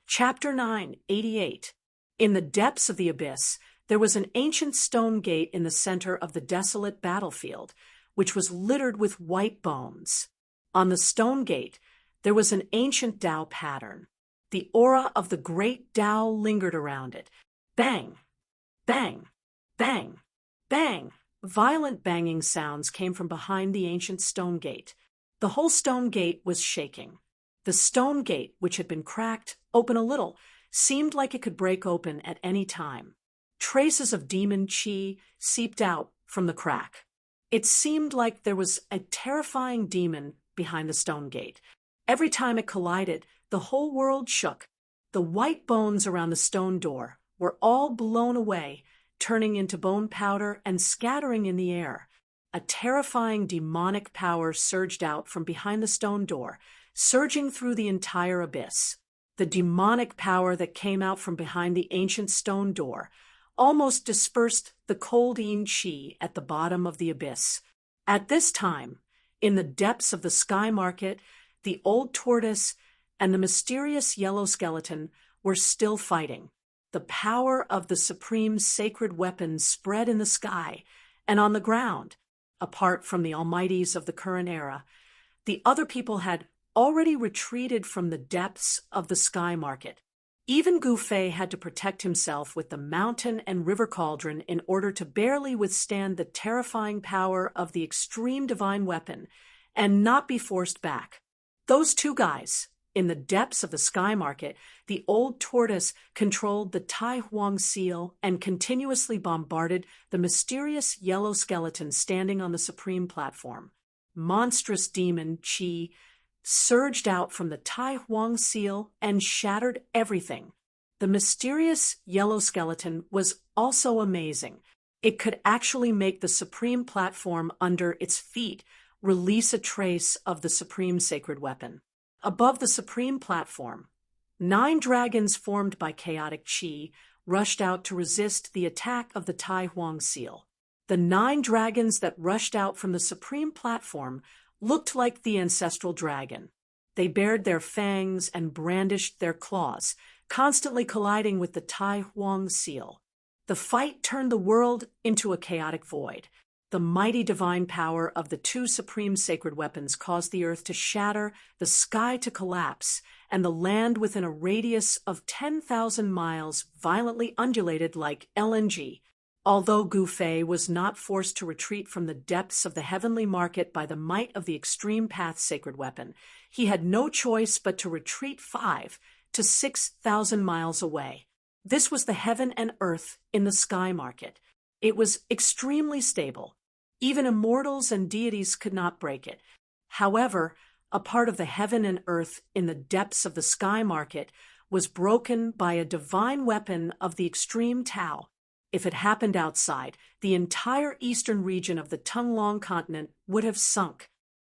Chapter 988. In the depths of the abyss, there was an ancient stone gate in the center of the desolate battlefield, which was littered with white bones. On the stone gate, there was an ancient Tao pattern. The aura of the great Tao lingered around it. Bang! Bang! Bang! Bang! Violent banging sounds came from behind the ancient stone gate. The whole stone gate was shaking. The stone gate, which had been cracked open a little, seemed like it could break open at any time. Traces of demon chi seeped out from the crack. It seemed like there was a terrifying demon behind the stone gate. Every time it collided, the whole world shook. The white bones around the stone door were all blown away, turning into bone powder and scattering in the air. A terrifying demonic power surged out from behind the stone door, surging through the entire abyss. The demonic power that came out from behind the ancient stone door almost dispersed the cold chi at the bottom of the abyss. At this time, in the depths of the sky market, the old tortoise and the mysterious yellow skeleton were still fighting. The power of the supreme sacred weapon spread in the sky and on the ground. Apart from the almighties of the current era, the other people had already retreated from the depths of the sky market. Even Gu Fei had to protect himself with the mountain and river cauldron in order to barely withstand the terrifying power of the extreme divine weapon and not be forced back. Those two guys, in the depths of the sky market, the old tortoise controlled the Tai Huang seal and continuously bombarded the mysterious yellow skeleton standing on the supreme platform. Monstrous demon chi surged out from the Tai Huang seal and shattered everything. The mysterious yellow skeleton was also amazing. It could actually make the supreme platform under its feet release a trace of the supreme sacred weapon. Above the supreme platform, 9 dragons formed by chaotic chi rushed out to resist the attack of the Tai Huang seal. The 9 dragons that rushed out from the supreme platform looked like the ancestral dragon. They bared their fangs and brandished their claws, constantly colliding with the Tai Huang seal. The fight turned the world into a chaotic void. The mighty divine power of the 2 supreme sacred weapons caused the earth to shatter, the sky to collapse, and the land within a radius of 10,000 miles violently undulated like LNG. Although Gu Fei was not forced to retreat from the depths of the heavenly market by the might of the extreme path sacred weapon, he had no choice but to retreat 5 to 6,000 miles away. This was the heaven and earth in the sky market. It was extremely stable. Even immortals and deities could not break it. However, a part of the heaven and earth in the depths of the sky market was broken by a divine weapon of the extreme Tao. If it happened outside, the entire eastern region of the Tunglong continent would have sunk.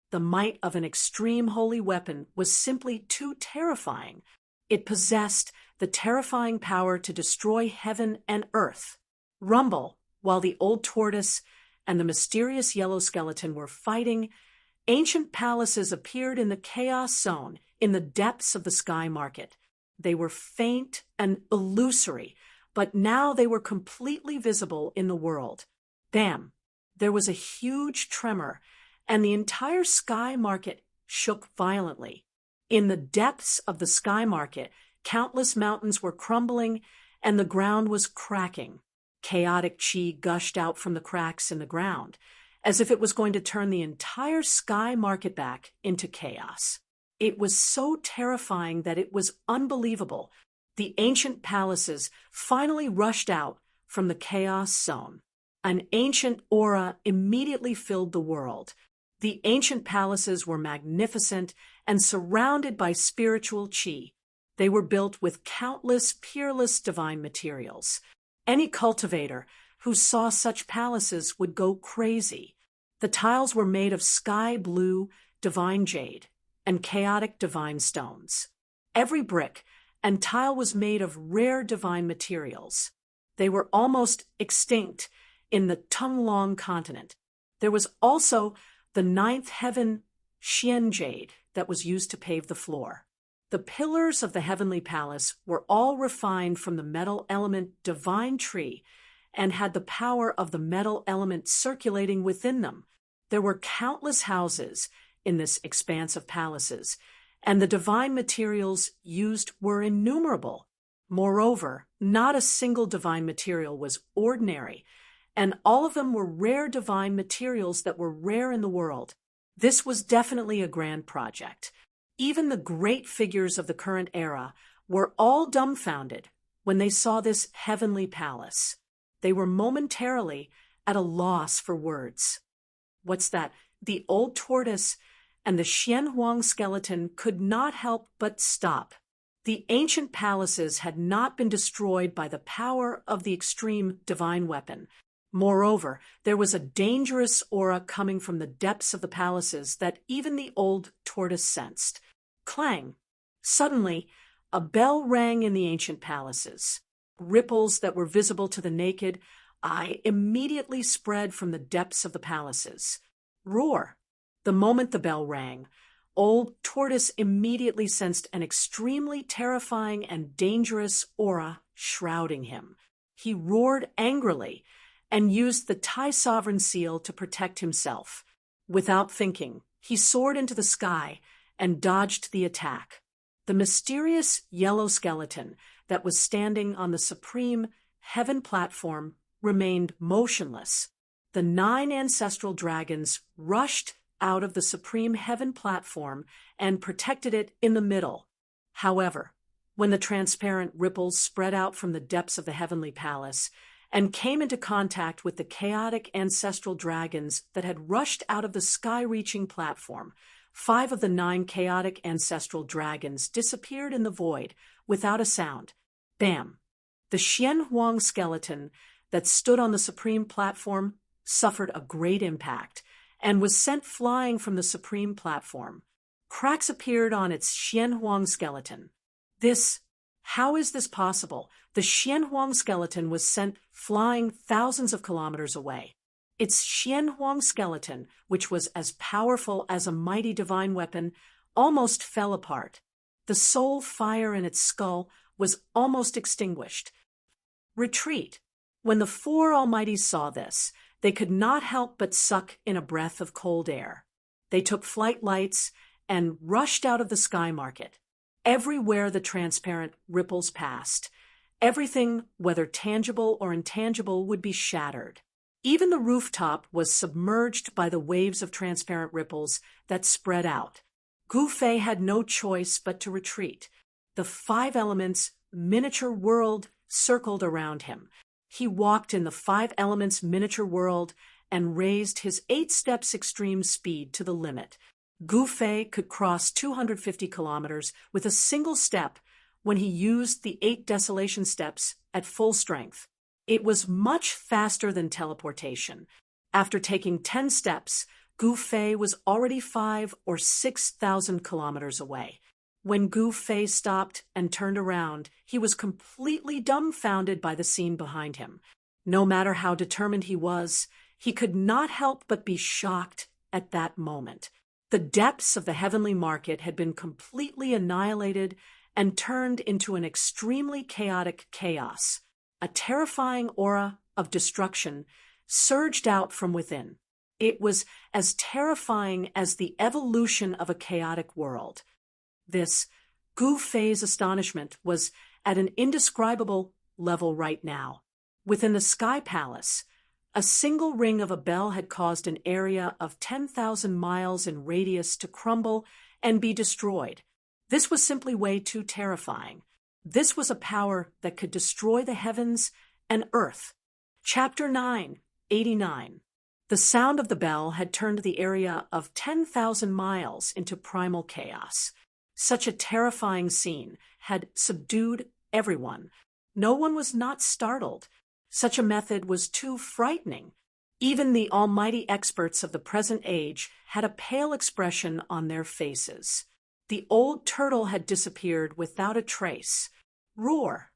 The might of an extreme holy weapon was simply too terrifying. It possessed the terrifying power to destroy heaven and earth. Rumble, while the old tortoise and the mysterious yellow skeleton were fighting, ancient palaces appeared in the chaos zone in the depths of the sky market. They were faint and illusory, but now they were completely visible in the world. Bam! There was a huge tremor, and the entire sky market shook violently. In the depths of the sky market, countless mountains were crumbling, and the ground was cracking. Chaotic chi gushed out from the cracks in the ground, as if it was going to turn the entire sky market back into chaos. It was so terrifying that it was unbelievable. The ancient palaces finally rushed out from the chaos zone. An ancient aura immediately filled the world. The ancient palaces were magnificent and surrounded by spiritual chi. They were built with countless peerless divine materials. Any cultivator who saw such palaces would go crazy. The tiles were made of sky blue divine jade and chaotic divine stones. Every brick and tile was made of rare divine materials. They were almost extinct in the Tunglong continent. There was also the 9th heaven Xian jade that was used to pave the floor. The pillars of the heavenly palace were all refined from the metal element divine tree and had the power of the metal element circulating within them. There were countless houses in this expanse of palaces, and the divine materials used were innumerable. Moreover, not a single divine material was ordinary, and all of them were rare divine materials that were rare in the world. This was definitely a grand project. Even the great figures of the current era were all dumbfounded when they saw this heavenly palace. They were momentarily at a loss for words. What's that? The old tortoise and the Xianhuang skeleton could not help but stop. The ancient palaces had not been destroyed by the power of the extreme divine weapon. Moreover, there was a dangerous aura coming from the depths of the palaces that even the old tortoise sensed. Clang! Suddenly, a bell rang in the ancient palaces. Ripples that were visible to the naked eye immediately spread from the depths of the palaces. Roar! The moment the bell rang, old tortoise immediately sensed an extremely terrifying and dangerous aura shrouding him. He roared angrily and used the Tai Sovereign seal to protect himself. Without thinking, he soared into the sky and dodged the attack. The mysterious yellow skeleton that was standing on the supreme heaven platform remained motionless. The 9 ancestral dragons rushed out of the supreme heaven platform and protected it in the middle. However, when the transparent ripples spread out from the depths of the heavenly palace and came into contact with the chaotic ancestral dragons that had rushed out of the sky-reaching platform, 5 of the 9 chaotic ancestral dragons disappeared in the void without a sound. Bam! The Xianhuang skeleton that stood on the supreme platform suffered a great impact and was sent flying from the supreme platform. Cracks appeared on its Xianhuang skeleton. How is this possible? The Xianhuang skeleton was sent flying thousands of kilometers away. Its Xianhuang skeleton, which was as powerful as a mighty divine weapon, almost fell apart. The soul fire in its skull was almost extinguished. Retreat! When the 4 Almighties saw this, they could not help but suck in a breath of cold air. They took flight lights and rushed out of the sky market. Everywhere the transparent ripples passed, everything, whether tangible or intangible, would be shattered. Even the rooftop was submerged by the waves of transparent ripples that spread out. Gu Fei had no choice but to retreat. The 5 elements' miniature world circled around him. He walked in the 5 elements' miniature world and raised his 8 steps extreme speed to the limit. Gu Fei could cross 250 kilometers with a single step when he used the 8 desolation steps at full strength. It was much faster than teleportation. After taking 10 steps, Gu Fei was already 5 or 6,000 kilometers away. When Gu Fei stopped and turned around, he was completely dumbfounded by the scene behind him. No matter how determined he was, he could not help but be shocked at that moment. The depths of the heavenly market had been completely annihilated and turned into an extremely chaotic chaos. A terrifying aura of destruction surged out from within. It was as terrifying as the evolution of a chaotic world. Gu Fei's astonishment was at an indescribable level right now. Within the Sky Palace, a single ring of a bell had caused an area of 10,000 miles in radius to crumble and be destroyed. This was simply way too terrifying. This was a power that could destroy the heavens and earth. Chapter 9, 89. The sound of the bell had turned the area of 10,000 miles into primal chaos. Such a terrifying scene had subdued everyone. No one was not startled. Such a method was too frightening. Even the almighty experts of the present age had a pale expression on their faces. The old turtle had disappeared without a trace. Roar!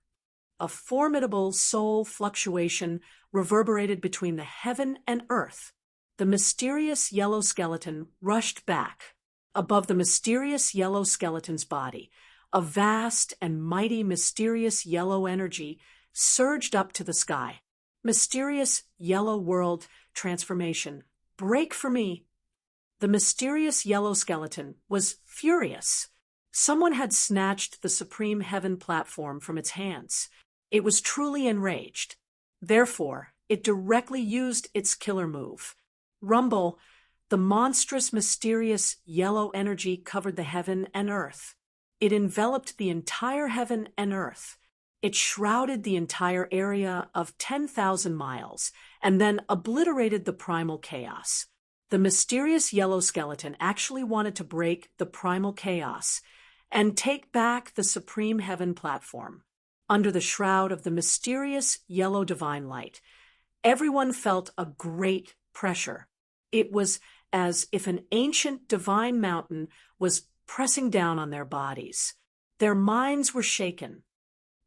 A formidable soul fluctuation reverberated between the heaven and earth. The mysterious yellow skeleton rushed back. Above the mysterious yellow skeleton's body, a vast and mighty mysterious yellow energy surged up to the sky. Mysterious yellow world transformation. Break for me. The mysterious yellow skeleton was furious. Someone had snatched the supreme heaven platform from its hands. It was truly enraged. Therefore, it directly used its killer move. Rumble, the monstrous, mysterious yellow energy covered the heaven and earth. It enveloped the entire heaven and earth. It shrouded the entire area of 10,000 miles and then obliterated the primal chaos. The mysterious yellow skeleton actually wanted to break the primal chaos and take back the supreme heaven platform. Under the shroud of the mysterious yellow divine light, everyone felt a great pressure. It was as if an ancient divine mountain was pressing down on their bodies. Their minds were shaken.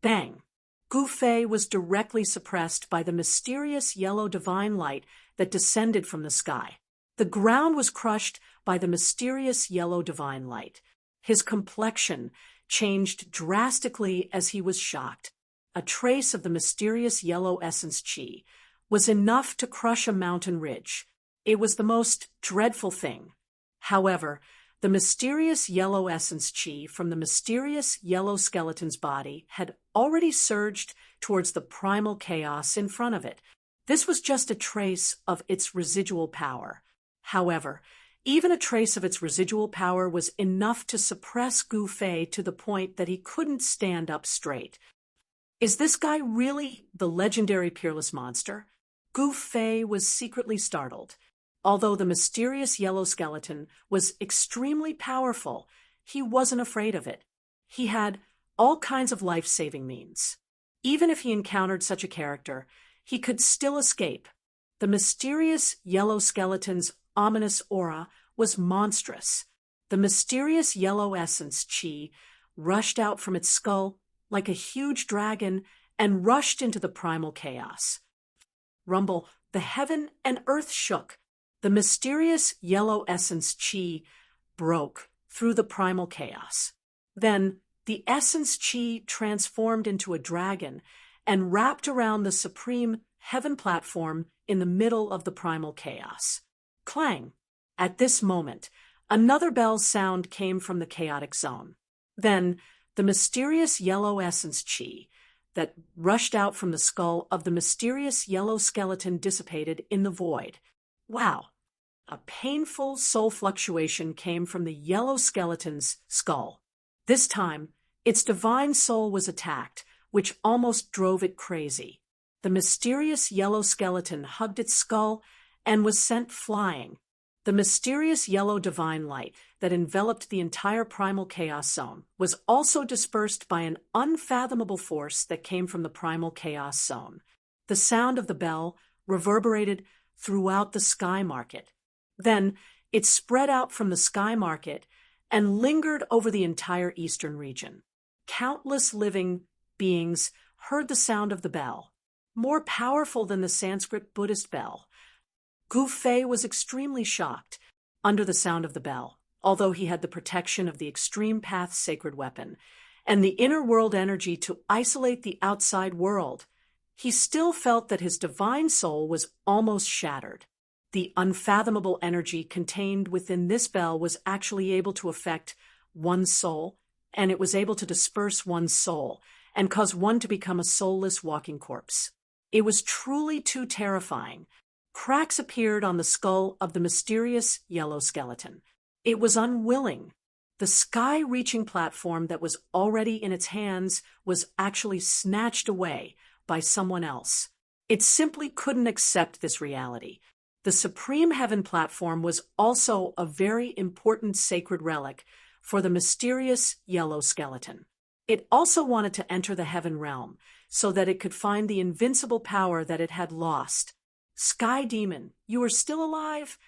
Bang! Gufei was directly suppressed by the mysterious yellow divine light that descended from the sky. The ground was crushed by the mysterious yellow divine light. His complexion changed drastically as he was shocked. A trace of the mysterious yellow essence chi was enough to crush a mountain ridge. It was the most dreadful thing. However, the mysterious yellow essence chi from the mysterious yellow skeleton's body had already surged towards the primal chaos in front of it. This was just a trace of its residual power. However, even a trace of its residual power was enough to suppress Gufei to the point that he couldn't stand up straight. Is this guy really the legendary peerless monster? Gufei was secretly startled. Although the mysterious yellow skeleton was extremely powerful, he wasn't afraid of it. He had all kinds of life-saving means. Even if he encountered such a character, he could still escape. The mysterious yellow skeleton's ominous aura was monstrous. The mysterious yellow essence chi rushed out from its skull like a huge dragon and rushed into the primal chaos. Rumble, the heaven and earth shook. The mysterious yellow essence chi broke through the primal chaos. Then the essence chi transformed into a dragon and wrapped around the supreme heaven platform in the middle of the primal chaos. Clang! At this moment, another bell sound came from the chaotic zone. Then the mysterious yellow essence chi that rushed out from the skull of the mysterious yellow skeleton dissipated in the void. Wow! A painful soul fluctuation came from the yellow skeleton's skull. This time, its divine soul was attacked, which almost drove it crazy. The mysterious yellow skeleton hugged its skull and was sent flying. The mysterious yellow divine light that enveloped the entire primal chaos zone was also dispersed by an unfathomable force that came from the primal chaos zone. The sound of the bell reverberated throughout the sky market. Then it spread out from the sky market and lingered over the entire eastern region. Countless living beings heard the sound of the bell, more powerful than the Sanskrit Buddhist bell. Gufei was extremely shocked under the sound of the bell, although he had the protection of the Extreme Path sacred weapon and the inner world energy to isolate the outside world. He still felt that his divine soul was almost shattered. The unfathomable energy contained within this bell was actually able to affect one's soul, and it was able to disperse one's soul and cause one to become a soulless walking corpse. It was truly too terrifying. Cracks appeared on the skull of the mysterious yellow skeleton. It was unwilling. The sky-reaching platform that was already in its hands was actually snatched away by someone else. It simply couldn't accept this reality. The supreme heaven platform was also a very important sacred relic for the mysterious yellow skeleton. It also wanted to enter the heaven realm so that it could find the invincible power that it had lost. Sky Demon, you are still alive?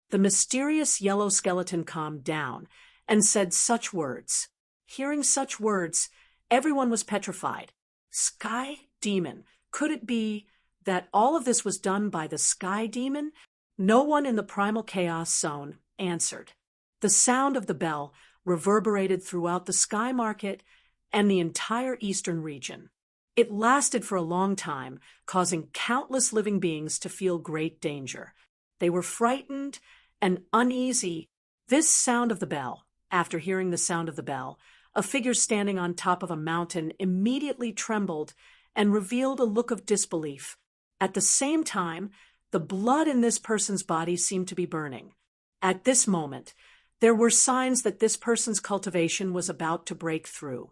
The mysterious yellow skeleton calmed down and said such words. Hearing such words, everyone was petrified. Sky Demon, could it be that all of this was done by the Sky Demon? No one in the primal chaos zone answered. The sound of the bell reverberated throughout the sky market and the entire eastern region. It lasted for a long time, causing countless living beings to feel great danger. They were frightened and uneasy. This sound of the bell, after hearing the sound of the bell, a figure standing on top of a mountain immediately trembled and revealed a look of disbelief. At the same time, the blood in this person's body seemed to be burning. At this moment, there were signs that this person's cultivation was about to break through.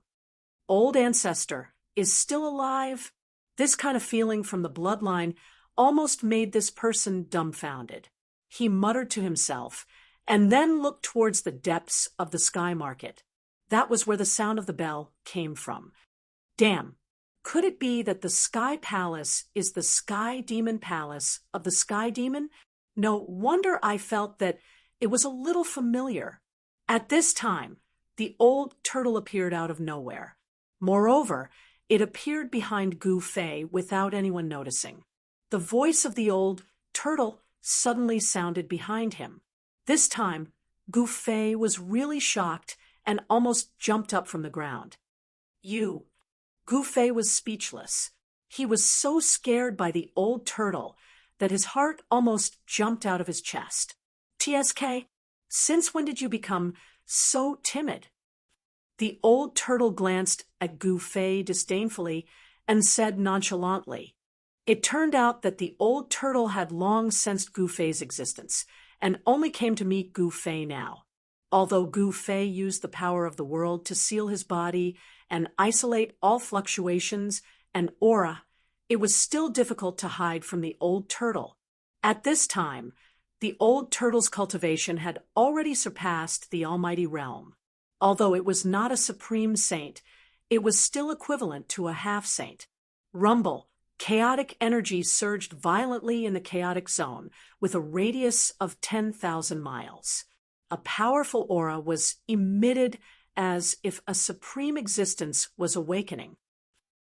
Old ancestor is still alive? This kind of feeling from the bloodline almost made this person dumbfounded. He muttered to himself and then looked towards the depths of the sky market. That was where the sound of the bell came from. Damn, could it be that the Sky Palace is the Sky Demon Palace of the Sky Demon? No wonder I felt that it was a little familiar. At this time, the old turtle appeared out of nowhere. Moreover, it appeared behind Gu Fei without anyone noticing. The voice of the old turtle suddenly sounded behind him. This time, Gu Fei was really shocked and almost jumped up from the ground. You. Gu Fei was speechless. He was so scared by the old turtle that his heart almost jumped out of his chest. TSK, since when did you become so timid? The old turtle glanced at Gu Fei disdainfully and said nonchalantly. It turned out that the old turtle had long sensed Gu Fei's existence and only came to meet Gu Fei now. Although Gu Fei used the power of the world to seal his body and isolate all fluctuations and aura, it was still difficult to hide from the old turtle. At this time, the old turtle's cultivation had already surpassed the almighty realm. Although it was not a supreme saint, it was still equivalent to a half-saint. Rumble, chaotic energy surged violently in the chaotic zone with a radius of 10,000 miles. A powerful aura was emitted as if a supreme existence was awakening.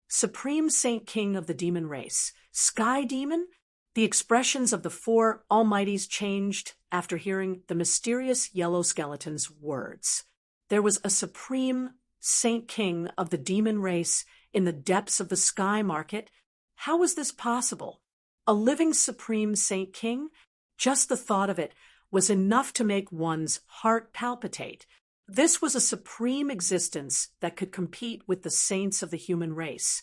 Supreme Saint King of the demon race, Sky Demon? The expressions of the four almighties changed after hearing the mysterious yellow skeleton's words. There was a Supreme Saint King of the demon race in the depths of the sky market. How was this possible? A living Supreme Saint King? Just the thought of it was enough to make one's heart palpitate. This was a supreme existence that could compete with the saints of the human race.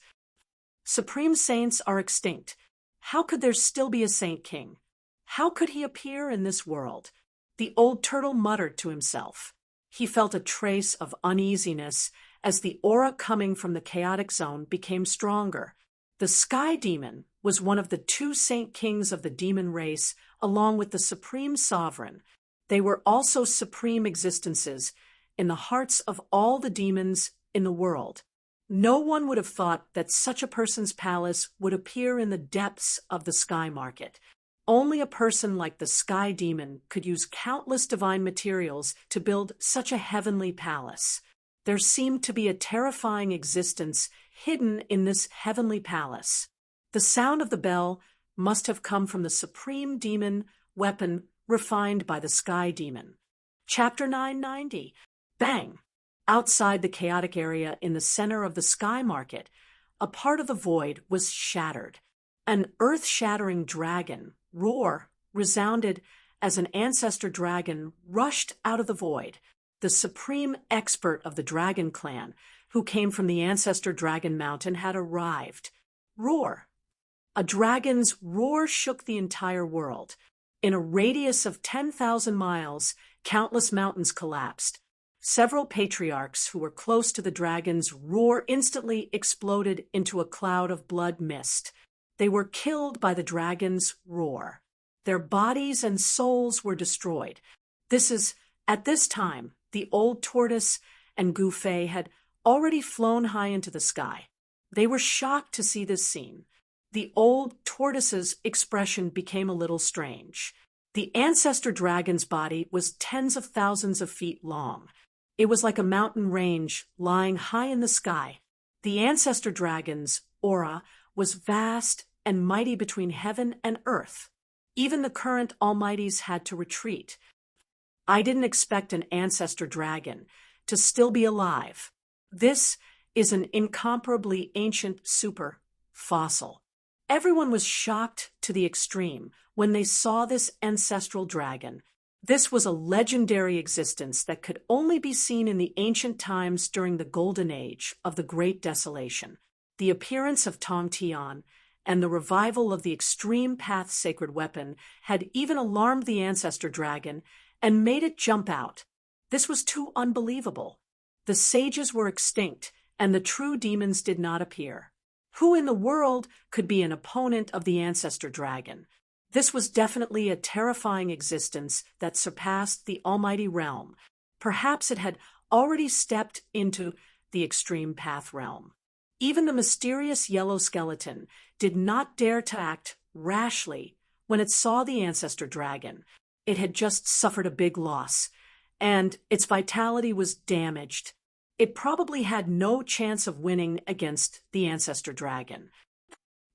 Supreme saints are extinct. How could there still be a Saint King? How could he appear in this world? The old turtle muttered to himself. He felt a trace of uneasiness as the aura coming from the chaotic zone became stronger. The Sky Demon was one of the two Saint Kings of the demon race, along with the Supreme Sovereign. They were also supreme existences in the hearts of all the demons in the world. No one would have thought that such a person's palace would appear in the depths of the sky market. Only a person like the Sky Demon could use countless divine materials to build such a heavenly palace. There seemed to be a terrifying existence hidden in this heavenly palace. The sound of the bell must have come from the supreme demon weapon refined by the Sky Demon. Chapter 990. Bang! Outside the chaotic area in the center of the sky market, a part of the void was shattered. An earth-shattering dragon roar resounded as an ancestor dragon rushed out of the void. The supreme expert of the dragon clan, who came from the ancestor dragon mountain, had arrived. Roar! A dragon's roar shook the entire world. In a radius of 10,000 miles, countless mountains collapsed. Several patriarchs who were close to the dragon's roar instantly exploded into a cloud of blood mist. They were killed by the dragon's roar. Their bodies and souls were destroyed. At this time, the old tortoise and Gu Fei had already flown high into the sky. They were shocked to see this scene. The old tortoise's expression became a little strange. The ancestor dragon's body was tens of thousands of feet long. It was like a mountain range lying high in the sky. The ancestor dragon's aura was vast and mighty between heaven and earth. Even the current almighties had to retreat. I didn't expect an ancestor dragon to still be alive. This is an incomparably ancient super fossil. Everyone was shocked to the extreme when they saw this ancestral dragon. This was a legendary existence that could only be seen in the ancient times during the golden age of the Great Desolation. The appearance of Tong Tian and the revival of the extreme path sacred weapon had even alarmed the ancestor dragon and made it jump out. This was too unbelievable. The sages were extinct, and the true demons did not appear. Who in the world could be an opponent of the ancestor dragon? This was definitely a terrifying existence that surpassed the almighty realm. Perhaps it had already stepped into the extreme path realm. Even the mysterious yellow skeleton did not dare to act rashly when it saw the ancestor dragon. It had just suffered a big loss, and its vitality was damaged. It probably had no chance of winning against the ancestor dragon.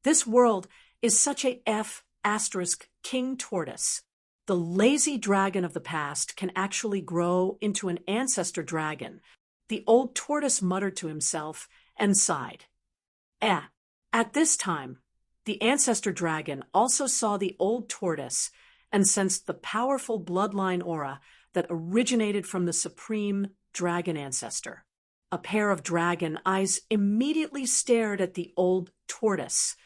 This world is such a **king tortoise. The lazy dragon of the past can actually grow into an ancestor dragon. The old tortoise muttered to himself and sighed. At this time, the ancestor dragon also saw the old tortoise and sensed the powerful bloodline aura that originated from the supreme dragon ancestor. A pair of dragon eyes immediately stared at the old tortoise.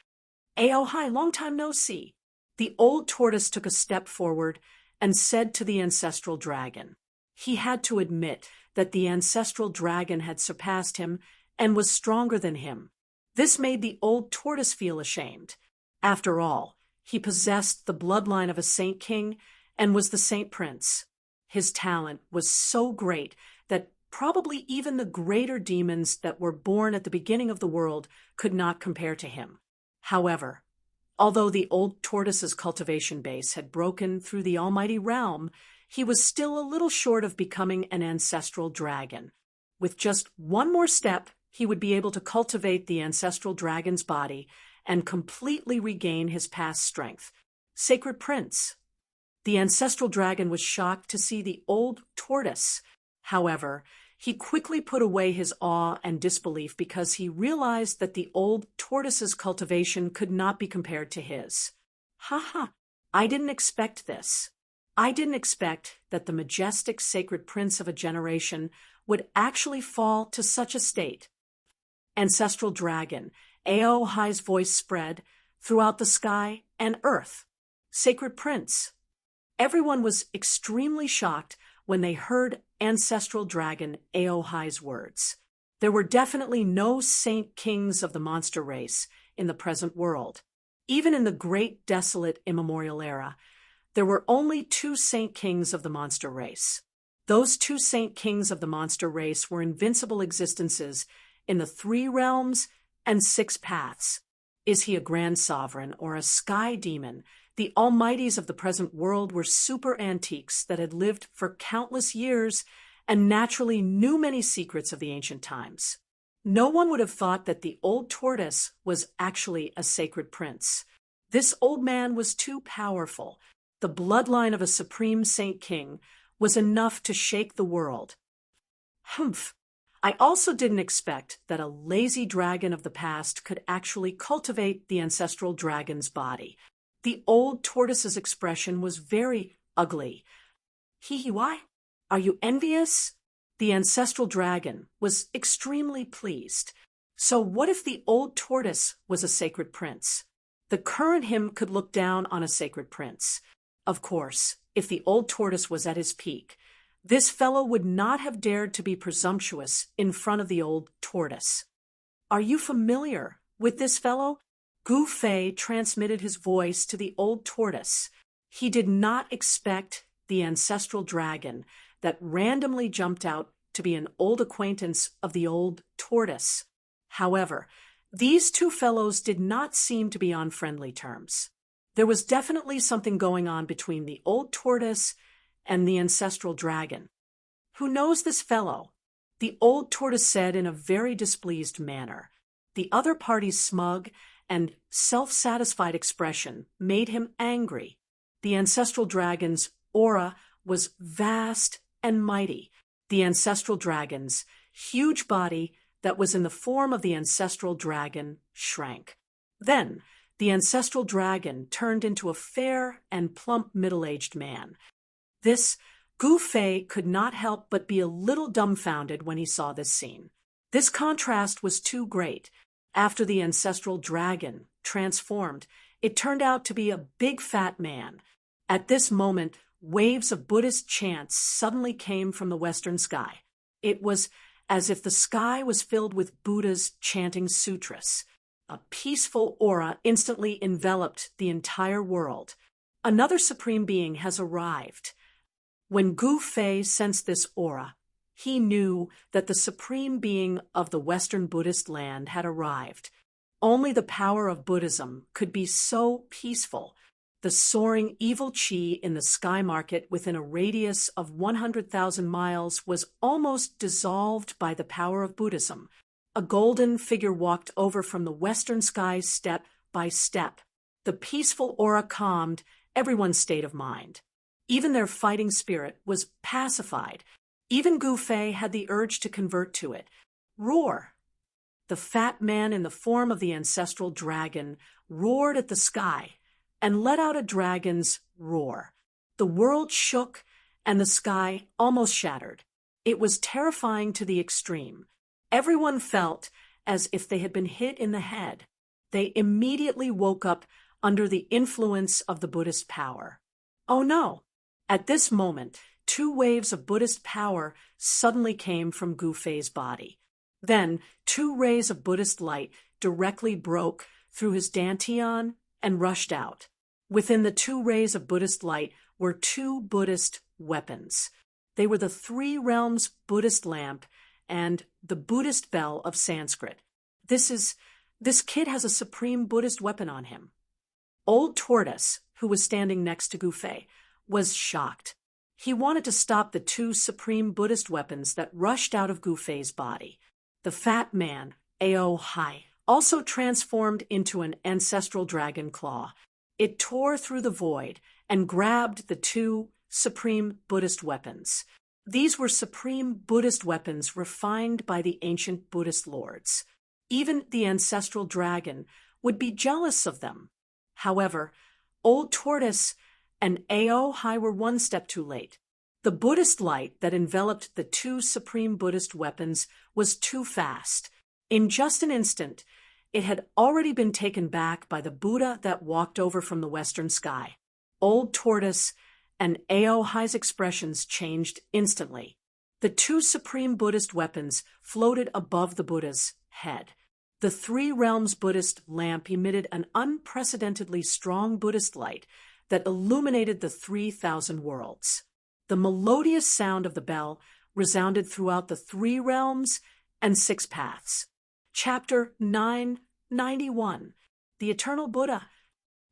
Hi, long time no see. The old tortoise took a step forward and said to the ancestral dragon. He had to admit that the ancestral dragon had surpassed him and was stronger than him. This made the old tortoise feel ashamed. After all, he possessed the bloodline of a saint king and was the saint prince. His talent was so great that probably even the greater demons that were born at the beginning of the world could not compare to him. However, although the old tortoise's cultivation base had broken through the almighty realm, he was still a little short of becoming an ancestral dragon. With just one more step, he would be able to cultivate the ancestral dragon's body and completely regain his past strength. Sacred Prince. The ancestral dragon was shocked to see the old tortoise. However, he quickly put away his awe and disbelief because he realized that the old tortoise's cultivation could not be compared to his. I didn't expect this. I didn't expect that the majestic sacred prince of a generation would actually fall to such a state. Ancestral dragon, Hi's voice spread throughout the sky and earth. Sacred prince. Everyone was extremely shocked when they heard ancestral dragon Hi's words. There were definitely no saint kings of the monster race in the present world. Even in the great desolate immemorial era, there were only 2 saint kings of the monster race. Those 2 saint kings of the monster race were invincible existences in the 3 realms and 6 paths. Is he a grand sovereign or a sky demon? The almighties of the present world were super antiques that had lived for countless years and naturally knew many secrets of the ancient times. No one would have thought that the old tortoise was actually a sacred prince. This old man was too powerful. The bloodline of a supreme saint king was enough to shake the world. I also didn't expect that a lazy dragon of the past could actually cultivate the ancestral dragon's body. The old tortoise's expression was very ugly. Why? Are you envious? The ancestral dragon was extremely pleased. So what if the old tortoise was a sacred prince? The current him could look down on a sacred prince. Of course, if the old tortoise was at his peak, this fellow would not have dared to be presumptuous in front of the old tortoise. Are you familiar with this fellow? Gu Fei transmitted his voice to the old tortoise. He did not expect the ancestral dragon that randomly jumped out to be an old acquaintance of the old tortoise. However, these 2 fellows did not seem to be on friendly terms. There was definitely something going on between the old tortoise and the ancestral dragon. Who knows this fellow? The old tortoise said in a very displeased manner. The other party's smug and self-satisfied expression made him angry. The ancestral dragon's aura was vast and mighty. the ancestral dragon's huge body that was in the form of the ancestral dragon shrank. Then, the ancestral dragon turned into a fair and plump middle-aged man. This Gu Fei could not help but be a little dumbfounded when he saw this scene. This contrast was too great. After the ancestral dragon transformed, it turned out to be a big fat man. At this moment, waves of Buddhist chants suddenly came from the western sky. It was as if the sky was filled with Buddhas chanting sutras. A peaceful aura instantly enveloped the entire world. Another supreme being has arrived. When Gu Fei sensed this aura, he knew that the supreme being of the Western Buddhist land had arrived. Only the power of Buddhism could be so peaceful. The soaring evil qi in the sky market within a radius of 100,000 miles was almost dissolved by the power of Buddhism. A golden figure walked over from the western sky step by step. The peaceful aura calmed everyone's state of mind. Even their fighting spirit was pacified. Even Gu Fei had the urge to convert to it. Roar! The fat man in the form of the ancestral dragon roared at the sky and let out a dragon's roar. The world shook and the sky almost shattered. It was terrifying to the extreme. Everyone felt as if they had been hit in the head. They immediately woke up under the influence of the Buddhist power. Oh no! At this moment, 2 waves of Buddhist power suddenly came from Gu Fei's body. Then, 2 rays of Buddhist light directly broke through his dantian and rushed out. Within the 2 rays of Buddhist light were 2 Buddhist weapons. They were the 3 realms Buddhist lamp and the Buddhist bell of Sanskrit. This kid has a supreme Buddhist weapon on him. Old Tortoise, who was standing next to Gu Fei, was shocked. He wanted to stop the 2 supreme Buddhist weapons that rushed out of Gu Fei's body. The fat man, Ao Hai, also transformed into an ancestral dragon claw. It tore through the void and grabbed the 2 supreme Buddhist weapons. These were supreme Buddhist weapons refined by the ancient Buddhist lords. Even the ancestral dragon would be jealous of them. However, Old Tortoise and Ao Hai were 1 step too late. The Buddhist light that enveloped the 2 supreme Buddhist weapons was too fast. In just an instant, it had already been taken back by the Buddha that walked over from the western sky. Old Tortoise and Ao Hai's expressions changed instantly. The 2 supreme Buddhist weapons floated above the Buddha's head. The 3 realms Buddhist lamp emitted an unprecedentedly strong Buddhist light that illuminated the 3,000 worlds. The melodious sound of the bell resounded throughout the 3 realms and 6 paths. Chapter 991, The Eternal Buddha.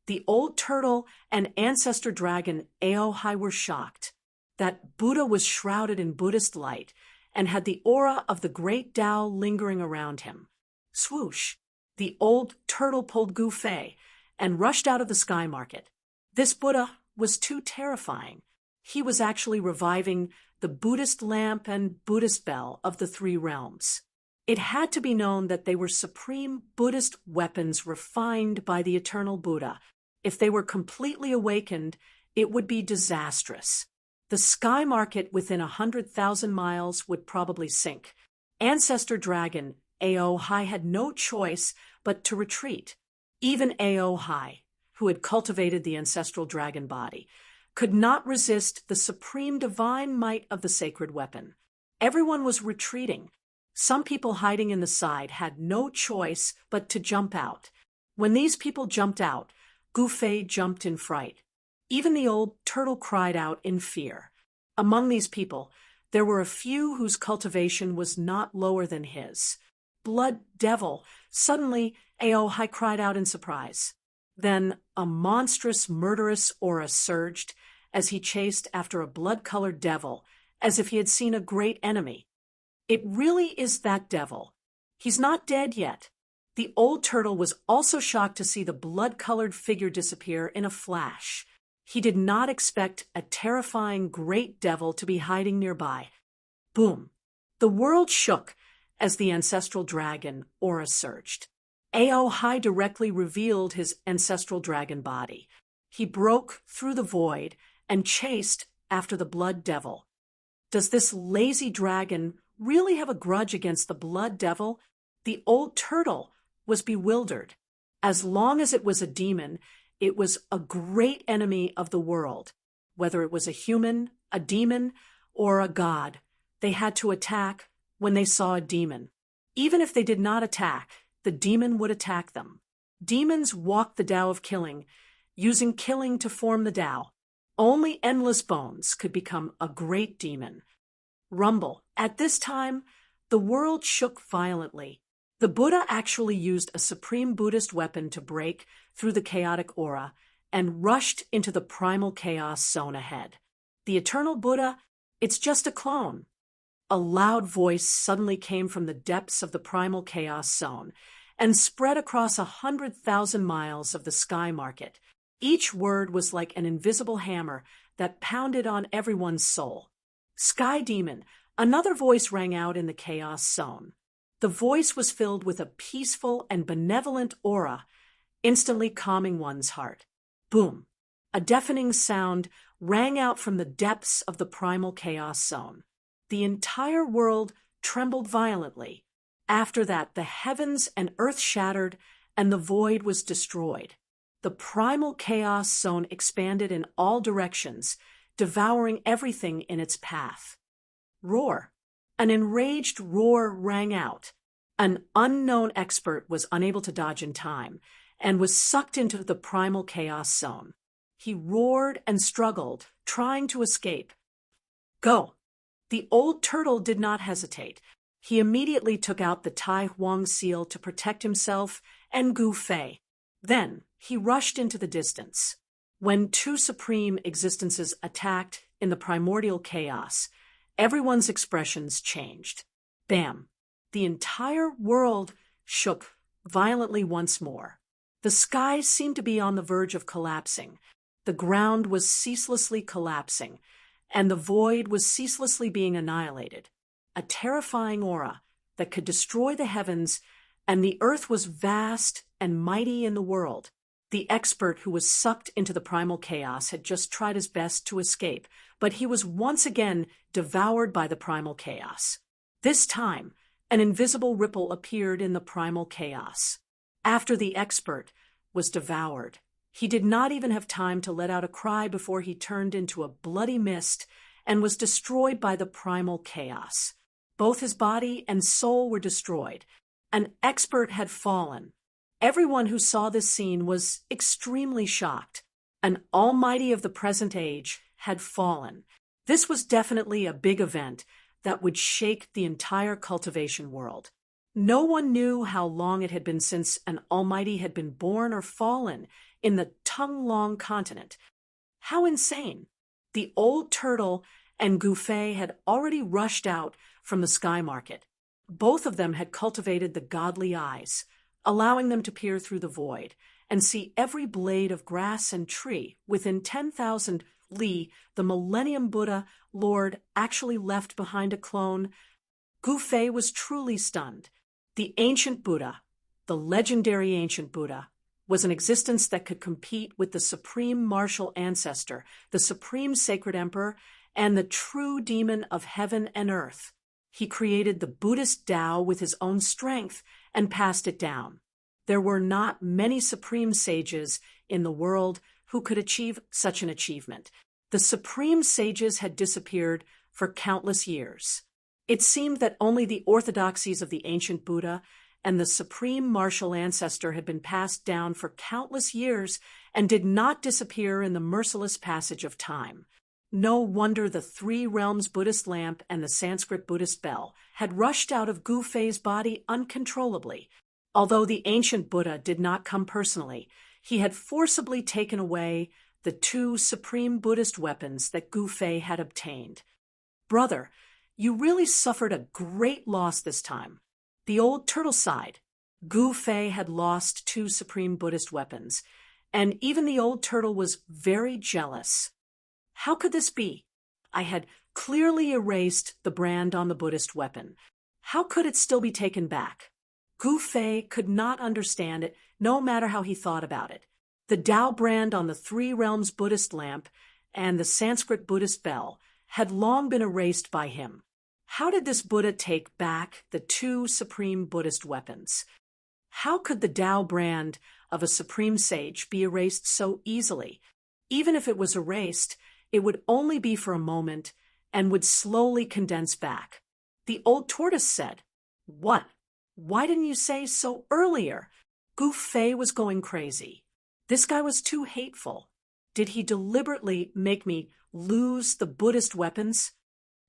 The old turtle and ancestor dragon Ao Hai were shocked. That Buddha was shrouded in Buddhist light and had the aura of the great Tao lingering around him. Swoosh! The old turtle pulled Gu Fei and rushed out of the sky market. This Buddha was too terrifying. He was actually reviving the Buddhist lamp and Buddhist bell of the 3 realms. It had to be known that they were supreme Buddhist weapons refined by the eternal Buddha. If they were completely awakened, it would be disastrous. The sky market within 100,000 miles would probably sink. Ancestor dragon Ao Hai had no choice but to retreat. Even Ao Hai, who had cultivated the ancestral dragon body, could not resist the supreme divine might of the sacred weapon. Everyone was retreating. Some people hiding in the side had no choice but to jump out. When these people jumped out, Gu Fei jumped in fright. Even the old turtle cried out in fear. Among these people, there were a few whose cultivation was not lower than his. Blood devil! Suddenly, Ao Hai cried out in surprise. Then a monstrous, murderous aura surged as he chased after a blood-colored devil, as if he had seen a great enemy. It really is that devil. He's not dead yet. The old turtle was also shocked to see the blood-colored figure disappear in a flash. He did not expect a terrifying great devil to be hiding nearby. Boom! The world shook as the ancestral dragon aura surged. Ao Hai directly revealed his ancestral dragon body. He broke through the void and chased after the blood devil. Does this lazy dragon really have a grudge against the blood devil? The old turtle was bewildered. As long as it was a demon, it was a great enemy of the world. Whether it was a human, a demon, or a god, they had to attack when they saw a demon. Even if they did not attack, the demon would attack them. Demons walked the Tao of killing, using killing to form the Tao. Only endless bones could become a great demon. Rumble. At this time, the world shook violently. The Buddha actually used a supreme Buddhist weapon to break through the chaotic aura and rushed into the primal chaos zone ahead. The eternal Buddha, it's just a clone. A loud voice suddenly came from the depths of the primal chaos zone and spread across 100,000 miles of the sky market. Each word was like an invisible hammer that pounded on everyone's soul. Sky Demon, another voice rang out in the chaos zone. The voice was filled with a peaceful and benevolent aura, instantly calming one's heart. Boom! A deafening sound rang out from the depths of the primal chaos zone. The entire world trembled violently. After that, the heavens and earth shattered, and the void was destroyed. The primal chaos zone expanded in all directions, devouring everything in its path. Roar! An enraged roar rang out. An unknown expert was unable to dodge in time, and was sucked into the primal chaos zone. He roared and struggled, trying to escape. Go! The old turtle did not hesitate. He immediately took out the Tai Huang seal to protect himself and Gu Fei. Then he rushed into the distance. When two supreme existences attacked in the primordial chaos, everyone's expressions changed. Bam! The entire world shook violently once more. The skies seemed to be on the verge of collapsing. The ground was ceaselessly collapsing, and the void was ceaselessly being annihilated. A terrifying aura that could destroy the heavens, and the earth was vast and mighty in the world. The expert who was sucked into the primal chaos had just tried his best to escape, but he was once again devoured by the primal chaos. This time, an invisible ripple appeared in the primal chaos. After the expert was devoured, he did not even have time to let out a cry before he turned into a bloody mist and was destroyed by the primal chaos. Both his body and soul were destroyed. An expert had fallen. Everyone who saw this scene was extremely shocked. An almighty of the present age had fallen. This was definitely a big event that would shake the entire cultivation world. No one knew how long it had been since an almighty had been born or fallen in the Tung-Long continent. How insane! The old turtle and Gu Fei had already rushed out from the sky market. Both of them had cultivated the godly eyes, allowing them to peer through the void and see every blade of grass and tree within 10,000 li. The Millennium Buddha Lord actually left behind a clone. Gu Fei was truly stunned. The ancient Buddha, the legendary ancient Buddha, was an existence that could compete with the supreme martial ancestor, the supreme sacred emperor, and the true demon of heaven and earth. He created the Buddhist Tao with his own strength and passed it down. There were not many supreme sages in the world who could achieve such an achievement. The supreme sages had disappeared for countless years. It seemed that only the orthodoxies of the ancient Buddha and the supreme martial ancestor had been passed down for countless years and did not disappear in the merciless passage of time. No wonder the Three Realms Buddhist lamp and the Sanskrit Buddhist bell had rushed out of Gu Fei's body uncontrollably. Although the ancient Buddha did not come personally, he had forcibly taken away the two supreme Buddhist weapons that Gu Fei had obtained. Brother, you really suffered a great loss this time. The old turtle sighed. Gu Fei had lost two supreme Buddhist weapons, and even the old turtle was very jealous. How could this be? I had clearly erased the brand on the Buddhist weapon. How could it still be taken back? Gu Fei could not understand it, no matter how he thought about it. The Tao brand on the Three Realms Buddhist lamp and the Sanskrit Buddhist bell had long been erased by him. How did this Buddha take back the two supreme Buddhist weapons? How could the Tao brand of a supreme sage be erased so easily? Even if it was erased, it would only be for a moment and would slowly condense back. The old tortoise said, "What? Why didn't you say so earlier?" Gu Fei was going crazy. This guy was too hateful. Did he deliberately make me lose the Buddhist weapons?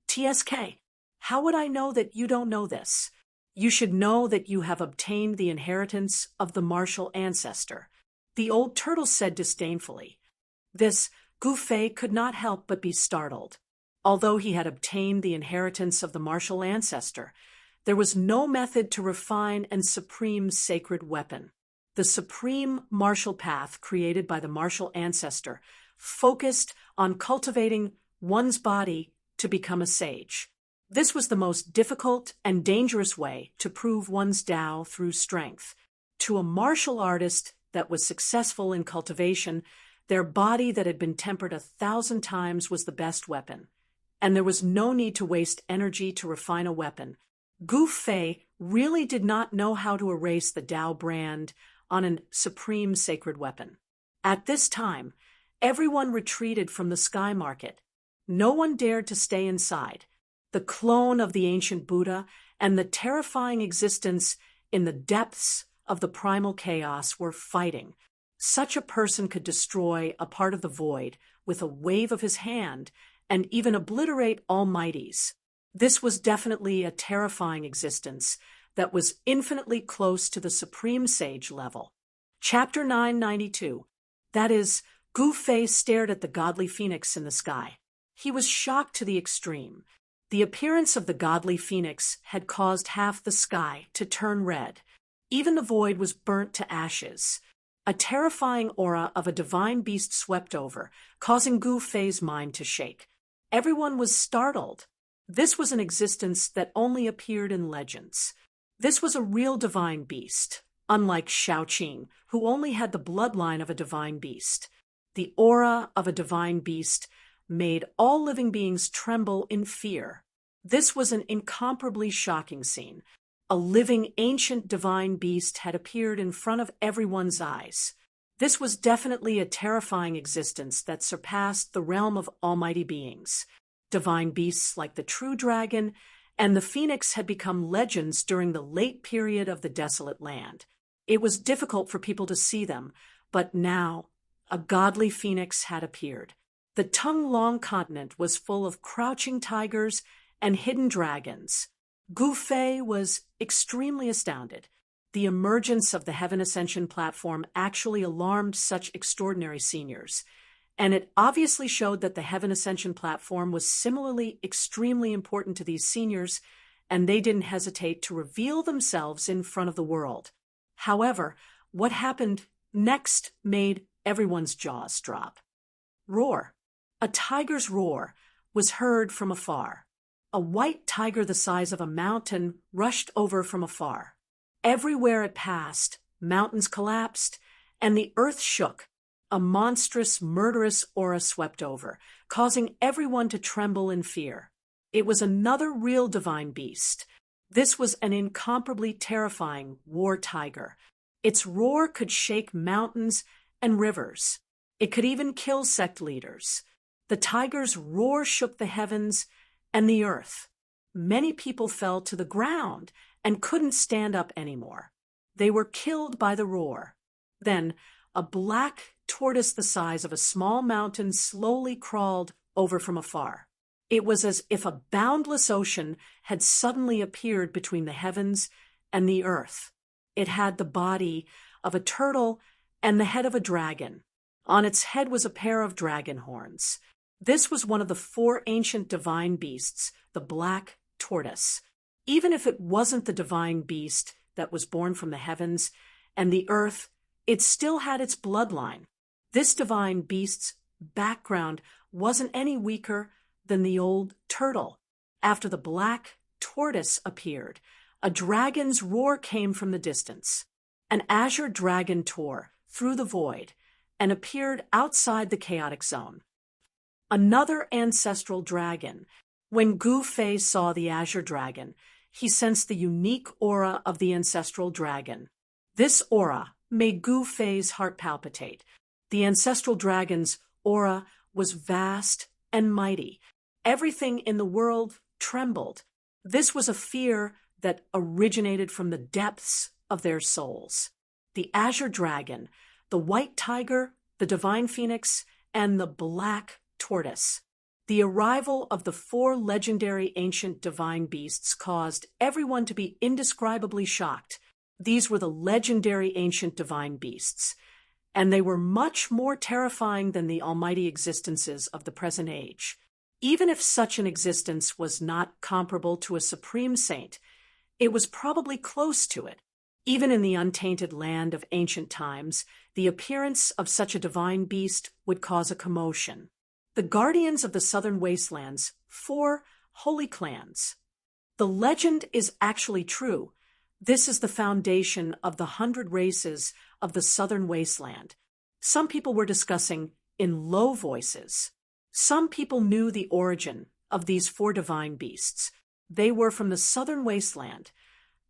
TSK, how would I know that you don't know this? You should know that you have obtained the inheritance of the martial ancestor. The old turtle said disdainfully. This Gu Fei could not help but be startled. Although he had obtained the inheritance of the martial ancestor, there was no method to refine and supreme sacred weapon. The supreme martial path created by the martial ancestor focused on cultivating one's body to become a sage. This was the most difficult and dangerous way to prove one's Tao through strength. To a martial artist that was successful in cultivation, their body that had been tempered 1,000 times was the best weapon. And there was no need to waste energy to refine a weapon. Gu Fei really did not know how to erase the Tao brand on a supreme sacred weapon. At this time, everyone retreated from the sky market. No one dared to stay inside. The clone of the ancient Buddha and the terrifying existence in the depths of the primal chaos were fighting. Such a person could destroy a part of the void with a wave of his hand and even obliterate almighties. This was definitely a terrifying existence that was infinitely close to the supreme sage level. Chapter 992. That is, Gu Fei stared at the godly phoenix in the sky. He was shocked to the extreme. The appearance of the godly phoenix had caused half the sky to turn red. Even the void was burnt to ashes. A terrifying aura of a divine beast swept over, causing Gu Fei's mind to shake. Everyone was startled. This was an existence that only appeared in legends. This was a real divine beast, unlike Shaoqing, who only had the bloodline of a divine beast. The aura of a divine beast made all living beings tremble in fear. This was an incomparably shocking scene. A living ancient divine beast had appeared in front of everyone's eyes. This was definitely a terrifying existence that surpassed the realm of almighty beings. Divine beasts like the true dragon and the phoenix had become legends during the late period of the desolate land. It was difficult for people to see them, but now a godly phoenix had appeared. The Tung-Long continent was full of crouching tigers and hidden dragons. Gu Fei was extremely astounded. The emergence of the Heaven Ascension platform actually alarmed such extraordinary seniors, and it obviously showed that the Heaven Ascension platform was similarly extremely important to these seniors, and they didn't hesitate to reveal themselves in front of the world. However, what happened next made everyone's jaws drop. Roar. A tiger's roar was heard from afar. A white tiger the size of a mountain rushed over from afar. Everywhere it passed, mountains collapsed, and the earth shook. A monstrous, murderous aura swept over, causing everyone to tremble in fear. It was another real divine beast. This was an incomparably terrifying war tiger. Its roar could shake mountains and rivers. It could even kill sect leaders. The tiger's roar shook the heavens and the earth. Many people fell to the ground and couldn't stand up anymore. They were killed by the roar. Then, a black tortoise the size of a small mountain slowly crawled over from afar. It was as if a boundless ocean had suddenly appeared between the heavens and the earth. It had the body of a turtle and the head of a dragon. On its head was a pair of dragon horns. This was one of the 4 ancient divine beasts, the black tortoise. Even if it wasn't the divine beast that was born from the heavens and the earth, it still had its bloodline. This divine beast's background wasn't any weaker than the old turtle. After the black tortoise appeared, a dragon's roar came from the distance. An azure dragon tore through the void and appeared outside the chaotic zone. Another ancestral dragon. When Gu Fei saw the azure dragon, he sensed the unique aura of the ancestral dragon. This aura made Gu Fei's heart palpitate. The ancestral dragon's aura was vast and mighty. Everything in the world trembled. This was a fear that originated from the depths of their souls. The azure dragon, the white tiger, the divine phoenix, and the black tortoise. The arrival of the 4 legendary ancient divine beasts caused everyone to be indescribably shocked. These were the legendary ancient divine beasts, and they were much more terrifying than the almighty existences of the present age. Even if such an existence was not comparable to a supreme saint, it was probably close to it. Even in the untainted land of ancient times, the appearance of such a divine beast would cause a commotion. The guardians of the southern wastelands, 4 holy clans. The legend is actually true. This is the foundation of the 100 races of the southern wasteland. Some people were discussing in low voices. Some people knew the origin of these 4 divine beasts. They were from the southern wasteland,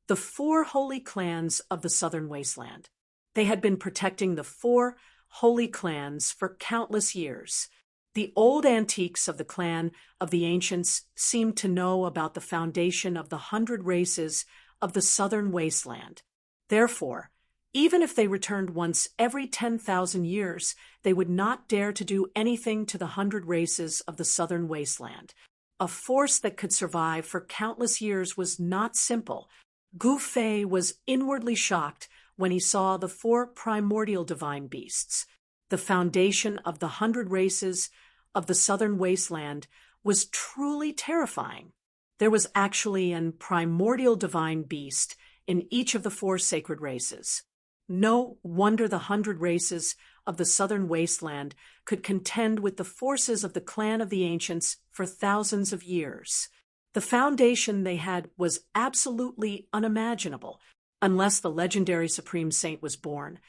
the 4 holy clans of the southern wasteland. They had been protecting the 4 holy clans for countless years. The old antiques of the clan of the ancients seemed to know about the foundation of the 100 races of the southern wasteland. Therefore, even if they returned once every 10,000 years, they would not dare to do anything to the 100 races of the southern wasteland. A force that could survive for countless years was not simple. Gu Fei was inwardly shocked when he saw the 4 primordial divine beasts. The foundation of the 100 races of the southern wasteland was truly terrifying. There was actually a primordial divine beast in each of the 4 sacred races. No wonder the 100 races of the southern wasteland could contend with the forces of the clan of the ancients for thousands of years. The foundation they had was absolutely unimaginable, unless the legendary supreme saint was born.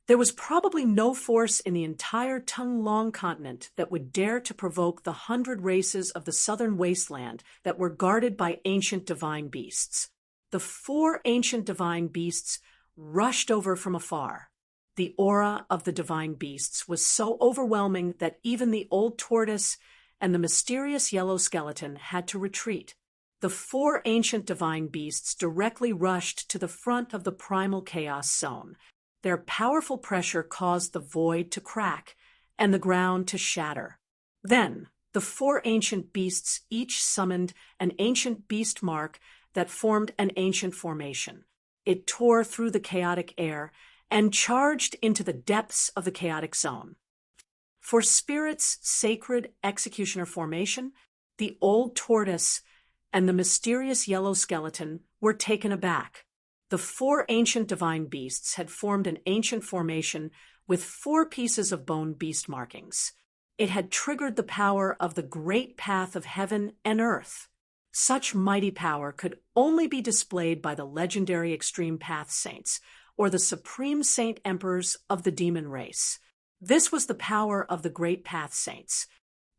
There was probably no force in the entire Tung-Long continent that would dare to provoke the 100 races of the southern wasteland that were guarded by ancient divine beasts. The 4 ancient divine beasts rushed over from afar. The aura of the divine beasts was so overwhelming that even the old tortoise and the mysterious yellow skeleton had to retreat. The 4 ancient divine beasts directly rushed to the front of the primal chaos zone. Their powerful pressure caused the void to crack and the ground to shatter. Then, the 4 ancient beasts each summoned an ancient beast mark that formed an ancient formation. It tore through the chaotic air and charged into the depths of the chaotic zone. For Spirit's sacred executioner formation, the old tortoise and the mysterious yellow skeleton were taken aback. The 4 ancient divine beasts had formed an ancient formation with 4 pieces of bone beast markings. It had triggered the power of the great path of heaven and earth. Such mighty power could only be displayed by the legendary extreme path saints, or the supreme saint emperors of the demon race. This was the power of the great path saints.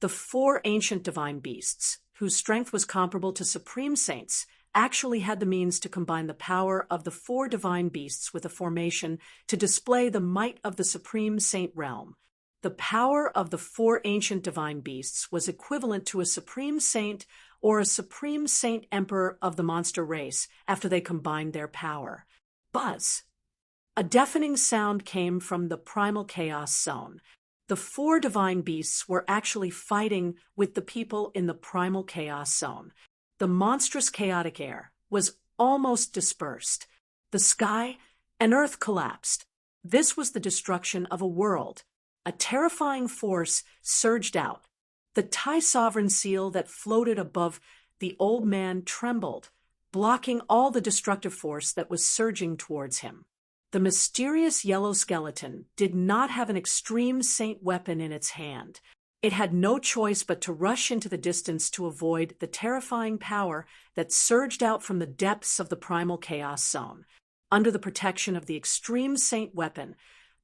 The 4 ancient divine beasts, whose strength was comparable to supreme saints, actually had the means to combine the power of the 4 divine beasts with a formation to display the might of the supreme saint realm. The power of the 4 ancient divine beasts was equivalent to a supreme saint or a supreme saint emperor of the monster race after they combined their power. Buzz. A deafening sound came from the primal chaos zone. The 4 divine beasts were actually fighting with the people in the primal chaos zone. The monstrous chaotic air was almost dispersed. The sky and earth collapsed. This was the destruction of a world. A terrifying force surged out. The Tai Sovereign seal that floated above the old man trembled, blocking all the destructive force that was surging towards him. The mysterious yellow skeleton did not have an extreme saint weapon in its hand. It had no choice but to rush into the distance to avoid the terrifying power that surged out from the depths of the primal chaos zone. Under the protection of the extreme saint weapon,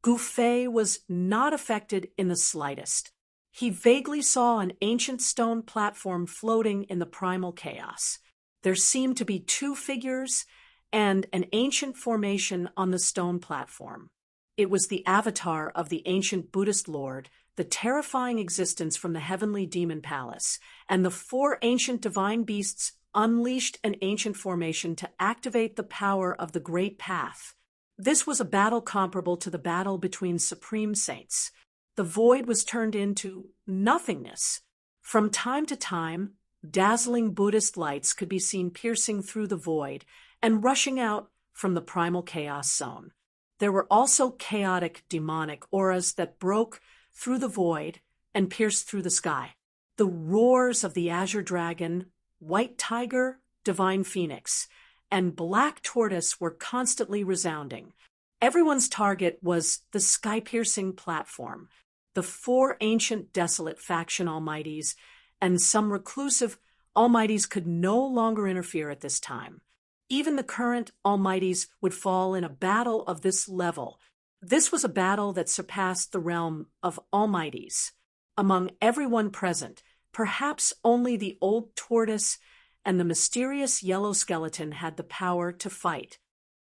Gouffé was not affected in the slightest. He vaguely saw an ancient stone platform floating in the primal chaos. There seemed to be two figures and an ancient formation on the stone platform. It was the avatar of the ancient Buddhist lord, the terrifying existence from the heavenly demon palace, and the four ancient divine beasts unleashed an ancient formation to activate the power of the Great Path. This was a battle comparable to the battle between supreme saints. The void was turned into nothingness. From time to time, dazzling Buddhist lights could be seen piercing through the void and rushing out from the primal chaos zone. There were also chaotic, demonic auras that broke through the void and pierced through the sky. The roars of the azure dragon, white tiger, divine phoenix, and black tortoise were constantly resounding. Everyone's target was the sky-piercing platform, the four ancient desolate faction almighties, and some reclusive almighties could no longer interfere at this time. Even the current almighties would fall in a battle of this level. This was a battle that surpassed the realm of almighties. Among everyone present, perhaps only the old tortoise and the mysterious yellow skeleton had the power to fight.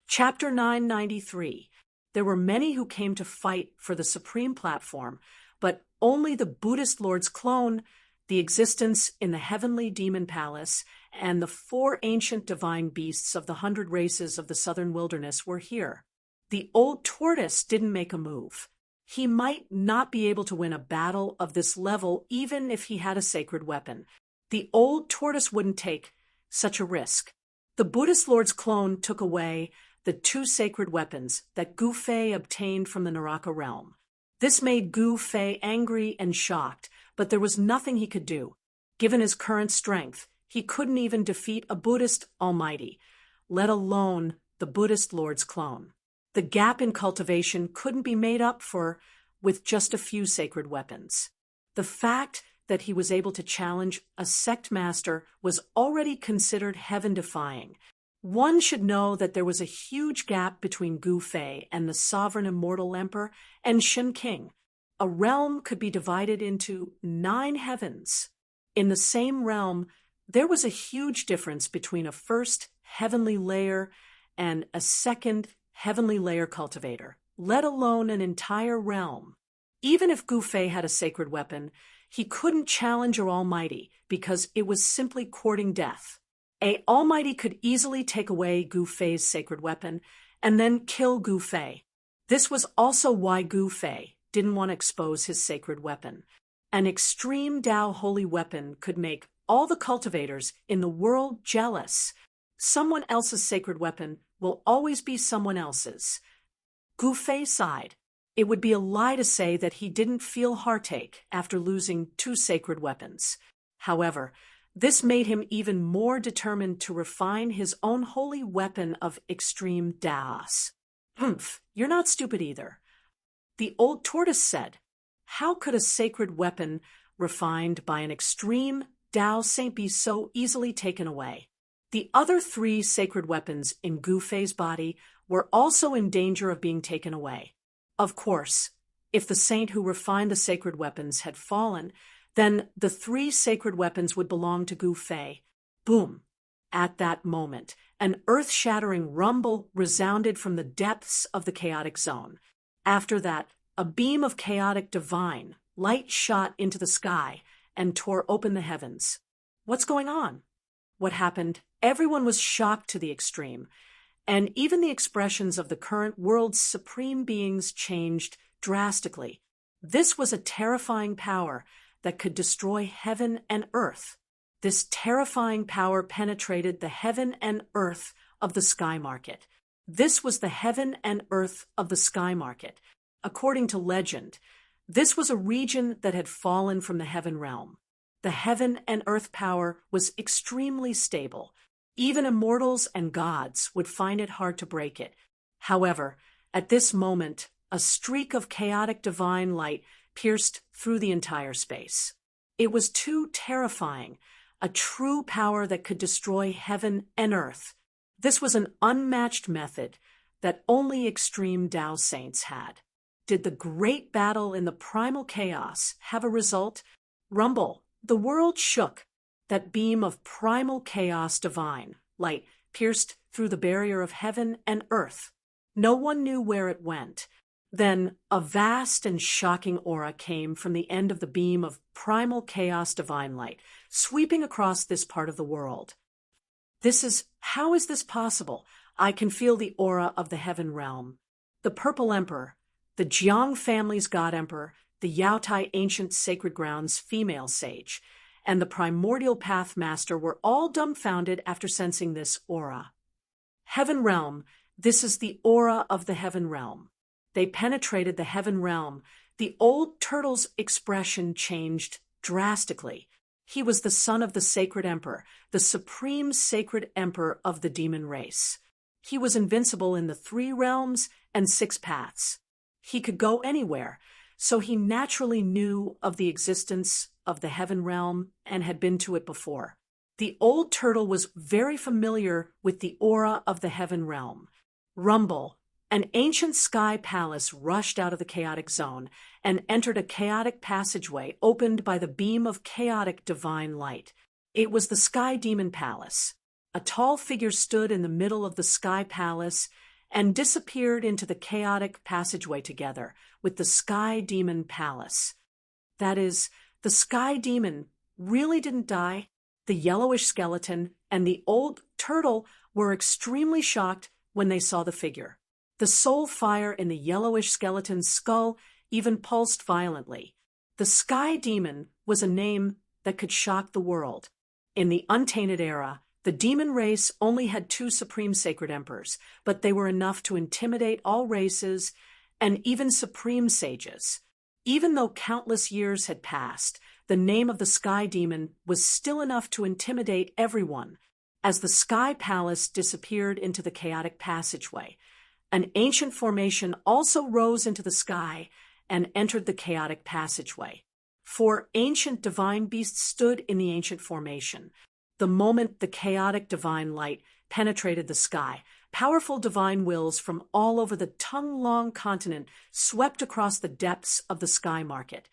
Chapter 993. There were many who came to fight for the supreme platform, but only the Buddhist lord's clone, the existence in the heavenly demon palace, and the four ancient divine beasts of the 100 races of the southern wilderness were here. The old tortoise didn't make a move. He might not be able to win a battle of this level even if he had a sacred weapon. The old tortoise wouldn't take such a risk. The Buddhist lord's clone took away the two sacred weapons that Gouffé obtained from the Naraka realm. This made Gouffé angry and shocked, but there was nothing he could do. Given his current strength, he couldn't even defeat a Buddhist almighty, let alone the Buddhist lord's clone. The gap in cultivation couldn't be made up for with just a few sacred weapons. The fact that he was able to challenge a sect master was already considered heaven-defying. One should know that there was a huge gap between Gouffé and the sovereign immortal emperor and Shen King. A realm could be divided into 9 heavens. In the same realm, there was a huge difference between a first heavenly layer and a second heavenly layer cultivator, let alone an entire realm. Even if Gouffé had a sacred weapon, he couldn't challenge an almighty because it was simply courting death. An almighty could easily take away Gouffé's sacred weapon and then kill Gouffé. This was also why Gouffé didn't want to expose his sacred weapon. An extreme Tao holy weapon could make all the cultivators in the world jealous. Someone else's sacred weapon will always be someone else's. Gouffé sighed. It would be a lie to say that he didn't feel heartache after losing 2 sacred weapons. However, this made him even more determined to refine his own holy weapon of extreme Taos. You're not stupid either. The old tortoise said, how could a sacred weapon refined by an extreme Tao saint be so easily taken away? The other 3 sacred weapons in Gouffé's body were also in danger of being taken away. Of course, if the saint who refined the sacred weapons had fallen, then the 3 sacred weapons would belong to Gouffé. Boom! At that moment, an earth-shattering rumble resounded from the depths of the chaotic zone. After that, a beam of chaotic divine light shot into the sky and tore open the heavens. What's going on? What happened? Everyone was shocked to the extreme, and even the expressions of the current world's supreme beings changed drastically. This was a terrifying power that could destroy heaven and earth. This terrifying power penetrated the heaven and earth of the sky market. This was the heaven and earth of the sky market. According to legend, this was a region that had fallen from the heaven realm. The heaven and earth power was extremely stable. Even immortals and gods would find it hard to break it. However, at this moment, a streak of chaotic divine light pierced through the entire space. It was too terrifying, a true power that could destroy heaven and earth. This was an unmatched method that only extreme Tao saints had. Did the great battle in the primal chaos have a result? Rumble, the world shook. That beam of primal chaos divine, light, pierced through the barrier of heaven and earth. No one knew where it went. Then a vast and shocking aura came from the end of the beam of primal chaos divine light, sweeping across this part of the world. How is this possible? I can feel the aura of the heaven realm. The Purple Emperor, the Jiang family's God Emperor, the Yaotai ancient sacred grounds female sage, and the primordial path master were all dumbfounded after sensing this aura. Heaven realm, this is the aura of the heaven realm. They penetrated the heaven realm. The old turtle's expression changed drastically. He was the son of the sacred emperor, the supreme sacred emperor of the demon race. He was invincible in the 3 realms and 6 paths. He could go anywhere, so he naturally knew of the existence of the heaven realm and had been to it before. The old turtle was very familiar with the aura of the heaven realm. Rumble, an ancient sky palace rushed out of the chaotic zone and entered a chaotic passageway opened by the beam of chaotic divine light. It was the Sky Demon Palace. A tall figure stood in the middle of the sky palace and disappeared into the chaotic passageway together with the Sky Demon Palace. That is, the Sky Demon really didn't die. The yellowish skeleton and the old turtle were extremely shocked when they saw the figure. The soul fire in the yellowish skeleton's skull even pulsed violently. The Sky Demon was a name that could shock the world. In the Untainted Era, the demon race only had 2 supreme sacred emperors, but they were enough to intimidate all races and even supreme sages. Even though countless years had passed, the name of the Sky Demon was still enough to intimidate everyone. As the Sky Palace disappeared into the chaotic passageway, an ancient formation also rose into the sky and entered the chaotic passageway. 4 ancient divine beasts stood in the ancient formation. The moment the chaotic divine light penetrated the sky, powerful divine wills from all over the tongue-long continent swept across the depths of the sky market.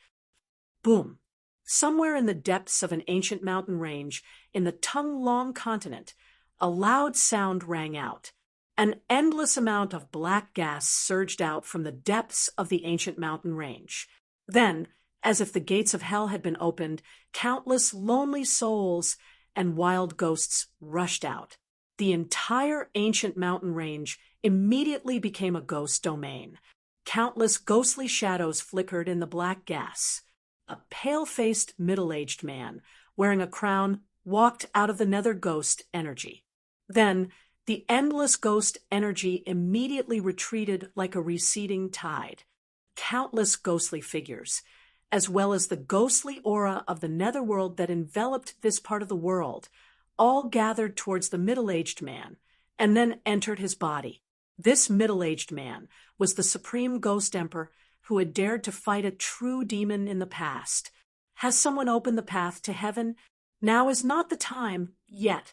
Boom! Somewhere in the depths of an ancient mountain range, in the tongue-long continent, a loud sound rang out. An endless amount of black gas surged out from the depths of the ancient mountain range. Then, as if the gates of hell had been opened, countless lonely souls and wild ghosts rushed out. The entire ancient mountain range immediately became a ghost domain. Countless ghostly shadows flickered in the black gas. A pale-faced, middle-aged man, wearing a crown, walked out of the nether ghost energy. Then, the endless ghost energy immediately retreated like a receding tide. Countless ghostly figures, as well as the ghostly aura of the netherworld that enveloped this part of the world, all gathered towards the middle-aged man, and then entered his body. This middle-aged man was the supreme ghost emperor who had dared to fight a true demon in the past. Has someone opened the path to heaven? Now is not the time, yet.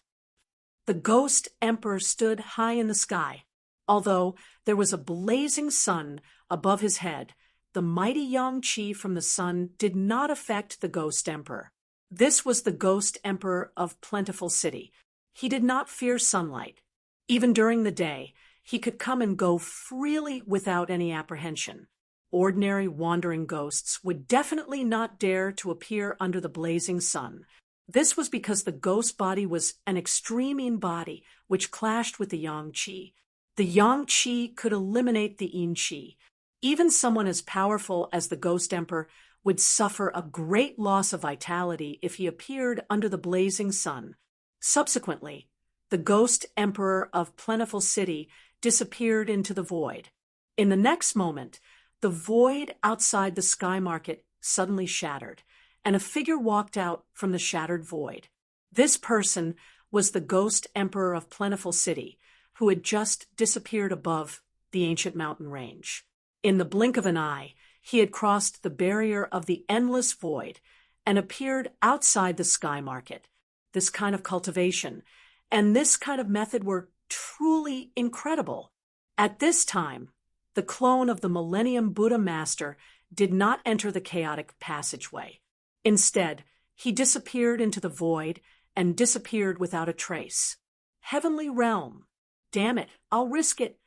The ghost emperor stood high in the sky. Although there was a blazing sun above his head, the mighty yang qi from the sun did not affect the ghost emperor. This was the ghost emperor of Plentiful City. He did not fear sunlight. Even during the day, he could come and go freely without any apprehension. Ordinary wandering ghosts would definitely not dare to appear under the blazing sun. This was because the ghost body was an extreme yin body, which clashed with the yang qi. The yang qi could eliminate the yin qi. Even someone as powerful as the ghost emperor would suffer a great loss of vitality if he appeared under the blazing sun. Subsequently, the ghost emperor of Plentiful City disappeared into the void. In the next moment, the void outside the sky market suddenly shattered, and a figure walked out from the shattered void. This person was the ghost emperor of Plentiful City, who had just disappeared above the ancient mountain range. In the blink of an eye, He had crossed the barrier of the endless void and appeared outside the sky market. This kind of cultivation and this kind of method were truly incredible. At this time, the clone of the Millennium Buddha Master did not enter the chaotic passageway. Instead, he disappeared into the void and disappeared without a trace. Heavenly Realm. Damn it, I'll risk it.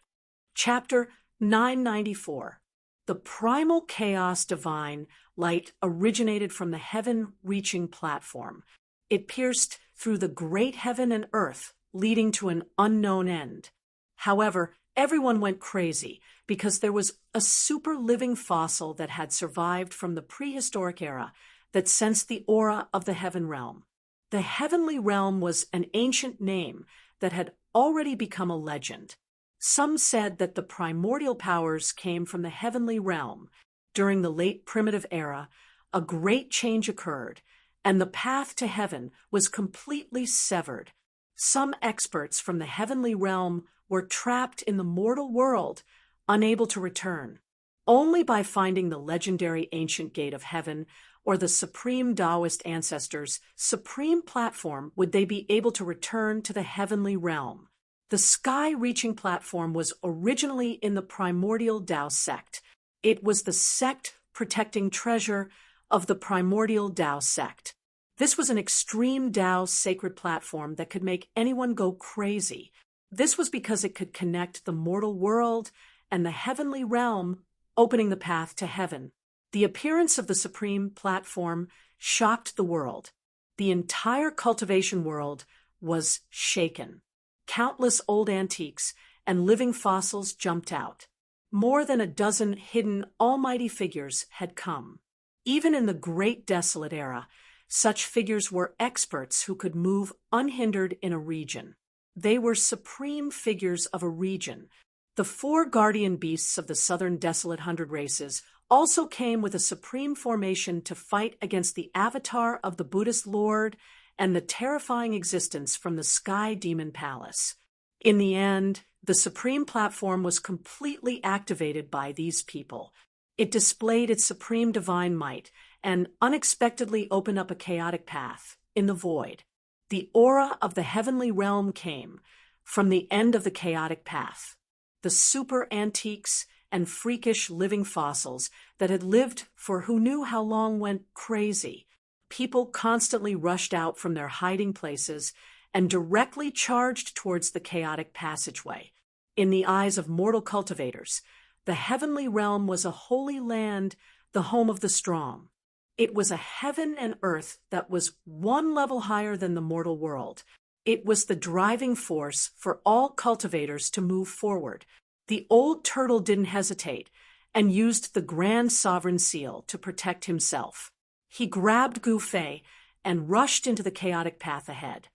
Chapter 994. The primal chaos divine light originated from the heaven-reaching platform. It pierced through the great heaven and earth, leading to an unknown end. However, everyone went crazy because there was a super living fossil that had survived from the prehistoric era that sensed the aura of the heaven realm. The heavenly realm was an ancient name that had already become a legend. Some said that the primordial powers came from the heavenly realm. During the late primitive era, a great change occurred, and the path to heaven was completely severed. Some experts from the heavenly realm were trapped in the mortal world, unable to return. Only by finding the legendary ancient gate of heaven or the supreme Taoist ancestors' supreme platform would they be able to return to the heavenly realm. The sky-reaching platform was originally in the primordial Tao sect. It was the sect protecting treasure of the primordial Tao sect. This was an extreme Tao sacred platform that could make anyone go crazy. This was because it could connect the mortal world and the heavenly realm, opening the path to heaven. The appearance of the supreme platform shocked the world. The entire cultivation world was shaken. Countless old antiques and living fossils jumped out. More than a dozen hidden almighty figures had come. Even in the Great Desolate Era, such figures were experts who could move unhindered in a region. They were supreme figures of a region. The 4 guardian beasts of the Southern Desolate Hundred Races also came with a supreme formation to fight against the avatar of the Buddhist Lord and the terrifying existence from the Sky Demon Palace. In the end, the supreme platform was completely activated by these people. It displayed its supreme divine might and unexpectedly opened up a chaotic path in the void. The aura of the heavenly realm came from the end of the chaotic path. The super antiques and freakish living fossils that had lived for who knew how long went crazy. People constantly rushed out from their hiding places and directly charged towards the chaotic passageway. In the eyes of mortal cultivators, the heavenly realm was a holy land, the home of the strong. It was a heaven and earth that was one level higher than the mortal world. It was the driving force for all cultivators to move forward. The old turtle didn't hesitate and used the Grand Sovereign Seal to protect himself. He grabbed Gu Fei and rushed into the chaotic path ahead.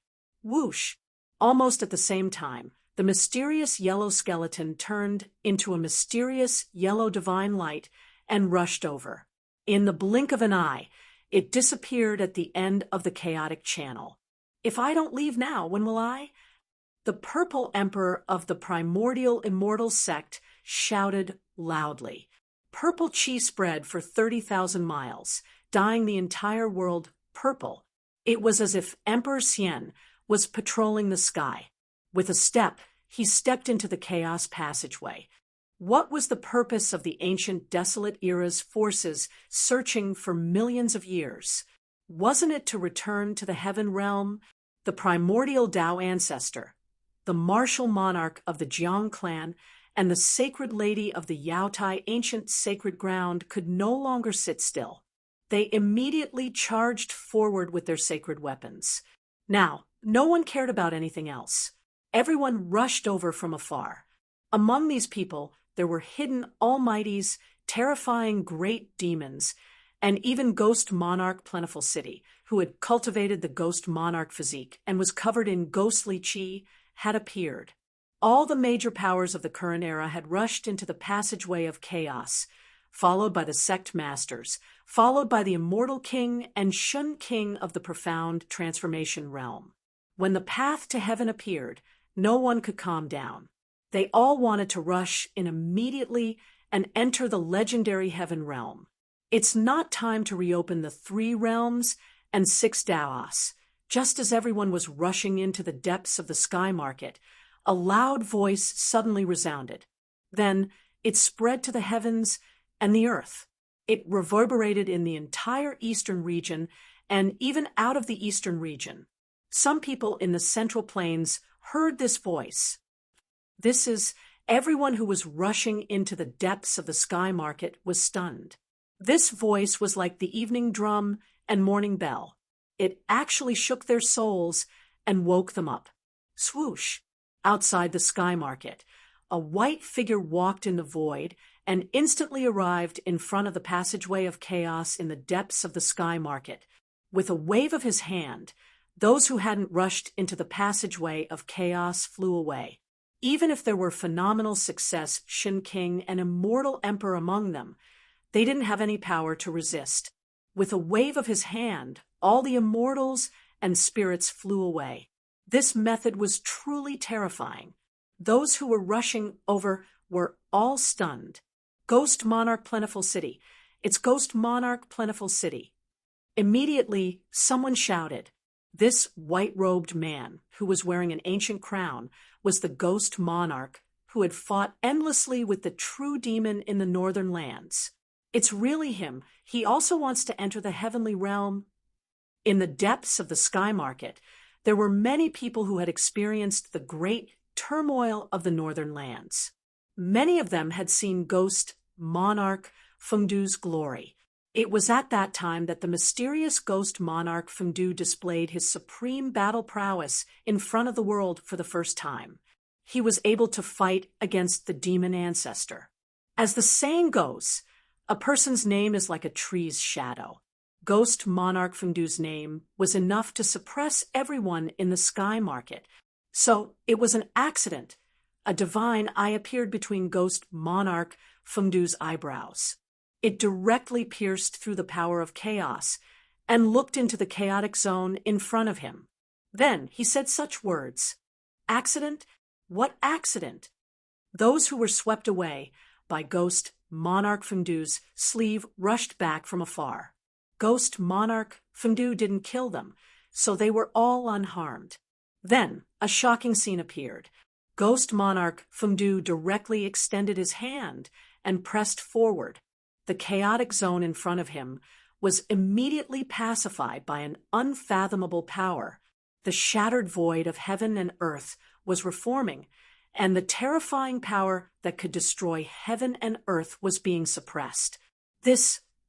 Whoosh! Almost at the same time, the mysterious yellow skeleton turned into a mysterious yellow divine light and rushed over. In the blink of an eye, it disappeared at the end of the chaotic channel. If I don't leave now, when will I? The purple emperor of the primordial immortal sect shouted loudly. Purple chi spread for 30,000 miles, dyeing the entire world purple. It was as if Emperor Xian was patrolling the sky. With a step, he stepped into the chaos passageway. What was the purpose of the ancient desolate era's forces searching for millions of years? Wasn't it to return to the heaven realm? The primordial Tao ancestor, the martial monarch of the Jiang clan, and the sacred lady of the Yaotai ancient sacred ground could no longer sit still. They immediately charged forward with their sacred weapons. Now, no one cared about anything else. Everyone rushed over from afar. Among these people, there were hidden almighties, terrifying great demons, and even Ghost Monarch Plentiful City, who had cultivated the Ghost Monarch physique and was covered in ghostly chi, had appeared. All the major powers of the current era had rushed into the passageway of chaos, followed by the sect masters, followed by the immortal king and Shun king of the profound transformation realm. When the path to heaven appeared, no one could calm down. They all wanted to rush in immediately and enter the legendary Heaven Realm. It's not time to reopen the 3 realms and 6 Daos. Just as everyone was rushing into the depths of the sky market, a loud voice suddenly resounded. Then it spread to the heavens and the earth. It reverberated in the entire eastern region and even out of the eastern region. Some people in the Central Plains heard this voice. This is everyone who was rushing into the depths of the sky market was stunned. This voice was like the evening drum and morning bell. It actually shook their souls and woke them up. Swoosh! Outside the sky market, a white figure walked in the void and instantly arrived in front of the passageway of chaos in the depths of the sky market. With a wave of his hand, those who hadn't rushed into the passageway of chaos flew away. Even if there were phenomenal success, Shin King, and immortal emperor among them, they didn't have any power to resist. With a wave of his hand, all the immortals and spirits flew away. This method was truly terrifying. Those who were rushing over were all stunned. Ghost Monarch Plentiful City. It's Ghost Monarch Plentiful City. Immediately, someone shouted. This white-robed man, who was wearing an ancient crown, was the Ghost Monarch who had fought endlessly with the true demon in the northern lands. It's really him. He also wants to enter the heavenly realm. In the depths of the sky market, there were many people who had experienced the great turmoil of the northern lands. Many of them had seen Ghost Monarch Fengdu's glory. It was at that time that the mysterious Ghost Monarch Fengdu displayed his supreme battle prowess in front of the world for the first time. He was able to fight against the demon ancestor. As the saying goes, a person's name is like a tree's shadow. Ghost Monarch Fengdu's name was enough to suppress everyone in the sky market. So it was an accident. A divine eye appeared between Ghost Monarch Fengdu's eyebrows. It directly pierced through the power of chaos and looked into the chaotic zone in front of him. Then he said such words. Accident? What accident? Those who were swept away by Ghost Monarch Fengdu's sleeve rushed back from afar. Ghost Monarch Fengdu didn't kill them, so they were all unharmed. Then a shocking scene appeared. Ghost Monarch Fengdu directly extended his hand and pressed forward. The chaotic zone in front of him was immediately pacified by an unfathomable power. The shattered void of heaven and earth was reforming, and the terrifying power that could destroy heaven and earth was being suppressed.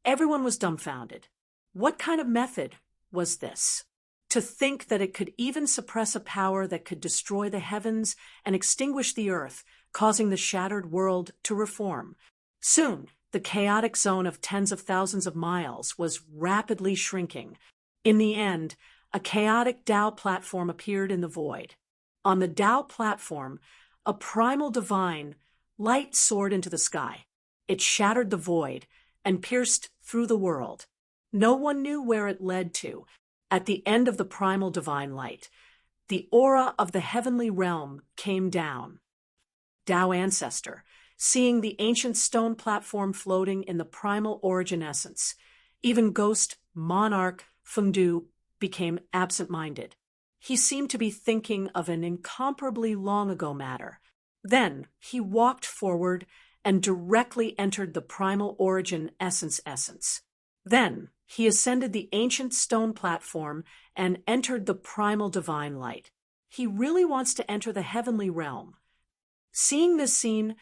Everyone was dumbfounded. What kind of method was this? To think that it could even suppress a power that could destroy the heavens and extinguish the earth, causing the shattered world to reform. Soon, the chaotic zone of tens of thousands of miles was rapidly shrinking. In the end, a chaotic Tao platform appeared in the void. On the Tao platform, a primal divine light soared into the sky. It shattered the void and pierced through the world. No one knew where it led to. At the end of the primal divine light, the aura of the heavenly realm came down. Tao Ancestor, seeing the ancient stone platform floating in the primal origin essence, even Ghost Monarch Fengdu became absent-minded. He seemed to be thinking of an incomparably long-ago matter. Then he walked forward and directly entered the primal origin essence. Then he ascended the ancient stone platform and entered the primal divine light. He really wants to enter the heavenly realm. Seeing this scene,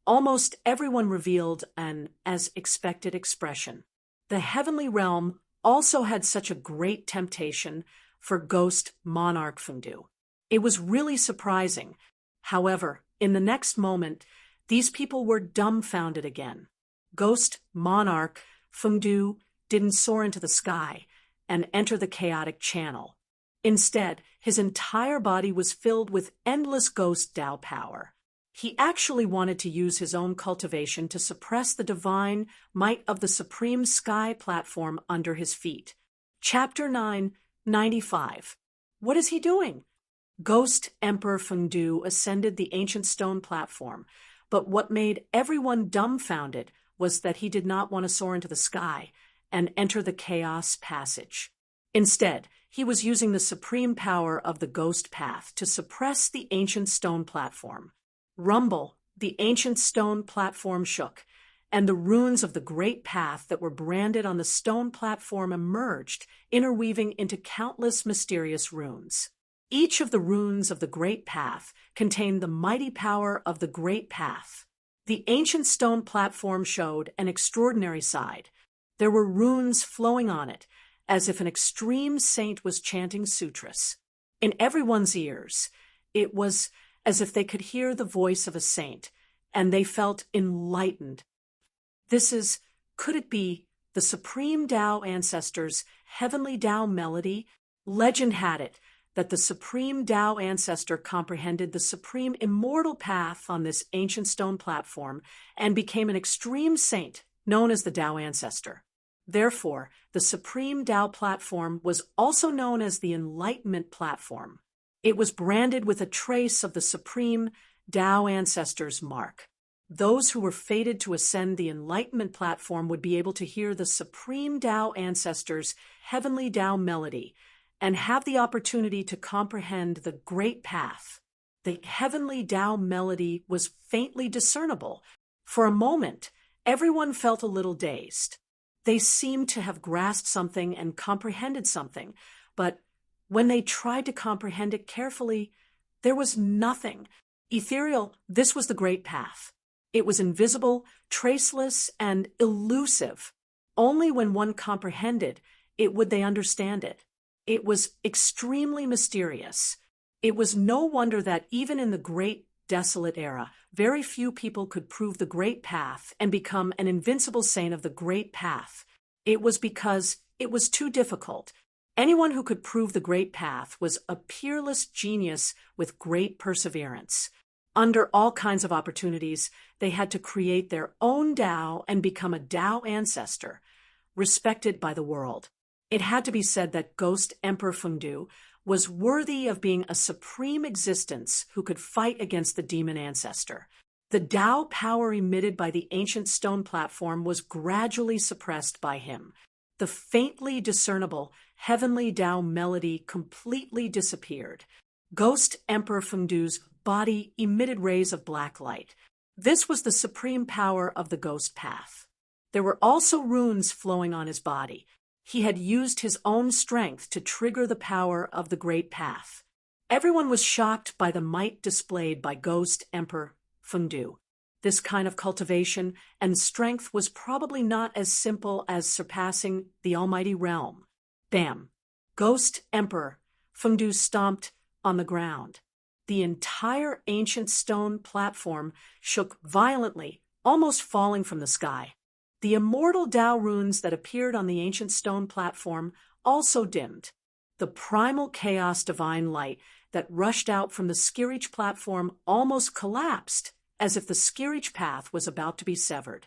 almost everyone revealed an as expected expression. The heavenly realm also had such a great temptation for Ghost Monarch Fengdu. It was really surprising. However, in the next moment, these people were dumbfounded again. Ghost Monarch Fengdu didn't soar into the sky and enter the chaotic channel. Instead, his entire body was filled with endless ghost Tao power. He actually wanted to use his own cultivation to suppress the divine might of the supreme sky platform under his feet. Chapter 995. What is he doing? Ghost Emperor Fengdu ascended the ancient stone platform, But what made everyone dumbfounded was that he did not want to soar into the sky and enter the chaos passage. Instead, he was using the supreme power of the ghost path to suppress the ancient stone platform. Rumble, the ancient stone platform shook, and the runes of the great path that were branded on the stone platform emerged, interweaving into countless mysterious runes. Each of the runes of the great path contained the mighty power of the great path. The ancient stone platform showed an extraordinary side. There were runes flowing on it, as if an extreme saint was chanting sutras. In everyone's ears, it was as if they could hear the voice of a saint, and they felt enlightened. Could it be, the supreme Tao ancestors' heavenly Tao melody? Legend had it that the supreme Tao ancestor comprehended the supreme immortal path on this ancient stone platform and became an extreme saint known as the Tao ancestor. Therefore, the supreme Tao platform was also known as the Enlightenment platform. It was branded with a trace of the supreme Tao ancestor's mark. Those who were fated to ascend the Enlightenment platform would be able to hear the supreme Tao ancestor's heavenly Tao melody and have the opportunity to comprehend the great path. The heavenly Tao melody was faintly discernible. For a moment, everyone felt a little dazed. They seemed to have grasped something and comprehended something, but when they tried to comprehend it carefully, there was nothing. Ethereal, this was the great path. It was invisible, traceless, and elusive. Only when one comprehended it would they understand it. It was extremely mysterious. It was no wonder that even in the great desolate era, very few people could prove the great path and become an invincible saint of the great path. It was because it was too difficult. Anyone who could prove the great path was a peerless genius with great perseverance. Under all kinds of opportunities, they had to create their own Tao and become a Tao ancestor, respected by the world. It had to be said that Ghost Emperor Fengdu was worthy of being a supreme existence who could fight against the demon ancestor. The Tao power emitted by the ancient stone platform was gradually suppressed by him. The faintly discernible heavenly Tao melody completely disappeared. Ghost Emperor Fengdu's body emitted rays of black light. This was the supreme power of the ghost path. There were also runes flowing on his body. He had used his own strength to trigger the power of the great path. Everyone was shocked by the might displayed by Ghost Emperor Fengdu. This kind of cultivation and strength was probably not as simple as surpassing the almighty realm. Bam! Ghost Emperor Fengdu stomped on the ground. The entire ancient stone platform shook violently, almost falling from the sky. The immortal Tao runes that appeared on the ancient stone platform also dimmed. The primal chaos divine light that rushed out from the Skirich platform almost collapsed, as if the Skirich path was about to be severed.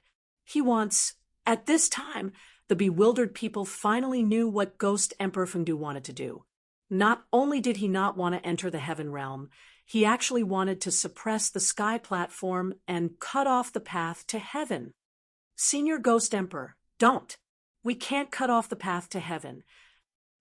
At this time, the bewildered people finally knew what Ghost Emperor Fengdu wanted to do. Not only did he not want to enter the heaven realm, he actually wanted to suppress the sky platform and cut off the path to heaven. Senior Ghost Emperor, don't. We can't cut off the path to heaven.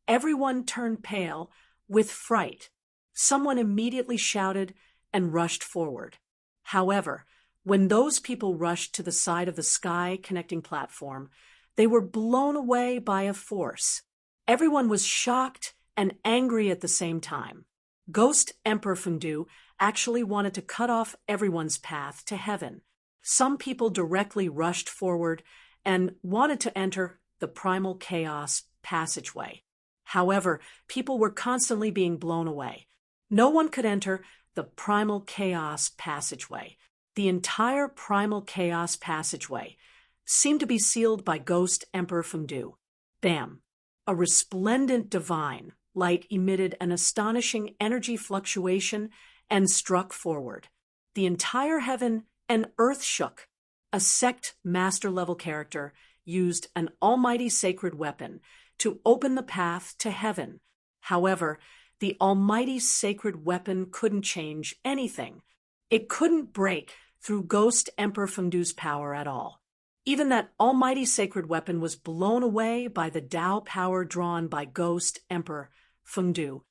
Everyone turned pale with fright. Someone immediately shouted and rushed forward. However, when those people rushed to the side of the sky connecting platform, they were blown away by a force. Everyone was shocked and angry at the same time. Ghost Emperor Fengdu actually wanted to cut off everyone's path to heaven. Some people directly rushed forward and wanted to enter the primal chaos passageway. However, people were constantly being blown away. No one could enter the primal chaos passageway. The entire primal chaos passageway seemed to be sealed by Ghost Emperor Fengdu. Bam! A resplendent divine light emitted an astonishing energy fluctuation and struck forward. The entire heaven and earth shook. A sect master-level character used an almighty sacred weapon to open the path to heaven. However, the almighty sacred weapon couldn't change anything. It couldn't break through Ghost Emperor Fengdu's power at all. Even that almighty sacred weapon was blown away by the Tao power drawn by Ghost Emperor Fengdu.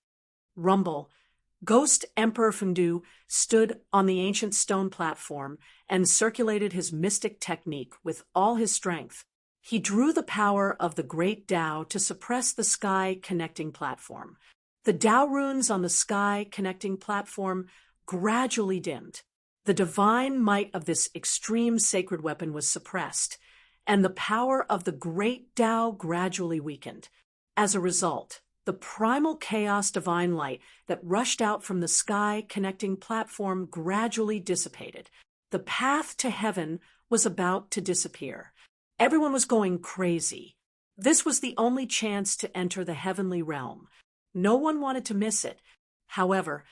Rumble. Ghost Emperor Fengdu stood on the ancient stone platform and circulated his mystic technique with all his strength. He drew the power of the great Tao to suppress the sky connecting platform. The Tao runes on the sky connecting platform gradually dimmed. The divine might of this extreme sacred weapon was suppressed, and the power of the great Tao gradually weakened. As a result, the primal chaos divine light that rushed out from the sky connecting platform gradually dissipated. The path to heaven was about to disappear. Everyone was going crazy. This was the only chance to enter the heavenly realm. No one wanted to miss it. However,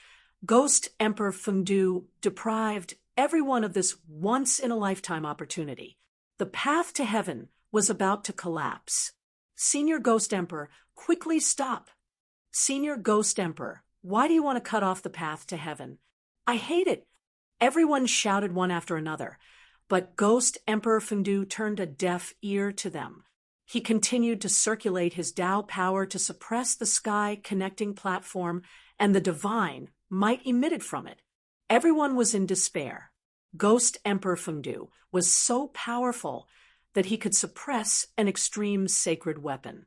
Ghost Emperor Fengdu deprived everyone of this once-in-a-lifetime opportunity. The path to heaven was about to collapse. Senior Ghost Emperor, quickly stop. Senior Ghost Emperor, why do you want to cut off the path to heaven? I hate it. Everyone shouted one after another, but Ghost Emperor Fengdu turned a deaf ear to them. He continued to circulate his Tao power to suppress the sky connecting platform and the divine might emitted from it. Everyone was in despair. Ghost Emperor Fengdu was so powerful that he could suppress an extreme sacred weapon.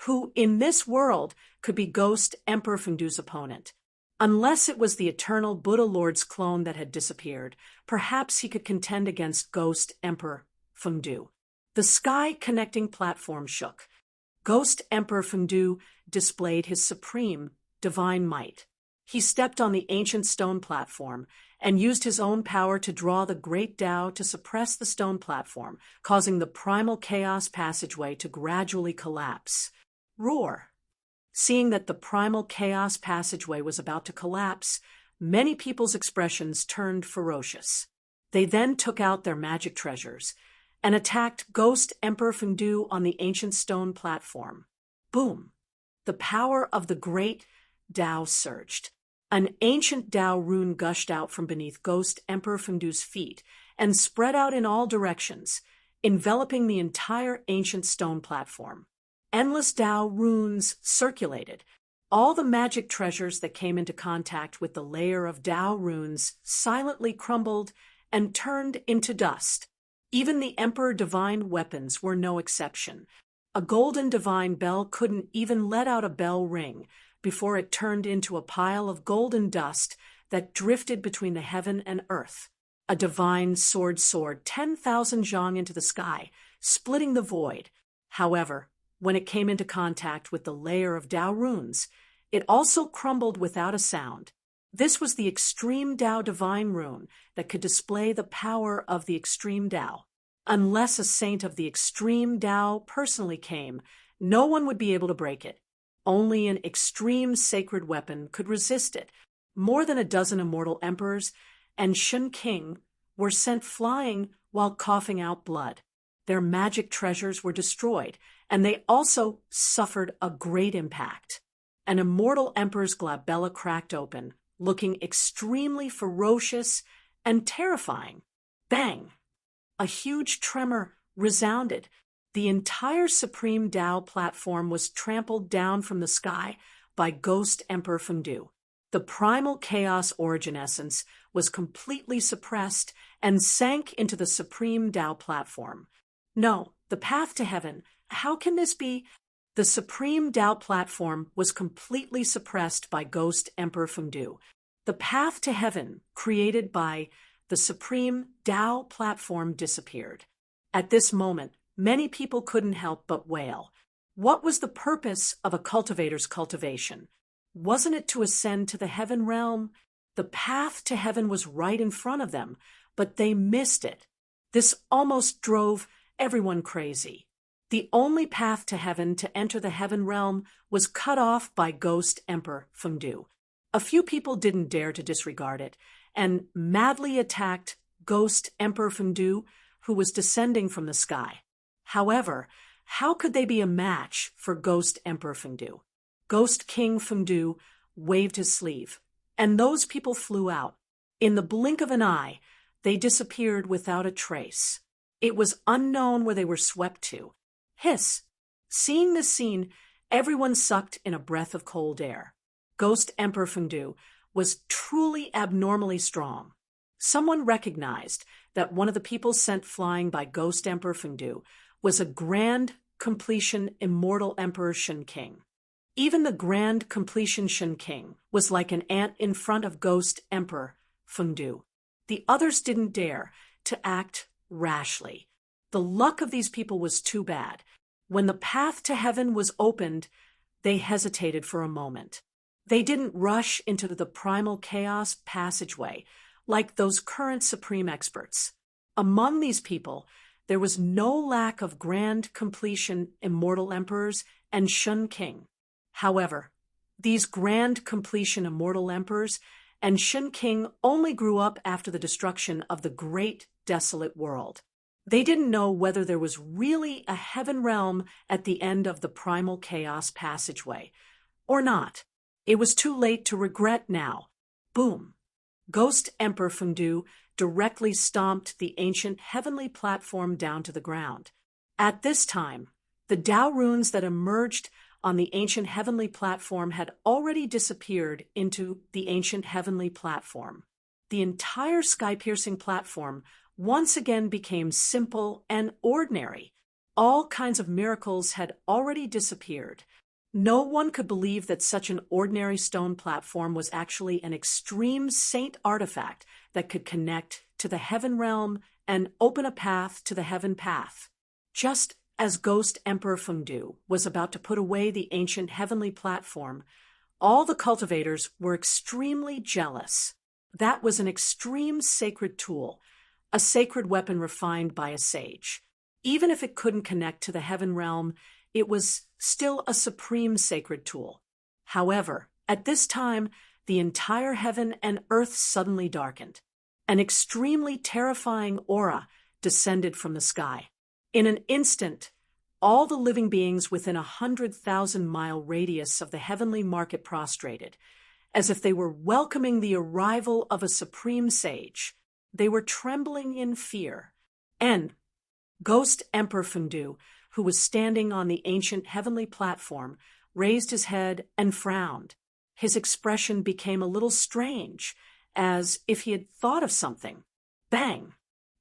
Who in this world could be Ghost Emperor Fengdu's opponent? Unless it was the eternal Buddha Lord's clone that had disappeared, perhaps he could contend against Ghost Emperor Fengdu. The sky connecting platform shook. Ghost Emperor Fengdu displayed his supreme divine might. He stepped on the ancient stone platform and used his own power to draw the great Tao to suppress the stone platform, causing the primal chaos passageway to gradually collapse. Roar! Seeing that the primal chaos passageway was about to collapse, many people's expressions turned ferocious. They then took out their magic treasures and attacked Ghost Emperor Fengdu on the ancient stone platform. Boom! The power of the great Tao surged. An ancient Tao rune gushed out from beneath Ghost Emperor Fengdu's feet and spread out in all directions, enveloping the entire ancient stone platform. Endless Tao runes circulated. All the magic treasures that came into contact with the layer of Tao runes silently crumbled and turned into dust. Even the Emperor Divine weapons were no exception. A golden divine bell couldn't even let out a bell ring before it turned into a pile of golden dust that drifted between the heaven and earth. A divine sword soared 10,000 zhang into the sky, splitting the void. However, when it came into contact with the layer of Tao runes, it also crumbled without a sound. This was the extreme Tao divine rune that could display the power of the extreme Tao. Unless a saint of the extreme Tao personally came, no one would be able to break it. Only an extreme sacred weapon could resist it. More than a dozen immortal emperors and Shun King were sent flying while coughing out blood. Their magic treasures were destroyed, and they also suffered a great impact. An immortal emperor's glabella cracked open, looking extremely ferocious and terrifying. Bang! A huge tremor resounded. The entire Supreme Tao platform was trampled down from the sky by Ghost Emperor Fengdu. The primal chaos origin essence was completely suppressed and sank into the Supreme Tao platform. No, the path to heaven. How can this be? The Supreme Tao platform was completely suppressed by Ghost Emperor Fengdu. The path to heaven, created by the Supreme Tao platform, disappeared. At this moment, many people couldn't help but wail. What was the purpose of a cultivator's cultivation? Wasn't it to ascend to the heaven realm? The path to heaven was right in front of them, but they missed it. This almost drove everyone crazy. The only path to heaven to enter the heaven realm was cut off by Ghost Emperor Fengdu. A few people didn't dare to disregard it and madly attacked Ghost Emperor Fengdu, who was descending from the sky. However, how could they be a match for Ghost Emperor Fengdu? Ghost King Fengdu waved his sleeve, and those people flew out. In the blink of an eye, They disappeared without a trace. It was unknown where they were swept to. Hiss! Seeing this scene, everyone sucked in a breath of cold air. Ghost Emperor Fengdu was truly abnormally strong. Someone recognized that one of the people sent flying by Ghost Emperor Fengdu was a grand completion immortal Emperor Shen King. Even the grand completion Shen King was like an ant in front of Ghost Emperor Fengdu. The others didn't dare to act rashly. The luck of these people was too bad. When the path to heaven was opened, they hesitated for a moment. They didn't rush into the primal chaos passageway like those current supreme experts. Among these people, there was no lack of grand completion immortal emperors and Shen King. However, these grand completion immortal emperors and Shen King only grew up after the destruction of the great desolate world. They didn't know whether there was really a heaven realm at the end of the primal chaos passageway, or not. It was too late to regret now. Boom! Ghost Emperor Fengdu directly stomped the ancient heavenly platform down to the ground. At this time, the Tao runes that emerged on the ancient heavenly platform had already disappeared into the ancient heavenly platform. The entire sky-piercing platform once again became simple and ordinary. All kinds of miracles had already disappeared. No one could believe that such an ordinary stone platform was actually an extreme saint artifact that could connect to the heaven realm and open a path to the heaven path. Just as Ghost Emperor Fengdu was about to put away the ancient heavenly platform, all the cultivators were extremely jealous. That was an extreme sacred tool, a sacred weapon refined by a sage. Even if it couldn't connect to the heaven realm, it was still a supreme sacred tool. However, at this time, the entire heaven and earth suddenly darkened. An extremely terrifying aura descended from the sky. In an instant, all the living beings within 100,000-mile radius of the heavenly market prostrated, as if they were welcoming the arrival of a supreme sage. They were trembling in fear. And Ghost Emperor Fengdu, who was standing on the ancient heavenly platform, raised his head and frowned. His expression became a little strange, as if he had thought of something. Bang!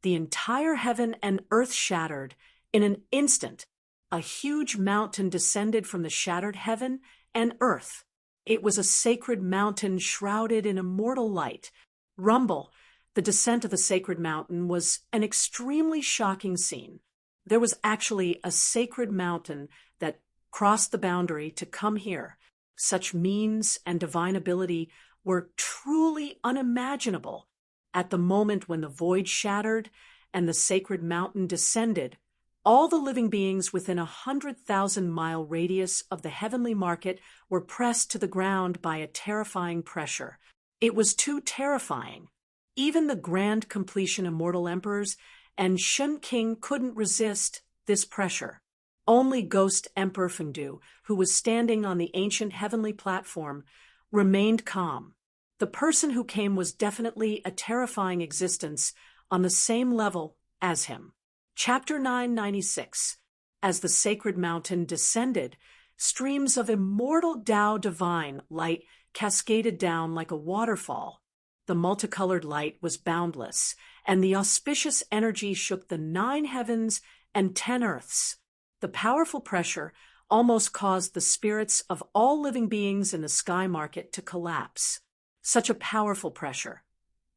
The entire heaven and earth shattered. In an instant, a huge mountain descended from the shattered heaven and earth. It was a sacred mountain shrouded in immortal light. Rumble, the descent of the sacred mountain, was an extremely shocking scene. There was actually a sacred mountain that crossed the boundary to come here. Such means and divine ability were truly unimaginable. At the moment when the void shattered and the sacred mountain descended, all the living beings within 100,000-mile radius of the heavenly market were pressed to the ground by a terrifying pressure. It was too terrifying. Even the grand completion immortal emperors and Shen King couldn't resist this pressure. Only Ghost Emperor Fengdu, who was standing on the ancient heavenly platform, remained calm. The person who came was definitely a terrifying existence on the same level as him. Chapter 996. As the sacred mountain descended, streams of immortal Tao divine light cascaded down like a waterfall. The multicolored light was boundless, and the auspicious energy shook the 9 heavens and 10 earths. The powerful pressure almost caused the spirits of all living beings in the sky market to collapse. Such a powerful pressure.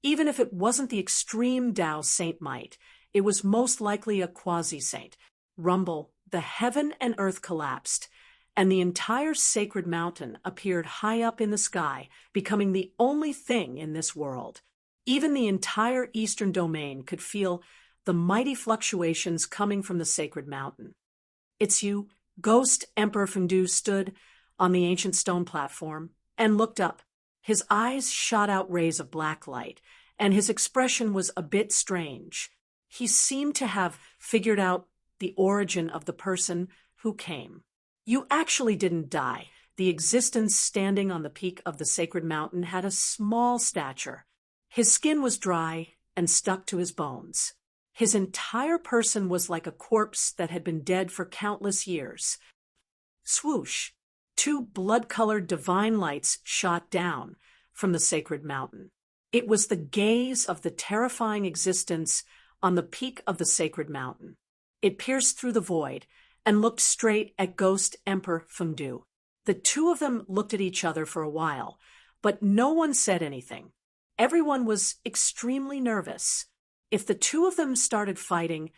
Even if it wasn't the extreme Tao saint might, it was most likely a quasi-saint. Rumble, the heaven and earth collapsed, and the entire sacred mountain appeared high up in the sky, becoming the only thing in this world. Even the entire eastern domain could feel the mighty fluctuations coming from the sacred mountain. It's you, Ghost Emperor Fengdu stood on the ancient stone platform and looked up. His eyes shot out rays of black light, and his expression was a bit strange. He seemed to have figured out the origin of the person who came. You actually didn't die. The existence standing on the peak of the sacred mountain had a small stature. His skin was dry and stuck to his bones. His entire person was like a corpse that had been dead for countless years. Swoosh! Two blood-colored divine lights shot down from the sacred mountain. It was the gaze of the terrifying existence on the peak of the sacred mountain. It pierced through the void and looked straight at Ghost Emperor Fengdu. The two of them looked at each other for a while, but no one said anything. Everyone was extremely nervous. If the two of them started fighting,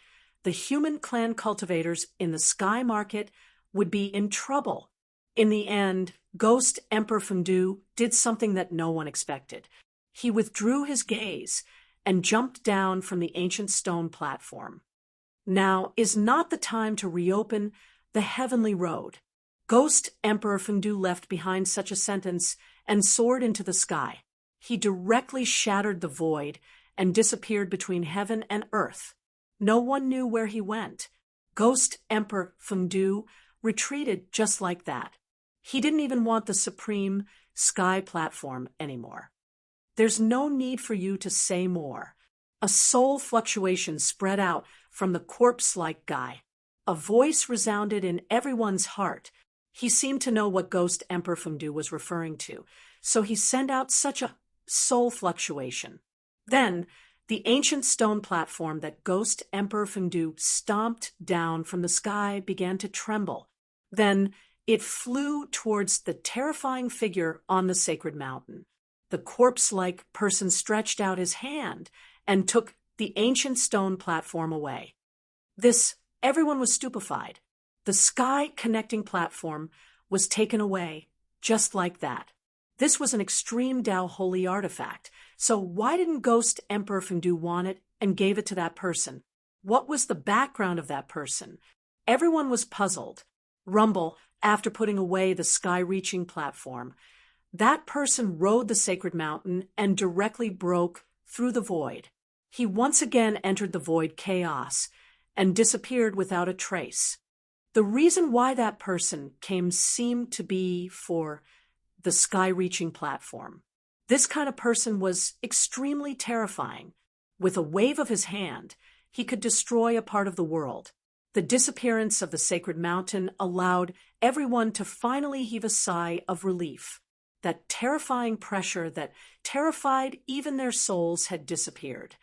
the human clan cultivators in the Sky Market would be in trouble. In the end, Ghost Emperor Fengdu did something that no one expected. He withdrew his gaze and jumped down from the ancient stone platform. Now is not the time to reopen the heavenly road. Ghost Emperor Fengdu left behind such a sentence and soared into the sky. He directly shattered the void and disappeared between heaven and earth. No one knew where he went. Ghost Emperor Fengdu retreated just like that. He didn't even want the supreme sky platform anymore. There's no need for you to say more. A soul fluctuation spread out from the corpse-like guy. A voice resounded in everyone's heart. He seemed to know what Ghost Emperor Fengdu was referring to, so he sent out such a soul fluctuation. Then, the ancient stone platform that Ghost Emperor Fengdu stomped down from the sky began to tremble. Then, it flew towards the terrifying figure on the sacred mountain. The corpse-like person stretched out his hand and took the ancient stone platform away. Everyone was stupefied. The sky-connecting platform was taken away just like that. This was an extreme Tao holy artifact, so why didn't Ghost Emperor Fengdu want it and gave it to that person? What was the background of that person? Everyone was puzzled. Rumble, after putting away the sky-reaching platform, that person rode the sacred mountain and directly broke through the void. He once again entered the void chaos and disappeared without a trace. The reason why that person came seemed to be for the sky-reaching platform. This kind of person was extremely terrifying. With a wave of his hand, he could destroy a part of the world. The disappearance of the sacred mountain allowed everyone to finally heave a sigh of relief. That terrifying pressure that terrified even their souls had disappeared.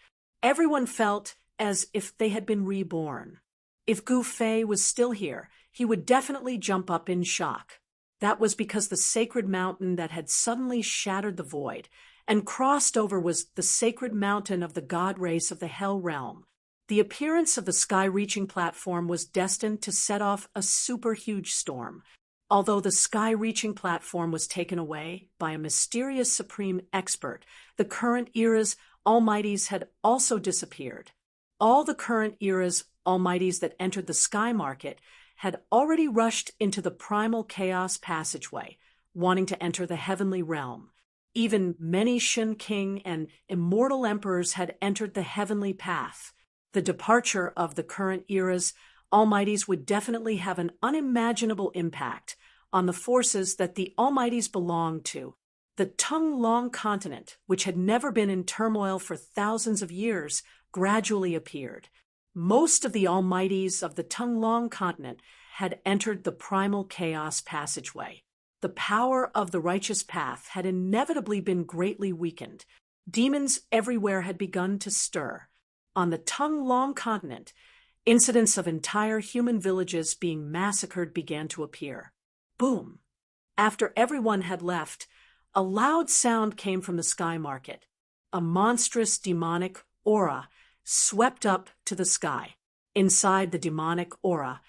Everyone felt as if they had been reborn. If Gu Fei was still here, he would definitely jump up in shock. That was because the sacred mountain that had suddenly shattered the void and crossed over was the sacred mountain of the god race of the Hell Realm. The appearance of the sky-reaching platform was destined to set off a super huge storm. Although the sky-reaching platform was taken away by a mysterious supreme expert, the current era's almighties had also disappeared. All the current era's almighties that entered the sky market had already rushed into the primal chaos passageway, wanting to enter the heavenly realm. Even many Shin King and immortal emperors had entered the heavenly path. The departure of the current era's almighties would definitely have an unimaginable impact on the forces that the almighties belonged to. The Tung Long continent, which had never been in turmoil for thousands of years, gradually appeared. Most of the almighties of the Tung Long continent had entered the primal chaos passageway. The power of the righteous path had inevitably been greatly weakened. Demons everywhere had begun to stir. On the Tung Long continent, incidents of entire human villages being massacred began to appear. Boom! After everyone had left, a loud sound came from the sky market. A monstrous demonic aura swept up to the sky. Inside the demonic aura,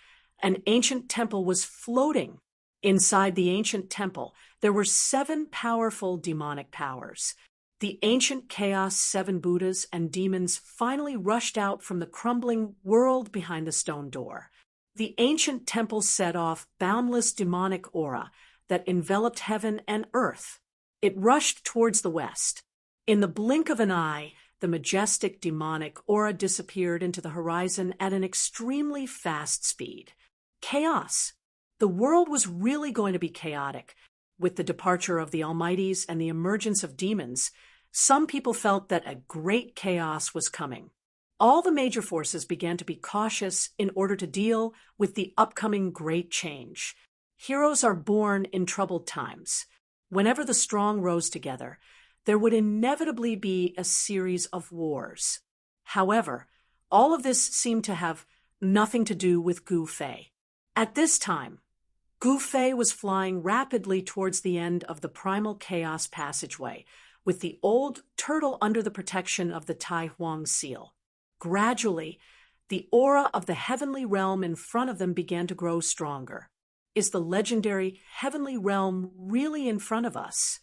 an ancient temple was floating. Inside the ancient temple, there were 7 powerful demonic powers. The ancient chaos 7 Buddhas and demons finally rushed out from the crumbling world behind the stone door. The ancient temple set off boundless demonic aura that enveloped heaven and earth. It rushed towards the west. In the blink of an eye, the majestic demonic aura disappeared into the horizon at an extremely fast speed. Chaos. The world was really going to be chaotic. With the departure of the almighties and the emergence of demons, Some people felt that a great chaos was coming. All the major forces began to be cautious in order to deal with the upcoming great change. Heroes are born in troubled times. Whenever the strong rose together, there would inevitably be a series of wars. However, all of this seemed to have nothing to do with Gu Fei. At this time, Gu Fei was flying rapidly towards the end of the primal chaos passageway, with the old turtle under the protection of the Tai Huang seal. Gradually, the aura of the heavenly realm in front of them began to grow stronger. Is the legendary heavenly realm really in front of us?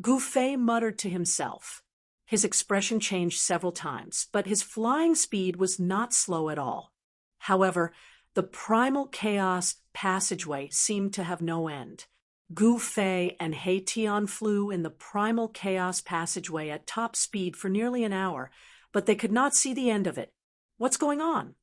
Gu Fei muttered to himself. His expression changed several times, but his flying speed was not slow at all. However, the primal chaos passageway seemed to have no end. Gu Fei and He Tian flew in the primal chaos passageway at top speed for nearly an hour, but they could not see the end of it. What's going on?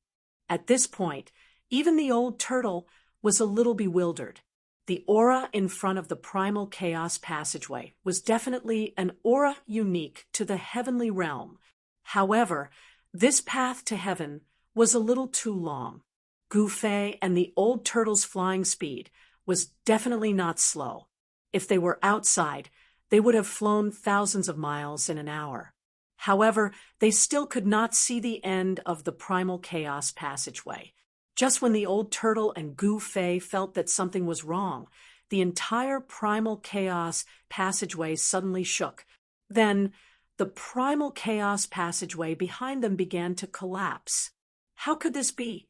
At this point, even the old turtle was a little bewildered. The aura in front of the primal chaos passageway was definitely an aura unique to the heavenly realm. However, this path to heaven was a little too long. Gu Fei and the old turtle's flying speed was definitely not slow. If they were outside, they would have flown thousands of miles in an hour. However, they still could not see the end of the primal chaos passageway. Just when the old turtle and Gu Fei felt that something was wrong, the entire primal chaos passageway suddenly shook. Then, the primal chaos passageway behind them began to collapse. How could this be?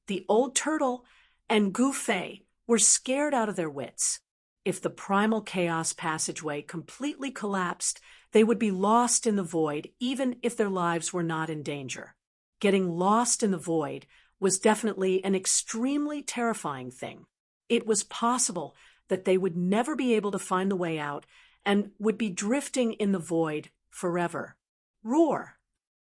The old turtle and Gu Fei were scared out of their wits. If the primal chaos passageway completely collapsed, they would be lost in the void even if their lives were not in danger. Getting lost in the void was definitely an extremely terrifying thing. It was possible that they would never be able to find the way out and would be drifting in the void forever. Roar!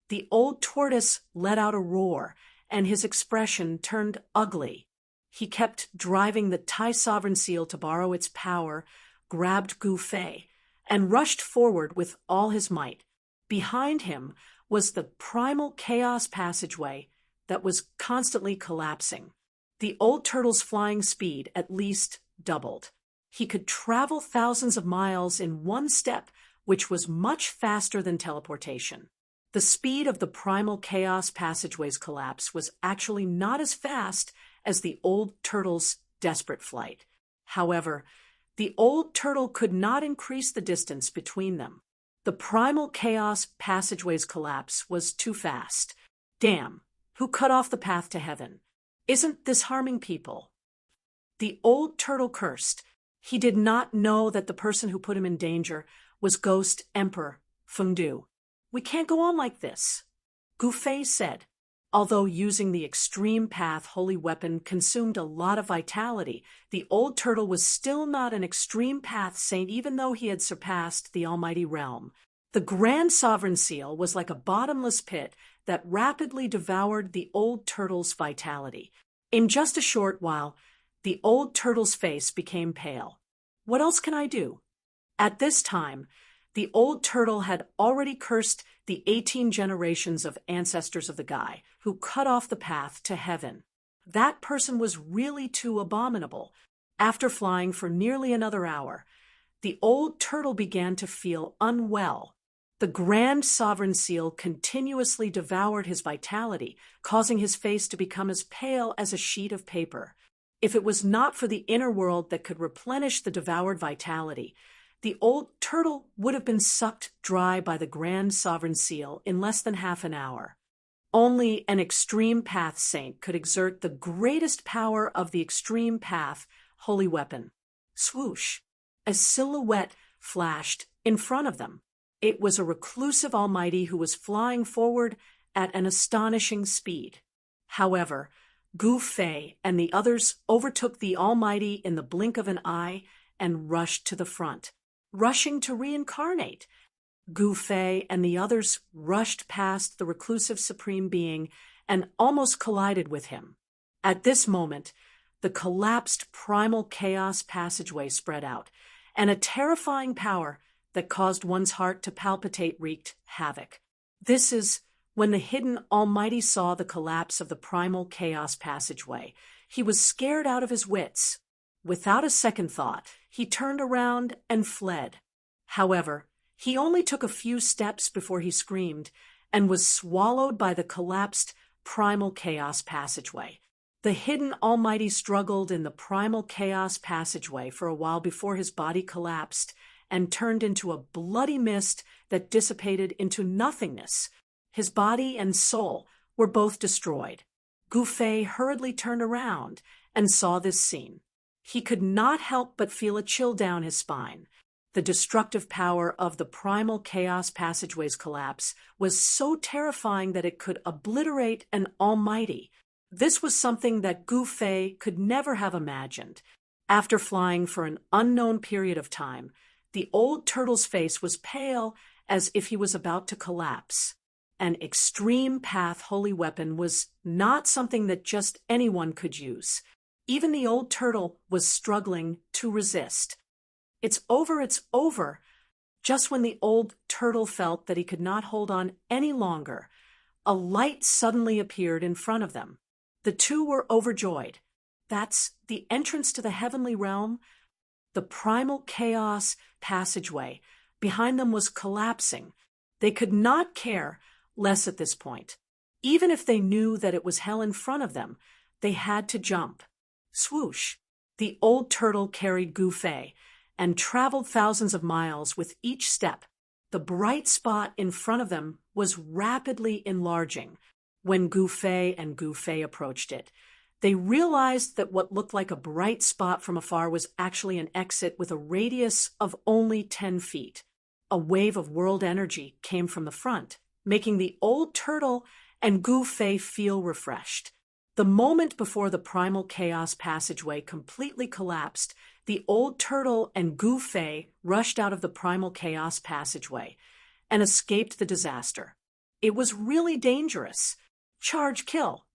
The old tortoise let out a roar, and his expression turned ugly. He kept driving the Tai Sovereign Seal to borrow its power, grabbed Gu Fei, and rushed forward with all his might. Behind him was the primal chaos passageway that was constantly collapsing. The old turtle's flying speed at least doubled. He could travel thousands of miles in one step, which was much faster than teleportation. The speed of the primal chaos passageway's collapse was actually not as fast as the old turtle's desperate flight. However, the old turtle could not increase the distance between them. The primal chaos passageway's collapse was too fast. Damn! Who cut off the path to heaven? Isn't this harming people? The old turtle cursed. He did not know that the person who put him in danger was Ghost Emperor Fengdu. We can't go on like this, Gu Fei said. Although using the extreme path holy weapon consumed a lot of vitality, the old turtle was still not an extreme path saint even though he had surpassed the almighty realm. The Grand Sovereign Seal was like a bottomless pit that rapidly devoured the old turtle's vitality. In just a short while, the old turtle's face became pale. What else can I do? At this time, the old turtle had already cursed the 18 generations of ancestors of the guy who cut off the path to heaven. That person was really too abominable. After flying for nearly another hour, the old turtle began to feel unwell. The Grand Sovereign Seal continuously devoured his vitality, causing his face to become as pale as a sheet of paper. If it was not for the inner world that could replenish the devoured vitality, the old turtle would have been sucked dry by the Grand Sovereign Seal in less than half an hour. Only an extreme path saint could exert the greatest power of the extreme path holy weapon. Swoosh! A silhouette flashed in front of them. It was a reclusive almighty who was flying forward at an astonishing speed. However, Gu Fei and the others overtook the almighty in the blink of an eye and rushed to the front. Rushing to reincarnate. Gu Fei and the others rushed past the reclusive supreme being and almost collided with him. At this moment, the collapsed primal chaos passageway spread out, and a terrifying power that caused one's heart to palpitate wreaked havoc. This is when the hidden Almighty saw the collapse of the primal chaos passageway. He was scared out of his wits. Without a second thought, he turned around and fled. However, he only took a few steps before he screamed and was swallowed by the collapsed primal chaos passageway. The hidden Almighty struggled in the primal chaos passageway for a while before his body collapsed and turned into a bloody mist that dissipated into nothingness. His body and soul were both destroyed. Gufei hurriedly turned around and saw this scene. He could not help but feel a chill down his spine. The destructive power of the primal chaos passageway's collapse was so terrifying that it could obliterate an almighty. This was something that Gufei could never have imagined. After flying for an unknown period of time, the old turtle's face was pale as if he was about to collapse. An extreme path holy weapon was not something that just anyone could use. Even the old turtle was struggling to resist. It's over, it's over. Just when the old turtle felt that he could not hold on any longer, a light suddenly appeared in front of them. The two were overjoyed. That's the entrance to the heavenly realm. The primal chaos passageway behind them was collapsing. They could not care less at this point. Even if they knew that it was hell in front of them, they had to jump. Swoosh! The old turtle carried Gufei and traveled thousands of miles with each step. The bright spot in front of them was rapidly enlarging. When Gufei approached it, they realized that what looked like a bright spot from afar was actually an exit with a radius of only 10 feet. A wave of world energy came from the front, making the old turtle and Gufei feel refreshed. The moment before the primal chaos passageway completely collapsed, the old turtle and Gufei rushed out of the primal chaos passageway and escaped the disaster. It was really dangerous. Charge, kill.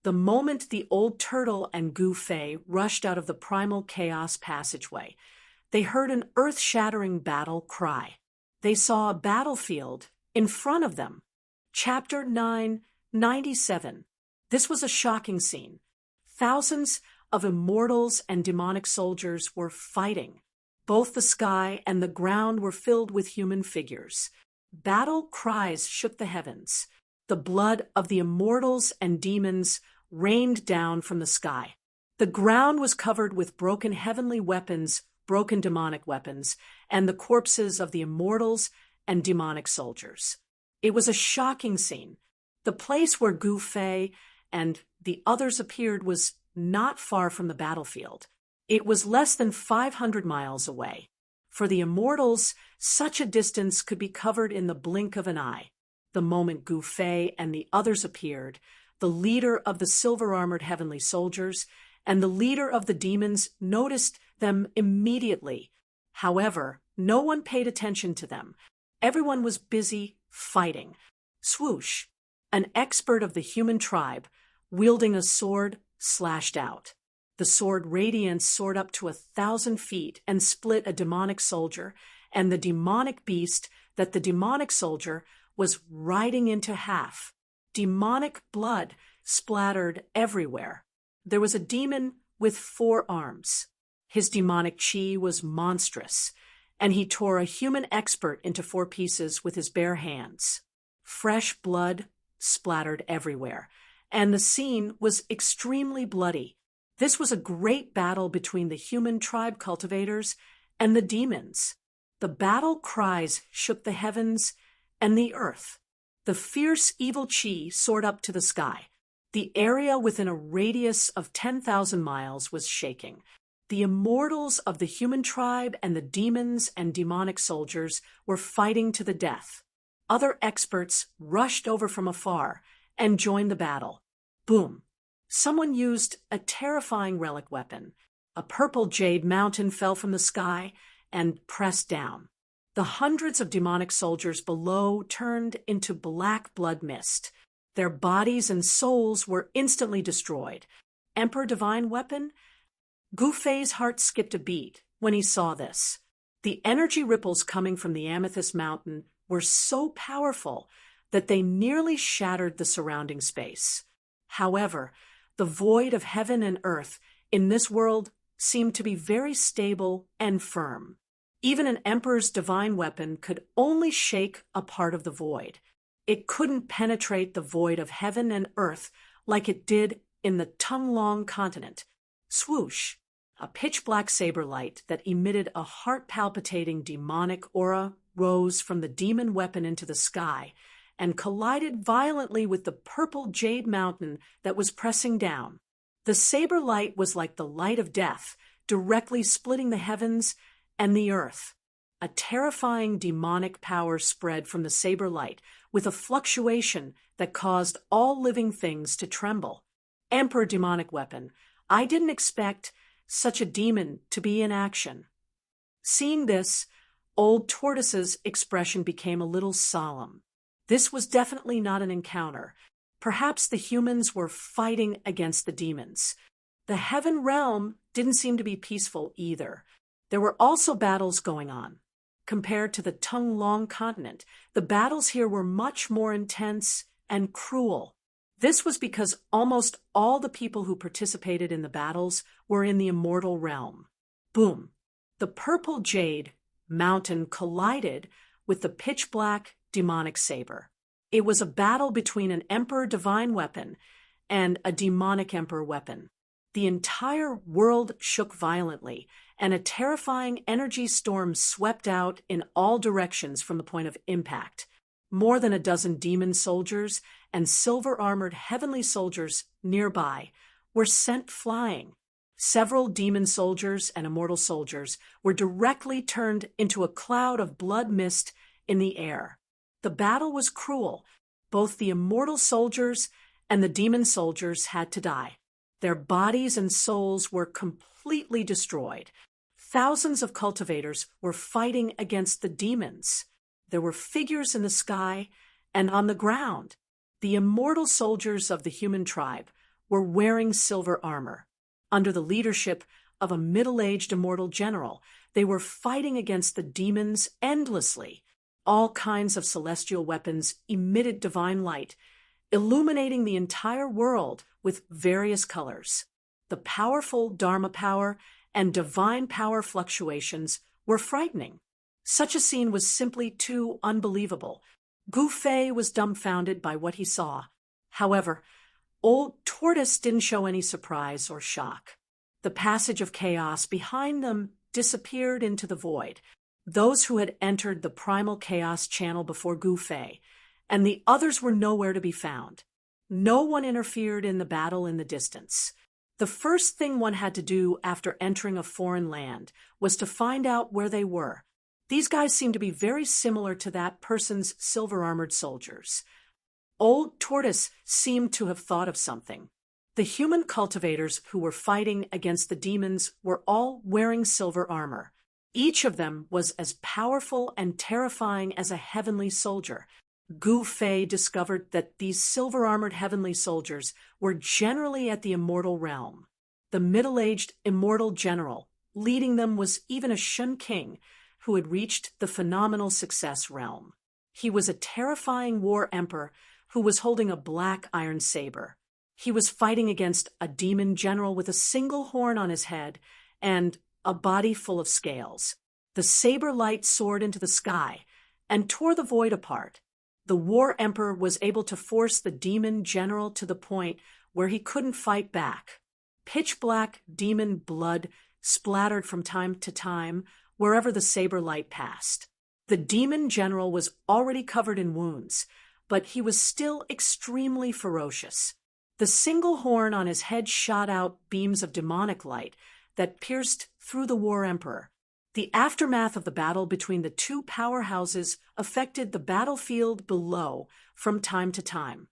The moment the old turtle and Gufei rushed out of the primal chaos passageway, they heard an earth-shattering battle cry. They saw a battlefield in front of them. Chapter 997. This was a shocking scene. Thousands of immortals and demonic soldiers were fighting. Both the sky and the ground were filled with human figures. Battle cries shook the heavens. The blood of the immortals and demons rained down from the sky. The ground was covered with broken heavenly weapons, broken demonic weapons, and the corpses of the immortals and demonic soldiers. It was a shocking scene. The place where Gufei and the others appeared was not far from the battlefield. It was less than 500 miles away. For the immortals, such a distance could be covered in the blink of an eye. The moment Gufei and the others appeared, the leader of the silver-armored heavenly soldiers and the leader of the demons noticed them immediately. However, no one paid attention to them. Everyone was busy fighting. Swoosh! An expert of the human tribe, wielding a sword, slashed out. The sword radiance soared up to 1,000 feet and split a demonic soldier and the demonic beast that the demonic soldier was riding into half. Demonic blood splattered everywhere. There was a demon with 4 arms. His demonic chi was monstrous, and he tore a human expert into 4 pieces with his bare hands. Fresh blood splattered everywhere, and the scene was extremely bloody. This was a great battle between the human tribe cultivators and the demons. The battle cries shook the heavens and the earth. The fierce evil chi soared up to the sky. The area within a radius of 10,000 miles was shaking. The immortals of the human tribe and the demons and demonic soldiers were fighting to the death. Other experts rushed over from afar and joined the battle. Boom! Someone used a terrifying relic weapon. A purple jade mountain fell from the sky and pressed down. The hundreds of demonic soldiers below turned into black blood mist. Their bodies and souls were instantly destroyed. Emperor Divine Weapon? Gufei's heart skipped a beat when he saw this. The energy ripples coming from the Amethyst Mountain were so powerful that they nearly shattered the surrounding space. However, the void of heaven and earth in this world seemed to be very stable and firm. Even an emperor's divine weapon could only shake a part of the void. It couldn't penetrate the void of heaven and earth like it did in the Tongue-Long continent. Swoosh! A pitch-black saber light that emitted a heart-palpitating demonic aura rose from the demon weapon into the sky and collided violently with the purple jade mountain that was pressing down. The saber light was like the light of death, directly splitting the heavens and the earth. A terrifying demonic power spread from the saber light, with a fluctuation that caused all living things to tremble. Emperor demonic weapon. I didn't expect such a demon to be in action. Seeing this, old Tortoise's expression became a little solemn. This was definitely not an encounter. Perhaps the humans were fighting against the demons. The Heaven Realm didn't seem to be peaceful either. There were also battles going on. Compared to the Tongue-Long continent, the battles here were much more intense and cruel. This was because almost all the people who participated in the battles were in the immortal realm. Boom! The purple jade mountain collided with the pitch-black demonic saber. It was a battle between an emperor divine weapon and a demonic emperor weapon. The entire world shook violently, and a terrifying energy storm swept out in all directions from the point of impact. More than a dozen demon soldiers and silver-armored heavenly soldiers nearby were sent flying. Several demon soldiers and immortal soldiers were directly turned into a cloud of blood mist in the air. The battle was cruel. Both the immortal soldiers and the demon soldiers had to die. Their bodies and souls were completely destroyed. Thousands of cultivators were fighting against the demons. There were figures in the sky and on the ground. The immortal soldiers of the human tribe were wearing silver armor. Under the leadership of a middle-aged immortal general, they were fighting against the demons endlessly. All kinds of celestial weapons emitted divine light, illuminating the entire world with various colors. The powerful Dharma power and divine power fluctuations were frightening. Such a scene was simply too unbelievable. Gu Fei was dumbfounded by what he saw. However, old Tortoise didn't show any surprise or shock. The passage of chaos behind them disappeared into the void. Those who had entered the primal chaos channel before Gu Fei, and the others were nowhere to be found. No one interfered in the battle in the distance. The first thing one had to do after entering a foreign land was to find out where they were. These guys seemed to be very similar to that person's silver-armored soldiers. Old Tortoise seemed to have thought of something. The human cultivators who were fighting against the demons were all wearing silver armor. Each of them was as powerful and terrifying as a heavenly soldier. Gu Fei discovered that these silver-armored heavenly soldiers were generally at the immortal realm. The middle-aged immortal general leading them was even a Shun King who had reached the phenomenal success realm. He was a terrifying war emperor who was holding a black iron saber. He was fighting against a demon general with a single horn on his head and a body full of scales. The saber light soared into the sky and tore the void apart. The war emperor was able to force the demon general to the point where he couldn't fight back. Pitch-black demon blood splattered from time to time wherever the saber light passed. The demon general was already covered in wounds, but he was still extremely ferocious. The single horn on his head shot out beams of demonic light that pierced through the war emperor. The aftermath of the battle between the two powerhouses affected the battlefield below from time to time.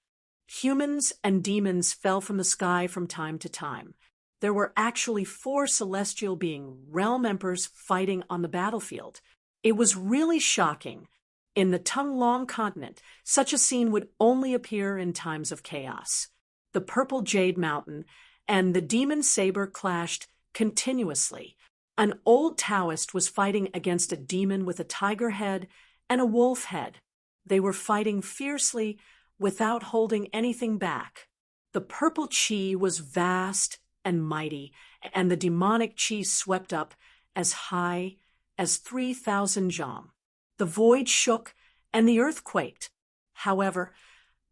Humans and demons fell from the sky from time to time. There were actually 4 celestial being realm emperors fighting on the battlefield. It was really shocking. In the Tongue-Long continent, such a scene would only appear in times of chaos. The purple jade mountain and the demon saber clashed continuously. An old Taoist was fighting against a demon with a tiger head and a wolf head. They were fighting fiercely without holding anything back. The purple chi was vast and mighty, and the demonic chi swept up as high as 3,000 jam. The void shook and the earth quaked. However,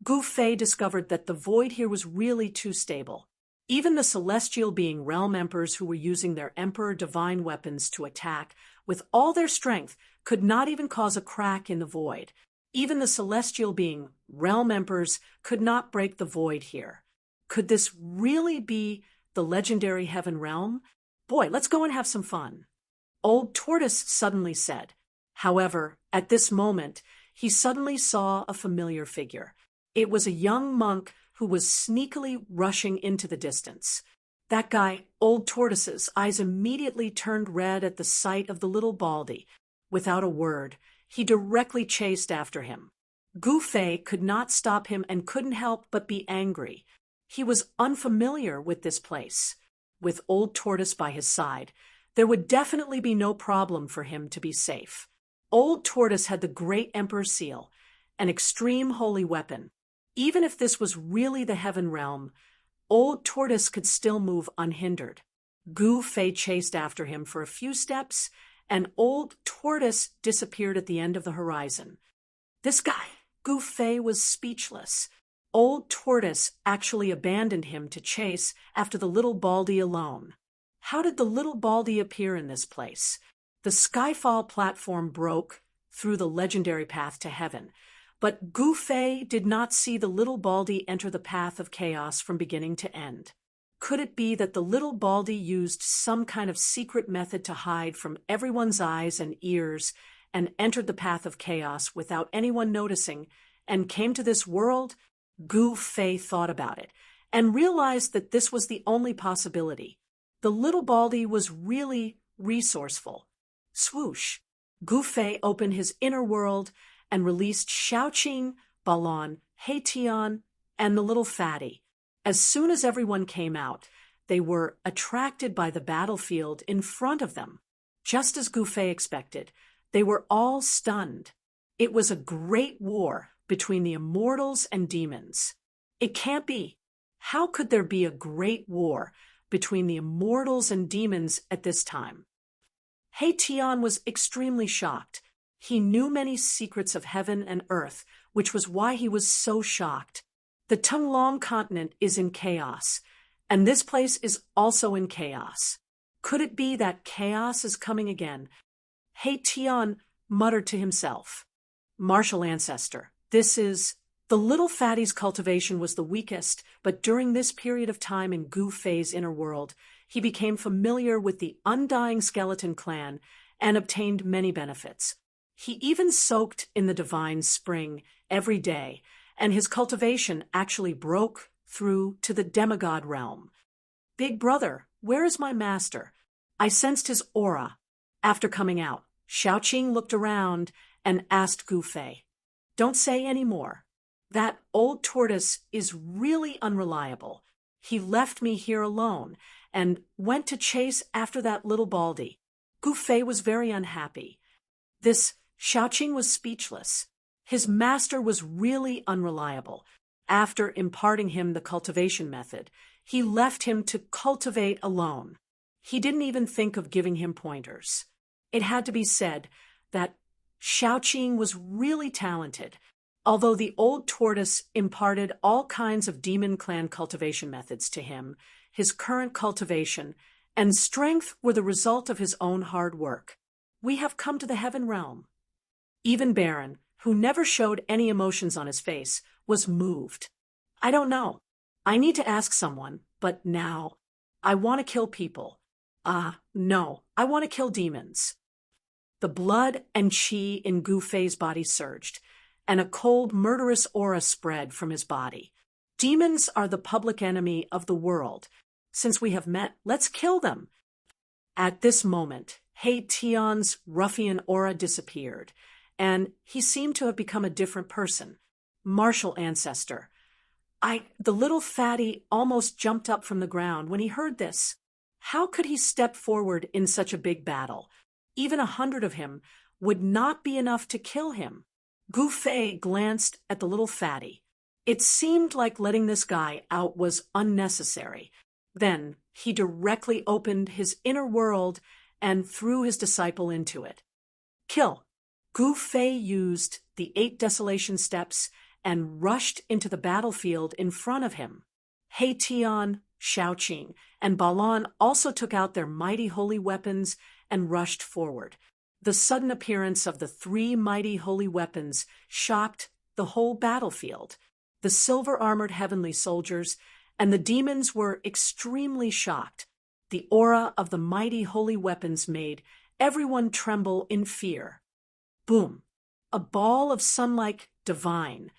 Gu Fei discovered that the void here was really too stable. Even the celestial being realm emperors who were using their emperor divine weapons to attack with all their strength could not even cause a crack in the void. Even the celestial being realm emperors could not break the void here. Could this really be the legendary heaven realm? Boy, let's go and have some fun. Old Tortoise suddenly said. However, at this moment, he suddenly saw a familiar figure. It was a young monk who was sneakily rushing into the distance. That guy, Old Tortoise's eyes immediately turned red at the sight of the little Baldy. Without a word, he directly chased after him. Gu Fei could not stop him and couldn't help but be angry. He was unfamiliar with this place. With Old Tortoise by his side, there would definitely be no problem for him to be safe. Old Tortoise had the Great Emperor Seal, an extreme holy weapon. Even if this was really the heaven realm, Old Tortoise could still move unhindered. Gu Fei chased after him for a few steps, and Old Tortoise disappeared at the end of the horizon. This guy, Gu Fei, was speechless. Old Tortoise actually abandoned him to chase after the little Baldy alone. How did the little Baldy appear in this place? The Skyfall platform broke through the legendary path to heaven, but Gu Fei did not see the little Baldy enter the path of chaos from beginning to end. Could it be that the little Baldy used some kind of secret method to hide from everyone's eyes and ears and entered the path of chaos without anyone noticing and came to this world? Gu Fei thought about it and realized that this was the only possibility. The little Baldy was really resourceful. Swoosh! Gu Fei opened his inner world and released Xiaoqing, Balon, Heitian, and the little fatty. As soon as everyone came out, they were attracted by the battlefield in front of them. Just as Gu Fei expected, they were all stunned. It was a great war between the immortals and demons. It can't be. How could there be a great war between the immortals and demons at this time? Heitian was extremely shocked. He knew many secrets of heaven and earth, which was why he was so shocked. The Tunglong continent is in chaos, and this place is also in chaos. Could it be that chaos is coming again? Heitian muttered to himself. Martial ancestor, this is... The little fatty's cultivation was the weakest, but during this period of time in Gu Fei's inner world, he became familiar with the undying skeleton clan and obtained many benefits. He even soaked in the divine spring every day, and his cultivation actually broke through to the demigod realm. Big brother, where is my master? I sensed his aura. After coming out, Xiaoqing looked around and asked Gu Fei, "Don't say any more. That Old Tortoise is really unreliable. He left me here alone and went to chase after that little Baldy." Gu Fei was very unhappy. This Xiaoqing was speechless. His master was really unreliable. After imparting him the cultivation method, he left him to cultivate alone. He didn't even think of giving him pointers. It had to be said that Xiaoqing was really talented. Although the Old Tortoise imparted all kinds of demon clan cultivation methods to him, his current cultivation and strength were the result of his own hard work. We have come to the heaven realm. Even Baron, who never showed any emotions on his face, was moved. I don't know. I need to ask someone, but now, I want to kill people. No, I want to kill demons. The blood and chi in Gu Fei's body surged, and a cold, murderous aura spread from his body. Demons are the public enemy of the world. Since we have met, let's kill them. At this moment, Heitian's ruffian aura disappeared, and he seemed to have become a different person. Martial ancestor. The little fatty almost jumped up from the ground when he heard this. How could he step forward in such a big battle? Even 100 of him would not be enough to kill him. Gu Fei glanced at the little fatty. It seemed like letting this guy out was unnecessary. Then he directly opened his inner world and threw his disciple into it. Kill! Gu Fei used the 8 desolation steps and rushed into the battlefield in front of him. He Tian, Shaoqing, and Balan also took out their mighty holy weapons and rushed forward. The sudden appearance of the 3 mighty holy weapons shocked the whole battlefield. The silver-armored heavenly soldiers and the demons were extremely shocked. The aura of the mighty holy weapons made everyone tremble in fear. Boom! A ball of sun-like divine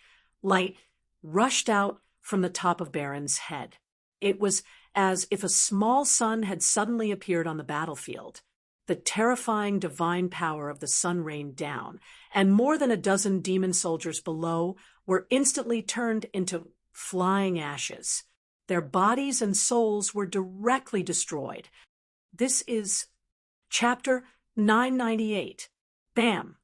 light rushed out from the top of Baron's head. It was as if a small sun had suddenly appeared on the battlefield. The terrifying divine power of the sun rained down, and more than a dozen demon soldiers below were instantly turned into flying ashes. Their bodies and souls were directly destroyed. This is Chapter 998. Bam!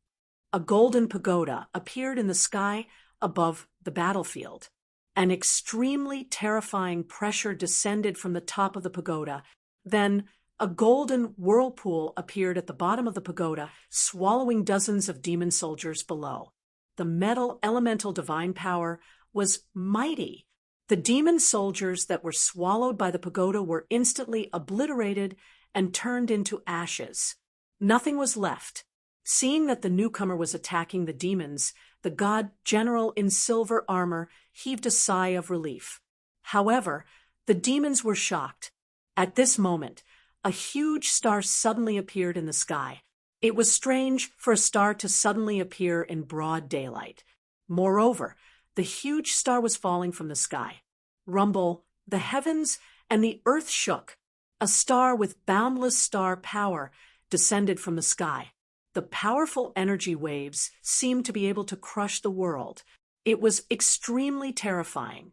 A golden pagoda appeared in the sky above the battlefield. An extremely terrifying pressure descended from the top of the pagoda. Then a golden whirlpool appeared at the bottom of the pagoda, swallowing dozens of demon soldiers below. The metal elemental divine power was mighty. The demon soldiers that were swallowed by the pagoda were instantly obliterated and turned into ashes. Nothing was left. Seeing that the newcomer was attacking the demons, the god general in silver armor heaved a sigh of relief. However, the demons were shocked. At this moment, a huge star suddenly appeared in the sky. It was strange for a star to suddenly appear in broad daylight. Moreover, the huge star was falling from the sky. Rumble, the heavens and the earth shook. A star with boundless star power descended from the sky. The powerful energy waves seemed to be able to crush the world. It was extremely terrifying.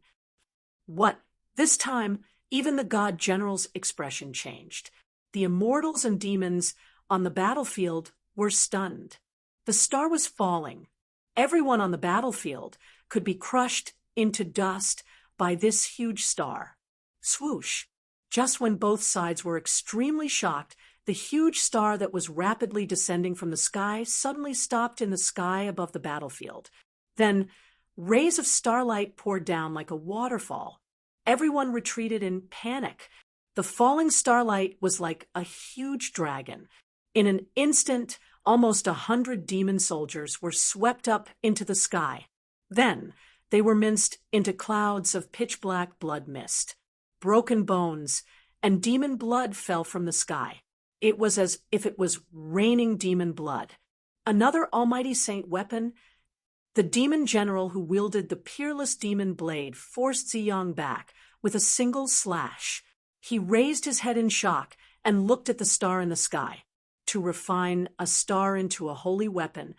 What? This time, even the god general's expression changed. The immortals and demons on the battlefield were stunned. The star was falling. Everyone on the battlefield could be crushed into dust by this huge star. Swoosh! Just when both sides were extremely shocked, the huge star that was rapidly descending from the sky suddenly stopped in the sky above the battlefield. Then, rays of starlight poured down like a waterfall. Everyone retreated in panic. The falling starlight was like a huge dragon. In an instant, almost 100 demon soldiers were swept up into the sky. Then, they were minced into clouds of pitch-black blood mist. Broken bones and demon blood fell from the sky. It was as if it was raining demon blood. Another almighty saint weapon, the demon general who wielded the peerless demon blade, forced Ziyang back with a single slash. He raised his head in shock and looked at the star in the sky. To refine a star into a holy weapon,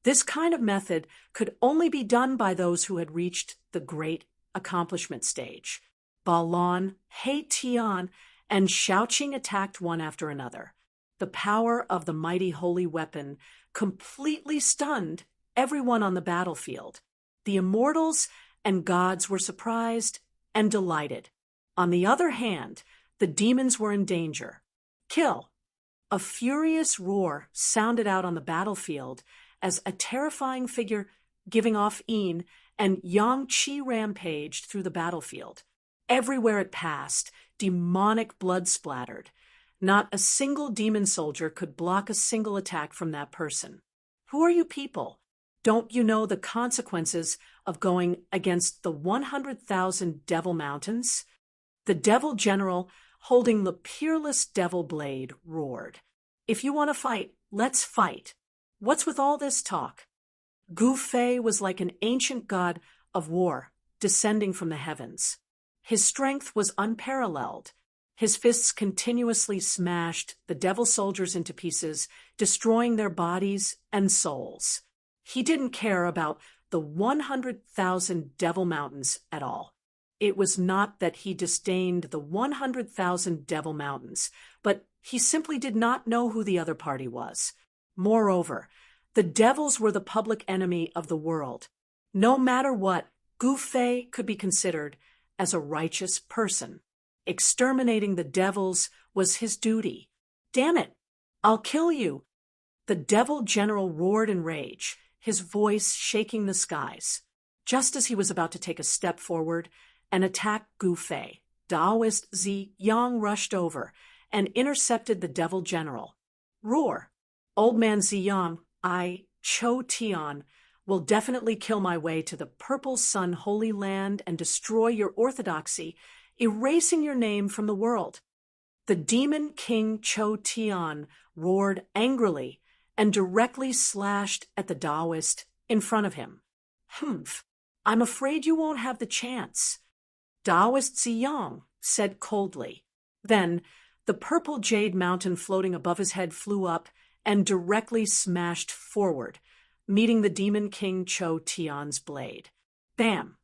this kind of method could only be done by those who had reached the great accomplishment stage. Balan, He Tian, and Shaoqing attacked one after another. The power of the mighty holy weapon completely stunned everyone on the battlefield. The immortals and gods were surprised and delighted. On the other hand, the demons were in danger. Kill! A furious roar sounded out on the battlefield as a terrifying figure giving off Yin and Yang Qi rampaged through the battlefield. Everywhere it passed, demonic blood splattered. Not a single demon soldier could block a single attack from that person. Who are you people? Don't you know the consequences of going against the 100,000 devil mountains? The devil general, holding the peerless devil blade, roared. If you want to fight, let's fight. What's with all this talk? Gu Fei was like an ancient god of war, descending from the heavens. His strength was unparalleled. His fists continuously smashed the devil soldiers into pieces, destroying their bodies and souls. He didn't care about the 100,000 devil mountains at all. It was not that he disdained the 100,000 Devil Mountains, but he simply did not know who the other party was. Moreover, the devils were the public enemy of the world. No matter what, Gu Fei could be considered as a righteous person. Exterminating the devils was his duty. "Damn it! I'll kill you!" The devil general roared in rage, his voice shaking the skies. Just as he was about to take a step forward and attack Gu Fei, Taoist Zi Yang rushed over and intercepted the devil general. "Roar! Old man Zi Yang, I, Cho Tian, will definitely kill my way to the Purple Sun Holy Land and destroy your orthodoxy, erasing your name from the world." The demon king Cho Tian roared angrily and directly slashed at the Taoist in front of him. "Humph, I'm afraid you won't have the chance," Taoist Ziyang said coldly. Then, the purple jade mountain floating above his head flew up and directly smashed forward, meeting the demon king Cho Tian's blade. Bam!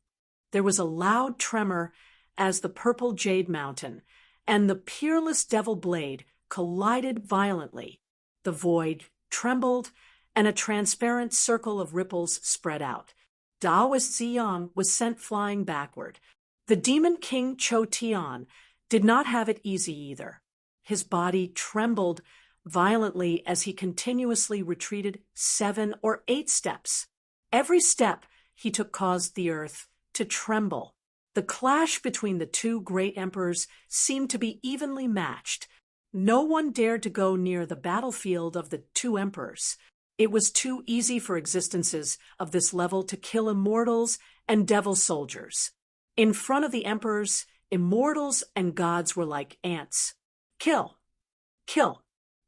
There was a loud tremor as the purple jade mountain and the peerless devil blade collided violently. The void trembled, and a transparent circle of ripples spread out. Taoist Ziyang was sent flying backward. The demon king Cho Tian did not have it easy either. His body trembled violently as he continuously retreated 7 or 8 steps. Every step he took caused the earth to tremble. The clash between the two great emperors seemed to be evenly matched. No one dared to go near the battlefield of the two emperors. It was too easy for existences of this level to kill immortals and devil soldiers. In front of the emperors, immortals and gods were like ants. "Kill! Kill!"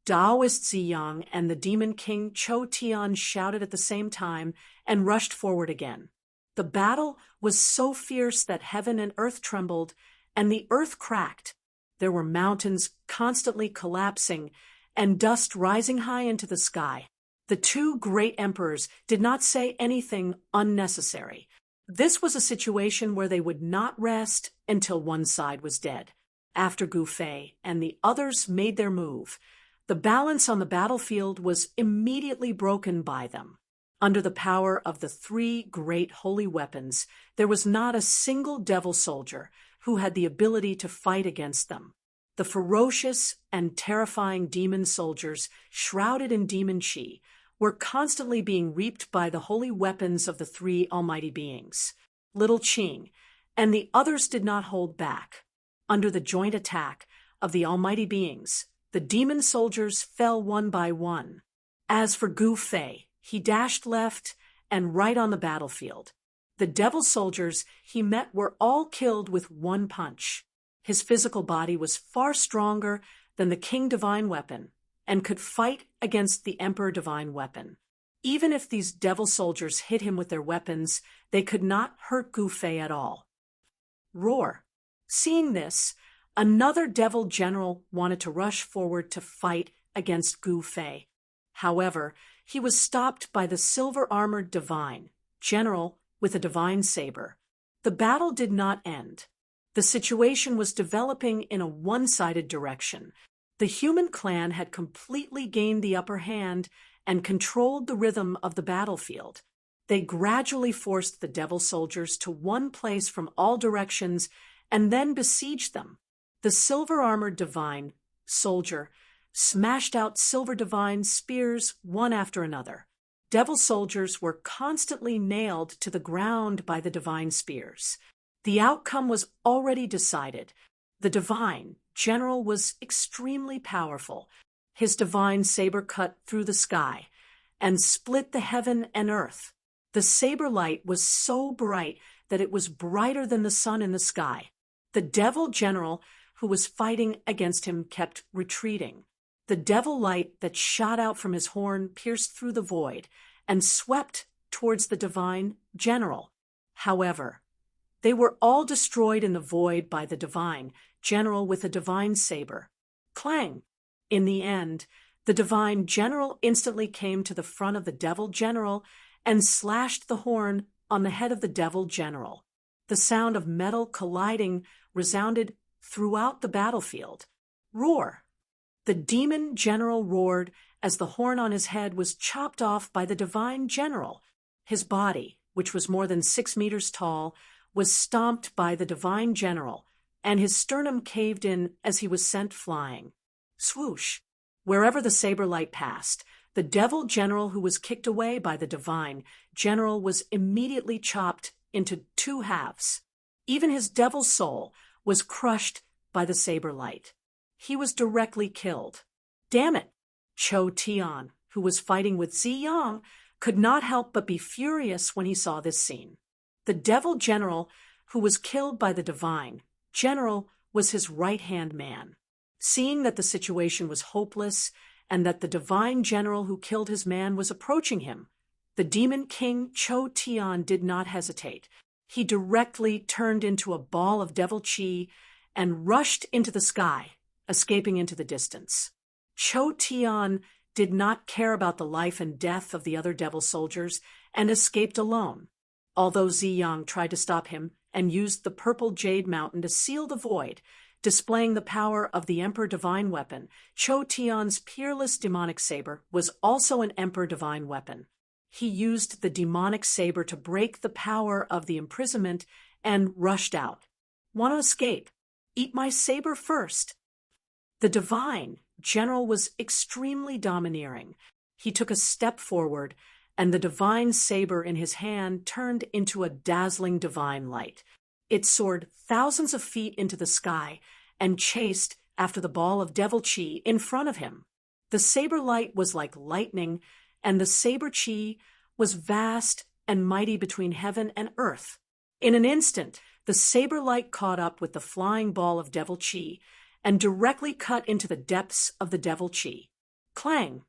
Taoist Ziyang and the demon king Cho Tian shouted at the same time and rushed forward again. The battle was so fierce that heaven and earth trembled, and the earth cracked. There were mountains constantly collapsing and dust rising high into the sky. The two great emperors did not say anything unnecessary. This was a situation where they would not rest until one side was dead. After Gu Fei and the others made their move, the balance on the battlefield was immediately broken by them. Under the power of the 3 great holy weapons, there was not a single devil soldier who had the ability to fight against them. The ferocious and terrifying demon soldiers, shrouded in demon chi, were constantly being reaped by the holy weapons of the 3 almighty beings. Little Qing and the others did not hold back. Under the joint attack of the almighty beings, the demon soldiers fell one by one. As for Gu Fei, he dashed left and right on the battlefield. The devil soldiers he met were all killed with one punch. His physical body was far stronger than the King Divine Weapon and could fight against the Emperor Divine Weapon. Even if these devil soldiers hit him with their weapons, they could not hurt Gu Fei at all. Roar! Seeing this, another devil general wanted to rush forward to fight against Gu Fei. However, he was stopped by the silver-armored divine general with a divine saber. The battle did not end. The situation was developing in a one-sided direction. The human clan had completely gained the upper hand and controlled the rhythm of the battlefield. They gradually forced the devil soldiers to one place from all directions and then besieged them. The silver-armored divine soldier smashed out silver divine spears one after another. Devil soldiers were constantly nailed to the ground by the divine spears. The outcome was already decided. The divine general was extremely powerful. His divine saber cut through the sky and split the heaven and earth. The saber light was so bright that it was brighter than the sun in the sky. The devil general who was fighting against him kept retreating. The devil light that shot out from his horn pierced through the void and swept towards the divine general. However, they were all destroyed in the void by the divine general with a divine saber. Clang! In the end, the divine general instantly came to the front of the devil general and slashed the horn on the head of the devil general. The The sound of metal colliding resounded throughout the battlefield. Roar! The demon general roared as the horn on his head was chopped off by the divine general. His body, which was more than 6 meters tall, was stomped by the divine general, and his sternum caved in as he was sent flying. Swoosh! Wherever the saber light passed, the devil general who was kicked away by the divine general was immediately chopped into 2 halves. Even his devil soul was crushed by the saber light. He was directly killed. Damn it! Cho Tian, who was fighting with Zi Yang, could not help but be furious when he saw this scene. The devil general, who was killed by the divine general, was his right-hand man. Seeing that the situation was hopeless and that the divine general who killed his man was approaching him, the demon king Cho Tian did not hesitate. He directly turned into a ball of devil chi and rushed into the sky, escaping into the distance. Cho Tian did not care about the life and death of the other devil soldiers and escaped alone. Although Zi Yang tried to stop him and used the purple jade mountain to seal the void, displaying the power of the Emperor Divine weapon, Cho Tian's peerless demonic saber was also an Emperor Divine weapon. He used the demonic saber to break the power of the imprisonment and rushed out. Want to escape? Eat my saber first. The divine general was extremely domineering. He took a step forward, and the divine saber in his hand turned into a dazzling divine light. It soared thousands of feet into the sky and chased after the ball of devil chi in front of him. The saber light was like lightning, and the saber chi was vast and mighty between heaven and earth. In an instant, the saber light caught up with the flying ball of devil chi and directly cut into the depths of the devil chi. Clang!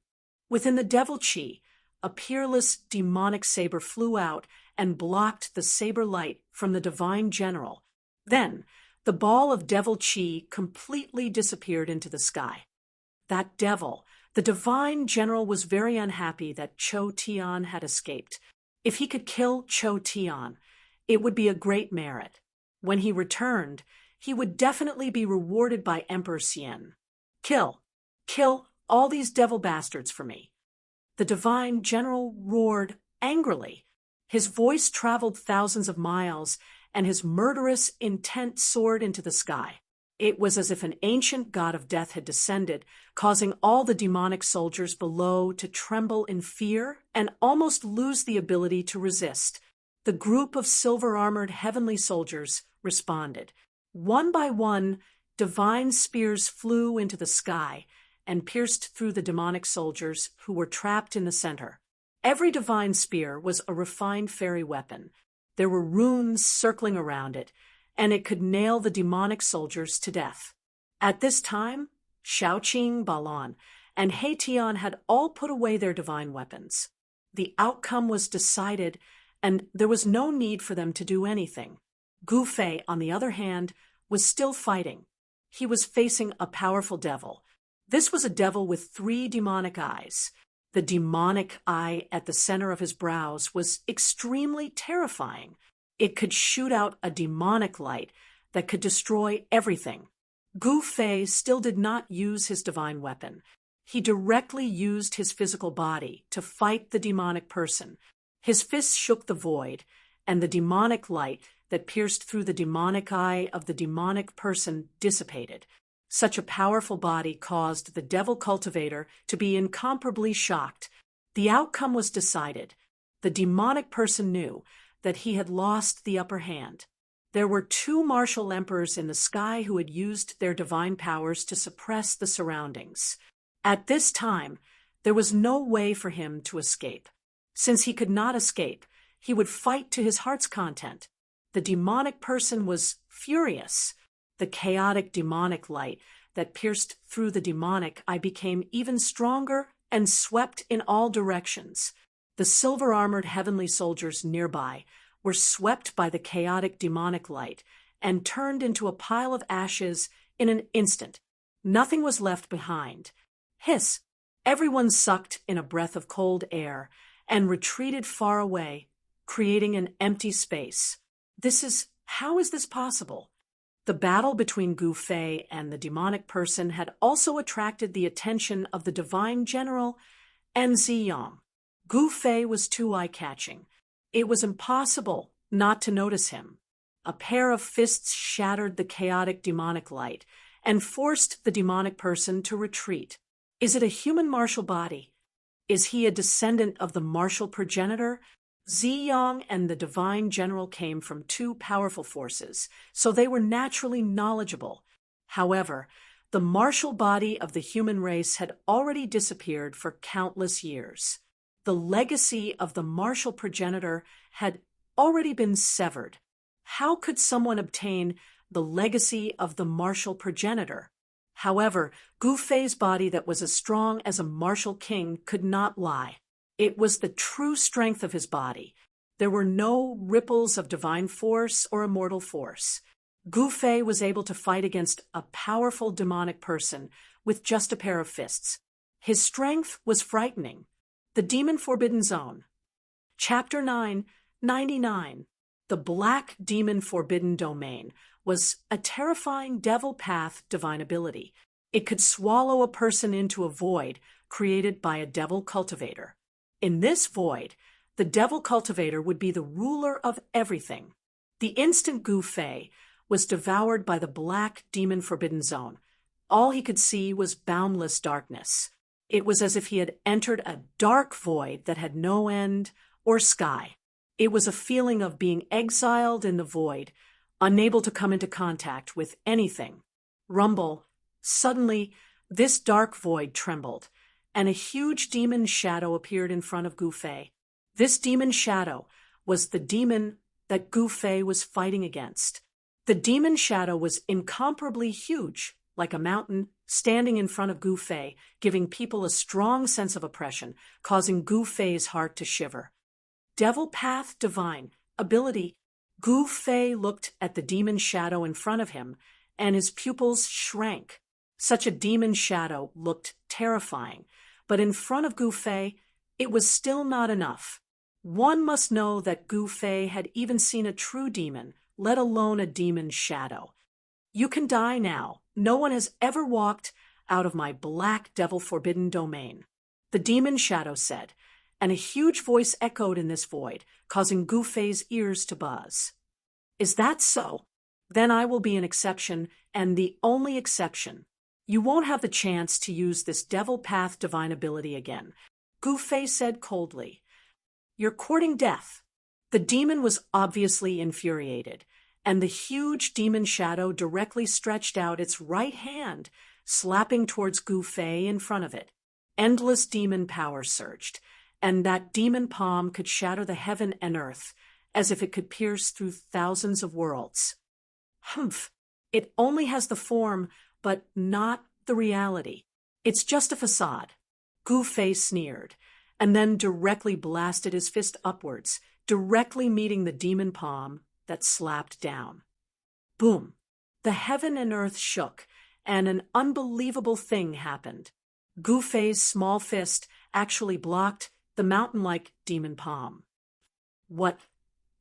Within the devil chi, a peerless demonic saber flew out and blocked the saber light from the divine general. Then, the ball of devil chi completely disappeared into the sky. That devil, the divine general, was very unhappy that Cho Tian had escaped. If he could kill Cho Tian, it would be a great merit. When he returned, he would definitely be rewarded by Emperor Xian. Kill all these devil bastards for me. The divine general roared angrily. His voice traveled thousands of miles, and his murderous intent soared into the sky. It was as if an ancient god of death had descended, causing all the demonic soldiers below to tremble in fear and almost lose the ability to resist. The group of silver-armored heavenly soldiers responded. One by one, divine spears flew into the sky and pierced through the demonic soldiers who were trapped in the center. Every divine spear was a refined fairy weapon. There were runes circling around it, and it could nail the demonic soldiers to death. At this time, Shaoqing, Balan, and Heitian had all put away their divine weapons. The outcome was decided, and there was no need for them to do anything. Gu Fei, on the other hand, was still fighting. He was facing a powerful devil. This was a devil with 3 demonic eyes. The demonic eye at the center of his brows was extremely terrifying. It could shoot out a demonic light that could destroy everything. Gu Fei still did not use his divine weapon. He directly used his physical body to fight the demonic person. His fists shook the void, and the demonic light that pierced through the demonic eye of the demonic person dissipated. Such a powerful body caused the devil cultivator to be incomparably shocked. The outcome was decided. The demonic person knew that he had lost the upper hand. There were 2 martial emperors in the sky who had used their divine powers to suppress the surroundings. At this time, there was no way for him to escape. Since he could not escape, he would fight to his heart's content. The demonic person was furious. The chaotic demonic light that pierced through the demonic eye became even stronger and swept in all directions. The silver-armored heavenly soldiers nearby were swept by the chaotic demonic light and turned into a pile of ashes in an instant. Nothing was left behind. Hiss! Everyone sucked in a breath of cold air and retreated far away, creating an empty space. This is How is this possible? The battle between Gu Fei and the demonic person had also attracted the attention of the divine general and Ziyang. Gu Fei was too eye-catching. It was impossible not to notice him. A pair of fists shattered the chaotic demonic light and forced the demonic person to retreat. Is it a human martial body? Is he a descendant of the martial progenitor? Ziyang and the divine general came from two powerful forces, so they were naturally knowledgeable. However, the martial body of the human race had already disappeared for countless years. The legacy of the martial progenitor had already been severed. How could someone obtain the legacy of the martial progenitor? However, Gu Fei's body that was as strong as a martial king could not lie. It was the true strength of his body. There were no ripples of divine force or immortal force. Gu Fei was able to fight against a powerful demonic person with just a pair of fists. His strength was frightening. The Demon Forbidden Zone. Chapter 9, 99. The Black Demon Forbidden Domain was a terrifying devil path divine ability. It could swallow a person into a void created by a devil cultivator. In this void, the devil cultivator would be the ruler of everything. The instant Gu Fei was devoured by the Black Demon Forbidden Zone, all he could see was boundless darkness. It was as if he had entered a dark void that had no end or sky. It was a feeling of being exiled in the void, unable to come into contact with anything. Rumble. Suddenly, this dark void trembled, and a huge demon shadow appeared in front of Gu Fei. This demon shadow was the demon that Gu Fei was fighting against. The demon shadow was incomparably huge, like a mountain, standing in front of Gu Fei, giving people a strong sense of oppression, causing Gu Fei's heart to shiver. Devil Path Divine Ability. Gu Fei looked at the demon shadow in front of him, and his pupils shrank. Such a demon shadow looked terrifying, but in front of Gu Fei, it was still not enough. One must know that Gu Fei had even seen a true demon, let alone a demon shadow. You can die now. No one has ever walked out of my black devil forbidden domain, the demon shadow said, and a huge voice echoed in this void, causing Gu Fei's ears to buzz. Is that so? Then I will be an exception, and the only exception. You won't have the chance to use this devil path divine ability again, Gu Fei said coldly. You're courting death. The demon was obviously infuriated, and the huge demon shadow directly stretched out its right hand, slapping towards Gu Fei in front of it. Endless demon power surged, and that demon palm could shatter the heaven and earth, as if it could pierce through thousands of worlds. Humph! It only has the form, but not the reality. It's just a facade. Gu Fei sneered, and then directly blasted his fist upwards, directly meeting the demon palm that slapped down. Boom! The heaven and earth shook, and an unbelievable thing happened. Gu Fei's small fist actually blocked the mountain-like demon palm. What?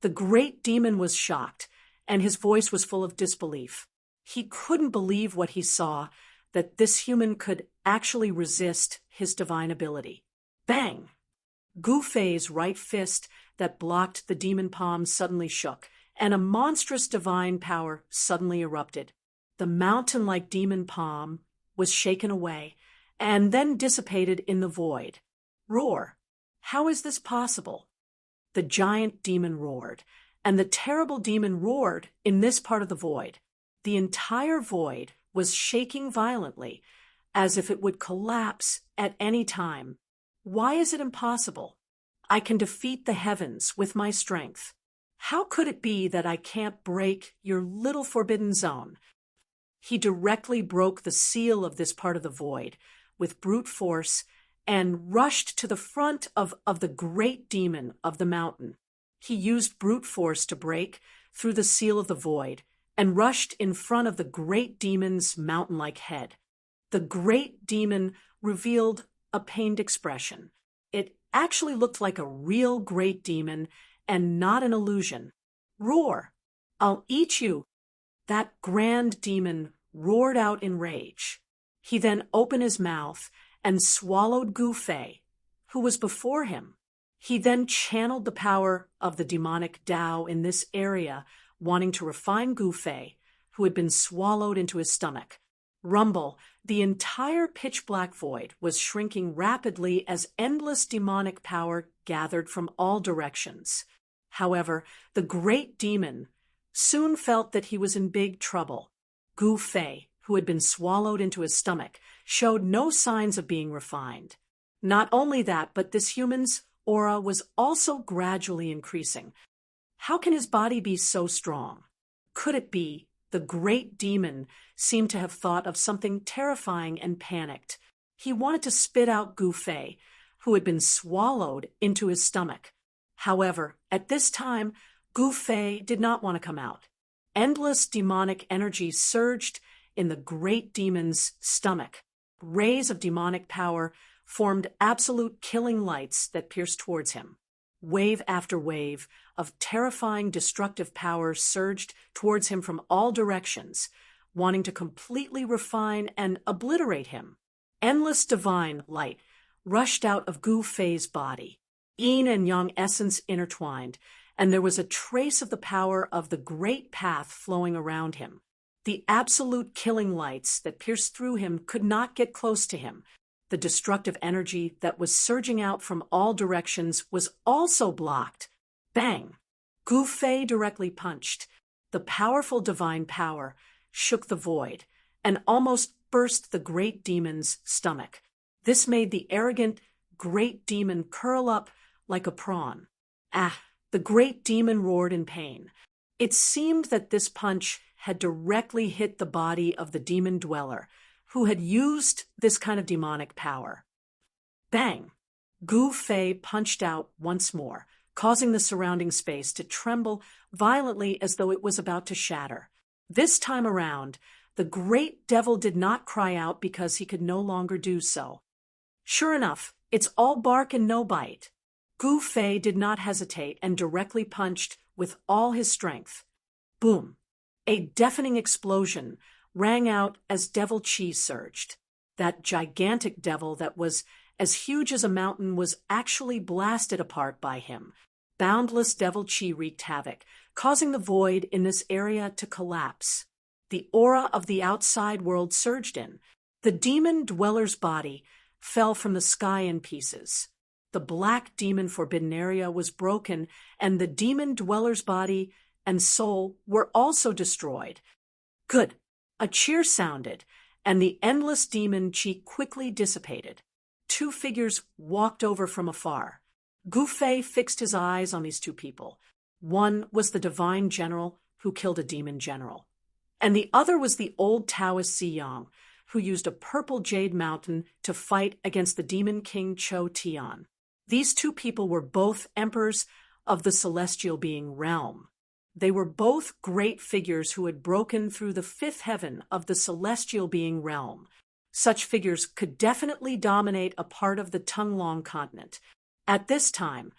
The great demon was shocked, and his voice was full of disbelief. He couldn't believe what he saw, that this human could actually resist his divine ability. Bang! Gu Fei's right fist that blocked the demon palm suddenly shook, and a monstrous divine power suddenly erupted. The mountain-like demon palm was shaken away, and then dissipated in the void. Roar! How is this possible? The giant demon roared, and the terrible demon roared in this part of the void. The entire void was shaking violently, as if it would collapse at any time. Why is it impossible? I can defeat the heavens with my strength. How could it be that I can't break your little forbidden zone? He directly broke the seal of this part of the void with brute force and rushed to the front of the great demon of the mountain. He used brute force to break through the seal of the void and rushed in front of the great demon's mountain-like head. The great demon revealed a pained expression. It actually looked like a real great demon and not an illusion. Roar! I'll eat you!" That grand demon roared out in rage. He then opened his mouth and swallowed Gu Fei, who was before him. He then channeled the power of the demonic Tao in this area, wanting to refine Gu Fei, who had been swallowed into his stomach. Rumble, the entire pitch-black void was shrinking rapidly as endless demonic power gathered from all directions. However, the great demon soon felt that he was in big trouble. Gu Fei, who had been swallowed into his stomach, showed no signs of being refined. Not only that, but this human's aura was also gradually increasing. How can his body be so strong? Could it be the great demon seemed to have thought of something terrifying and panicked? He wanted to spit out Gu Fei, who had been swallowed into his stomach. However, at this time, Gu Fei did not want to come out. Endless demonic energy surged in the great demon's stomach. Rays of demonic power formed absolute killing lights that pierced towards him. Wave after wave of terrifying destructive power surged towards him from all directions, wanting to completely refine and obliterate him. Endless divine light rushed out of Gu Fei's body. Yin and yang essence intertwined, and there was a trace of the power of the great path flowing around him. The absolute killing lights that pierced through him could not get close to him. The destructive energy that was surging out from all directions was also blocked. Bang! Gu Fei directly punched. The powerful divine power shook the void and almost burst the great demon's stomach. This made the arrogant great demon curl up like a prawn. Ah! The great demon roared in pain. It seemed that this punch had directly hit the body of the demon dweller, who had used this kind of demonic power. Bang! Gu Fei punched out once more, causing the surrounding space to tremble violently as though it was about to shatter. This time around, the great devil did not cry out because he could no longer do so. Sure enough, it's all bark and no bite. Gu Fei did not hesitate and directly punched with all his strength. Boom! A deafening explosion rang out as devil chi surged. That gigantic devil that was as huge as a mountain was actually blasted apart by him. Boundless devil chi wreaked havoc, causing the void in this area to collapse. The aura of the outside world surged in. The demon dweller's body fell from the sky in pieces. The black demon forbidden area was broken, and the demon dweller's body and soul were also destroyed. Good. A cheer sounded, and the endless demon chi quickly dissipated. Two figures walked over from afar. Gu Fei fixed his eyes on these two people. One was the divine general who killed a demon general, and the other was the old Taoist Ziyang, who used a purple jade mountain to fight against the demon king Cho Tian. These two people were both emperors of the celestial being realm. They were both great figures who had broken through the fifth heaven of the celestial being realm. Such figures could definitely dominate a part of the Tunglong continent. At this time,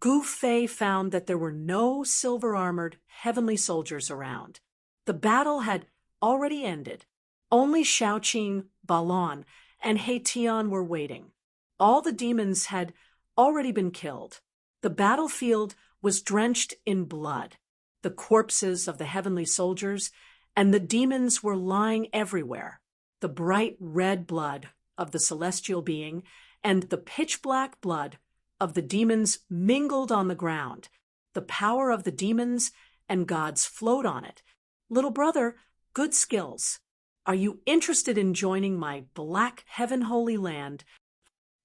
Gu Fei found that there were no silver-armored heavenly soldiers around. The battle had already ended. Only Shaoqing, Balon, and He Tian were waiting. All the demons had already been killed. The battlefield was drenched in blood. The corpses of the heavenly soldiers and the demons were lying everywhere. The bright red blood of the celestial being and the pitch-black blood of the demons mingled on the ground. The power of the demons and gods flowed on it. Little brother, good skills. Are you interested in joining my black heaven holy land?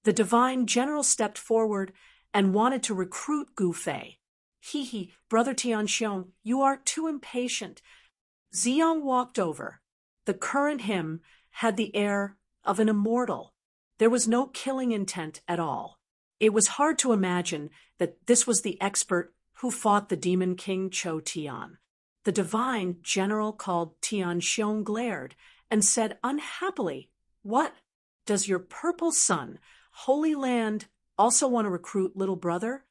The divine general stepped forward and wanted to recruit Gu Fei. Hee, Brother Tianxiong, you are too impatient. Ziyang walked over. The current hymn had the air of an immortal. There was no killing intent at all. It was hard to imagine that this was the expert who fought the demon king Cho Tian. The divine general called Tianxiong glared and said unhappily, "What? Does your purple sun, Holy Land, also want to recruit little brother?"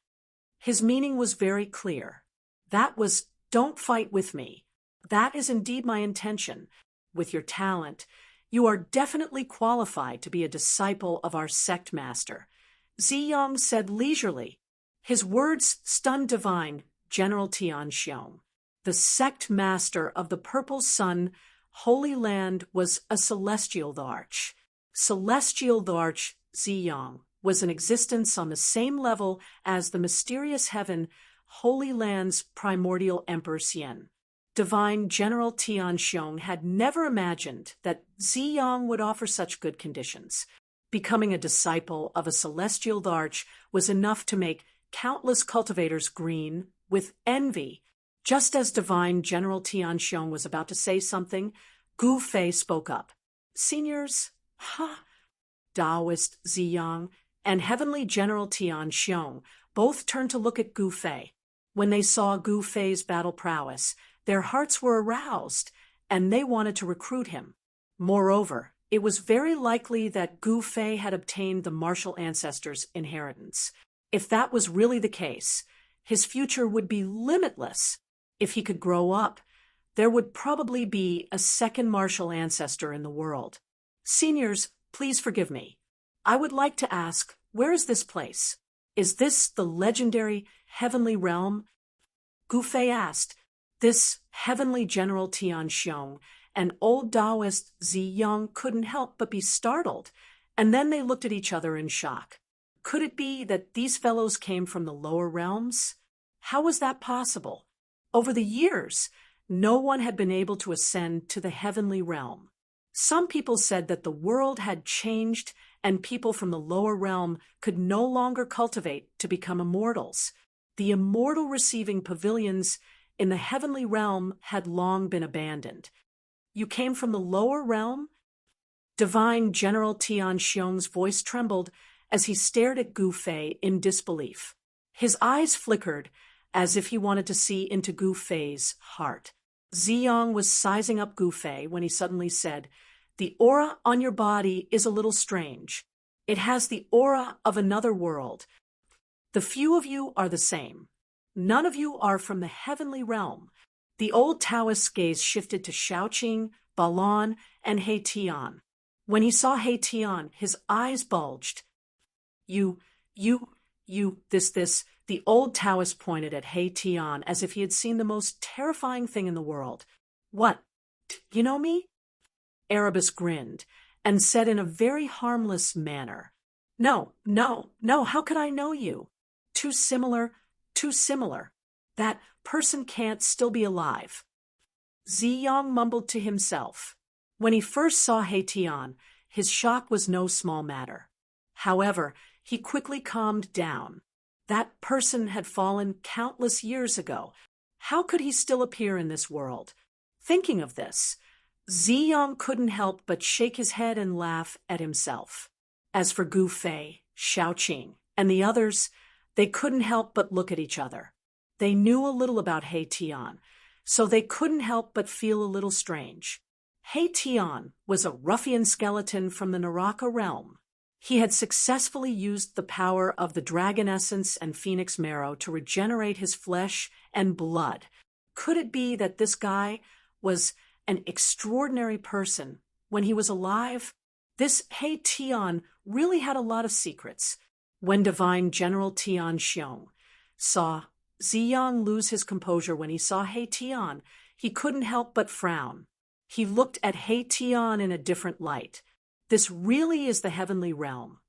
His meaning was very clear. That was Don't fight with me. That is indeed my intention. With your talent, you are definitely qualified to be a disciple of our sect master, Ziyang said leisurely. His words stunned Divine General Tianxiong. The sect master of the Purple Sun Holy Land was a celestial Dharch. Celestial Dharch Ziyang was in existence on the same level as the mysterious heaven Holy Land's primordial Emperor Xian. Divine General Tianxiong had never imagined that Ziyang would offer such good conditions. Becoming a disciple of a celestial Dharch was enough to make countless cultivators green with envy. Just as Divine General Tianxiong was about to say something, Gu Fei spoke up. Seniors, Taoist Ziyang and Heavenly General Tianxiong both turned to look at Gu Fei. When they saw Gu Fei's battle prowess, their hearts were aroused, and they wanted to recruit him. Moreover, it was very likely that Gu Fei had obtained the martial ancestors' inheritance. If that was really the case, his future would be limitless. If he could grow up, there would probably be a second martial ancestor in the world. Seniors, please forgive me. I would like to ask, where is this place? Is this the legendary Heavenly Realm? Gu Fei asked. This Heavenly General Tianxiong and old Taoist Ziyang couldn't help but be startled, and then they looked at each other in shock. Could it be that these fellows came from the lower realms? How was that possible? Over the years, no one had been able to ascend to the Heavenly Realm. Some people said that the world had changed and people from the lower realm could no longer cultivate to become immortals. The immortal receiving pavilions in the Heavenly Realm had long been abandoned. You came from the lower realm? Divine General Tianxiong's voice trembled as he stared at Gu Fei in disbelief. His eyes flickered as if he wanted to see into Gu Fei's heart. Ziyang was sizing up Gu Fei when he suddenly said, "The aura on your body is a little strange. It has the aura of another world. The few of you are the same. None of you are from the Heavenly Realm." The old Taoist's gaze shifted to Shaoqing, Balon, and He Tian. When he saw He Tian, his eyes bulged. This. The old Taoist pointed at He Tian as if he had seen the most terrifying thing in the world. "What? You know me?" Erebus grinned and said in a very harmless manner, No, how could I know you? Too similar. That person can't still be alive. Ziyang mumbled to himself. When he first saw He Tian, his shock was no small matter. However, he quickly calmed down. That person had fallen countless years ago. How could he still appear in this world? Thinking of this, Ziyang couldn't help but shake his head and laugh at himself. As for Gu Fei, Shaoqing, and the others, they couldn't help but look at each other. They knew a little about He Tian, so they couldn't help but feel a little strange. He Tian was a ruffian skeleton from the Naraka realm. He had successfully used the power of the dragon essence and phoenix marrow to regenerate his flesh and blood. Could it be that this guy was an extraordinary person when he was alive? This He Tian really had a lot of secrets. When Divine General Tianxiong saw Ziyang lose his composure when he saw He Tian, he couldn't help but frown. He looked at He Tian in a different light. This really is the Heavenly Realm.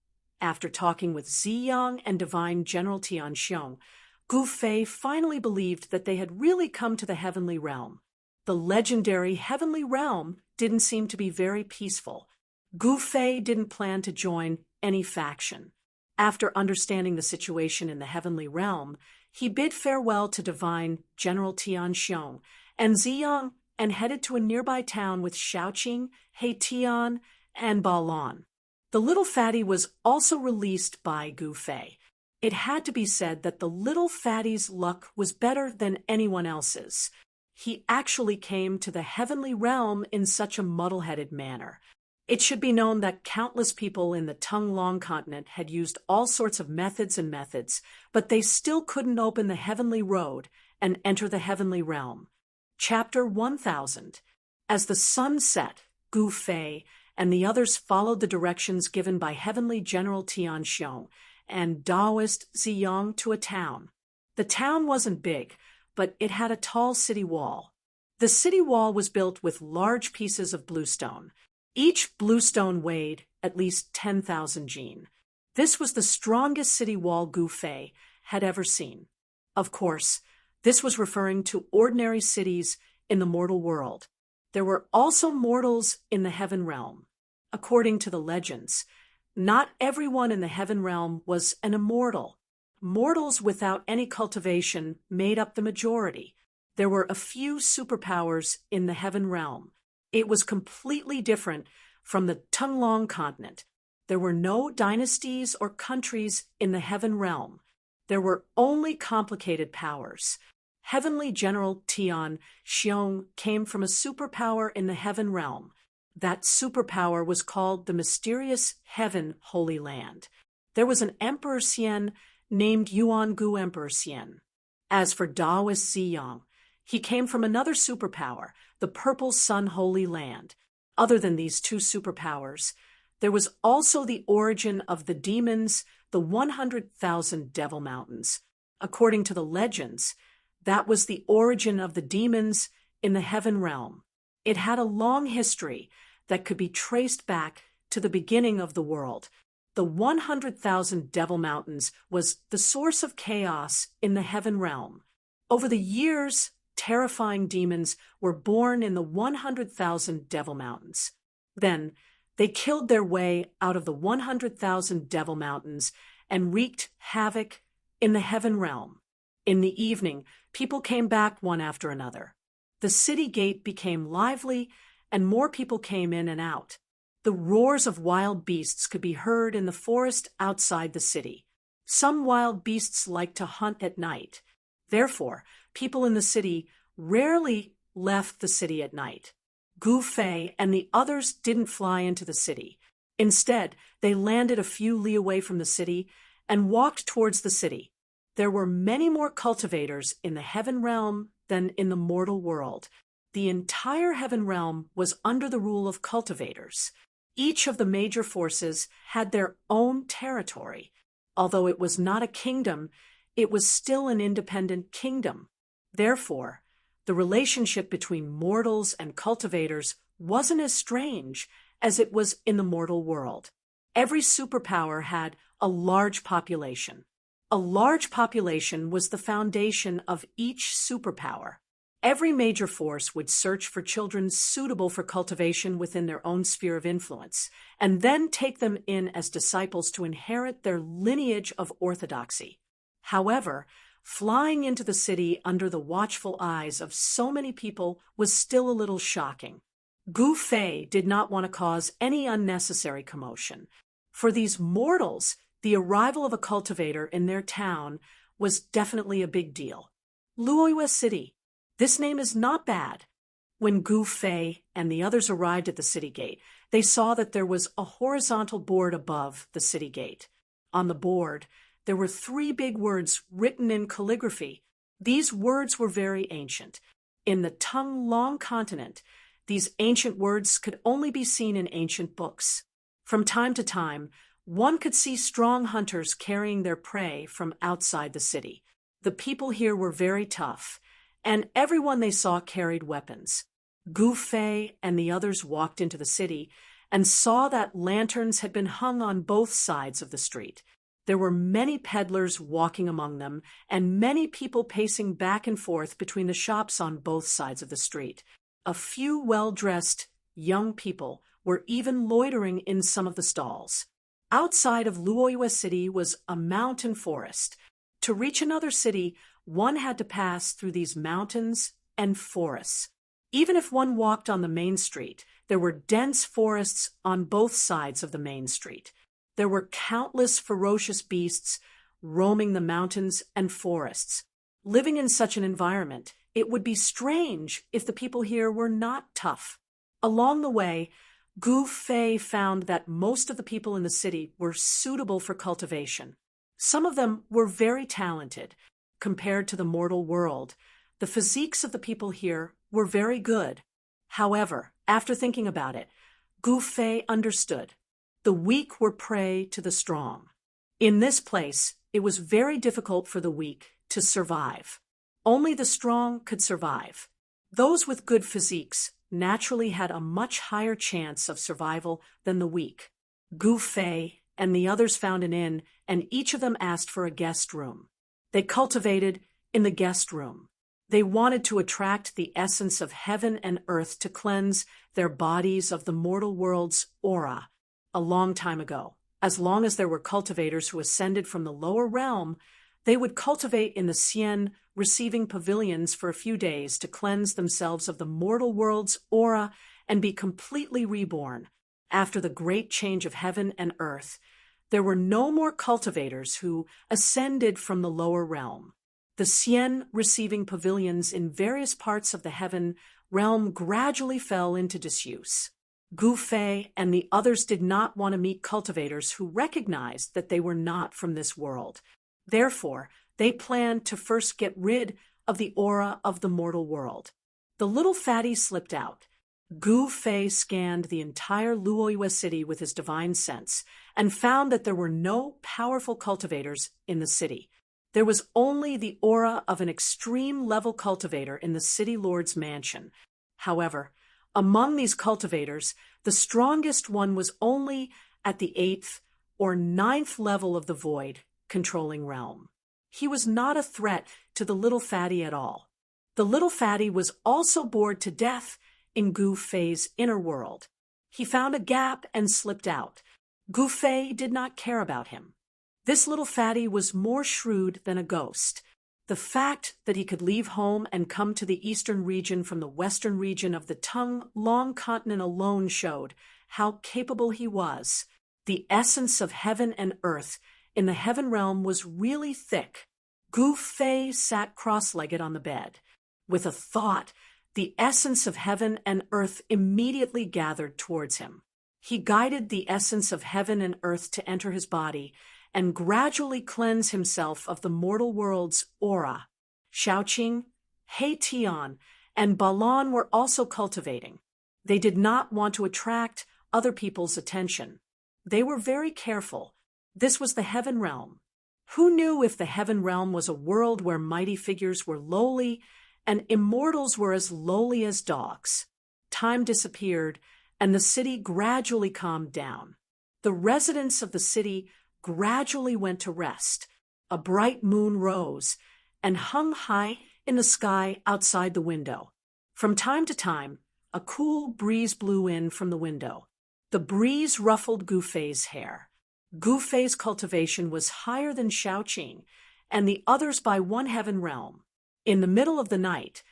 After talking with Ziyang and Divine General Tianxiong, Gu Fei finally believed that they had really come to the Heavenly Realm. The legendary Heavenly Realm didn't seem to be very peaceful. Gu Fei didn't plan to join any faction. After understanding the situation in the Heavenly Realm, he bid farewell to Divine General Tianxiong and Ziyang and headed to a nearby town with Shaoqing, He Tian, and Balon. The little fatty was also released by Gu Fei. It had to be said that the little fatty's luck was better than anyone else's. He actually came to the Heavenly Realm in such a muddle-headed manner. It should be known that countless people in the Tung-Long continent had used all sorts of methods, but they still couldn't open the Heavenly Road and enter the heavenly realm. Chapter 1000. As the sun set, Gu Fei and the others followed the directions given by Heavenly General Tian Xiong and Taoist Ziyang to a town. The town wasn't big, but it had a tall city wall. The city wall was built with large pieces of bluestone. Each bluestone weighed at least 10,000 jin. This was the strongest city wall Gu Fei had ever seen. Of course, this was referring to ordinary cities in the mortal world. There were also mortals in the heaven realm. According to the legends, not everyone in the heaven realm was an immortal. Mortals without any cultivation made up the majority. There were a few superpowers in the heaven realm. It was completely different from the Tunglong continent. There were no dynasties or countries in the heaven realm. There were only complicated powers. Heavenly General Tian Xiong came from a superpower in the heaven realm. That superpower was called the mysterious Heaven Holy Land. There was an Emperor Xian named Yuan Gu Emperor Xian. As for Taoist Ziyang, he came from another superpower, the Purple Sun Holy Land. Other than these two superpowers, there was also the origin of the demons, the 100,000 Devil Mountains. According to the legends, that was the origin of the demons in the heaven realm. It had a long history that could be traced back to the beginning of the world. The 100,000 Devil Mountains was the source of chaos in the heaven realm. Over the years, terrifying demons were born in the 100,000 Devil Mountains. Then, they killed their way out of the 100,000 Devil Mountains and wreaked havoc in the heaven realm. In the evening, people came back one after another. The city gate became lively, and more people came in and out. The roars of wild beasts could be heard in the forest outside the city. Some wild beasts like to hunt at night. Therefore, people in the city rarely left the city at night. Gu Fei and the others didn't fly into the city. Instead, they landed a few li away from the city and walked towards the city. There were many more cultivators in the heaven realm than in the mortal world. The entire heaven realm was under the rule of cultivators. Each of the major forces had their own territory. Although it was not a kingdom, it was still an independent kingdom. Therefore, the relationship between mortals and cultivators wasn't as strange as it was in the mortal world. Every superpower had a large population. A large population was the foundation of each superpower. Every major force would search for children suitable for cultivation within their own sphere of influence, and then take them in as disciples to inherit their lineage of orthodoxy. However, flying into the city under the watchful eyes of so many people was still a little shocking. Gu Fei did not want to cause any unnecessary commotion. For these mortals, the arrival of a cultivator in their town was definitely a big deal. Luoyue City. This name is not bad. When Gu Fei and the others arrived at the city gate, they saw that there was a horizontal board above the city gate. On the board, there were 3 big words written in calligraphy. These words were very ancient. In the Tunglong continent, these ancient words could only be seen in ancient books. From time to time, one could see strong hunters carrying their prey from outside the city. The people here were very tough, and everyone they saw carried weapons. Gu Fei and the others walked into the city and saw that lanterns had been hung on both sides of the street. There were many peddlers walking among them, and many people pacing back and forth between the shops on both sides of the street. A few well-dressed young people were even loitering in some of the stalls. Outside of Luoyue City was a mountain forest. To reach another city, one had to pass through these mountains and forests. Even if one walked on the main street, there were dense forests on both sides of the main street. There were countless ferocious beasts roaming the mountains and forests. Living in such an environment, it would be strange if the people here were not tough. Along the way, Gu Fei found that most of the people in the city were suitable for cultivation. Some of them were very talented. compared to the mortal world. The physiques of the people here were very good. However, after thinking about it, Gu Fei understood. The weak were prey to the strong. In this place, it was very difficult for the weak to survive. Only the strong could survive. Those with good physiques naturally had a much higher chance of survival than the weak. Gu Fei and the others found an inn, and each of them asked for a guest room. They cultivated in the guest room. They wanted to attract the essence of heaven and earth to cleanse their bodies of the mortal world's aura. A long time ago, as long as there were cultivators who ascended from the lower realm, they would cultivate in the Xian receiving pavilions for a few days to cleanse themselves of the mortal world's aura and be completely reborn. After the great change of heaven and earth, there were no more cultivators who ascended from the lower realm. The Xian receiving pavilions in various parts of the heaven realm gradually fell into disuse. Gu Fei and the others did not want to meet cultivators who recognized that they were not from this world. Therefore, they planned to first get rid of the aura of the mortal world. The little fatty slipped out. Gu Fei scanned the entire Luoyue city with his divine sense and found that there were no powerful cultivators in the city. There was only the aura of an extreme-level cultivator in the city lord's mansion. However, among these cultivators, the strongest one was only at the 8th or 9th level of the void controlling realm. He was not a threat to the little fatty at all. The little fatty was also bored to death in Gu Fei's inner world. He found a gap and slipped out. Gu Fei did not care about him. This little fatty was more shrewd than a ghost. The fact that he could leave home and come to the eastern region from the western region of the Tung-Long continent alone showed how capable he was. The essence of heaven and earth in the heaven realm was really thick. Gu Fei sat cross-legged on the bed. With a thought, the essence of heaven and earth immediately gathered towards him. He guided the essence of heaven and earth to enter his body and gradually cleanse himself of the mortal world's aura. Shaoqing, He Tian, and Balan were also cultivating. They did not want to attract other people's attention. They were very careful. This was the heaven realm. Who knew if the heaven realm was a world where mighty figures were lowly and immortals were as lowly as dogs? Time disappeared, and the city gradually calmed down. The residents of the city gradually went to rest. A bright moon rose and hung high in the sky outside the window. From time to time, a cool breeze blew in from the window. The breeze ruffled Gu Fei's hair. Gu Fei's cultivation was higher than Shaoqing and the others by one heaven realm. In the middle of the night,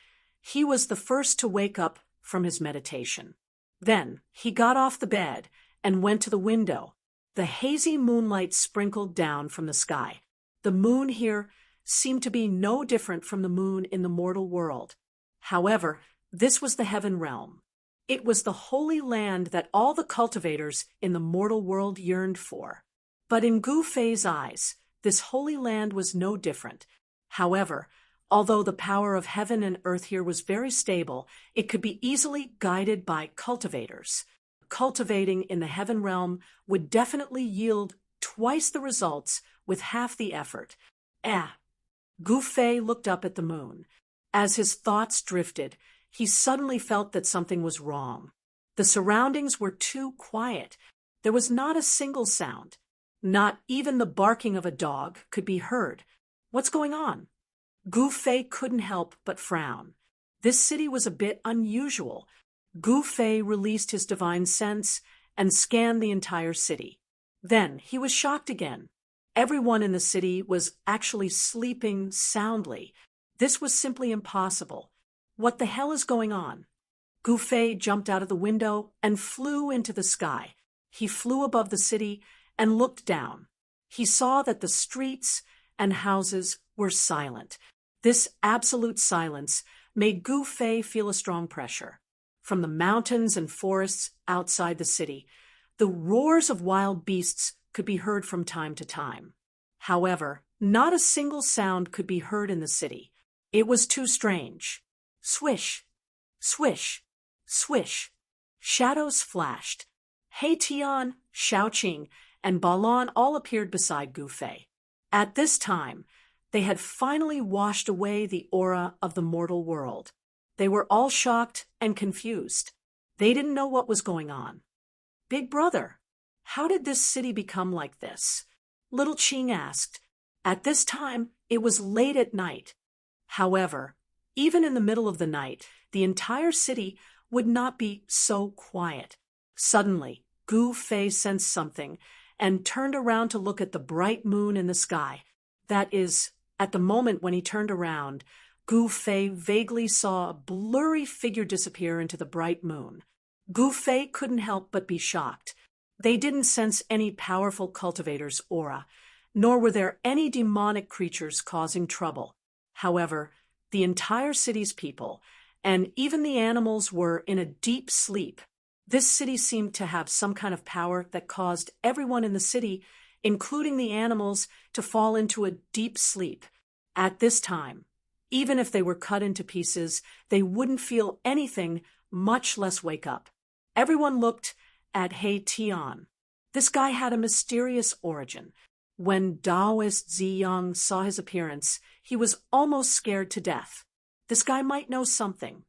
he was the first to wake up from his meditation. Then he got off the bed and went to the window. The hazy moonlight sprinkled down from the sky. The moon here seemed to be no different from the moon in the mortal world. However, this was the heaven realm. It was the holy land that all the cultivators in the mortal world yearned for. But in Gu Fei's eyes, this holy land was no different. However, although the power of heaven and earth here was very stable, it could be easily guided by cultivators. Cultivating in the heaven realm would definitely yield twice the results with half the effort. Gu Fei looked up at the moon. As his thoughts drifted, he suddenly felt that something was wrong. The surroundings were too quiet. There was not a single sound. Not even the barking of a dog could be heard. What's going on? Gu Fei couldn't help but frown. This city was a bit unusual. Gu Fei released his divine sense and scanned the entire city. Then he was shocked again. Everyone in the city was actually sleeping soundly. This was simply impossible. What the hell is going on? Gu Fei jumped out of the window and flew into the sky. He flew above the city and looked down. He saw that the streets and houses were silent. This absolute silence made Gu Fei feel a strong pressure. From the mountains and forests outside the city, the roars of wild beasts could be heard from time to time. However, not a single sound could be heard in the city. It was too strange. Swish, swish, swish. Shadows flashed. Hei Tian, Xiaoqing, and Balan all appeared beside Gu Fei. At this time, they had finally washed away the aura of the mortal world. They were all shocked and confused. They didn't know what was going on. Big brother, how did this city become like this? Little Qing asked. At this time, it was late at night. However, even in the middle of the night, the entire city would not be so quiet. Suddenly, Gu Fei sensed something and turned around to look at the bright moon in the sky. That is, at the moment when he turned around, Gu Fei vaguely saw a blurry figure disappear into the bright moon. Gu Fei couldn't help but be shocked. They didn't sense any powerful cultivator's aura, nor were there any demonic creatures causing trouble. However, the entire city's people, and even the animals, were in a deep sleep. This city seemed to have some kind of power that caused everyone in the city, including the animals, to fall into a deep sleep. At this time, even if they were cut into pieces, they wouldn't feel anything, much less wake up. Everyone looked at Hei Tian. This guy had a mysterious origin. When Taoist Ziyang saw his appearance, he was almost scared to death. This guy might know something.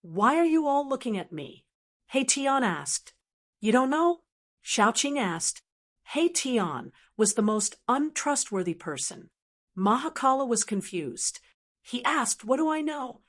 Why are you all looking at me? Hei Tian asked. You don't know? Xiaoqing asked. Hei Tian was the most untrustworthy person. Mahakala was confused. He asked, what do I know?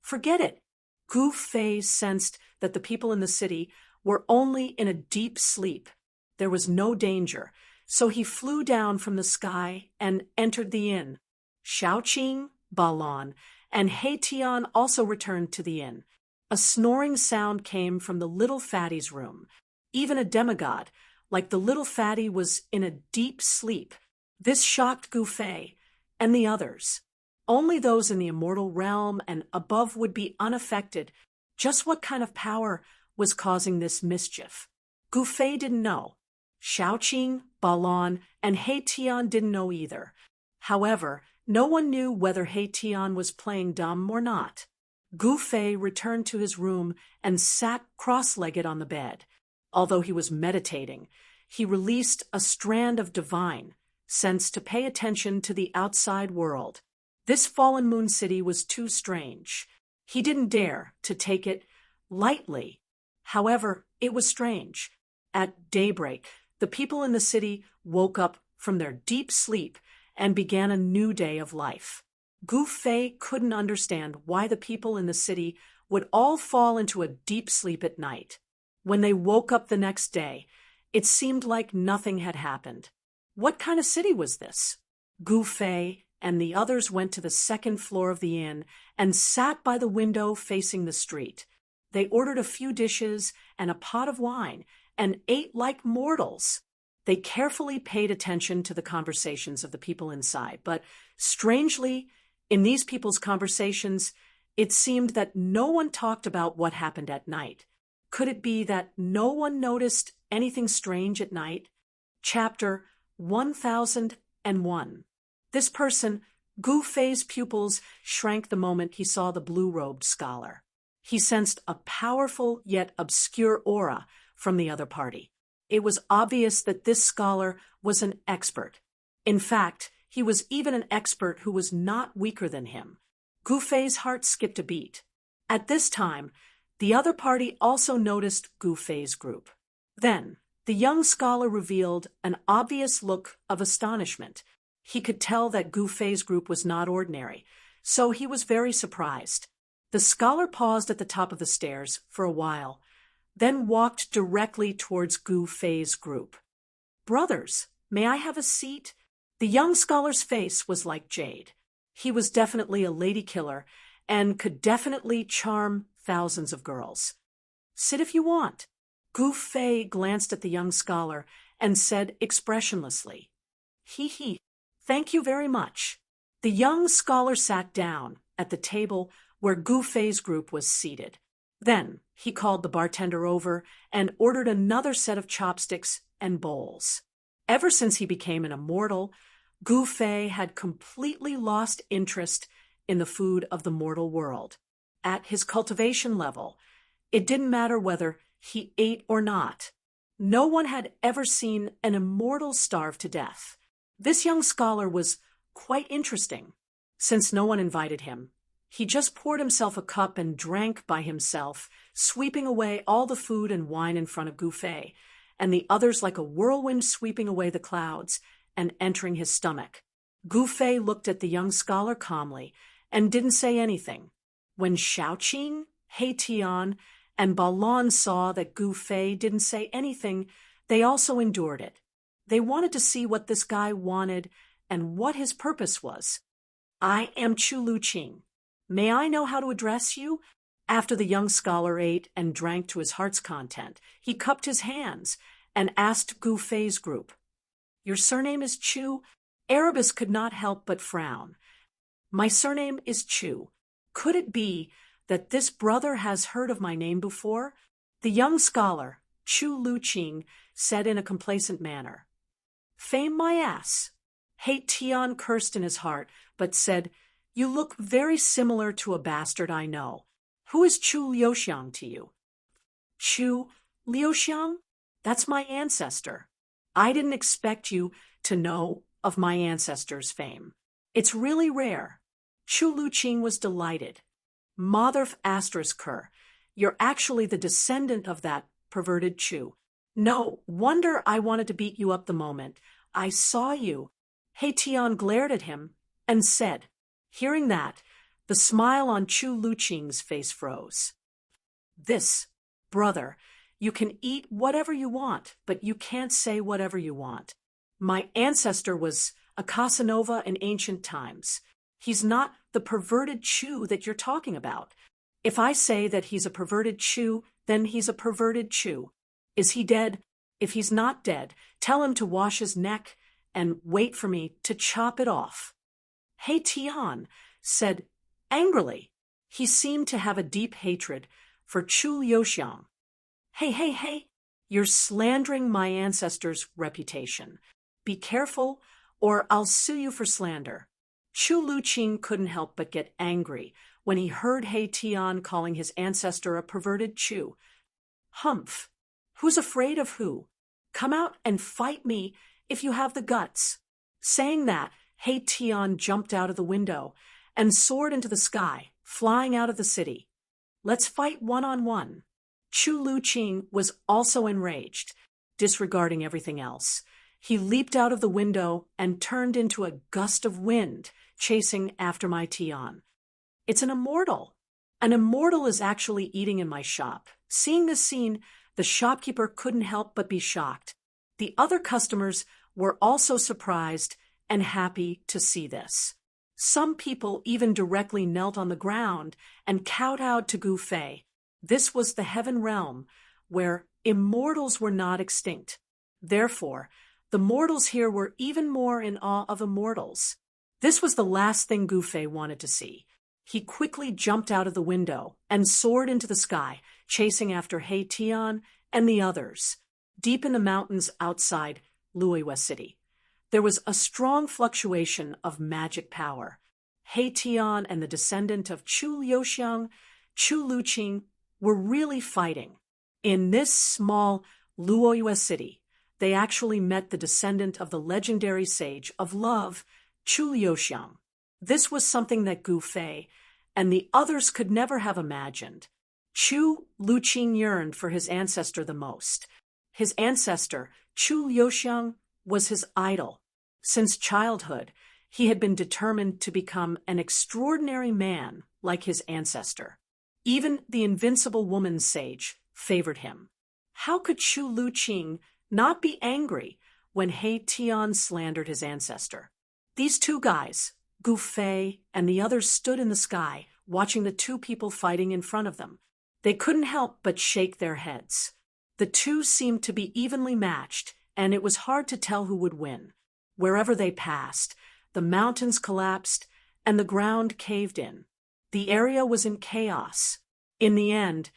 Forget it. Gu Fei sensed that the people in the city were only in a deep sleep. There was no danger, so he flew down from the sky and entered the inn. Xiaoqing, Balan, and Hei Tian also returned to the inn. A snoring sound came from the little fatty's room. Even a demigod, like the little fatty, was in a deep sleep. This shocked Gu Fei and the others. Only those in the immortal realm and above would be unaffected. Just what kind of power was causing this mischief? Gu Fei didn't know. Xiaoqing, Balan, and Hei Tian didn't know either. However, no one knew whether Hei Tian was playing dumb or not. Gu Fei returned to his room and sat cross-legged on the bed. Although he was meditating, he released a strand of divine sense to pay attention to the outside world. This fallen moon city was too strange. He didn't dare to take it lightly. However, it was strange. At daybreak, the people in the city woke up from their deep sleep and began a new day of life. Gu Fei couldn't understand why the people in the city would all fall into a deep sleep at night. When they woke up the next day, it seemed like nothing had happened. What kind of city was this? Gu Fei and the others went to the second floor of the inn and sat by the window facing the street. They ordered a few dishes and a pot of wine and ate like mortals. They carefully paid attention to the conversations of the people inside, but strangely, in these people's conversations, it seemed that no one talked about what happened at night. Could it be that no one noticed anything strange at night? Chapter 1001. This person, Gu Fei's pupils shrank the moment he saw the blue-robed scholar. He sensed a powerful yet obscure aura from the other party. It was obvious that this scholar was an expert. In fact, he was even an expert who was not weaker than him. Gu Fei's heart skipped a beat. At this time, the other party also noticed Gu Fei's group. Then, the young scholar revealed an obvious look of astonishment. He could tell that Gu Fei's group was not ordinary, so he was very surprised. The scholar paused at the top of the stairs for a while, then walked directly towards Gu Fei's group. Brothers, may I have a seat? The young scholar's face was like jade. He was definitely a lady killer and could definitely charm thousands of girls. Sit if you want. Gu Fei glanced at the young scholar and said expressionlessly, He. Thank you very much. The young scholar sat down at the table where Gu Fei's group was seated. Then he called the bartender over and ordered another set of chopsticks and bowls. Ever since he became an immortal, Gu Fei had completely lost interest in the food of the mortal world. At his cultivation level, it didn't matter whether he ate or not. No one had ever seen an immortal starve to death. This young scholar was quite interesting. Since no one invited him, he just poured himself a cup and drank by himself, sweeping away all the food and wine in front of Gu Fei, and the others like a whirlwind sweeping away the clouds and entering his stomach. Gu Fei looked at the young scholar calmly and didn't say anything. When Shaoqing, He Tian, and Balon saw that Gu Fei didn't say anything, they also endured it. They wanted to see what this guy wanted and what his purpose was. "I am Chu Luqing. May I know how to address you?" After the young scholar ate and drank to his heart's content, he cupped his hands and asked Gu Fei's group, "Your surname is Chu?" Erebus could not help but frown. "My surname is Chu. Could it be that this brother has heard of my name before?" The young scholar, Chu Luqing, said in a complacent manner. "Fame my ass." He Tian cursed in his heart, but said, "You look very similar to a bastard I know. Who is Chu Liuxiang to you?" "Chu Liuxiang? That's my ancestor. I didn't expect you to know of my ancestor's fame. It's really rare." Chu Luqing was delighted. "Motherf asterisk her. You're actually the descendant of that perverted Chu. No wonder I wanted to beat you up the moment I saw you." He Tian glared at him and said, hearing that, the smile on Chu Luqing's face froze. "This, brother, you can eat whatever you want, but you can't say whatever you want. My ancestor was a Casanova in ancient times. He's not the perverted Chu that you're talking about. If I say that he's a perverted Chu, then he's a perverted Chu. Is he dead? If he's not dead, tell him to wash his neck and wait for me to chop it off." He Tian said angrily. He seemed to have a deep hatred for Chu Liuxiang. Hey, you're slandering my ancestor's reputation. Be careful, or I'll sue you for slander." Chu Luqing couldn't help but get angry when he heard He Tian calling his ancestor a perverted Chu. "Humph! Who's afraid of who? Come out and fight me if you have the guts." Saying that, He Tian jumped out of the window and soared into the sky, flying out of the city. "Let's fight one-on-one." Chu Luqing was also enraged, disregarding everything else. He leaped out of the window and turned into a gust of wind, chasing after my Tian. "It's an immortal. An immortal is actually eating in my shop." Seeing this scene, the shopkeeper couldn't help but be shocked. The other customers were also surprised and happy to see this. Some people even directly knelt on the ground and kowtowed to Gu Fei. This was the heaven realm, where immortals were not extinct. Therefore, the mortals here were even more in awe of immortals. This was the last thing Gu Fei wanted to see. He quickly jumped out of the window and soared into the sky, chasing after He Tian and the others. Deep in the mountains outside Luoyue City, there was a strong fluctuation of magic power. He Tian and the descendant of Chu Liuxiang, Chu Luqing, were really fighting. In this small Luoyue City, they actually met the descendant of the legendary sage of love, Chu Liuxiang. This was something that Gu Fei and the others could never have imagined. Chu Luqing yearned for his ancestor the most. His ancestor, Chu Liuxiang, was his idol. Since childhood, he had been determined to become an extraordinary man like his ancestor. Even the invincible woman sage favored him. How could Chu Luqing not be angry when He Tian slandered his ancestor? These two guys, Gu Fei and the others, stood in the sky, watching the two people fighting in front of them. They couldn't help but shake their heads. The two seemed to be evenly matched, and it was hard to tell who would win. Wherever they passed, the mountains collapsed and the ground caved in. The area was in chaos. In the end,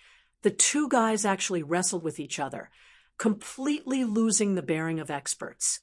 the two guys actually wrestled with each other, completely losing the bearing of experts.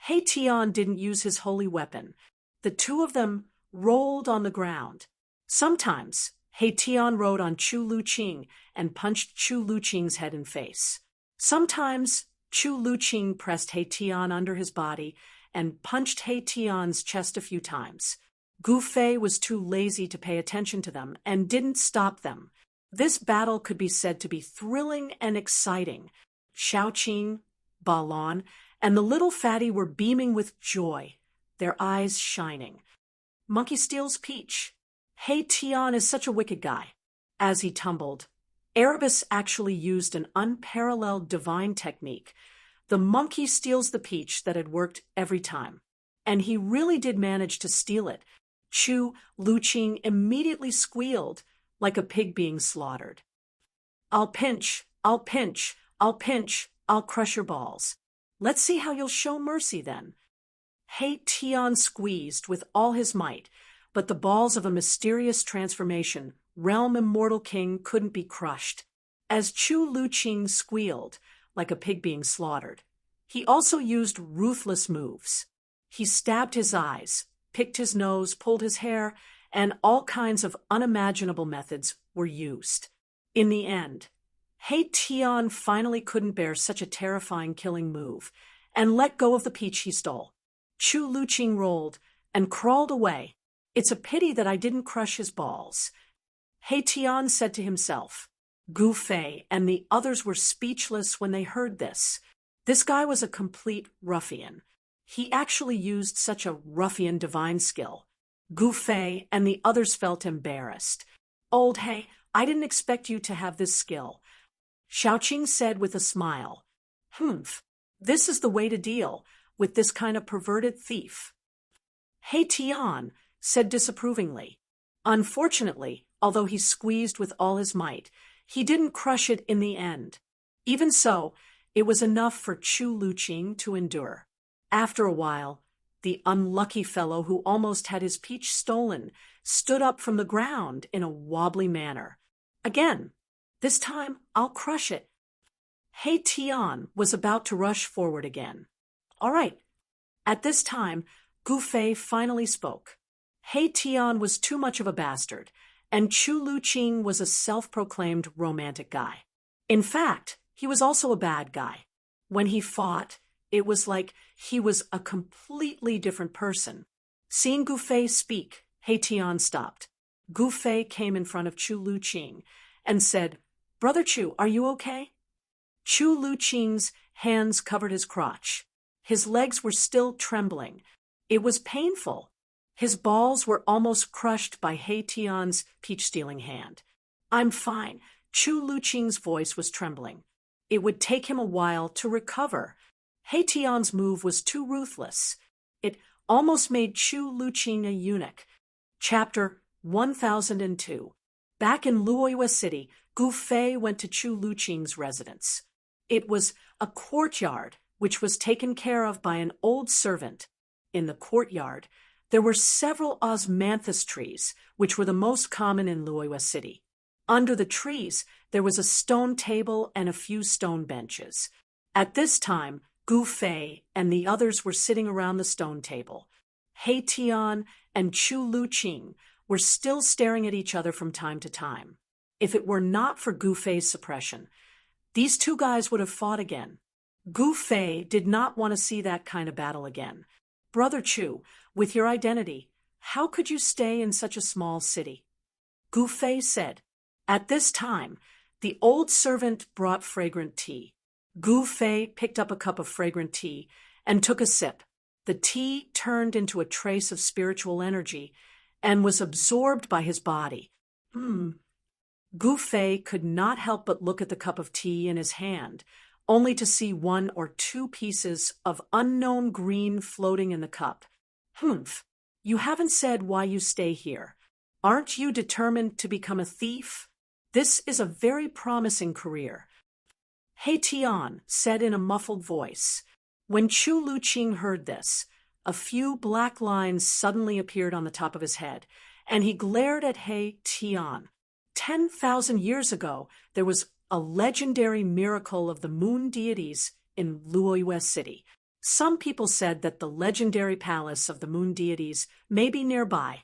He Tian didn't use his holy weapon. The two of them rolled on the ground. Sometimes, He Tian rode on Chu Luqing and punched Chu Luqing's head and face. Sometimes, Chu Luqing pressed He Tian under his body and punched He Tian's chest a few times. Gu Fei was too lazy to pay attention to them and didn't stop them. This battle could be said to be thrilling and exciting. Xiaoqing, Ba Lan, and the little fatty were beaming with joy, their eyes shining. Monkey steals peach. He Tian is such a wicked guy. As he tumbled, Erebus actually used an unparalleled divine technique. The monkey steals the peach that had worked every time. And he really did manage to steal it. Chu Luqing immediately squealed, like a pig being slaughtered. I'll pinch, I'll pinch, I'll pinch, I'll crush your balls. Let's see how you'll show mercy then. He Tian squeezed with all his might, but the balls of a mysterious transformation, realm immortal king, couldn't be crushed. As Chu Luqing squealed, like a pig being slaughtered, he also used ruthless moves. He stabbed his eyes, picked his nose, pulled his hair, and all kinds of unimaginable methods were used. In the end, He Tian finally couldn't bear such a terrifying killing move and let go of the peach he stole. Chu Luqing rolled and crawled away. It's a pity that I didn't crush his balls. He Tian said to himself. Gu Fei and the others were speechless when they heard this. This guy was a complete ruffian. He actually used such a ruffian divine skill. Gu Fei and the others felt embarrassed. Old He, I didn't expect you to have this skill. Xiaoqing said with a smile. This is the way to deal with this kind of perverted thief. He Tian said disapprovingly. Unfortunately, although he squeezed with all his might, he didn't crush it in the end. Even so, it was enough for Chu Luqing to endure. After a while, the unlucky fellow who almost had his peach stolen stood up from the ground in a wobbly manner. Again, this time I'll crush it. He Tian was about to rush forward again. All right. At this time, Gu Fei finally spoke. He Tian was too much of a bastard, and Chu Luqing was a self-proclaimed romantic guy. In fact, he was also a bad guy. When he fought, it was like he was a completely different person. Seeing Gu Fei speak, He Tian stopped. Gu Fei came in front of Chu Luqing and said, Brother Chu, are you okay? Chu Luqing's hands covered his crotch. His legs were still trembling. It was painful. His balls were almost crushed by He Tian's peach-stealing hand. I'm fine. Chu Luqing's voice was trembling. It would take him a while to recover. He Tian's move was too ruthless. It almost made Chu Luqing a eunuch. Chapter 1002. Back in Luoyue City, Gu Fei went to Chu Luqing's residence. It was a courtyard, which was taken care of by an old servant. In the courtyard, there were several osmanthus trees, which were the most common in Luoyue City. Under the trees, there was a stone table and a few stone benches. At this time, Gu Fei and the others were sitting around the stone table. He Tian and Chu Luqing were still staring at each other from time to time. If it were not for Gu Fei's suppression, these two guys would have fought again. Gu Fei did not want to see that kind of battle again. Brother Chu, with your identity, how could you stay in such a small city? Gu Fei said. At this time, the old servant brought fragrant tea. Gu Fei picked up a cup of fragrant tea and took a sip. The tea turned into a trace of spiritual energy and was absorbed by his body. Gu Fei could not help but look at the cup of tea in his hand, only to see one or two pieces of unknown green floating in the cup. You haven't said why you stay here. Aren't you determined to become a thief? This is a very promising career. He Tian said in a muffled voice. When Chu Luqing heard this, a few black lines suddenly appeared on the top of his head, and he glared at He Tian. 10,000 years ago, there was a legendary miracle of the moon deities in Luoyue City. Some people said that the legendary palace of the moon deities may be nearby.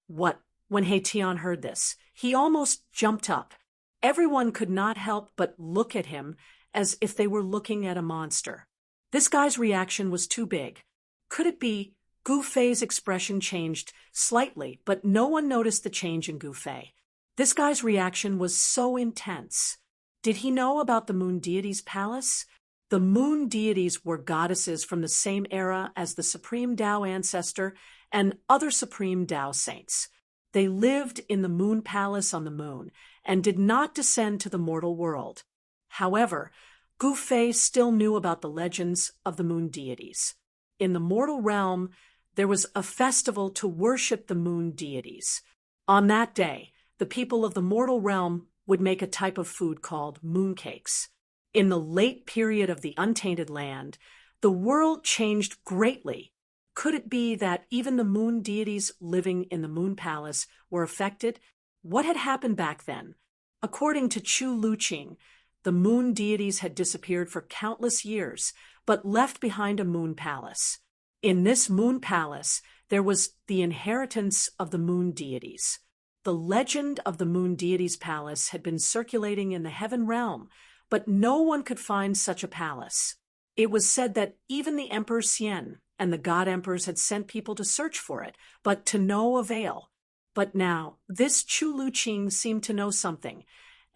What? When Heition heard this, he almost jumped up. Everyone could not help but look at him as if they were looking at a monster. This guy's reaction was too big. Could it be? Gu Fei's expression changed slightly, but no one noticed the change in Gu Fei. This guy's reaction was so intense. Did he know about the moon deities' palace? The moon deities were goddesses from the same era as the Supreme Tao Ancestor and other Supreme Tao saints. They lived in the moon palace on the moon and did not descend to the mortal world. However, Gu Fei still knew about the legends of the moon deities. In the mortal realm, there was a festival to worship the moon deities. On that day, the people of the mortal realm would make a type of food called mooncakes. In the late period of the untainted land, the world changed greatly. Could it be that even the moon deities living in the moon palace were affected? What had happened back then? According to Chu Luqing, the moon deities had disappeared for countless years, but left behind a moon palace. In this moon palace, there was the inheritance of the moon deities. The legend of the moon deities' palace had been circulating in the heaven realm, but no one could find such a palace. It was said that even the Emperor Xian and the god emperors had sent people to search for it, but to no avail. But now, this Chu Luqing seemed to know something,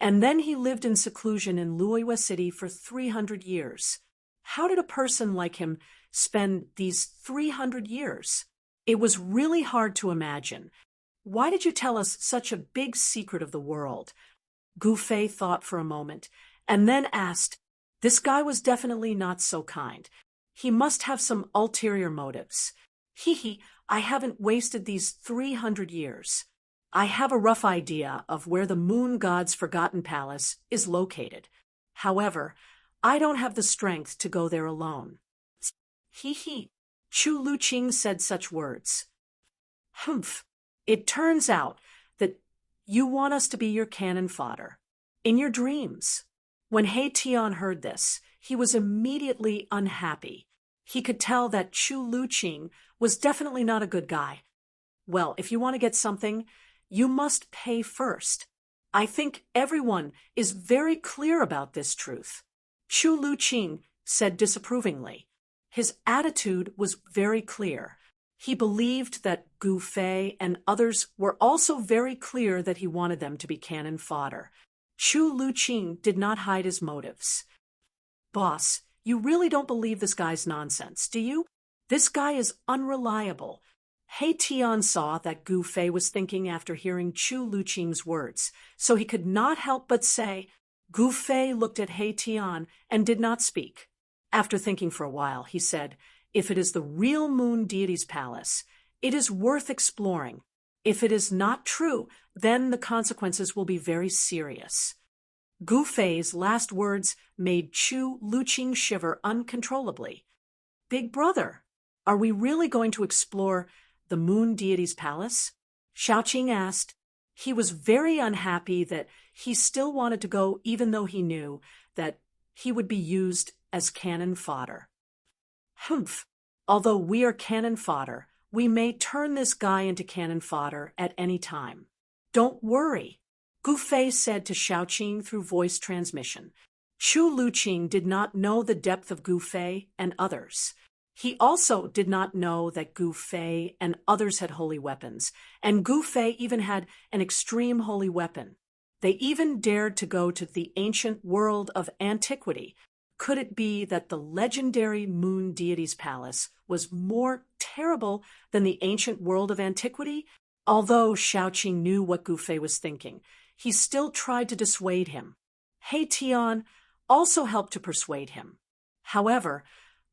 and then he lived in seclusion in Luoyue City for 300 years. How did a person like him spend these 300 years? It was really hard to imagine. Why did you tell us such a big secret of the world? Gu Fei thought for a moment, and then asked, this guy was definitely not so kind. He must have some ulterior motives. I haven't wasted these 300 years. I have a rough idea of where the moon god's forgotten palace is located. However, I don't have the strength to go there alone. Chu Luqing said such words. Humph. It turns out that you want us to be your cannon fodder. In your dreams. When Heition heard this, he was immediately unhappy. He could tell that Chu Luqing was definitely not a good guy. Well, if you want to get something, you must pay first. I think everyone is very clear about this truth. Chu Luqing said disapprovingly. His attitude was very clear. He believed that Gu Fei and others were also very clear that he wanted them to be cannon fodder. Chu Luqing did not hide his motives. Boss, you really don't believe this guy's nonsense, do you? This guy is unreliable. Heition saw that Gu Fei was thinking after hearing Chu Luqing's words, so he could not help but say. Gu Fei looked at Heition and did not speak. After thinking for a while, he said, if it is the real moon deity's palace, it is worth exploring. If it is not true, then the consequences will be very serious. Gu Fei's last words made Chu Luqing shiver uncontrollably. Big brother, are we really going to explore the moon deity's palace? Xiaoqing asked. He was very unhappy that he still wanted to go even though he knew that he would be used as cannon fodder. Humph. Although we are cannon fodder, we may turn this guy into cannon fodder at any time. Don't worry, Gu Fei said to Xiaoqing through voice transmission. Chu Luqing did not know the depth of Gu Fei and others. He also did not know that Gu Fei and others had holy weapons, and Gu Fei even had an extreme holy weapon. They even dared to go to the ancient world of antiquity. Could it be that the legendary moon deity's palace was more terrible than the ancient world of antiquity? Although Xiaoqing knew what Gu Fei was thinking, he still tried to dissuade him. Heition also helped to persuade him. However,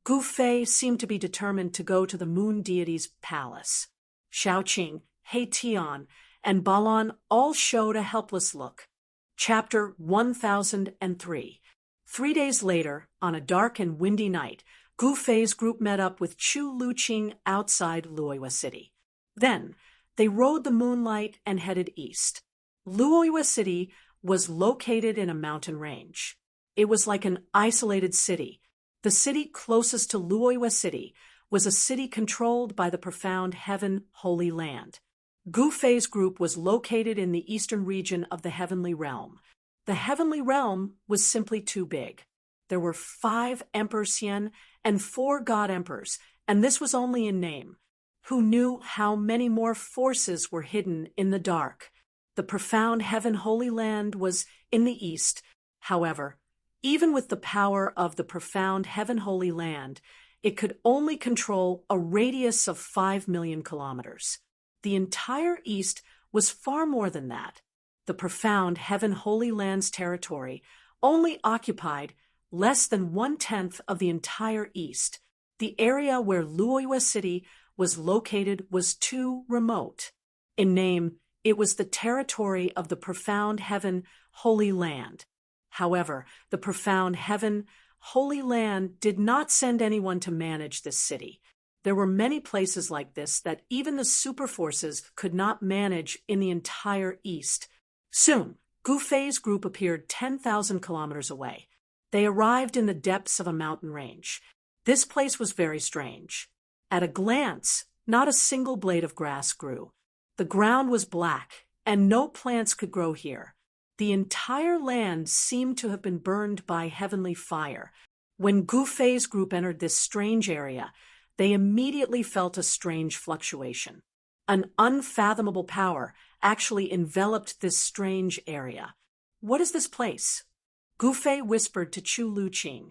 Gu Fei seemed to be determined to go to the moon deity's palace. Xiaoqing, Heition, and Balan all showed a helpless look. Chapter 1003. 3 days later, on a dark and windy night, Gu Fei's group met up with Chu Luqing outside Luoyue City. Then, they rode the moonlight and headed east. Luoyue City was located in a mountain range. It was like an isolated city. The city closest to Luoyue City was a city controlled by the profound Heaven Holy Land. Gu Fei's group was located in the eastern region of the Heavenly Realm. The Heavenly Realm was simply too big. There were 5 Emperor Xian and 4 God Emperors, and this was only in name. Who knew how many more forces were hidden in the dark? The profound Heaven Holy Land was in the east. However, even with the power of the profound Heaven Holy Land, it could only control a radius of 5 million kilometers. The entire east was far more than that. The profound Heaven Holy Land's territory only occupied less than 1/10 of the entire east. The area where Luoyue City was located was too remote. In name, it was the territory of the profound Heaven Holy Land. However, the profound Heaven Holy Land did not send anyone to manage this city. There were many places like this that even the superforces could not manage in the entire east. Soon, Gu Fei's group appeared 10,000 kilometers away. They arrived in the depths of a mountain range. This place was very strange. At a glance, not a single blade of grass grew. The ground was black, and no plants could grow here. The entire land seemed to have been burned by heavenly fire. When Gu Fei's group entered this strange area, they immediately felt a strange fluctuation. An unfathomable power actually enveloped this strange area. What is this place? Gu Fei whispered to Chu Luqing.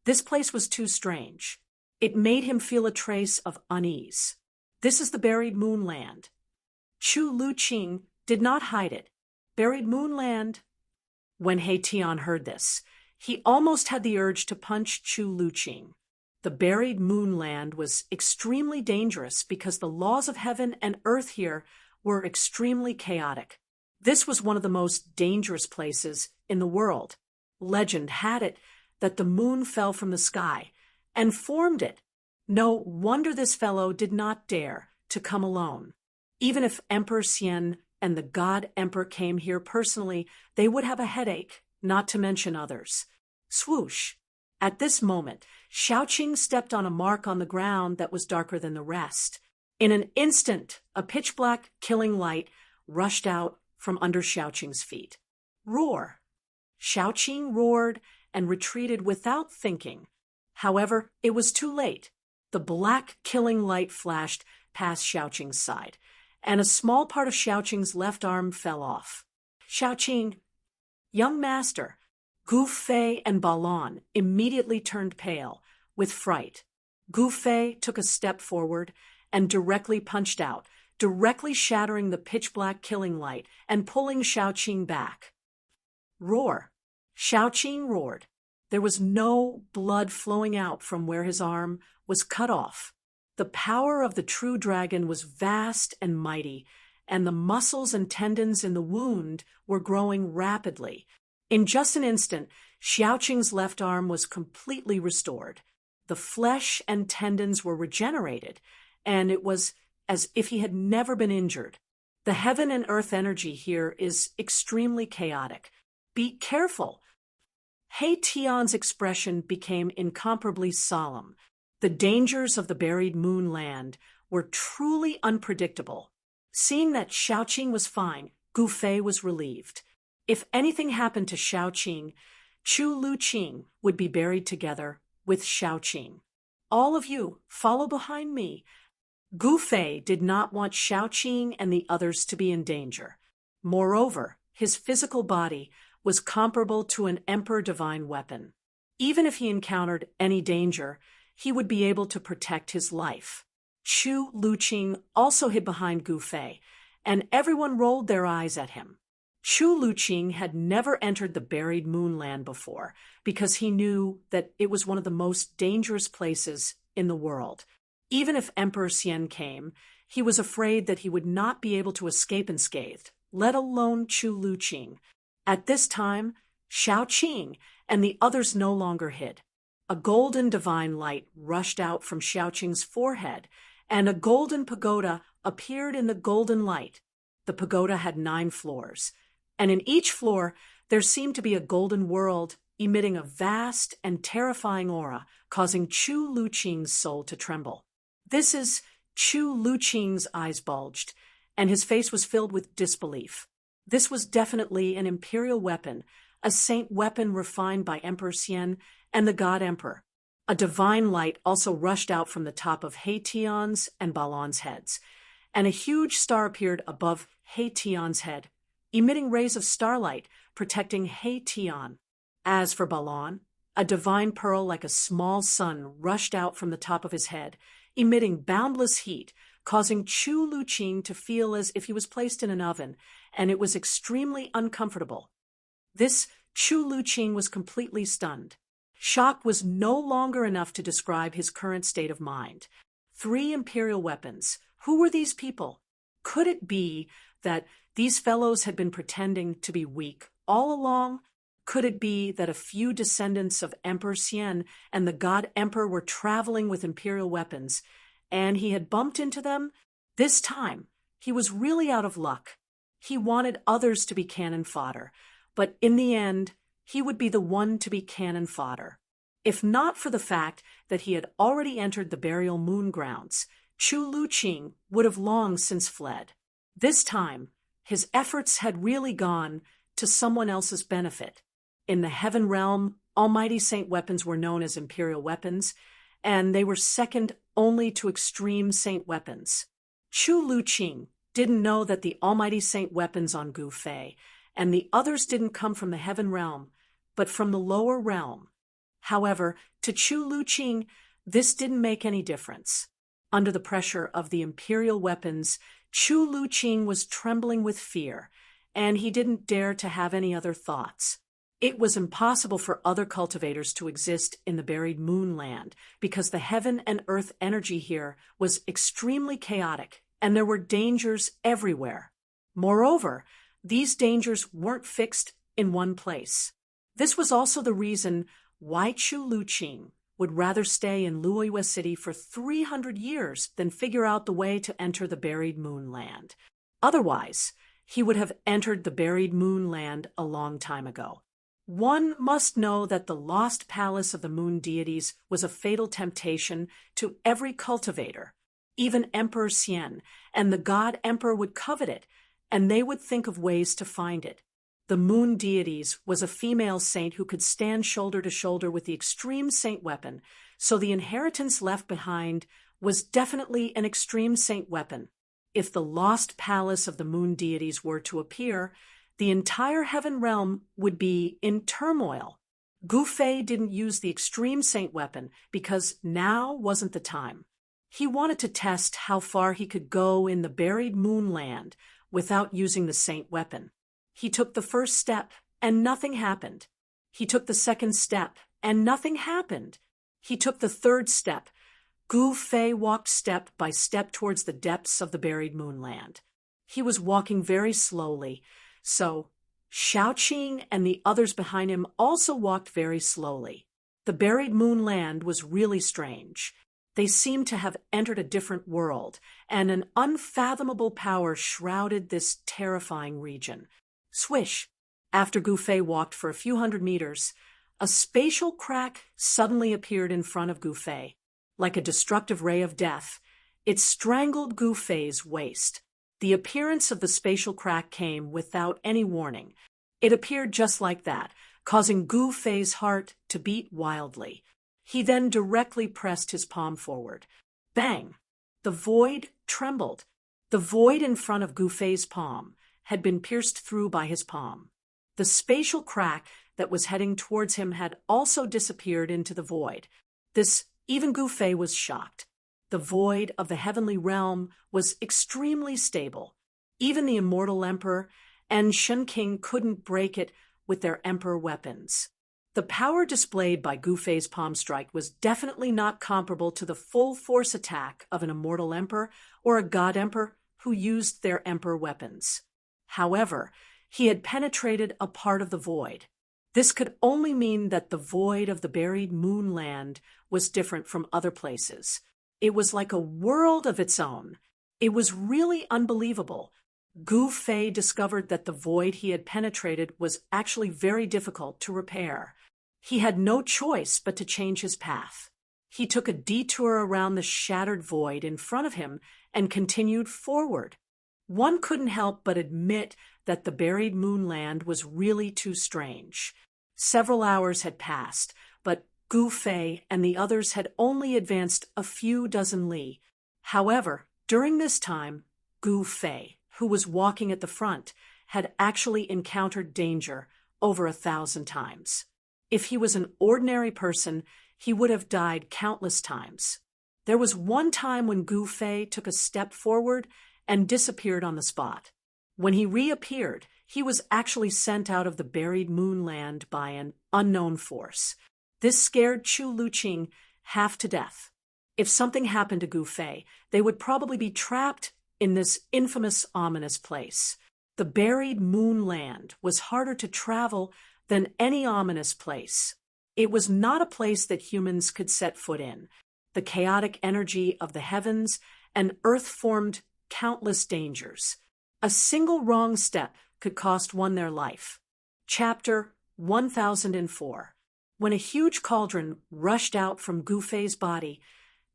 This place was too strange. It made him feel a trace of unease. This is the buried moonland. Chu Luqing did not hide it. Buried moonland. When He Tian heard this, he almost had the urge to punch Chu Luqing. The buried moonland was extremely dangerous because the laws of heaven and earth here were extremely chaotic. This was one of the most dangerous places in the world. Legend had it that the moon fell from the sky and formed it. No wonder this fellow did not dare to come alone. Even if Emperor Xian and the God Emperor came here personally, they would have a headache, not to mention others. Swoosh! At this moment, Xiaoqing stepped on a mark on the ground that was darker than the rest. In an instant, a pitch-black killing light rushed out from under Xiaoqing's feet. Roar! Xiaoqing roared and retreated without thinking. However, it was too late. The black killing light flashed past Xiaoqing's side, and a small part of Xiaoqing's left arm fell off. Xiaoqing, young master, Gu Fei and Balon immediately turned pale with fright. Gu Fei took a step forward and directly punched out, directly shattering the pitch-black killing light and pulling Xiaoqing back. Roar! Xiaoqing roared. There was no blood flowing out from where his arm was cut off. The power of the true dragon was vast and mighty, and the muscles and tendons in the wound were growing rapidly. In just an instant, Xiaoqing's left arm was completely restored. The flesh and tendons were regenerated, and it was as if he had never been injured. The heaven and earth energy here is extremely chaotic. Be careful! He Tian's expression became incomparably solemn. The dangers of the buried moonland were truly unpredictable. Seeing that Xiaoqing was fine, Gu Fei was relieved. If anything happened to Xiaoqing, Chu Luqing would be buried together with Xiaoqing. All of you, follow behind me. Gu Fei did not want Xiaoqing and the others to be in danger. Moreover, his physical body was comparable to an emperor divine weapon. Even if he encountered any danger, he would be able to protect his life. Chu Luqing also hid behind Gu Fei, and everyone rolled their eyes at him. Chu Luqing had never entered the buried moonland before because he knew that it was one of the most dangerous places in the world. Even if Emperor Xian came, he was afraid that he would not be able to escape unscathed, let alone Chu Luqing. At this time, Xiaoqing and the others no longer hid. A golden divine light rushed out from Xiaoqing's forehead, and a golden pagoda appeared in the golden light. The pagoda had 9 floors, and in each floor there seemed to be a golden world emitting a vast and terrifying aura, causing Chu Luqing's soul to tremble. This is Chu Luqing's eyes bulged, and his face was filled with disbelief. This was definitely an imperial weapon, a saint weapon refined by Emperor Xian and the God Emperor. A divine light also rushed out from the top of He Tian's and Balon's heads, and a huge star appeared above He Tian's head, emitting rays of starlight, protecting He Tian. As for Balon, a divine pearl like a small sun rushed out from the top of his head, emitting boundless heat, causing Chu Luqing to feel as if he was placed in an oven, and it was extremely uncomfortable. This Chu Luqing was completely stunned. Shock was no longer enough to describe his current state of mind. 3 imperial weapons. Who were these people? Could it be that these fellows had been pretending to be weak all along? Could it be that a few descendants of Emperor Xian and the God Emperor were traveling with imperial weapons, and he had bumped into them? This time, he was really out of luck. He wanted others to be cannon fodder, but in the end, he would be the one to be cannon fodder. If not for the fact that he had already entered the burial moon grounds, Chu Luqing would have long since fled. This time, his efforts had really gone to someone else's benefit. In the heaven realm, almighty saint weapons were known as imperial weapons, and they were second only to extreme saint weapons. Chu Luqing didn't know that the almighty saint weapons on Gu Fei and the others didn't come from the heaven realm, but from the lower realm. However, to Chu Luqing, this didn't make any difference. Under the pressure of the imperial weapons, Chu Luqing was trembling with fear, and he didn't dare to have any other thoughts. It was impossible for other cultivators to exist in the buried moonland because the heaven and earth energy here was extremely chaotic, and there were dangers everywhere. Moreover, these dangers weren't fixed in one place. This was also the reason why Chu Luqing would rather stay in Luoyue City for 300 years than figure out the way to enter the buried moonland. Otherwise, he would have entered the buried moonland a long time ago. One must know that the lost palace of the moon deities was a fatal temptation to every cultivator. Even Emperor Xian and the God Emperor would covet it, and they would think of ways to find it. The moon deities was a female saint who could stand shoulder to shoulder with the extreme saint weapon, so the inheritance left behind was definitely an extreme saint weapon. If the lost palace of the moon deities were to appear, the entire heaven realm would be in turmoil. Gu Fei didn't use the extreme saint weapon because now wasn't the time. He wanted to test how far he could go in the buried moonland without using the saint weapon. He took the first step, and nothing happened. He took the second step, and nothing happened. He took the third step. Gu Fei walked step by step towards the depths of the buried moonland. He was walking very slowly, so Shaoqing and the others behind him also walked very slowly. The buried moonland was really strange. They seemed to have entered a different world, and an unfathomable power shrouded this terrifying region. Swish! After Gu Fei walked for a few hundred meters, a spatial crack suddenly appeared in front of Gu Fei. Like a destructive ray of death, it strangled Gu Fei's waist. The appearance of the spatial crack came without any warning. It appeared just like that, causing Gu Fei's heart to beat wildly. He then directly pressed his palm forward. Bang! The void trembled. The void in front of Gu Fei's palm had been pierced through by his palm. The spatial crack that was heading towards him had also disappeared into the void. Even Gu Fei was shocked. The void of the heavenly realm was extremely stable. Even the immortal emperor and Shen King couldn't break it with their emperor weapons. The power displayed by Gu Fei's palm strike was definitely not comparable to the full force attack of an immortal emperor or a god emperor who used their emperor weapons. However, he had penetrated a part of the void. This could only mean that the void of the buried moonland was different from other places. It was like a world of its own. It was really unbelievable. Gu Fei discovered that the void he had penetrated was actually very difficult to repair. He had no choice but to change his path. He took a detour around the shattered void in front of him and continued forward. One couldn't help but admit that the buried moonland was really too strange. Several hours had passed, but Gu Fei and the others had only advanced a few dozen li. However, during this time, Gu Fei, who was walking at the front, had actually encountered danger over 1,000 times. If he was an ordinary person, he would have died countless times. There was one time when Gu Fei took a step forward and disappeared on the spot. When he reappeared, he was actually sent out of the buried moonland by an unknown force. This scared Chu Luqing half to death. If something happened to Gu Fei, they would probably be trapped in this infamous, ominous place. The buried moonland was harder to travel than any ominous place. It was not a place that humans could set foot in. The chaotic energy of the heavens and earth formed countless dangers. A single wrong step could cost one their life. Chapter 1004. When a huge cauldron rushed out from Gu Fei's body,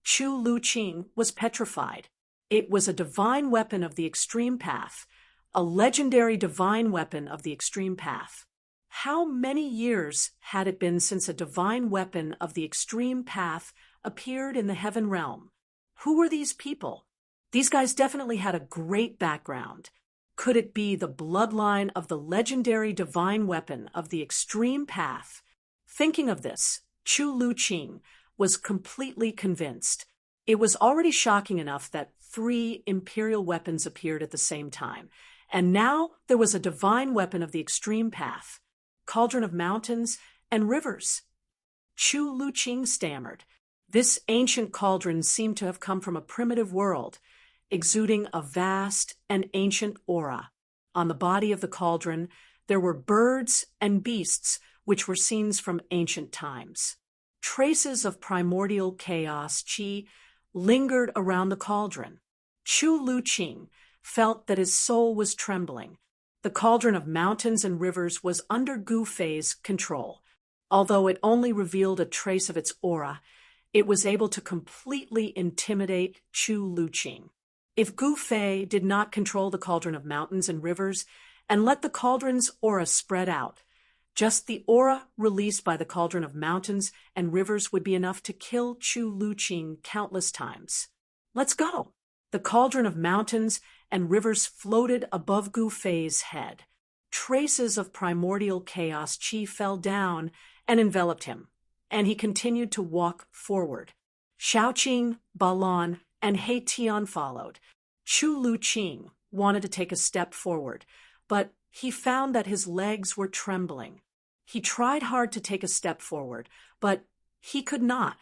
Chu Luqing was petrified. It was a divine weapon of the extreme path, a legendary divine weapon of the extreme path. How many years had it been since a divine weapon of the extreme path appeared in the heaven realm? Who were these people? These guys definitely had a great background. Could it be the bloodline of the legendary divine weapon of the extreme path? Thinking of this, Chu Luqing was completely convinced. It was already shocking enough that 3 imperial weapons appeared at the same time, and now there was a divine weapon of the extreme path. Cauldron of mountains and rivers. Chu Luqing stammered. This ancient cauldron seemed to have come from a primitive world, exuding a vast and ancient aura. On the body of the cauldron, there were birds and beasts which were scenes from ancient times. Traces of primordial chaos qi lingered around the cauldron. Chu Luqing felt that his soul was trembling. The cauldron of mountains and rivers was under Gu Fei's control. Although it only revealed a trace of its aura, it was able to completely intimidate Chu Luqing. If Gu Fei did not control the cauldron of mountains and rivers and let the cauldron's aura spread out, just the aura released by the cauldron of mountains and rivers would be enough to kill Chu Luqing countless times. Let's go! The cauldron of mountains and rivers floated above Gu Fei's head. Traces of primordial chaos qi fell down and enveloped him, and he continued to walk forward. Shaoqing, Balon, and He Tian followed. Chu Luqing wanted to take a step forward, but he found that his legs were trembling. He tried hard to take a step forward, but he could not.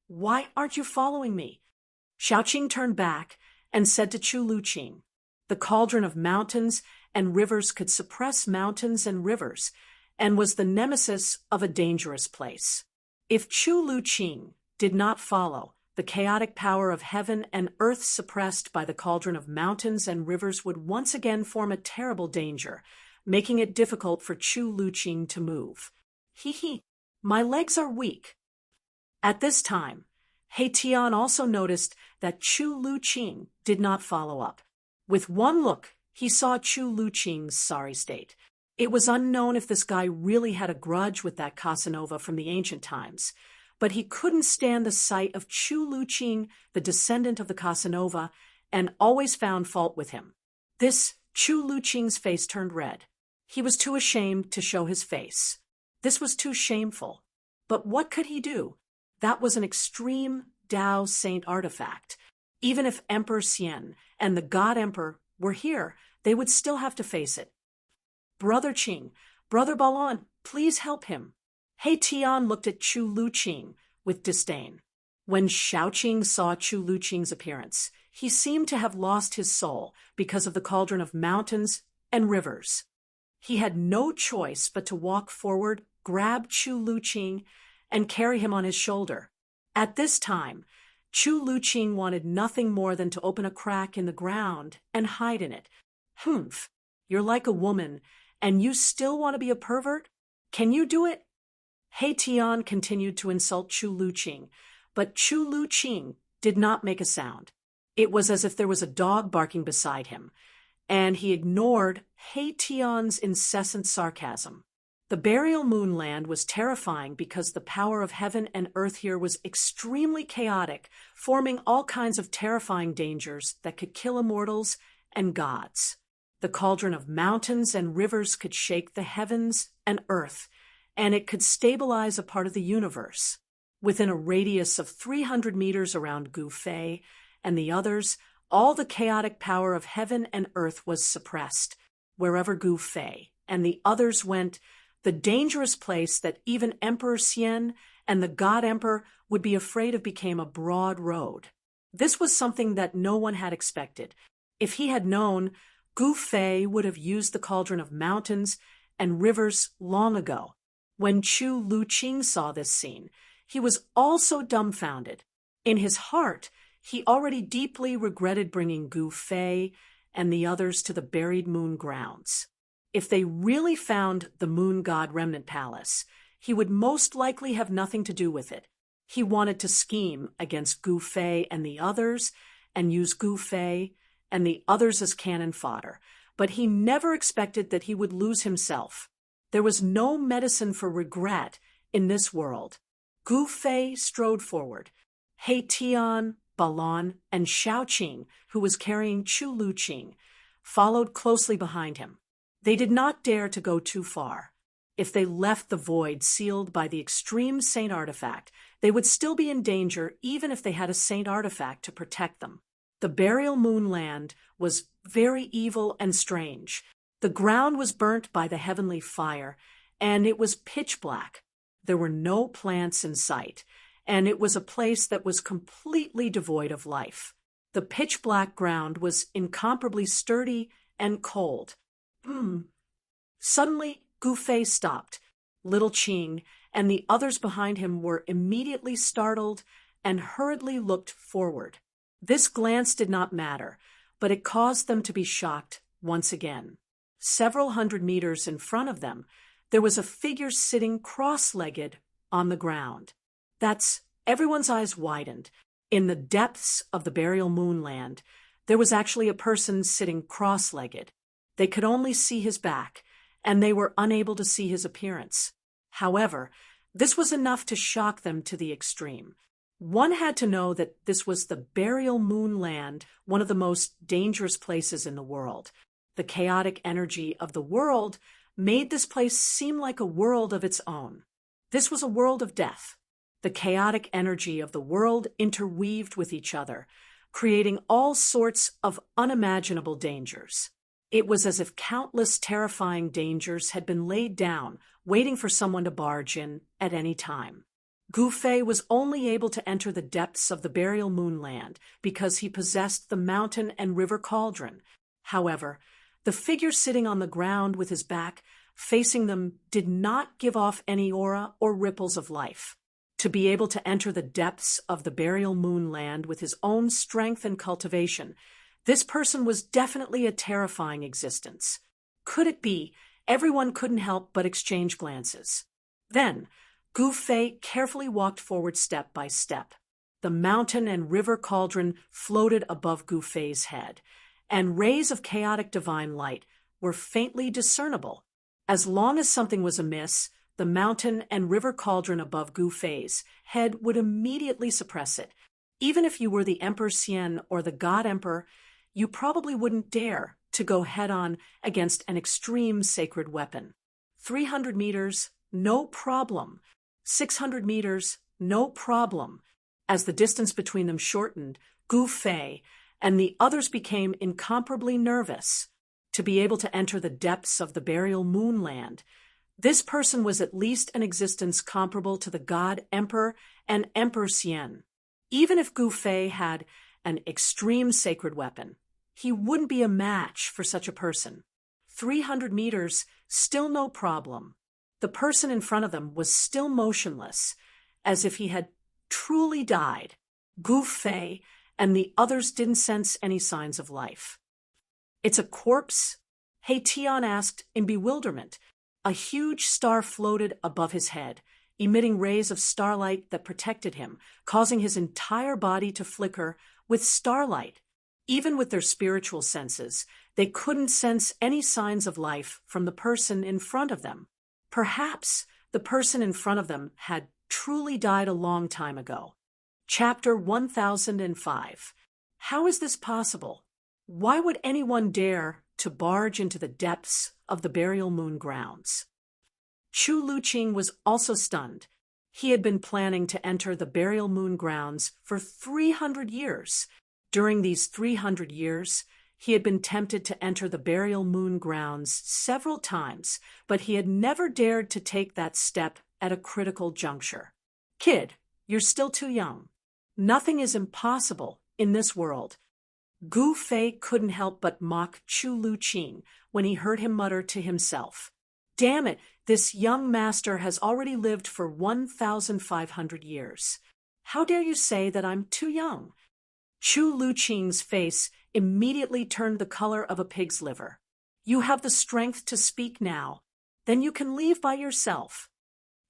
Why aren't you following me? Shaoqing turned back and said to Chu Luqing, the cauldron of mountains and rivers could suppress mountains and rivers, and was the nemesis of a dangerous place. If Chu Luqing did not follow, the chaotic power of heaven and earth suppressed by the cauldron of mountains and rivers would once again form a terrible danger, making it difficult for Chu Luqing to move. My legs are weak. At this time, He Tian also noticed that Chu Luqing did not follow up. With one look, he saw Chu Luqing's sorry state. It was unknown if this guy really had a grudge with that Casanova from the ancient times, but he couldn't stand the sight of Chu Luqing, the descendant of the Casanova, and always found fault with him. This Chu Luqing's face turned red. He was too ashamed to show his face. This was too shameful. But what could he do? That was an extreme Tao Saint artifact. Even if Emperor Xian and the God Emperor were here, they would still have to face it. Brother Qing, Brother Balon, please help him. He Tian looked at Chu Luqing with disdain. When Shaoqing saw Chu Luqing's appearance, he seemed to have lost his soul because of the cauldron of mountains and rivers. He had no choice but to walk forward, grab Chu Luqing, and carry him on his shoulder. At this time, Chu Luqing wanted nothing more than to open a crack in the ground and hide in it. Humph, you're like a woman, and you still want to be a pervert? Can you do it? He Tian continued to insult Chu Luqing, but Chu Luqing did not make a sound. It was as if there was a dog barking beside him, and he ignored He Tian's incessant sarcasm. The burial moonland was terrifying because the power of heaven and earth here was extremely chaotic, forming all kinds of terrifying dangers that could kill immortals and gods. The cauldron of mountains and rivers could shake the heavens and earth, and it could stabilize a part of the universe. Within a radius of 300 meters around Gu Fei and the others, all the chaotic power of heaven and earth was suppressed. Wherever Gu Fei and the others went, the dangerous place that even Emperor Xian and the God Emperor would be afraid of became a broad road. This was something that no one had expected. If he had known, Gu Fei would have used the cauldron of mountains and rivers long ago. When Chu Luqing saw this scene, he was also dumbfounded. In his heart, he already deeply regretted bringing Gu Fei and the others to the buried moon grounds. If they really found the moon god remnant palace, he would most likely have nothing to do with it. He wanted to scheme against Gu Fei and the others and use Gu Fei and the others as cannon fodder, but he never expected that he would lose himself. There was no medicine for regret in this world. Gu Fei strode forward. He Tian, Balon, and Shaoqing, who was carrying Chu Luqing, followed closely behind him. They did not dare to go too far. If they left the void sealed by the extreme saint artifact, they would still be in danger even if they had a saint artifact to protect them. The burial moonland was very evil and strange. The ground was burnt by the heavenly fire, and it was pitch black. There were no plants in sight, and it was a place that was completely devoid of life. The pitch-black ground was incomparably sturdy and cold. Suddenly, Gu Fei stopped. Little Qing and the others behind him were immediately startled and hurriedly looked forward. This glance did not matter, but it caused them to be shocked once again. Several hundred meters in front of them, there was a figure sitting cross-legged on the ground. Everyone's eyes widened. In the depths of the burial moonland, there was actually a person sitting cross-legged. They could only see his back, and they were unable to see his appearance. However, this was enough to shock them to the extreme. One had to know that this was the burial moonland, one of the most dangerous places in the world. The chaotic energy of the world made this place seem like a world of its own. This was a world of death. The chaotic energy of the world interweaved with each other, creating all sorts of unimaginable dangers. It was as if countless terrifying dangers had been laid down, waiting for someone to barge in at any time. Gu Fei was only able to enter the depths of the burial moonland because he possessed the mountain and river cauldron. However, the figure sitting on the ground with his back facing them did not give off any aura or ripples of life. To be able to enter the depths of the burial moonland with his own strength and cultivation, this person was definitely a terrifying existence. Could it be? Everyone couldn't help but exchange glances. Then, Gu Fei carefully walked forward step by step. The mountain and river cauldron floated above Gu Fei's head, and rays of chaotic divine light were faintly discernible. As long as something was amiss, the mountain and river cauldron above Gu Fei's head would immediately suppress it. Even if you were the Emperor Xian or the God Emperor, you probably wouldn't dare to go head-on against an extreme sacred weapon. 300 meters, no problem. 600 meters, no problem. As the distance between them shortened, Gu Fei and the others became incomparably nervous. To be able to enter the depths of the burial moonland, this person was at least an existence comparable to the God Emperor and Emperor Xian. Even if Gu Fei had an extreme sacred weapon, he wouldn't be a match for such a person. 300 meters, still no problem. The person in front of them was still motionless, as if he had truly died. Gu Fei and the others didn't sense any signs of life. "It's a corpse?" He Tian asked in bewilderment. A huge star floated above his head, emitting rays of starlight that protected him, causing his entire body to flicker with starlight. Even with their spiritual senses, they couldn't sense any signs of life from the person in front of them. Perhaps the person in front of them had truly died a long time ago. Chapter 1005. How is this possible? Why would anyone dare to barge into the depths of the burial moon grounds? Chu Luqing was also stunned. He had been planning to enter the burial moon grounds for 300 years. During these 300 years, he had been tempted to enter the burial moon grounds several times, but he had never dared to take that step at a critical juncture. Kid, you're still too young. Nothing is impossible in this world. Gu Fei couldn't help but mock Chu Luqing when he heard him mutter to himself, "Damn it, this young master has already lived for 1,500 years. How dare you say that I'm too young?" Chu Luqing's face immediately turned the color of a pig's liver. "You have the strength to speak now. Then you can leave by yourself,"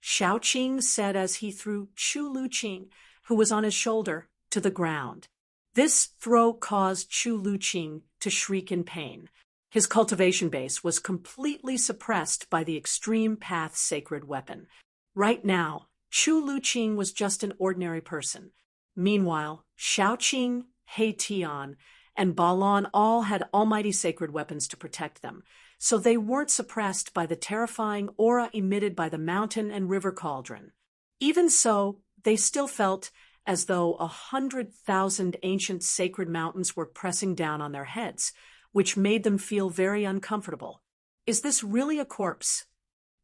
Shaoqing said as he threw Chu Luqing, who was on his shoulder, to the ground. This throw caused Chu Luqing to shriek in pain. His cultivation base was completely suppressed by the Extreme Path sacred weapon. Right now, Chu Luqing was just an ordinary person. Meanwhile, Shaoqing, He Tian, and Balon all had almighty sacred weapons to protect them, so they weren't suppressed by the terrifying aura emitted by the mountain and river cauldron. Even so, they still felt as though 100,000 ancient sacred mountains were pressing down on their heads, which made them feel very uncomfortable. Is this really a corpse?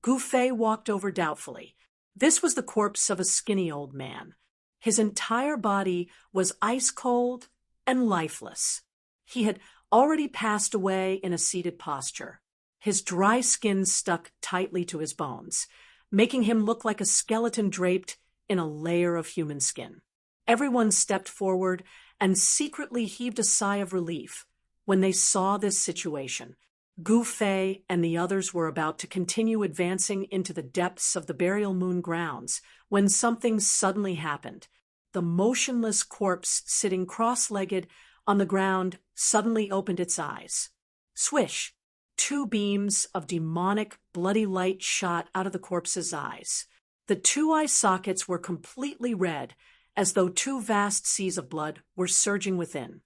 Gu Fei walked over doubtfully. This was the corpse of a skinny old man. His entire body was ice-cold and lifeless. He had already passed away in a seated posture. His dry skin stuck tightly to his bones, making him look like a skeleton draped in a layer of human skin. Everyone stepped forward and secretly heaved a sigh of relief when they saw this situation. Gu Fei and the others were about to continue advancing into the depths of the burial moon grounds when something suddenly happened. The motionless corpse sitting cross-legged on the ground suddenly opened its eyes. Swish! 2 beams of demonic, bloody light shot out of the corpse's eyes. The 2 eye sockets were completely red, as though 2 vast seas of blood were surging within.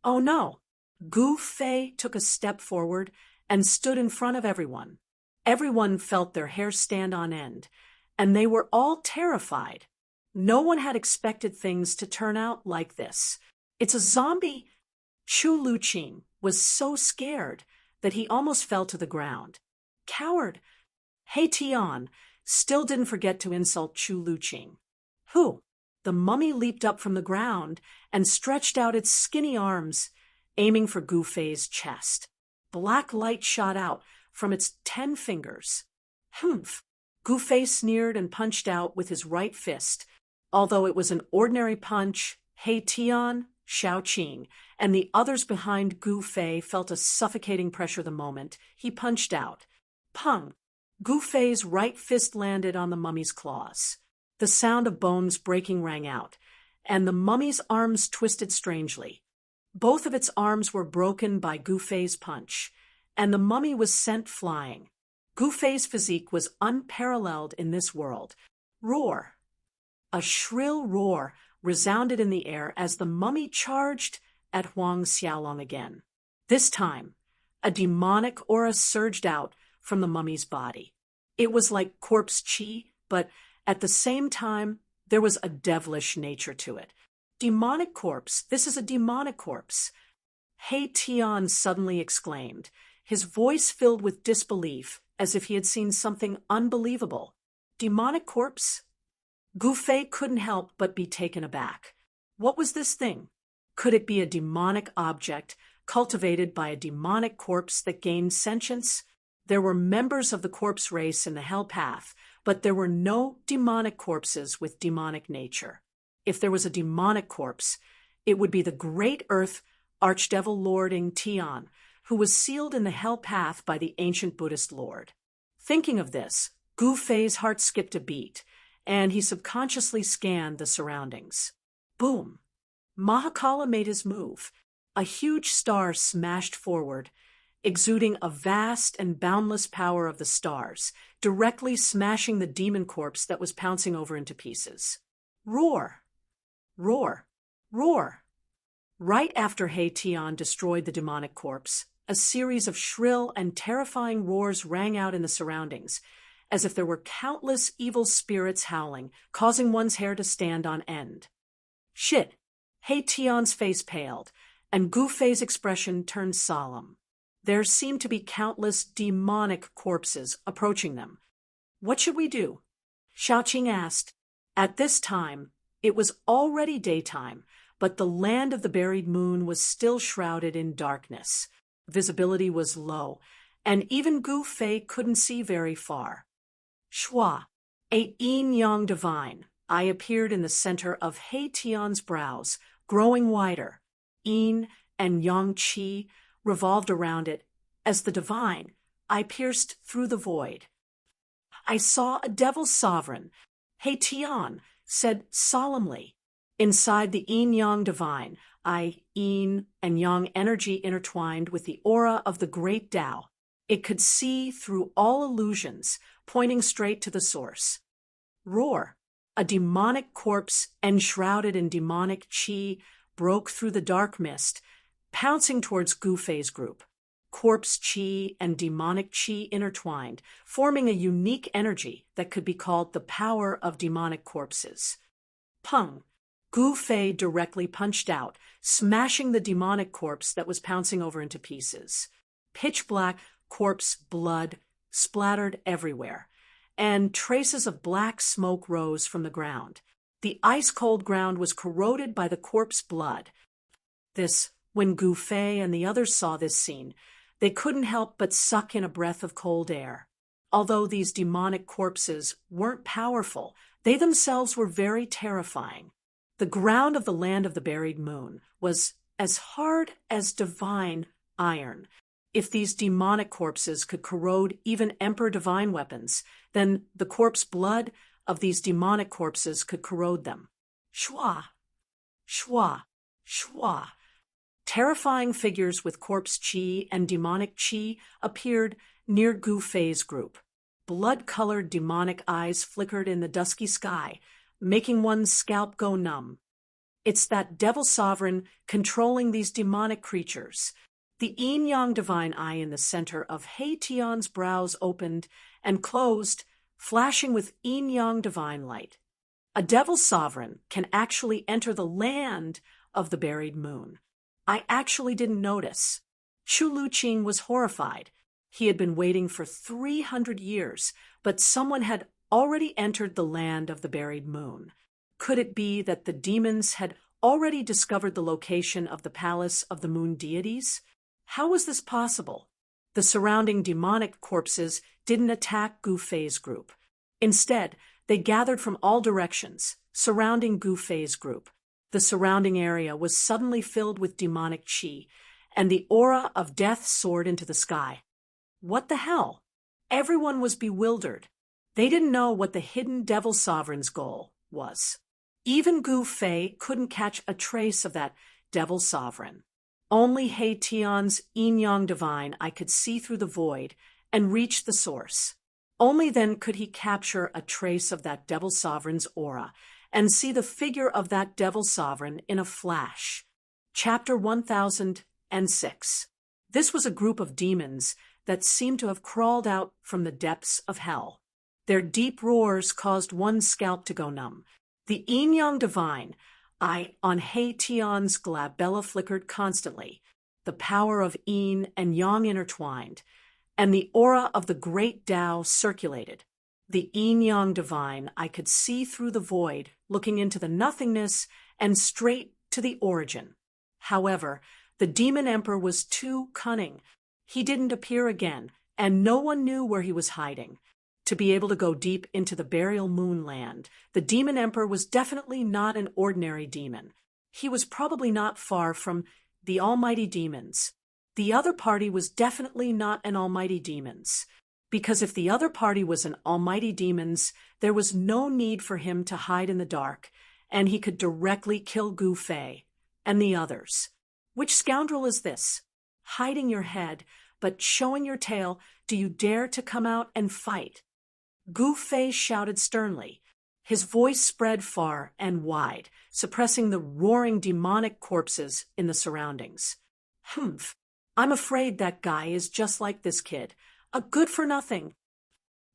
Oh no! Gu Fei took a step forward and stood in front of everyone. Everyone felt their hair stand on end, and they were all terrified. No one had expected things to turn out like this. It's a zombie! Chu Luqing was so scared that he almost fell to the ground. Coward! He Tian still didn't forget to insult Chu Luqing. Who? The mummy leaped up from the ground and stretched out its skinny arms, aiming for Gu Fei's chest. Black light shot out from its 10 fingers. Humph! Gu Fei sneered and punched out with his right fist. Although it was an ordinary punch, He Tian, Shaoqing, and the others behind Gu Fei felt a suffocating pressure the moment he punched out. Pung! Gu Fei's right fist landed on the mummy's claws. The sound of bones breaking rang out, and the mummy's arms twisted strangely. Both of its arms were broken by Gu Fei's punch, and the mummy was sent flying. Gu Fei's physique was unparalleled in this world. Roar! A shrill roar resounded in the air as the mummy charged at Huang Xiaolong again. This time, a demonic aura surged out from the mummy's body. It was like corpse qi, but at the same time, there was a devilish nature to it. Demonic corpse, this is a demonic corpse. He Tian suddenly exclaimed, his voice filled with disbelief, as if he had seen something unbelievable. Demonic corpse? Gu Fei couldn't help but be taken aback. What was this thing? Could it be a demonic object cultivated by a demonic corpse that gained sentience? There were members of the corpse race in the Hell Path, but there were no demonic corpses with demonic nature. If there was a demonic corpse, it would be the great Earth Archdevil Lord Tian, who was sealed in the Hell Path by the ancient Buddhist Lord. Thinking of this, Gu Fei's heart skipped a beat, and he subconsciously scanned the surroundings. Boom! Mahakala made his move. A huge star smashed forward, exuding a vast and boundless power of the stars, directly smashing the demon corpse that was pouncing over into pieces. Roar! Roar! Roar! Right after He-Tian destroyed the demonic corpse, a series of shrill and terrifying roars rang out in the surroundings, as if there were countless evil spirits howling, causing one's hair to stand on end. Shit! He-Tian's face paled, and Gu Fei's expression turned solemn. There seemed to be countless demonic corpses approaching them. What should we do? Xiaoqing asked. At this time, it was already daytime, but the land of the buried moon was still shrouded in darkness. Visibility was low, and even Gu Fei couldn't see very far. Shua, a yin-yang divine, eye appeared in the center of He-Tian's brows, growing wider. Yin and yang qi revolved around it. As the divine, I pierced through the void. I saw a devil sovereign, He-Tian said solemnly. Inside the yin-yang divine, yin and yang energy intertwined with the aura of the great Tao. It could see through all illusions, pointing straight to the source. Roar! A demonic corpse enshrouded in demonic qi broke through the dark mist, pouncing towards Gu Fei's group. Corpse qi and demonic qi intertwined, forming a unique energy that could be called the power of demonic corpses. Pung! Gu Fei directly punched out, smashing the demonic corpse that was pouncing over into pieces. Pitch-black corpse blood splattered everywhere, and traces of black smoke rose from the ground. The ice-cold ground was corroded by the corpse blood. When Gu Fei and the others saw this scene, they couldn't help but suck in a breath of cold air. Although these demonic corpses weren't powerful, they themselves were very terrifying. The ground of the land of the buried moon was as hard as divine iron. If these demonic corpses could corrode even Emperor divine weapons, then the corpse blood of these demonic corpses could corrode them. Shua! Shua! Shua! Terrifying figures with corpse qi and demonic qi appeared near Gu Fei's group. Blood-colored demonic eyes flickered in the dusky sky, making one's scalp go numb. It's that devil sovereign controlling these demonic creatures. The yin-yang divine eye in the center of He-Tian's brows opened and closed, flashing with yin-yang divine light. A devil sovereign can actually enter the land of the buried moon. I actually didn't notice. Chu Luqing was horrified. He had been waiting for 300 years, but someone had already entered the land of the buried moon. Could it be that the demons had already discovered the location of the palace of the moon deities? How was this possible? The surrounding demonic corpses didn't attack Gu Fei's group. Instead, they gathered from all directions, surrounding Gu Fei's group. The surrounding area was suddenly filled with demonic qi, and the aura of death soared into the sky. What the hell? Everyone was bewildered. They didn't know what the hidden devil sovereign's goal was. Even Gu Fei couldn't catch a trace of that devil sovereign. Only He-Tian's yin-yang divine I could see through the void and reach the source. Only then could he capture a trace of that devil sovereign's aura and see the figure of that devil sovereign in a flash. Chapter 1006. This was a group of demons that seemed to have crawled out from the depths of hell. Their deep roars caused one's scalp to go numb. The yin-yang divine eye on He-Tian's glabella flickered constantly. The power of yin and yang intertwined, and the aura of the great Tao circulated. The yin-yang divine I could see through the void, looking into the nothingness and straight to the origin. However, the demon emperor was too cunning. He didn't appear again, and no one knew where he was hiding. To be able to go deep into the burial moonland, the demon emperor was definitely not an ordinary demon. He was probably not far from the almighty demons. The other party was definitely not an almighty demons. because if the other party was an almighty demon's, there was no need for him to hide in the dark, and he could directly kill Gu Fei and the others. Which scoundrel is this? Hiding your head, but showing your tail, do you dare to come out and fight? Gu Fei shouted sternly. His voice spread far and wide, suppressing the roaring demonic corpses in the surroundings. Humph, I'm afraid that guy is just like this kid, a good-for-nothing.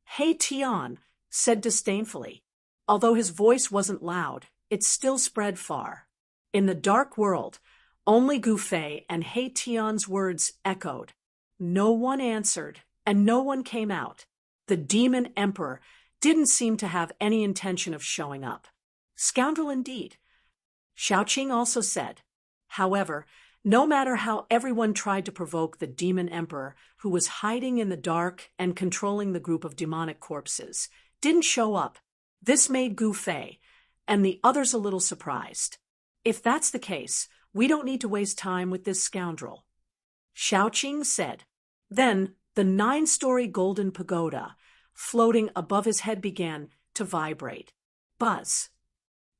Hey Tian, said disdainfully. Although his voice wasn't loud, it still spread far. In the dark world, only Gu Fei and He Tian's words echoed. No one answered, and no one came out. The demon emperor didn't seem to have any intention of showing up. Scoundrel indeed. Xiaoqing also said. However, no matter how everyone tried to provoke the demon emperor, who was hiding in the dark and controlling the group of demonic corpses, didn't show up. This made Gu Fei and the others a little surprised. If that's the case, we don't need to waste time with this scoundrel. Xiaoqing said. Then the 9-story golden pagoda floating above his head began to vibrate. Buzz.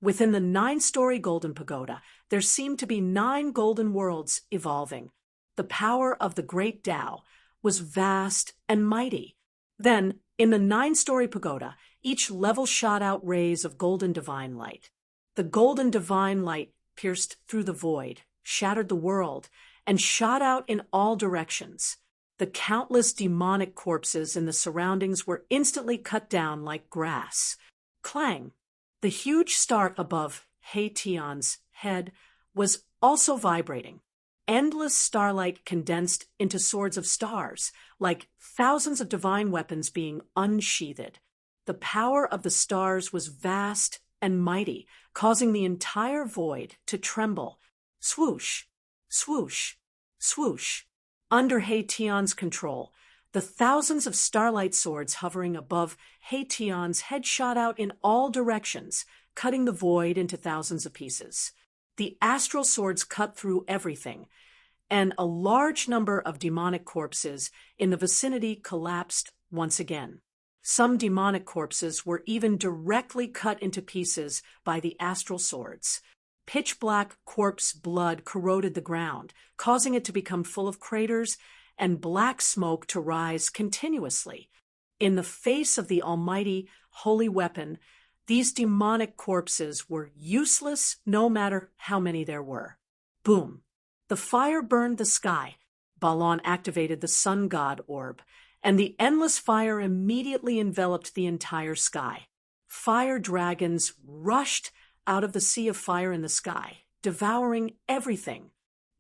Within the 9-story golden pagoda, there seemed to be 9 golden worlds evolving. The power of the great Tao was vast and mighty. Then, in the 9-story pagoda, each level shot out rays of golden divine light. The golden divine light pierced through the void, shattered the world, and shot out in all directions. The countless demonic corpses in the surroundings were instantly cut down like grass. Clang! The huge star above He Tian's head was also vibrating. Endless starlight condensed into swords of stars, like thousands of divine weapons being unsheathed. The power of the stars was vast and mighty, causing the entire void to tremble. Swoosh! Swoosh! Swoosh! Under He Tian's control, the thousands of starlight swords hovering above He Tian's head shot out in all directions, cutting the void into thousands of pieces. The astral swords cut through everything, and a large number of demonic corpses in the vicinity collapsed once again. Some demonic corpses were even directly cut into pieces by the astral swords. Pitch-black corpse blood corroded the ground, causing it to become full of craters and black smoke to rise continuously. In the face of the almighty holy weapon, these demonic corpses were useless no matter how many there were. Boom! The fire burned the sky. Balon activated the sun god orb, and the endless fire immediately enveloped the entire sky. Fire dragons rushed out of the sea of fire in the sky, devouring everything.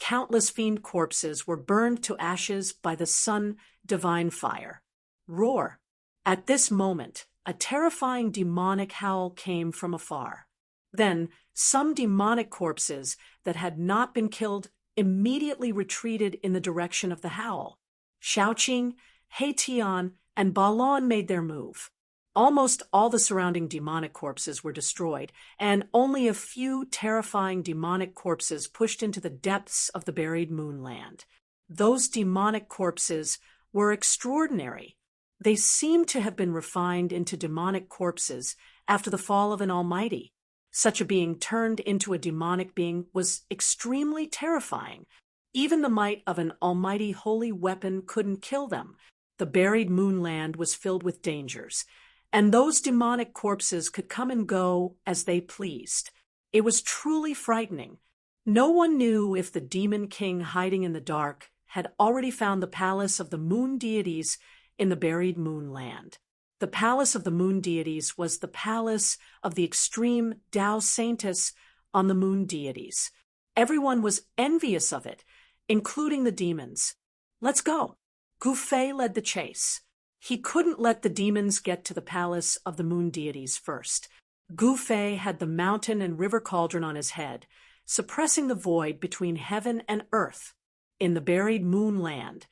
Countless fiend corpses were burned to ashes by the sun divine fire. Roar! At this moment, a terrifying demonic howl came from afar. Then, some demonic corpses that had not been killed immediately retreated in the direction of the howl. Xiaoqing, He Tian, and Balon made their move. Almost all the surrounding demonic corpses were destroyed, and only a few terrifying demonic corpses pushed into the depths of the buried moonland. Those demonic corpses were extraordinary. They seemed to have been refined into demonic corpses after the fall of an almighty. Such a being turned into a demonic being was extremely terrifying. Even the might of an almighty holy weapon couldn't kill them. The buried moonland was filled with dangers, and those demonic corpses could come and go as they pleased. It was truly frightening. No one knew if the demon king hiding in the dark had already found the palace of the moon deities in the buried moonland. The palace of the moon deities was the palace of the extreme Tao Saintess on the moon deities. Everyone was envious of it, including the demons. Let's go. Gu Fei led the chase. He couldn't let the demons get to the palace of the moon deities first. Gu Fei had the mountain and river cauldron on his head, suppressing the void between heaven and earth. In the buried moonland,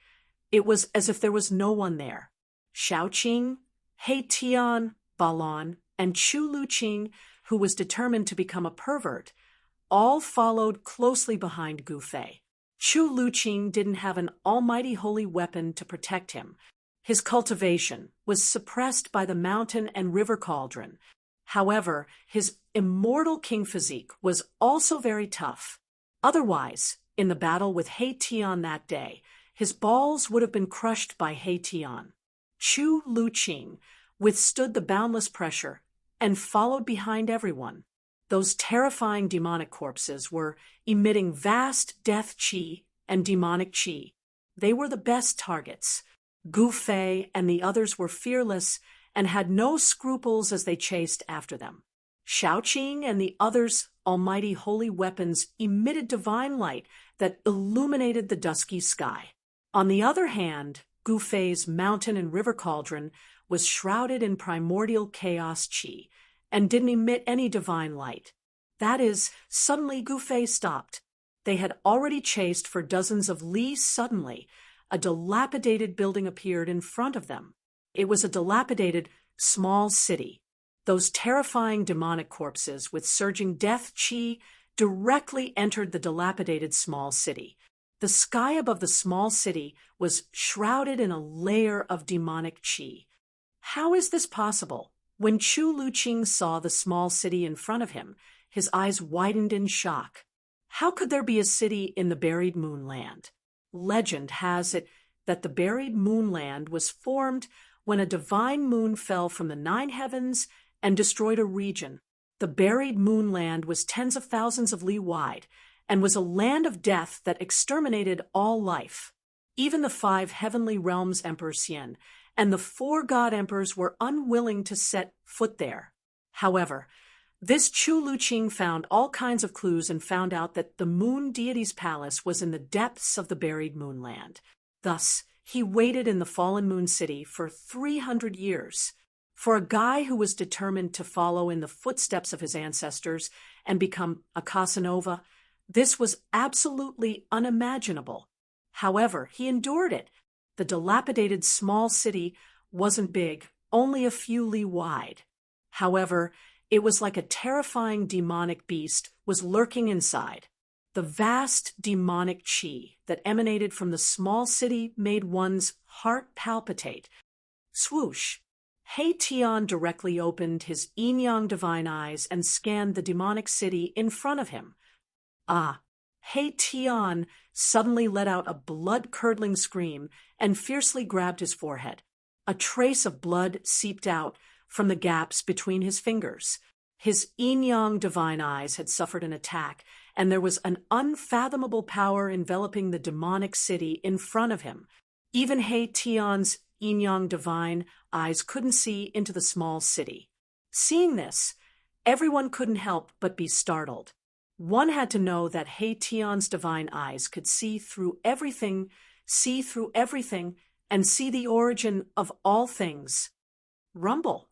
it was as if there was no one there. Xiaoqing, He Tian, Balon, and Chu Luqing, who was determined to become a pervert, all followed closely behind Gu Fei. Chu Luqing didn't have an almighty holy weapon to protect him. His cultivation was suppressed by the mountain and river cauldron. However, his immortal king physique was also very tough. Otherwise, in the battle with He-Tian that day, his balls would have been crushed by He-Tian. Chu Luqing withstood the boundless pressure and followed behind everyone. Those terrifying demonic corpses were emitting vast death qi and demonic qi. They were the best targets. Gu Fei and the others were fearless and had no scruples as they chased after them. Shaoqing and the others' almighty holy weapons emitted divine light that illuminated the dusky sky. On the other hand, Gu Fei's mountain and river cauldron was shrouded in primordial chaos qi and didn't emit any divine light. That is, suddenly Gu Fei stopped. They had already chased for dozens of li. Suddenly, a dilapidated building appeared in front of them. It was a dilapidated, small city. Those terrifying demonic corpses with surging death qi directly entered the dilapidated small city. The sky above the small city was shrouded in a layer of demonic qi. How is this possible? When Chu Luqing saw the small city in front of him, his eyes widened in shock. How could there be a city in the buried moonland? Legend has it that the buried moonland was formed when a divine moon fell from the 9 heavens and destroyed a region. The buried moonland was tens of thousands of li wide and was a land of death that exterminated all life. Even the 5 heavenly realms Emperor Xian and the 4 god emperors were unwilling to set foot there. However, this Chu Luqing found all kinds of clues and found out that the moon deity's palace was in the depths of the buried moonland. Thus, he waited in the fallen moon city for 300 years. For a guy who was determined to follow in the footsteps of his ancestors and become a Casanova, this was absolutely unimaginable. However, he endured it. The dilapidated small city wasn't big, only a few li wide. However, it was like a terrifying demonic beast was lurking inside. The vast demonic qi that emanated from the small city made one's heart palpitate. Swoosh! He-Tian directly opened his yin-yang divine eyes and scanned the demonic city in front of him. Ah! He-Tian suddenly let out a blood-curdling scream and fiercely grabbed his forehead. A trace of blood seeped out from the gaps between his fingers. His yin-yang divine eyes had suffered an attack, and there was an unfathomable power enveloping the demonic city in front of him. Even He-Tian's yin-yang divine eyes couldn't see into the small city. Seeing this, everyone couldn't help but be startled. One had to know that He-Tian's divine eyes could see through everything, and see the origin of all things. Rumble.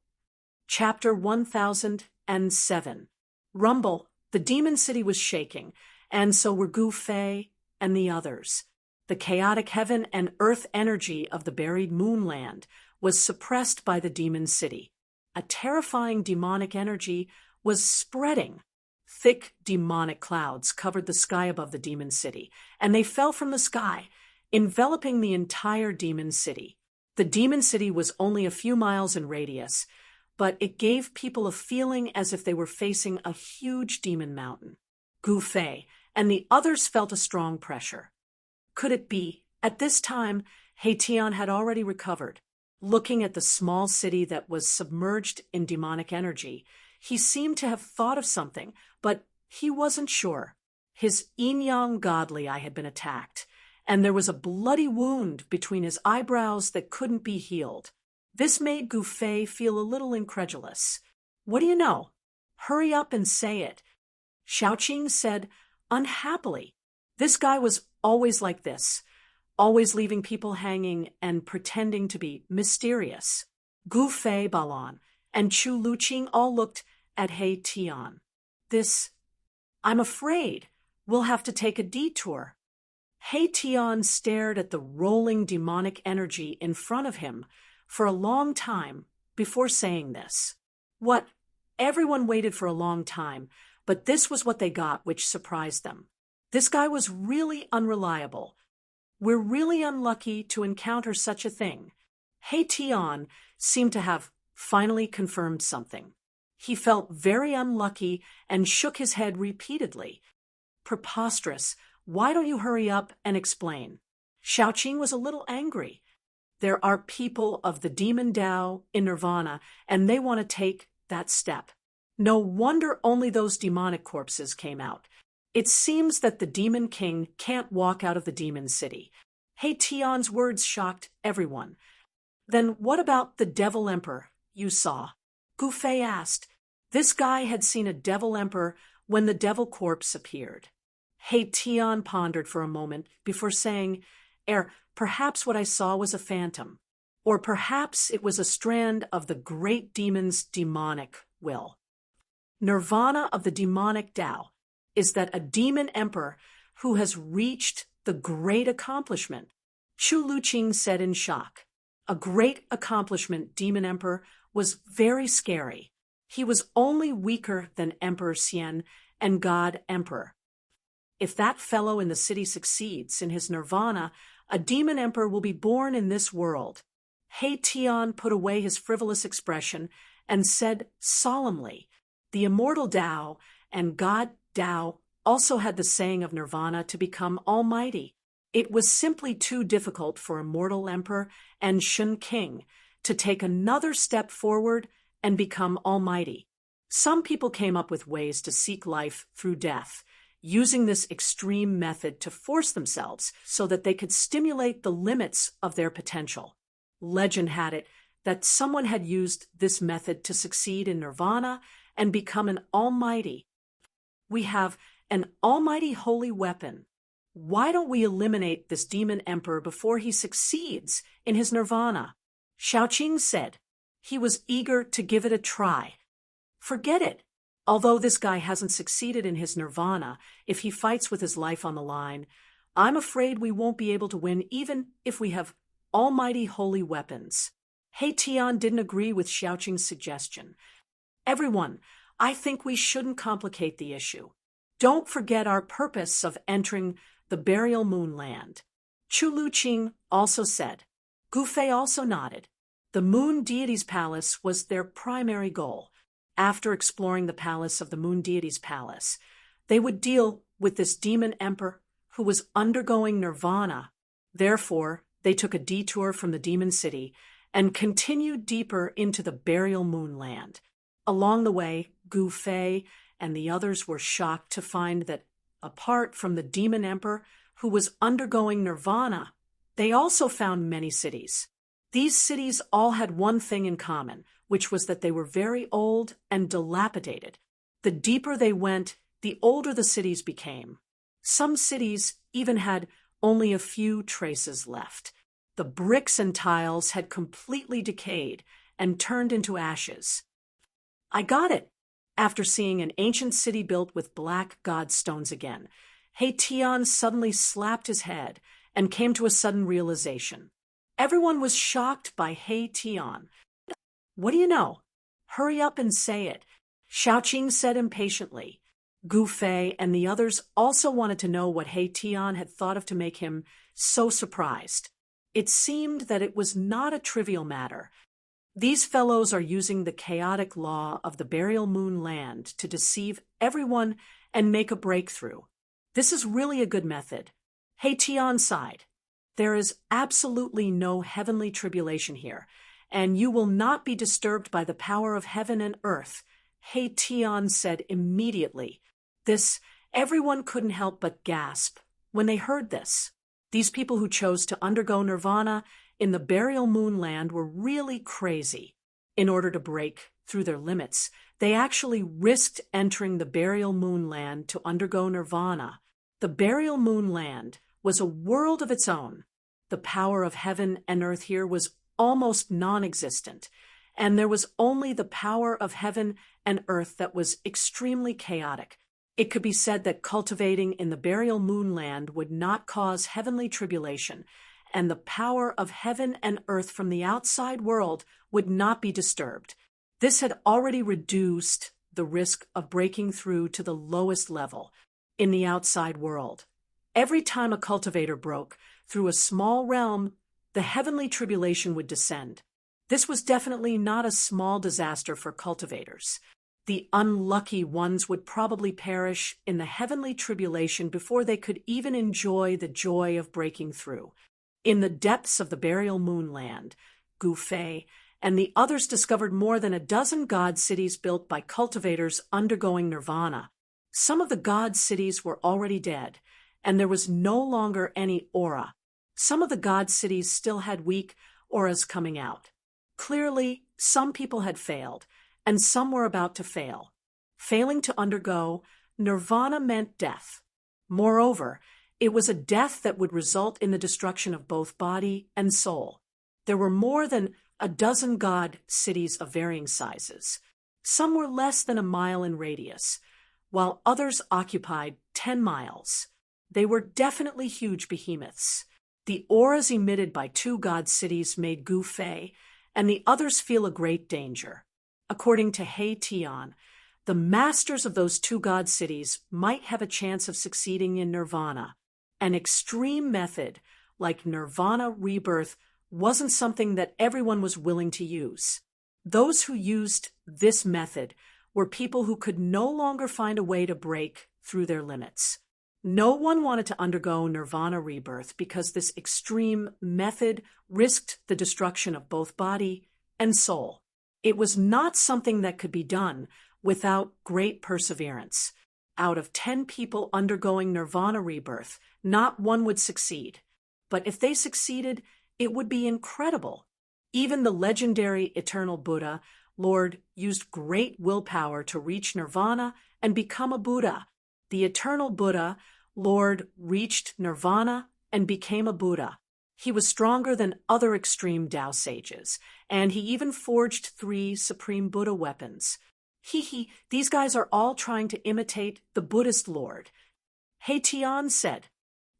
Chapter 1007. Rumble. The demon city was shaking, and so were Gu Fei and the others. The chaotic heaven and earth energy of the buried moonland was suppressed by the demon city. A terrifying demonic energy was spreading. Thick demonic clouds covered the sky above the demon city, and they fell from the sky, enveloping the entire demon city. The demon city was only a few miles in radius, but it gave people a feeling as if they were facing a huge demon mountain. Gu Fei and the others felt a strong pressure. Could it be? At this time, He-Tian had already recovered. Looking at the small city that was submerged in demonic energy, he seemed to have thought of something, but he wasn't sure. His yin-yang godly eye had been attacked, and there was a bloody wound between his eyebrows that couldn't be healed. This made Gu Fei feel a little incredulous. What do you know? Hurry up and say it. Shaoqing said unhappily. This guy was always like this, always leaving people hanging and pretending to be mysterious. Gu Fei, Balan, and Chu Luqing all looked at He-Tian. I'm afraid we'll have to take a detour. He-Tian stared at the rolling demonic energy in front of him for a long time before saying this. What? Everyone waited for a long time, but this was what they got, which surprised them. This guy was really unreliable. We're really unlucky to encounter such a thing. Heian seemed to have finally confirmed something. He felt very unlucky and shook his head repeatedly. Preposterous. Why don't you hurry up and explain? Xiaoqing was a little angry. There are people of the demon Tao in Nirvana, and they want to take that step. No wonder only those demonic corpses came out. It seems that the demon king can't walk out of the demon city. Heian's words shocked everyone. Then what about the devil emperor you saw? Gu Fei asked. This guy had seen a devil emperor when the devil corpse appeared. Heian pondered for a moment before saying, perhaps what I saw was a phantom. Or perhaps it was a strand of the great demon's demonic will. Nirvana of the demonic Tao is that a demon emperor who has reached the great accomplishment, Chu Luqing said in shock. A great accomplishment, demon emperor, was very scary. He was only weaker than Emperor Xian and God Emperor. If that fellow in the city succeeds in his nirvana, a demon emperor will be born in this world. Heian put away his frivolous expression and said solemnly, the immortal Tao and God Tao also had the saying of nirvana to become almighty. It was simply too difficult for a mortal emperor and Shun King to take another step forward and become almighty. Some people came up with ways to seek life through death, using this extreme method to force themselves so that they could stimulate the limits of their potential. Legend had it that someone had used this method to succeed in nirvana and become an almighty. We have an almighty holy weapon. Why don't we eliminate this demon emperor before he succeeds in his nirvana? Xiaoqing said. He was eager to give it a try. Forget it. Although this guy hasn't succeeded in his nirvana, if he fights with his life on the line, I'm afraid we won't be able to win even if we have almighty holy weapons. Heian didn't agree with Xiaoqing's suggestion. Everyone, I think we shouldn't complicate the issue. Don't forget our purpose of entering the burial moonland. Chu Luqing also said. Gu Fei also nodded. The moon deity's palace was their primary goal. After exploring the palace of the moon deity's palace, they would deal with this demon emperor who was undergoing nirvana. Therefore, they took a detour from the demon city and continued deeper into the burial moonland. Along the way, Gu Fei and the others were shocked to find that, apart from the demon emperor who was undergoing nirvana, they also found many cities. These cities all had one thing in common, which was that they were very old and dilapidated. The deeper they went, the older the cities became. Some cities even had only a few traces left. The bricks and tiles had completely decayed and turned into ashes. I got it. After seeing an ancient city built with black god stones again, Heian suddenly slapped his head and came to a sudden realization. Everyone was shocked by Heian. What do you know? Hurry up and say it, Xiaoqing said impatiently. Gu Fei and the others also wanted to know what Heian had thought of to make him so surprised. It seemed that it was not a trivial matter. These fellows are using the chaotic law of the burial moon land to deceive everyone and make a breakthrough. This is really a good method. Heian sighed. There is absolutely no heavenly tribulation here, and you will not be disturbed by the power of heaven and earth, Heian said immediately. Everyone couldn't help but gasp when they heard this. These people who chose to undergo nirvana in the burial moonland were really crazy. In order to break through their limits, they actually risked entering the burial moonland to undergo nirvana. The burial moonland was a world of its own. The power of heaven and earth here was almost non-existent, and there was only the power of heaven and earth that was extremely chaotic. It could be said that cultivating in the burial moonland would not cause heavenly tribulation, and the power of heaven and earth from the outside world would not be disturbed. This had already reduced the risk of breaking through to the lowest level in the outside world. Every time a cultivator broke through a small realm the heavenly tribulation would descend. This was definitely not a small disaster for cultivators. The unlucky ones would probably perish in the heavenly tribulation before they could even enjoy the joy of breaking through. In the depths of the burial moonland, Gufei and the others discovered more than a dozen god cities built by cultivators undergoing nirvana. Some of the god cities were already dead, and there was no longer any aura. Some of the god cities still had weak auras coming out. Clearly, some people had failed, and some were about to fail. Failing to undergo nirvana meant death. Moreover, it was a death that would result in the destruction of both body and soul. There were more than a dozen god cities of varying sizes. Some were less than a mile in radius, while others occupied 10 miles. They were definitely huge behemoths. The auras emitted by 2 god cities made Gufei and the others feel a great danger. According to He Tian, the masters of those 2 god cities might have a chance of succeeding in nirvana. An extreme method, like nirvana rebirth, wasn't something that everyone was willing to use. Those who used this method were people who could no longer find a way to break through their limits. No one wanted to undergo nirvana rebirth because this extreme method risked the destruction of both body and soul. It was not something that could be done without great perseverance. Out of 10 people undergoing nirvana rebirth, not one would succeed. But if they succeeded, it would be incredible. Even the legendary eternal Buddha, Lord, used great willpower to reach nirvana and become a Buddha. The eternal Buddha, Lord, reached nirvana and became a Buddha. He was stronger than other extreme Tao sages, and he even forged 3 supreme Buddha weapons. These guys are all trying to imitate the Buddhist Lord. He Tian said,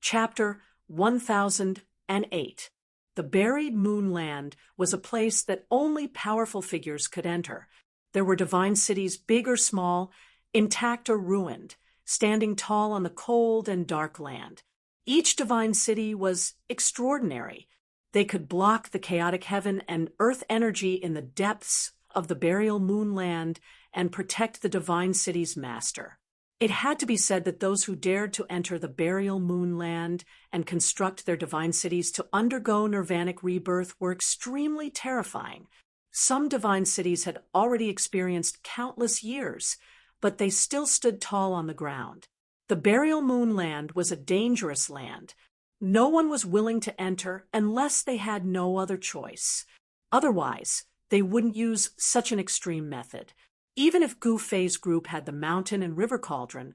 Chapter 1008. The buried moonland was a place that only powerful figures could enter. There were divine cities, big or small, intact or ruined, standing tall on the cold and dark land. Each divine city was extraordinary. They could block the chaotic heaven and earth energy in the depths of the burial moonland and protect the divine city's master. It had to be said that those who dared to enter the burial moonland and construct their divine cities to undergo nirvanic rebirth were extremely terrifying. Some divine cities had already experienced countless years, but they still stood tall on the ground. The burial moonland was a dangerous land. No one was willing to enter unless they had no other choice. Otherwise, they wouldn't use such an extreme method. Even if Gufei's group had the mountain and river cauldron,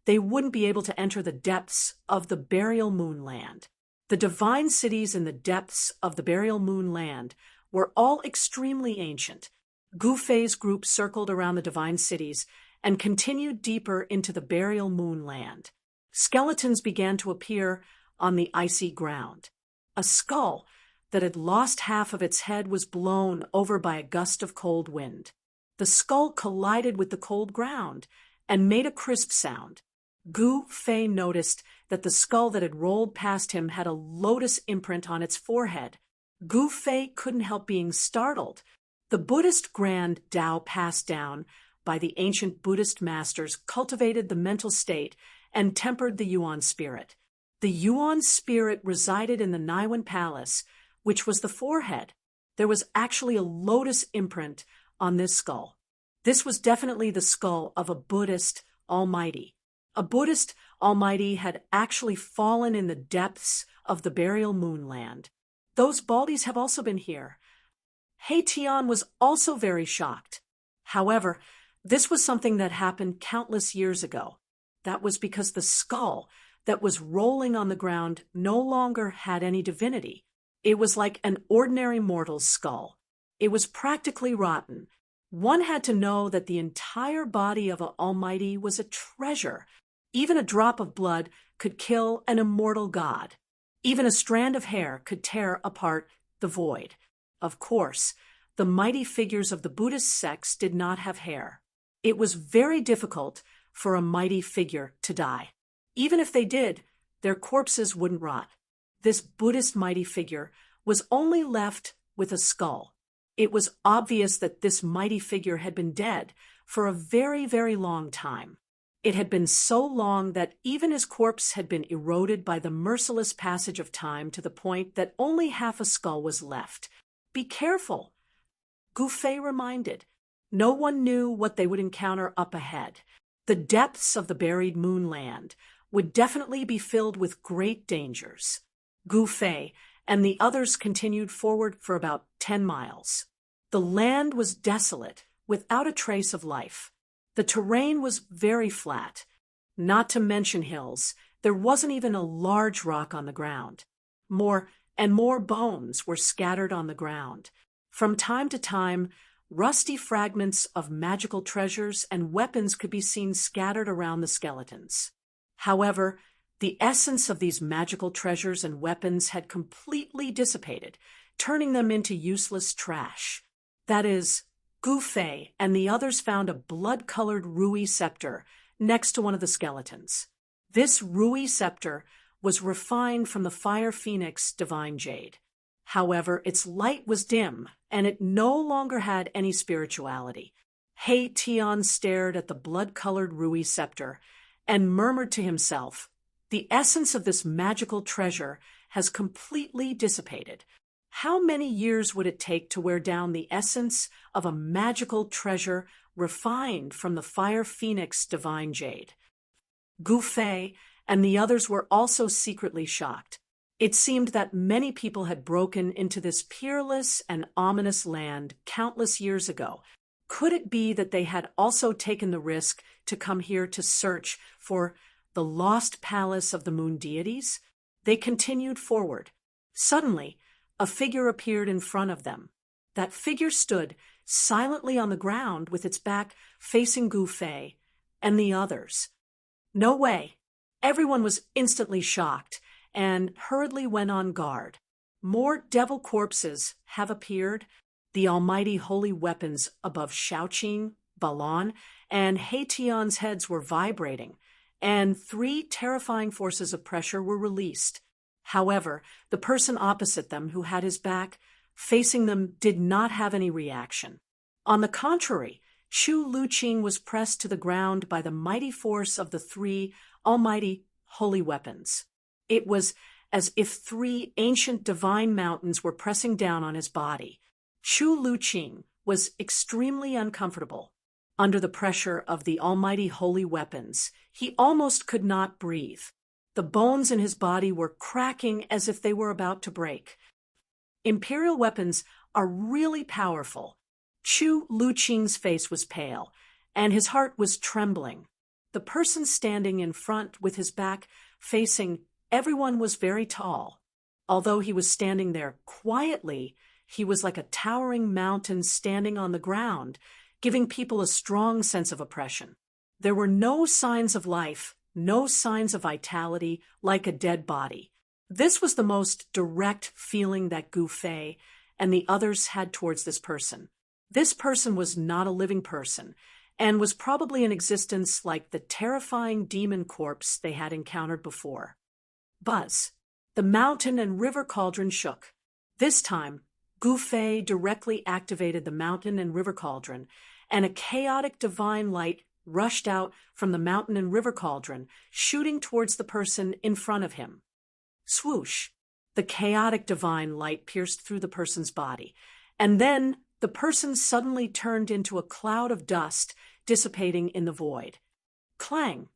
they wouldn't be able to enter the depths of the burial moonland. The divine cities in the depths of the burial moonland were all extremely ancient. Gufei's group circled around the divine cities and continued deeper into the burial moonland. Skeletons began to appear on the icy ground. A skull that had lost half of its head was blown over by a gust of cold wind. The skull collided with the cold ground and made a crisp sound. Gufei noticed that the skull that had rolled past him had a lotus imprint on its forehead. Gufei couldn't help being startled. The Buddhist grand Tao passed down by the ancient Buddhist masters cultivated the mental state and tempered the Yuan spirit. The Yuan spirit resided in the Niwen Palace, which was the forehead. There was actually a lotus imprint on this skull. This was definitely the skull of a Buddhist almighty. A Buddhist almighty had actually fallen in the depths of the burial moonland. Those baldies have also been here. He Tian was also very shocked. However, this was something that happened countless years ago. That was because the skull that was rolling on the ground no longer had any divinity. It was like an ordinary mortal's skull. It was practically rotten. One had to know that the entire body of an almighty was a treasure. Even a drop of blood could kill an immortal god. Even a strand of hair could tear apart the void. Of course, the mighty figures of the Buddhist sects did not have hair. It was very difficult for a mighty figure to die. Even if they did, their corpses wouldn't rot. This Buddhist mighty figure was only left with a skull. It was obvious that this mighty figure had been dead for a very, very long time. It had been so long that even his corpse had been eroded by the merciless passage of time to the point that only half a skull was left. Be careful, Gouffet reminded. No one knew what they would encounter up ahead. The depths of the buried moonland would definitely be filled with great dangers. Gouffet and the others continued forward for about 10 miles. The land was desolate, without a trace of life. The terrain was very flat. Not to mention hills, there wasn't even a large rock on the ground. More and more bones were scattered on the ground. From time to time, rusty fragments of magical treasures and weapons could be seen scattered around the skeletons. However, the essence of these magical treasures and weapons had completely dissipated, turning them into useless trash. That is, Gouffet and the others found a blood-colored ruby scepter next to one of the skeletons. This ruby scepter was refined from the fire phoenix divine jade. However, its light was dim, and it no longer had any spirituality. Tion stared at the blood-colored ruby scepter and murmured to himself, "The essence of this magical treasure has completely dissipated. How many years would it take to wear down the essence of a magical treasure refined from the fire phoenix divine jade?" Gouffet and the others were also secretly shocked. It seemed that many people had broken into this peerless and ominous land countless years ago. Could it be that they had also taken the risk to come here to search for the lost palace of the moon deities? They continued forward. Suddenly, a figure appeared in front of them. That figure stood silently on the ground with its back facing Gouffet and the others. No way! Everyone was instantly shocked and hurriedly went on guard. More devil corpses have appeared. The almighty holy weapons above Shaoqing, Balon, and Tion's heads were vibrating, and 3 terrifying forces of pressure were released. However, the person opposite them, who had his back facing them, did not have any reaction. On the contrary, Chu Luqing was pressed to the ground by the mighty force of the 3 almighty holy weapons. It was as if 3 ancient divine mountains were pressing down on his body. Chu Luqing was extremely uncomfortable. Under the pressure of the almighty holy weapons, he almost could not breathe. The bones in his body were cracking as if they were about to break. Imperial weapons are really powerful. Chu Luqing's face was pale, and his heart was trembling. The person standing in front with his back facing everyone was very tall. Although he was standing there quietly, he was like a towering mountain standing on the ground, giving people a strong sense of oppression. There were no signs of life, no signs of vitality, like a dead body. This was the most direct feeling that Gouffet and the others had towards this person. This person was not a living person, and was probably in existence like the terrifying demon corpse they had encountered before. Buzz. The mountain and river cauldron shook. This time, Gouffet directly activated the mountain and river cauldron, and a chaotic divine light rushed out from the mountain and river cauldron, shooting towards the person in front of him. Swoosh! The chaotic divine light pierced through the person's body, and then the person suddenly turned into a cloud of dust, dissipating in the void. Clang!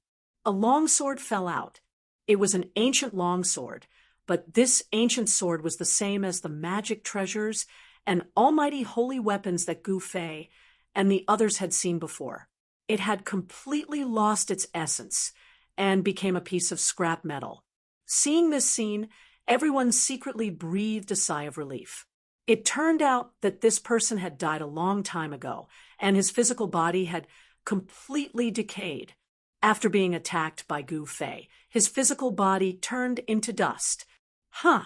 A longsword fell out. It was an ancient longsword, but this ancient sword was the same as the magic treasures and almighty holy weapons that Gouffet and the others had seen before. It had completely lost its essence and became a piece of scrap metal. Seeing this scene, everyone secretly breathed a sigh of relief. It turned out that this person had died a long time ago, and his physical body had completely decayed. After being attacked by Gouffet, his physical body turned into dust. Huh!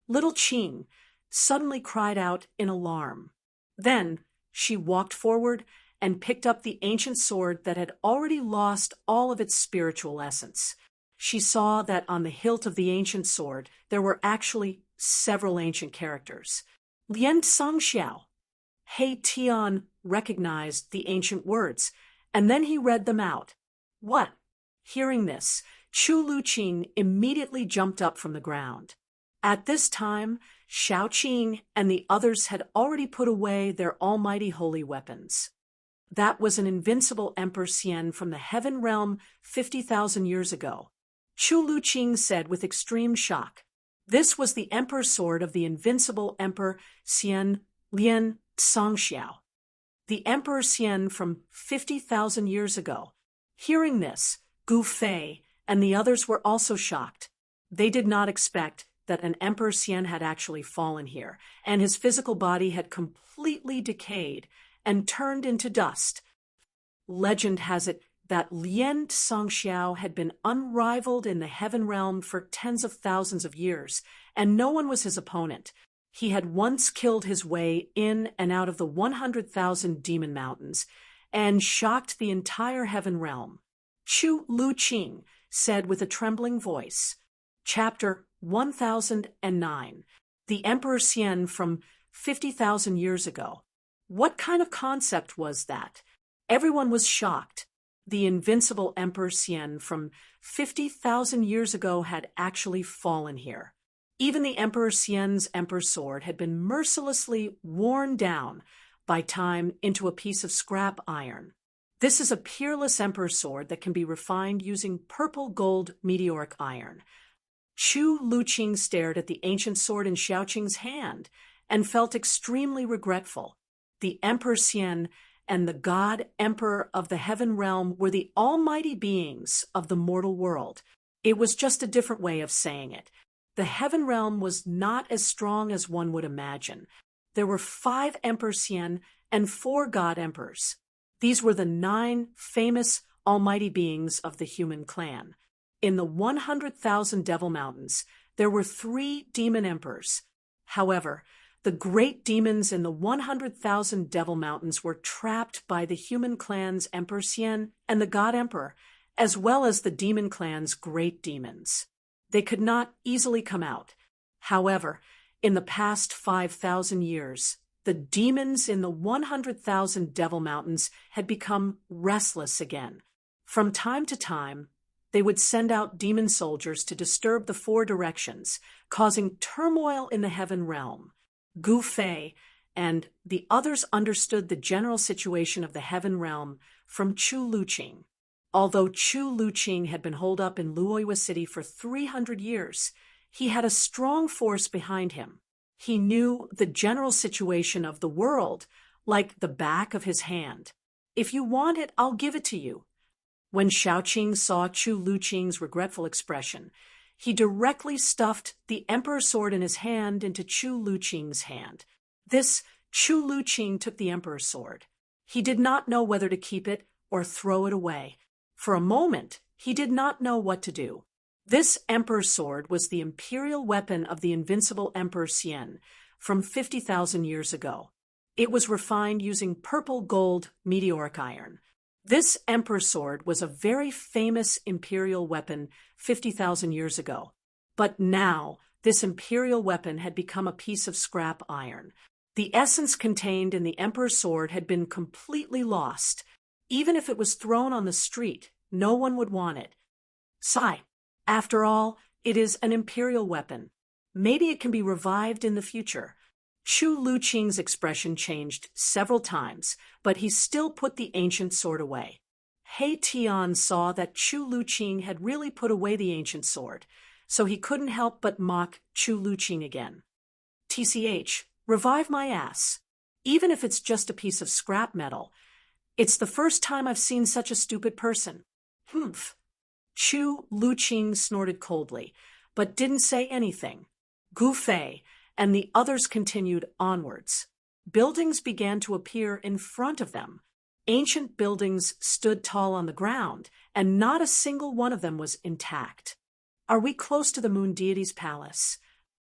Little Qing suddenly cried out in alarm. Then she walked forward and picked up the ancient sword that had already lost all of its spiritual essence. She saw that on the hilt of the ancient sword there were actually several ancient characters. Lian Sangxiao. He Tian recognized the ancient words, and then he read them out. What? Hearing this, Chu Luqing immediately jumped up from the ground. At this time, Shaoqing and the others had already put away their almighty holy weapons. That was an invincible Emperor Xian from the heaven realm 50,000 years ago. Chu Luqing said with extreme shock. This was the Emperor's sword of the invincible Emperor Xian Lian Sangxiao. The Emperor Xian from 50,000 years ago. Hearing this, Gu Fei and the others were also shocked. They did not expect that an Emperor Xian had actually fallen here, and his physical body had completely decayed and turned into dust. Legend has it that Lian Sangxiao had been unrivaled in the heaven realm for tens of thousands of years, and no one was his opponent. He had once killed his way in and out of the 100,000 demon mountains and shocked the entire heaven realm. Chu Luqing said with a trembling voice. Chapter 1009. The Emperor Xian from 50,000 years ago. What kind of concept was that? Everyone was shocked. The invincible Emperor Xian from 50,000 years ago had actually fallen here. Even the Emperor Xian's Emperor sword had been mercilessly worn down by time into a piece of scrap iron. This is a peerless Emperor sword that can be refined using purple gold meteoric iron. Chu Luqing stared at the ancient sword in Shaoqing's hand and felt extremely regretful. The Emperor Xian and the God Emperor of the heaven realm were the almighty beings of the mortal world. It was just a different way of saying it. The heaven realm was not as strong as one would imagine. There were 5 Emperor Xian and 4 God Emperors. These were the 9 famous almighty beings of the human clan. In the 100,000 Devil Mountains, there were 3 demon emperors. However, the great demons in the 100,000 Devil Mountains were trapped by the human clan's Emperor Xian and the God Emperor, as well as the demon clan's great demons. They could not easily come out. However, in the past 5,000 years, the demons in the 100,000 Devil Mountains had become restless again. From time to time, they would send out demon soldiers to disturb the 4 directions, causing turmoil in the heaven realm. Gu Fei and the others understood the general situation of the heaven realm from Chu Luqing. Although Chu Luqing had been holed up in Luoyua City for 300 years, he had a strong force behind him. He knew the general situation of the world like the back of his hand. If you want it, I'll give it to you. When Shaoqing saw Chu Luqing's regretful expression, he directly stuffed the Emperor's sword in his hand into Chu Luqing's hand. This Chu Luqing took the Emperor's sword. He did not know whether to keep it or throw it away. For a moment, he did not know what to do. This Emperor's sword was the imperial weapon of the invincible Emperor Xian from 50,000 years ago. It was refined using purple gold meteoric iron. This Emperor's sword was a very famous imperial weapon 50,000 years ago. But now, this imperial weapon had become a piece of scrap iron. The essence contained in the Emperor's sword had been completely lost. Even if it was thrown on the street, no one would want it. Sigh. After all, it is an imperial weapon. Maybe it can be revived in the future. Chu Luqing's expression changed several times, but he still put the ancient sword away. He Tian saw that Chu Luqing had really put away the ancient sword, so he couldn't help but mock Chu Luqing again. TCH, revive my ass. Even if it's just a piece of scrap metal. It's the first time I've seen such a stupid person. Humph. Chu Luqing snorted coldly, but didn't say anything. Gu Fei and the others continued onwards. Buildings began to appear in front of them. Ancient buildings stood tall on the ground, and not a single one of them was intact. Are we close to the moon deity's palace?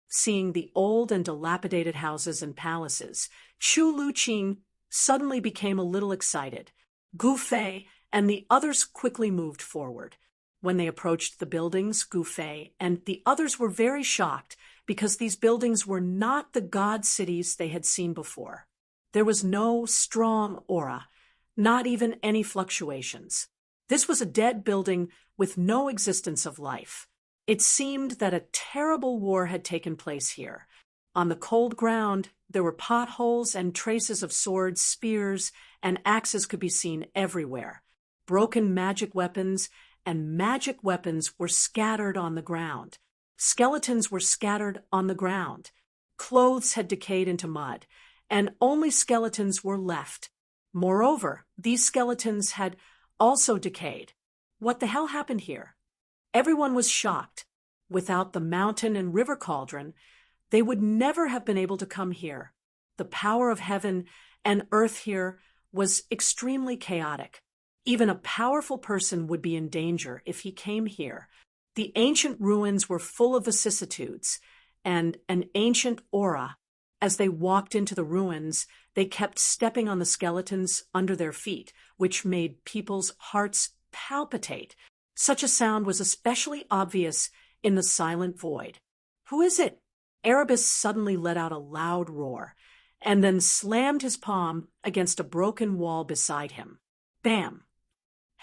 Seeing the old and dilapidated houses and palaces, Chu Luqing suddenly became a little excited. Gu Fei and the others quickly moved forward. When they approached the buildings, Gu Fei and the others were very shocked because these buildings were not the god cities they had seen before. There was no strong aura, not even any fluctuations. This was a dead building with no existence of life. It seemed that a terrible war had taken place here. On the cold ground, there were potholes and traces of swords, spears, and axes could be seen everywhere. Broken magic weapons and magic weapons were scattered on the ground. Skeletons were scattered on the ground. Clothes had decayed into mud, and only skeletons were left. Moreover, these skeletons had also decayed. What the hell happened here? Everyone was shocked. Without the mountain and river cauldron, they would never have been able to come here. The power of heaven and earth here was extremely chaotic. Even a powerful person would be in danger if he came here. The ancient ruins were full of vicissitudes and an ancient aura. As they walked into the ruins, they kept stepping on the skeletons under their feet, which made people's hearts palpitate. Such a sound was especially obvious in the silent void. "Who is it?" Erebus suddenly let out a loud roar, and then slammed his palm against a broken wall beside him. Bam!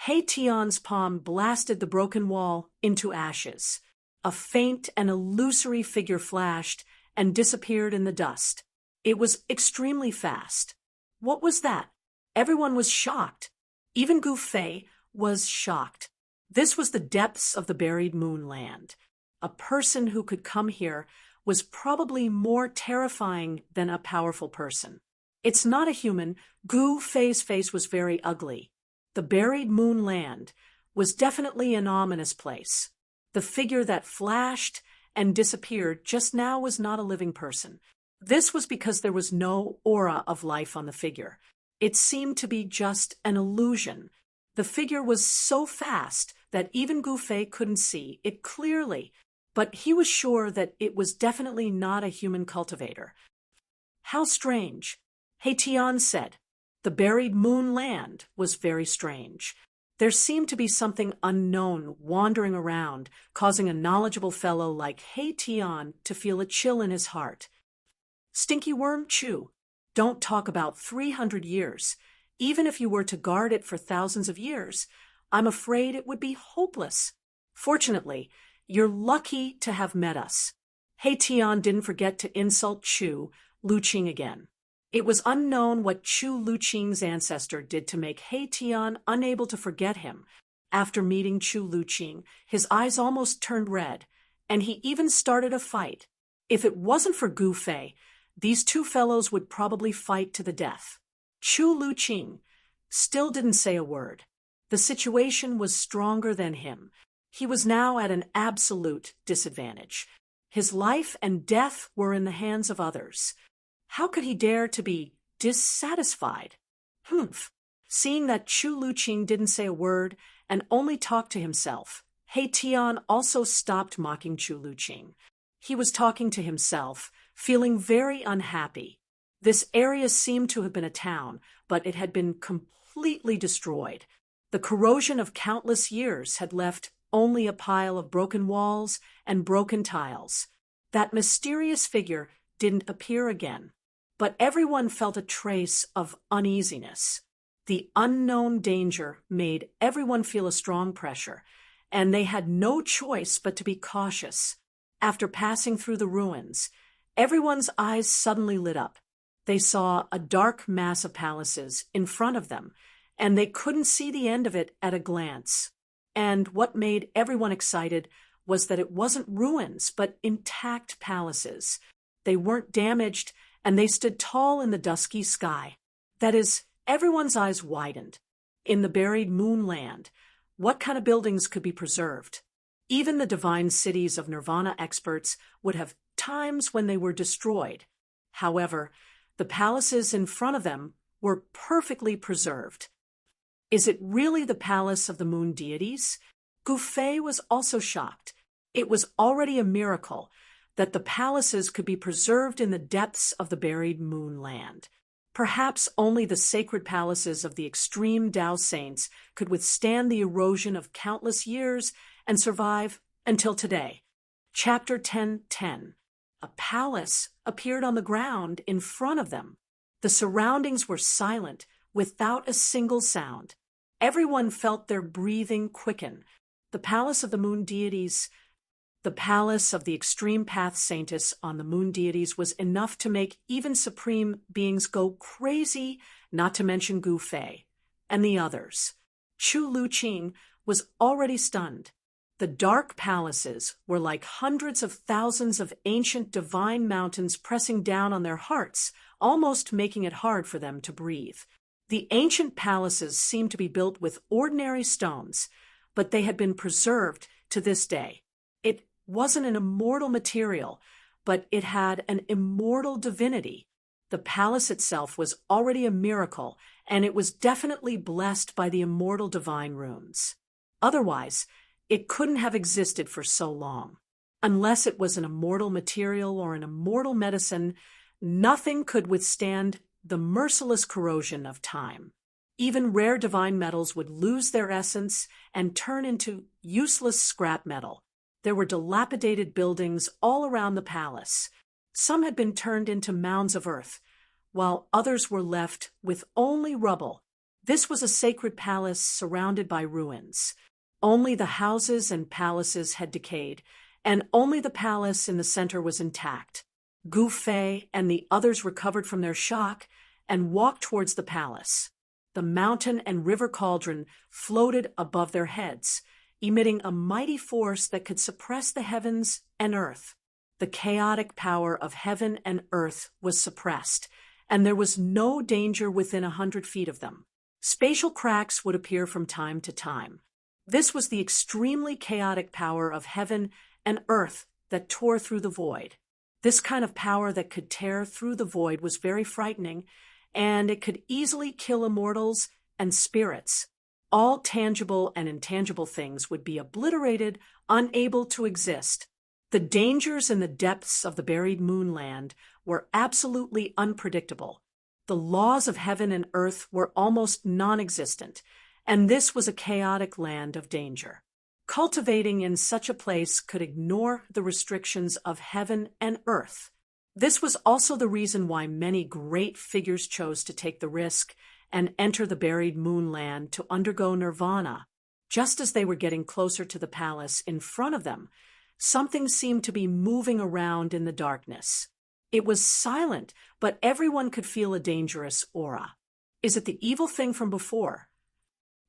Hation's palm blasted the broken wall into ashes. A faint and illusory figure flashed and disappeared in the dust. It was extremely fast. What was that? Everyone was shocked. Even Gouffé was shocked. This was the depths of the buried moonland. A person who could come here was probably more terrifying than a powerful person. It's not a human. Gouffé's face was very ugly. The buried moonland was definitely an ominous place. The figure that flashed and disappeared just now was not a living person. This was because there was no aura of life on the figure. It seemed to be just an illusion. The figure was so fast that even Gouffé couldn't see it clearly, but he was sure that it was definitely not a human cultivator. "How strange," Hation said. The buried moonland was very strange. There seemed to be something unknown wandering around, causing a knowledgeable fellow like Hation to feel a chill in his heart. "Stinky worm, chew. Don't talk about 300 years. Even if you were to guard it for thousands of years, I'm afraid it would be hopeless. Fortunately, you're lucky to have met us." Hation didn't forget to insult Chu Luqing again. It was unknown what Chu Luqing's ancestor did to make Hation unable to forget him. After meeting Chu Luqing, his eyes almost turned red, and he even started a fight. If it wasn't for Gouffé, these two fellows would probably fight to the death. Chu Luqing still didn't say a word. The situation was stronger than him. He was now at an absolute disadvantage. His life and death were in the hands of others. How could he dare to be dissatisfied? Humph! Seeing that Chu Luqing didn't say a word and only talked to himself, Hation also stopped mocking Chu Luqing. He was talking to himself, feeling very unhappy. This area seemed to have been a town, but it had been completely destroyed. The corrosion of countless years had left only a pile of broken walls and broken tiles. That mysterious figure didn't appear again, but everyone felt a trace of uneasiness. The unknown danger made everyone feel a strong pressure, and they had no choice but to be cautious. After passing through the ruins, everyone's eyes suddenly lit up. They saw a dark mass of palaces in front of them, and they couldn't see the end of it at a glance. And what made everyone excited was that it wasn't ruins, but intact palaces. They weren't damaged, and they stood tall in the dusky sky. That is, everyone's eyes widened. In the buried moonland, what kind of buildings could be preserved? Even the divine cities of Nirvana experts would have times when they were destroyed. However, the palaces in front of them were perfectly preserved. Is it really the palace of the moon deities? Gouffé was also shocked. It was already a miracle that the palaces could be preserved in the depths of the buried moonland. Perhaps only the sacred palaces of the extreme Tao saints could withstand the erosion of countless years and survive until today. Chapter 10:10. A palace appeared on the ground in front of them. The surroundings were silent, without a single sound. Everyone felt their breathing quicken. The palace of the moon deities, the palace of the extreme path saintess on the moon deities was enough to make even supreme beings go crazy, not to mention Gu Fei and the others. Chu Luqing was already stunned. The dark palaces were like hundreds of thousands of ancient divine mountains pressing down on their hearts, almost making it hard for them to breathe. The ancient palaces seemed to be built with ordinary stones, but they had been preserved to this day. It wasn't an immortal material, but it had an immortal divinity. The palace itself was already a miracle, and it was definitely blessed by the immortal divine runes. Otherwise, it couldn't have existed for so long. Unless it was an immortal material or an immortal medicine, nothing could withstand the merciless corrosion of time. Even rare divine metals would lose their essence and turn into useless scrap metal. There were dilapidated buildings all around the palace. Some had been turned into mounds of earth, while others were left with only rubble. This was a sacred palace surrounded by ruins. Only the houses and palaces had decayed, and only the palace in the center was intact. Gu Fei and the others recovered from their shock and walked towards the palace. The mountain and river cauldron floated above their heads, emitting a mighty force that could suppress the heavens and earth. The chaotic power of heaven and earth was suppressed, and there was no danger within 100 feet of them. Spatial cracks would appear from time to time. This was the extremely chaotic power of heaven and earth that tore through the void. This kind of power that could tear through the void was very frightening, and it could easily kill immortals and spirits. All tangible and intangible things would be obliterated, unable to exist. The dangers in the depths of the buried moonland were absolutely unpredictable. The laws of heaven and earth were almost non-existent, and this was a chaotic land of danger. Cultivating in such a place could ignore the restrictions of heaven and earth. This was also the reason why many great figures chose to take the risk and enter the buried moonland to undergo nirvana. Just as they were getting closer to the palace in front of them, something seemed to be moving around in the darkness. It was silent, but everyone could feel a dangerous aura. Is it the evil thing from before?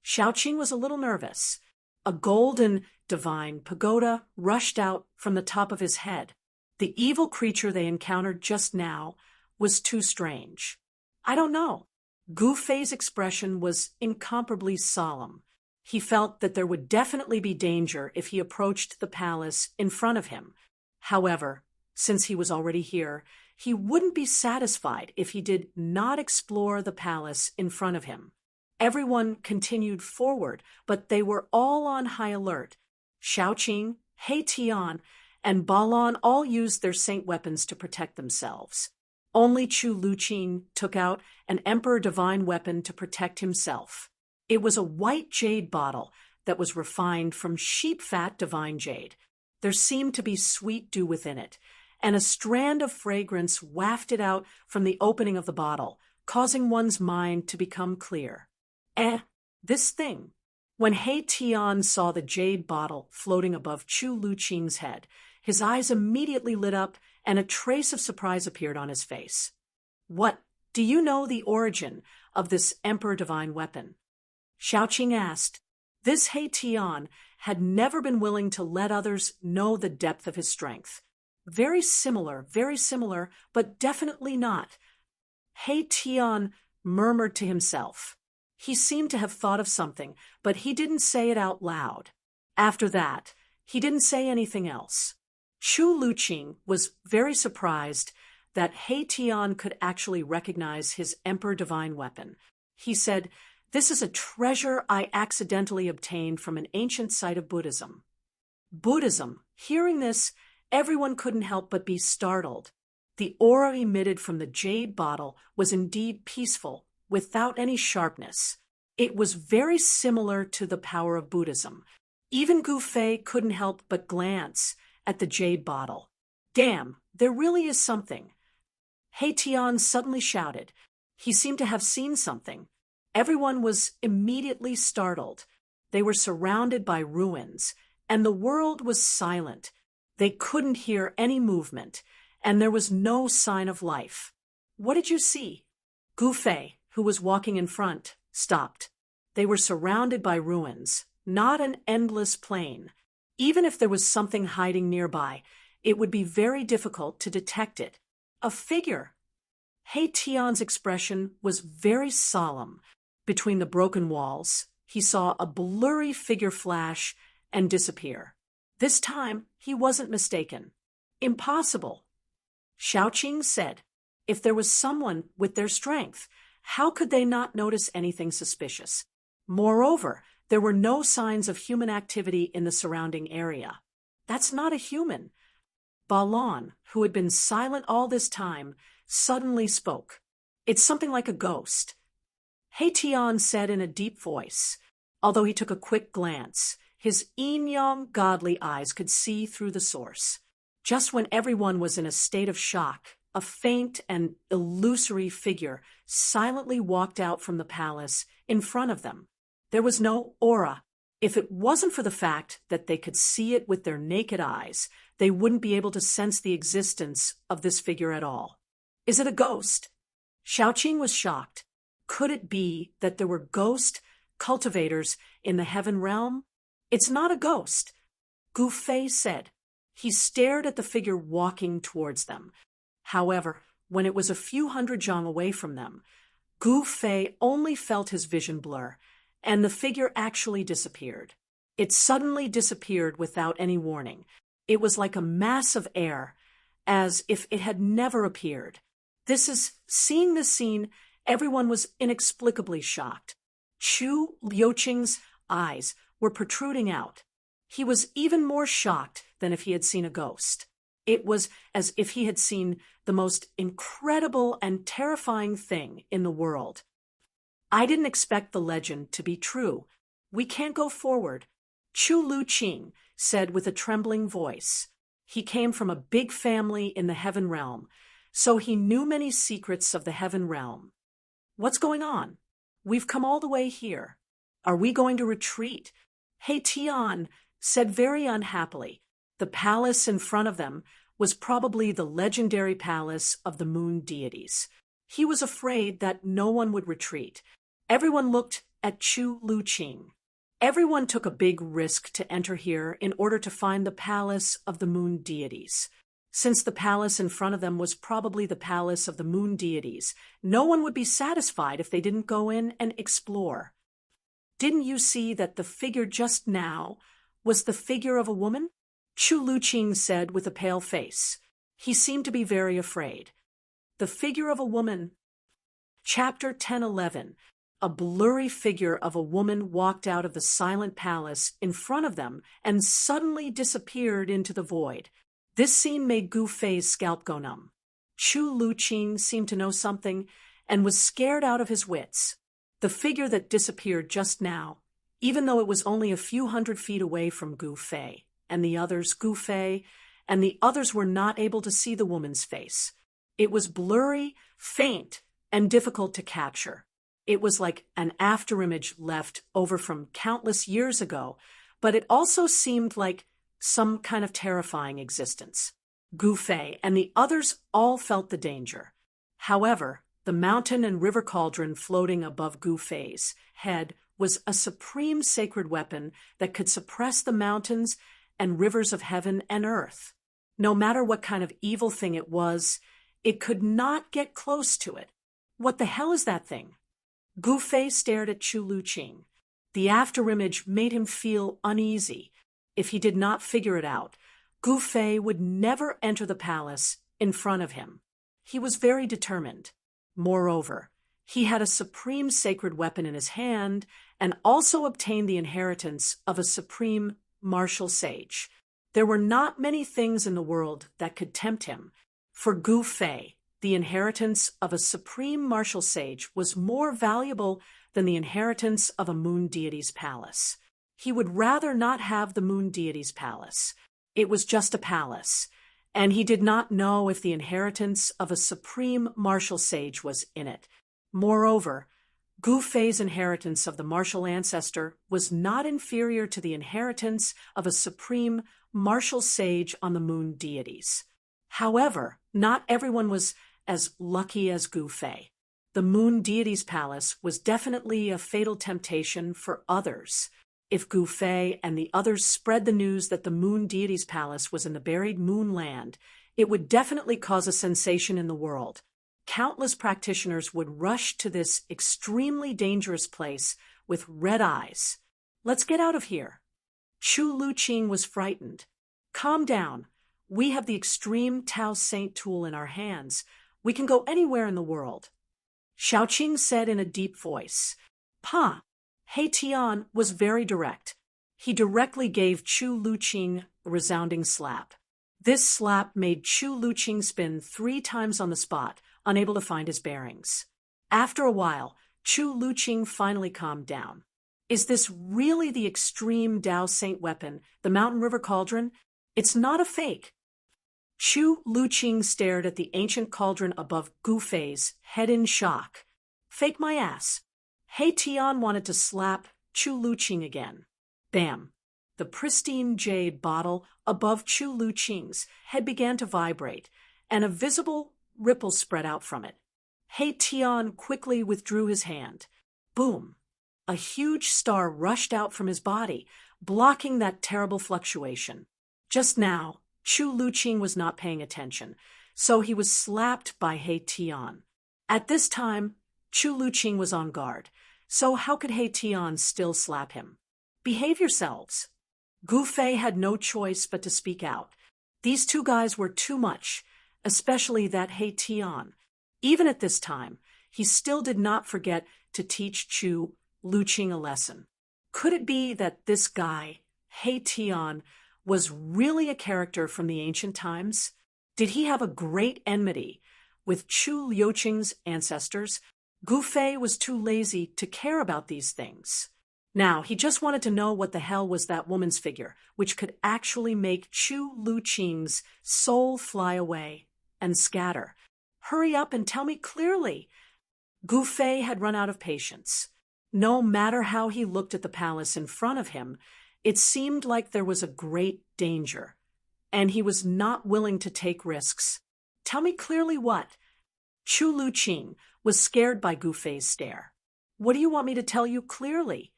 Xiaoqing was a little nervous. A golden, divine pagoda rushed out from the top of his head. The evil creature they encountered just now was too strange. I don't know. Gu Fei's expression was incomparably solemn. He felt that there would definitely be danger if he approached the palace in front of him. However, since he was already here, he wouldn't be satisfied if he did not explore the palace in front of him. Everyone continued forward, but they were all on high alert. Xiaoqing, He Tian, and Balon all used their saint weapons to protect themselves. Only Chu Luqing took out an Emperor Divine weapon to protect himself. It was a white jade bottle that was refined from sheep fat divine jade. There seemed to be sweet dew within it, and a strand of fragrance wafted out from the opening of the bottle, causing one's mind to become clear. This thing. When He Tian saw the jade bottle floating above Chu Luqing's head, his eyes immediately lit up and a trace of surprise appeared on his face. What, do you know the origin of this Emperor Divine weapon? Xiaoqing asked. This He Tian had never been willing to let others know the depth of his strength. Very similar, but definitely not. He Tian murmured to himself. He seemed to have thought of something, but he didn't say it out loud. After that, he didn't say anything else. Chu Luqing was very surprised that He Tian could actually recognize his Emperor Divine weapon. He said, "This is a treasure I accidentally obtained from an ancient site of Buddhism." Buddhism. Hearing this, everyone couldn't help but be startled. The aura emitted from the jade bottle was indeed peaceful, without any sharpness. It was very similar to the power of Buddhism. Even Gu Fei couldn't help but glance at the jade bottle. Damn, there really is something. He Tian suddenly shouted. He seemed to have seen something. Everyone was immediately startled. They were surrounded by ruins, and the world was silent. They couldn't hear any movement, and there was no sign of life. What did you see? Gu Fei, who was walking in front, stopped. They were surrounded by ruins, not an endless plain. Even if there was something hiding nearby, it would be very difficult to detect it. A figure. He Tian's expression was very solemn. Between the broken walls, he saw a blurry figure flash and disappear. This time, he wasn't mistaken. Impossible. Xiaoqing said, if there was someone with their strength, how could they not notice anything suspicious? Moreover, there were no signs of human activity in the surrounding area. That's not a human. Balon, who had been silent all this time, suddenly spoke. It's something like a ghost. He Tian said in a deep voice, although he took a quick glance. His yin-yang godly eyes could see through the source. Just when everyone was in a state of shock, a faint and illusory figure silently walked out from the palace in front of them. There was no aura. If it wasn't for the fact that they could see it with their naked eyes, they wouldn't be able to sense the existence of this figure at all. Is it a ghost? Xiaoqing was shocked. Could it be that there were ghost cultivators in the heaven realm? It's not a ghost, Gu Fei said. He stared at the figure walking towards them. However, when it was a few hundred zhang away from them, Gu Fei only felt his vision blur, and the figure actually disappeared. It suddenly disappeared without any warning. It was like a mass of air, as if it had never appeared. Seeing this scene, everyone was inexplicably shocked. Chu Liuqing's eyes were protruding out. He was even more shocked than if he had seen a ghost. It was as if he had seen the most incredible and terrifying thing in the world. I didn't expect the legend to be true. We can't go forward, Chu Liuqing said with a trembling voice. He came from a big family in the heaven realm, so he knew many secrets of the heaven realm. What's going on? We've come all the way here. Are we going to retreat? He Tian said very unhappily. The palace in front of them was probably the legendary palace of the moon deities. He was afraid that no one would retreat. Everyone looked at Chu Liuqing. Everyone took a big risk to enter here in order to find the palace of the moon deities. Since the palace in front of them was probably the palace of the moon deities, no one would be satisfied if they didn't go in and explore. Didn't you see that the figure just now was the figure of a woman? Chu Liuqing said with a pale face. He seemed to be very afraid. The figure of a woman. Chapter 10:11. A blurry figure of a woman walked out of the silent palace in front of them and suddenly disappeared into the void. This scene made Gu Fei's scalp go numb. Chu Liuqing seemed to know something and was scared out of his wits. The figure that disappeared just now, even though it was only a few hundred feet away from Gu Fei, and the others, Gu Fei, and the others were not able to see the woman's face. It was blurry, faint, and difficult to capture. It was like an afterimage left over from countless years ago, but it also seemed like some kind of terrifying existence. Gu Fei and the others all felt the danger. However, the mountain and river cauldron floating above Gu Fei's head was a supreme sacred weapon that could suppress the mountains and rivers of heaven and earth. No matter what kind of evil thing it was, it could not get close to it. What the hell is that thing? Gu Fei stared at Chu Liuqing. The afterimage made him feel uneasy. If he did not figure it out, Gu Fei would never enter the palace in front of him. He was very determined. Moreover, he had a supreme sacred weapon in his hand and also obtained the inheritance of a supreme martial sage. There were not many things in the world that could tempt him. For Gu Fei, the inheritance of a supreme martial sage was more valuable than the inheritance of a moon deity's palace. He would rather not have the moon deity's palace. It was just a palace, and he did not know if the inheritance of a supreme martial sage was in it. Moreover, Gu Fei's inheritance of the martial ancestor was not inferior to the inheritance of a supreme martial sage on the moon deities. However, not everyone was as lucky as Gu Fei. The moon deity's palace was definitely a fatal temptation for others. If Gu Fei and the others spread the news that the moon deity's palace was in the buried moon land, it would definitely cause a sensation in the world. Countless practitioners would rush to this extremely dangerous place with red eyes. Let's get out of here. Chu Luqing was frightened. Calm down. We have the extreme Tao Saint tool in our hands. We can go anywhere in the world. Xiaoqing said in a deep voice. Pa. He Tian was very direct. He directly gave Chu Luqing a resounding slap. This slap made Chu Luqing spin 3 times on the spot, unable to find his bearings. After a while, Chu Luqing finally calmed down. Is this really the extreme Tao Saint weapon, the Mountain River Cauldron? It's not a fake. Chu Luqing stared at the ancient cauldron above Gu Fei's head in shock. Fake my ass. He Tian wanted to slap Chu Luqing again. Bam! The pristine jade bottle above Chu Luqing's head began to vibrate, and a visible ripple spread out from it. He Tian quickly withdrew his hand. Boom! A huge star rushed out from his body, blocking that terrible fluctuation. Just now, Chu Luqing was not paying attention, so he was slapped by He Tian. At this time, Chu Luqing was on guard, so how could He Tian still slap him? Behave yourselves. Gu Fei had no choice but to speak out. These 2 guys were too much, especially that He Tian. Even at this time, he still did not forget to teach Chu Luqing a lesson. Could it be that this guy, He Tian, was really a character from the ancient times? Did he have a great enmity with Chu Luqing's ancestors? Gu Fei was too lazy to care about these things. Now, he just wanted to know what the hell was that woman's figure, which could actually make Chu Luqing's soul fly away and scatter. Hurry up and tell me clearly. Gu Fei had run out of patience. No matter how he looked at the palace in front of him, it seemed like there was a great danger, and he was not willing to take risks. Tell me clearly what? Chu Luqing was scared by Gu Fei's stare. What do you want me to tell you clearly?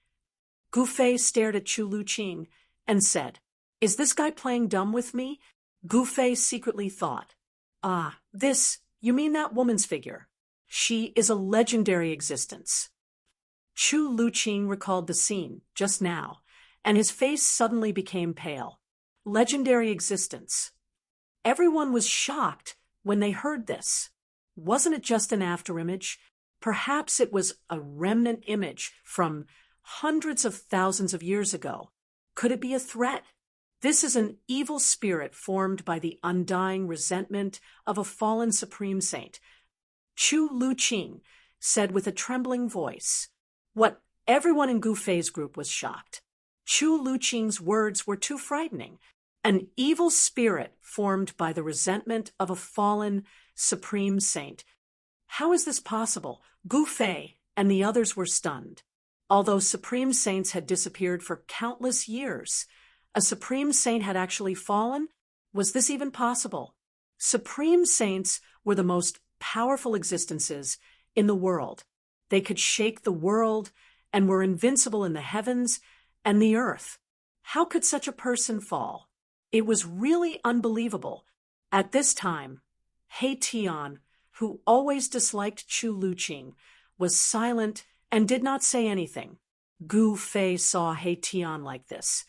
Gu Fei stared at Chu Luqing and said, Is this guy playing dumb with me? Gu Fei secretly thought, you mean that woman's figure. She is a legendary existence. Chu Luqing recalled the scene just now, and his face suddenly became pale. Legendary existence. Everyone was shocked when they heard this. Wasn't it just an afterimage? Perhaps it was a remnant image from hundreds of thousands of years ago. Could it be a threat? This is an evil spirit formed by the undying resentment of a fallen supreme saint. Chu Luqing said with a trembling voice. What everyone in Gu Fei's group was shocked. Chu Luqing's words were too frightening. An evil spirit formed by the resentment of a fallen supreme saint. How is this possible? Gu Fei and the others were stunned. Although supreme saints had disappeared for countless years, a supreme saint had actually fallen? Was this even possible? Supreme saints were the most powerful existences in the world. They could shake the world and were invincible in the heavens and the earth. How could such a person fall? It was really unbelievable. At this time, He Tian, who always disliked Chu Luqing, was silent and did not say anything. Gu Fei saw He Tian like this,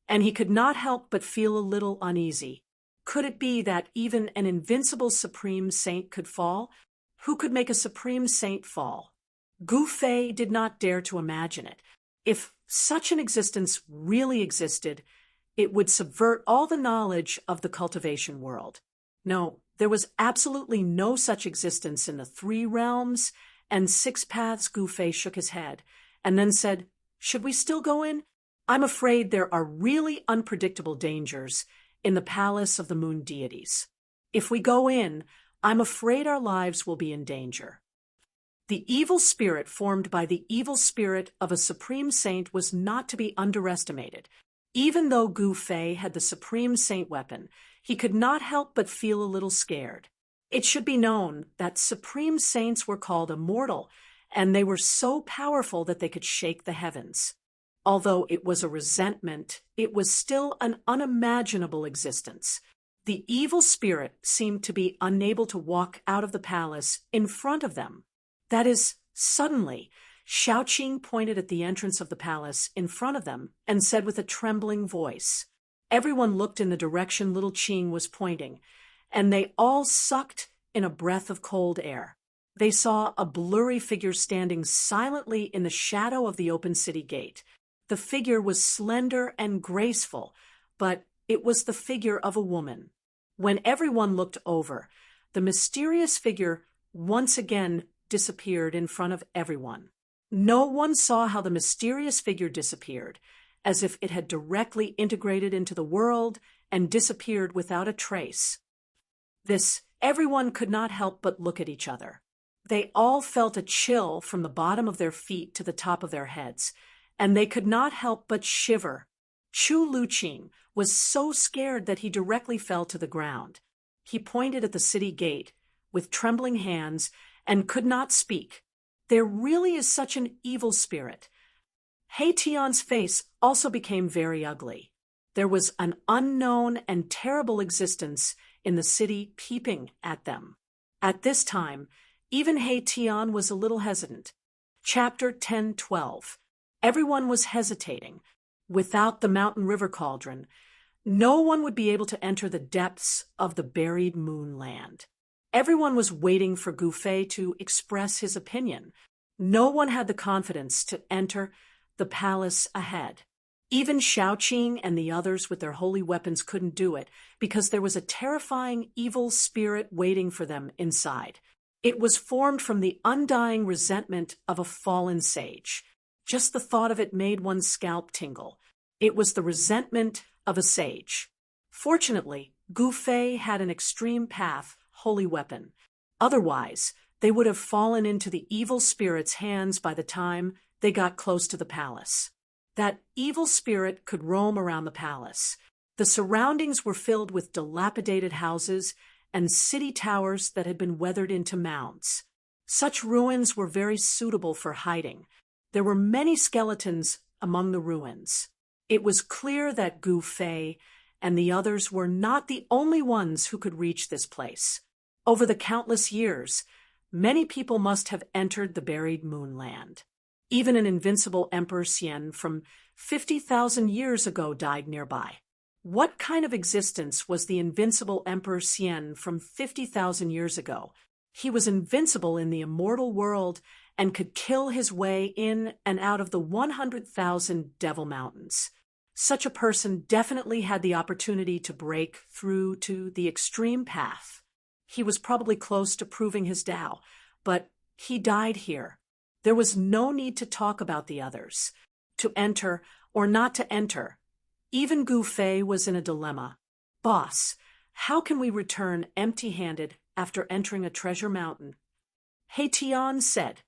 and he could not help but feel a little uneasy. Could it be that even an invincible supreme saint could fall? Who could make a supreme saint fall? Gu Fei did not dare to imagine it. If such an existence really existed, it would subvert all the knowledge of the cultivation world. No, there was absolutely no such existence in the 3 realms and 6 paths. Gu Fei shook his head and then said, Should we still go in? I'm afraid there are really unpredictable dangers in the palace of the moon deities. If we go in, I'm afraid our lives will be in danger. The evil spirit formed by the evil spirit of a supreme saint was not to be underestimated. Even though Gu Fei had the supreme saint weapon, he could not help but feel a little scared. It should be known that supreme saints were called immortal, and they were so powerful that they could shake the heavens. Although it was a resentment, it was still an unimaginable existence. The evil spirit seemed to be unable to walk out of the palace in front of them. That is, suddenly, Xiaoqing pointed at the entrance of the palace in front of them and said with a trembling voice. Everyone looked in the direction little Qing was pointing, and they all sucked in a breath of cold air. They saw a blurry figure standing silently in the shadow of the open city gate. The figure was slender and graceful, but it was the figure of a woman. When everyone looked over, the mysterious figure once again disappeared in front of everyone. No one saw how the mysterious figure disappeared, as if it had directly integrated into the world and disappeared without a trace. Everyone could not help but look at each other. They all felt a chill from the bottom of their feet to the top of their heads, and they could not help but shiver. Chu Luqing was so scared that he directly fell to the ground. He pointed at the city gate with trembling hands and could not speak. There really is such an evil spirit. He Tian's face also became very ugly. There was an unknown and terrible existence in the city peeping at them. At this time, even He Tian was a little hesitant. Chapter 10:12. Everyone was hesitating. Without the mountain river cauldron, no one would be able to enter the depths of the buried moonland. Everyone was waiting for Gu Fei to express his opinion. No one had the confidence to enter the palace ahead. Even Xiaoqing and the others with their holy weapons couldn't do it because there was a terrifying evil spirit waiting for them inside. It was formed from the undying resentment of a fallen sage. Just the thought of it made one's scalp tingle. It was the resentment of a sage. Fortunately, Gu Fei had an extreme path holy weapon. Otherwise, they would have fallen into the evil spirit's hands by the time they got close to the palace. That evil spirit could roam around the palace. The surroundings were filled with dilapidated houses and city towers that had been weathered into mounds. Such ruins were very suitable for hiding. There were many skeletons among the ruins. It was clear that Gu Fei and the others were not the only ones who could reach this place. Over the countless years, many people must have entered the buried moonland. Even an invincible Emperor Xian from 50,000 years ago died nearby. What kind of existence was the invincible Emperor Xian from 50,000 years ago? He was invincible in the immortal world and could kill his way in and out of the 100,000 Devil Mountains. Such a person definitely had the opportunity to break through to the extreme path. He was probably close to proving his Tao, but he died here. There was no need to talk about the others, to enter or not to enter. Even Gu Fei was in a dilemma. Boss, how can we return empty-handed after entering a treasure mountain? He Tian said,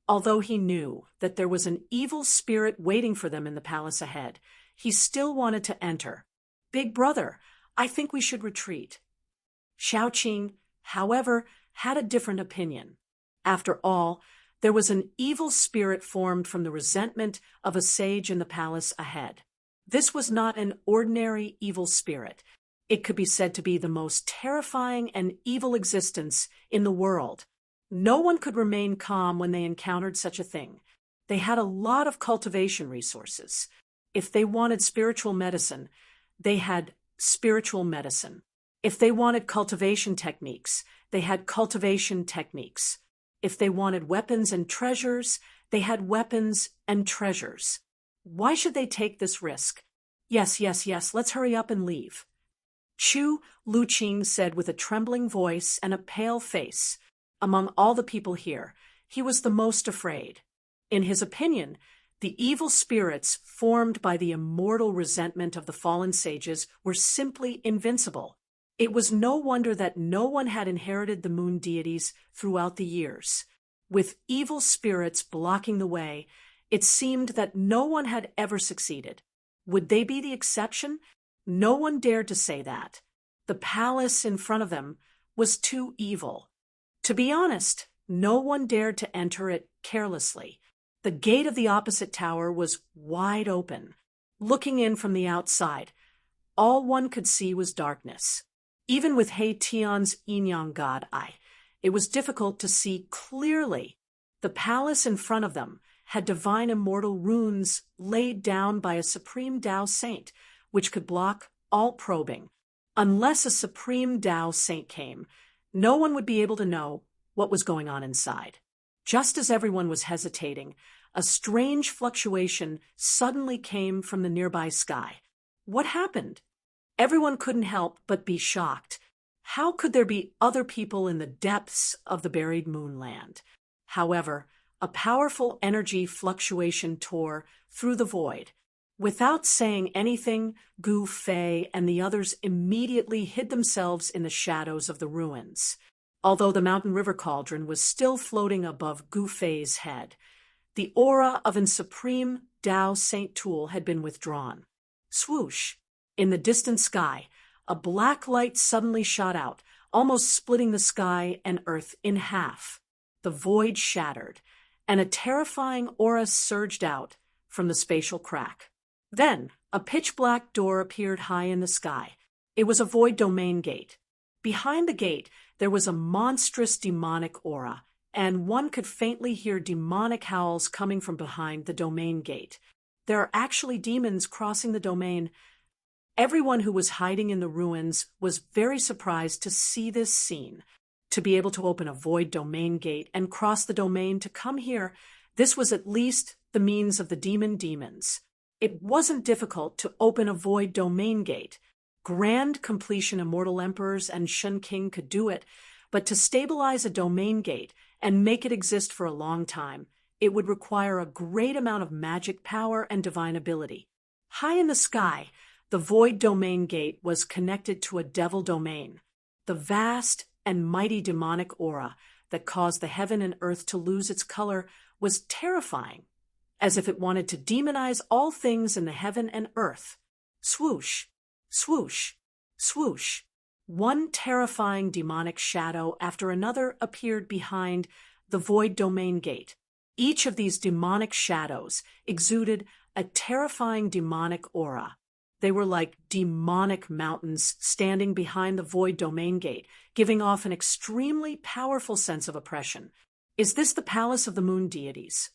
although he knew that there was an evil spirit waiting for them in the palace ahead, he still wanted to enter. Big brother, I think we should retreat. Xiaoqing, however, had a different opinion. After all, there was an evil spirit formed from the resentment of a sage in the palace ahead. This was not an ordinary evil spirit. It could be said to be the most terrifying and evil existence in the world. No one could remain calm when they encountered such a thing. They had a lot of cultivation resources. If they wanted spiritual medicine, they had spiritual medicine. If they wanted cultivation techniques, they had cultivation techniques. If they wanted weapons and treasures, they had weapons and treasures. Why should they take this risk? Yes, let's hurry up and leave. Chu Luqing said with a trembling voice and a pale face. Among all the people here, he was the most afraid. In his opinion, the evil spirits formed by the immortal resentment of the fallen sages were simply invincible. It was no wonder that no one had inherited the moon deities throughout the years. With evil spirits blocking the way, it seemed that no one had ever succeeded. Would they be the exception? No one dared to say that. The palace in front of them was too evil. To be honest, no one dared to enter it carelessly. The gate of the opposite tower was wide open. Looking in from the outside, all one could see was darkness. Even with Hei Tian's yin-yang god eye, it was difficult to see clearly. The palace in front of them had divine immortal runes laid down by a supreme Tao saint, which could block all probing. Unless a supreme Tao saint came, no one would be able to know what was going on inside. Just as everyone was hesitating, a strange fluctuation suddenly came from the nearby sky. What happened? Everyone couldn't help but be shocked. How could there be other people in the depths of the buried moonland? However, a powerful energy fluctuation tore through the void. Without saying anything, Gu Fei and the others immediately hid themselves in the shadows of the ruins. Although the mountain river cauldron was still floating above Gu Fei's head, the aura of an supreme Tao Saint Tool had been withdrawn. Swoosh! In the distant sky, a black light suddenly shot out, almost splitting the sky and earth in half. The void shattered, and a terrifying aura surged out from the spatial crack. Then, a pitch-black door appeared high in the sky. It was a void domain gate. Behind the gate, there was a monstrous demonic aura, and one could faintly hear demonic howls coming from behind the domain gate. There are actually demons crossing the domain. Everyone who was hiding in the ruins was very surprised to see this scene. To be able to open a void domain gate and cross the domain to come here, this was at least the means of the demons. It wasn't difficult to open a void domain gate. Grand completion immortal emperors and Shun King could do it, but to stabilize a domain gate and make it exist for a long time, it would require a great amount of magic power and divine ability. High in the sky, the void domain gate was connected to a devil domain. The vast and mighty demonic aura that caused the heaven and earth to lose its color was terrifying, as if it wanted to demonize all things in the heaven and earth. Swoosh, swoosh, swoosh. One terrifying demonic shadow after another appeared behind the void domain gate. Each of these demonic shadows exuded a terrifying demonic aura. They were like demonic mountains standing behind the void domain gate, giving off an extremely powerful sense of oppression. Is this the palace of the moon deities?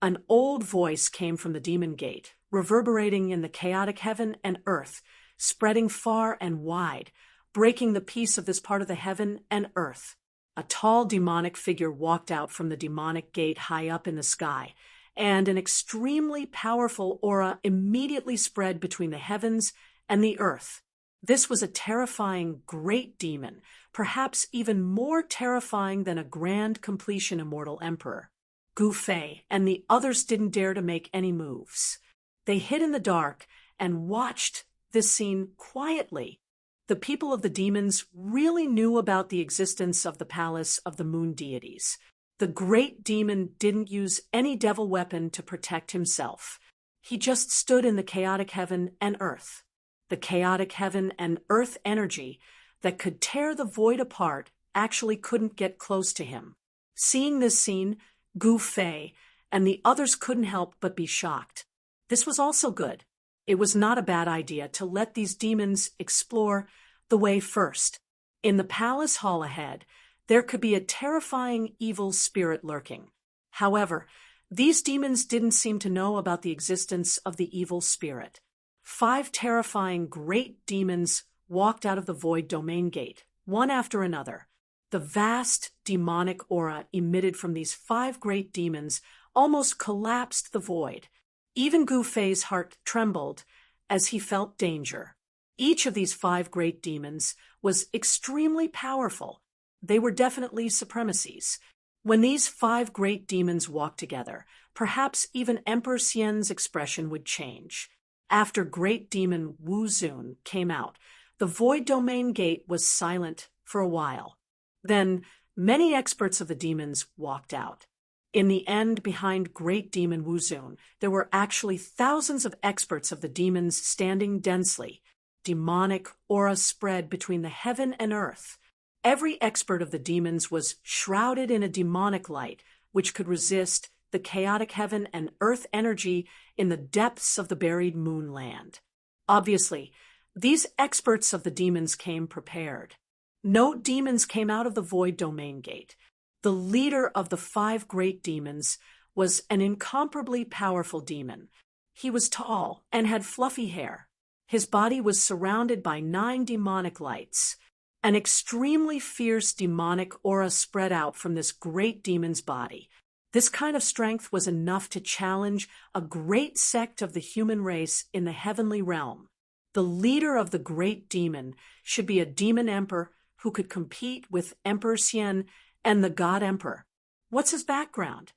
An old voice came from the demon gate, reverberating in the chaotic heaven and earth, spreading far and wide, breaking the peace of this part of the heaven and earth. A tall demonic figure walked out from the demonic gate high up in the sky, and an extremely powerful aura immediately spread between the heavens and the earth. This was a terrifying great demon, perhaps even more terrifying than a grand completion immortal emperor. Gu Fei and the others didn't dare to make any moves. They hid in the dark and watched this scene quietly. The people of the demons really knew about the existence of the palace of the moon deities. The great demon didn't use any devil weapon to protect himself. He just stood in the chaotic heaven and earth. The chaotic heaven and earth energy that could tear the void apart actually couldn't get close to him. Seeing this scene, Gu Fei and the others couldn't help but be shocked. This was also good. It was not a bad idea to let these demons explore the way first. In the palace hall ahead, there could be a terrifying evil spirit lurking. However, these demons didn't seem to know about the existence of the evil spirit. 5 terrifying great demons walked out of the void domain gate, one after another. The vast demonic aura emitted from these 5 great demons almost collapsed the void. Even Gu Fei's heart trembled as he felt danger. Each of these 5 great demons was extremely powerful. They were definitely supremacies. When these 5 great demons walked together, perhaps even Emperor Xian's expression would change. After great demon Wu Zun came out, The void domain gate was silent for a while. Then many experts of the demons walked out. In the end, behind Great Demon Wuzun, there were actually thousands of experts of the demons standing densely. Demonic aura spread between the heaven and earth. Every expert of the demons was shrouded in a demonic light, which could resist the chaotic heaven and earth energy in the depths of the buried moonland. Obviously, these experts of the demons came prepared. No demons came out of the void domain gate. The leader of the 5 great demons was an incomparably powerful demon. He was tall and had fluffy hair. His body was surrounded by 9 demonic lights. An extremely fierce demonic aura spread out from this great demon's body. This kind of strength was enough to challenge a great sect of the human race in the heavenly realm. The leader of the great demon should be a demon emperor who could compete with Emperor Xian and the God Emperor. What's his background?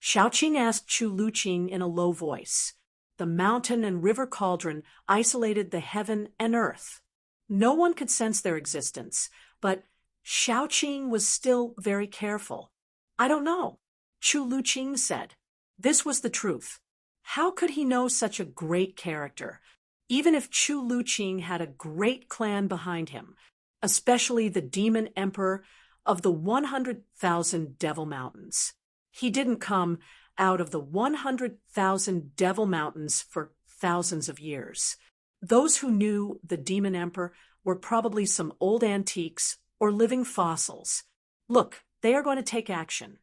Xiaoqing asked Chu Luqing in a low voice. The mountain and river cauldron isolated the heaven and earth. No one could sense their existence, but Xiaoqing was still very careful. I don't know, Chu Luqing said. This was the truth. How could he know such a great character, even if Chu Luqing had a great clan behind him, especially the demon emperor of the 100,000 Devil Mountains? He didn't come out of the 100,000 Devil Mountains for thousands of years. Those who knew the demon emperor were probably some old antiques or living fossils. Look, they are going to take action.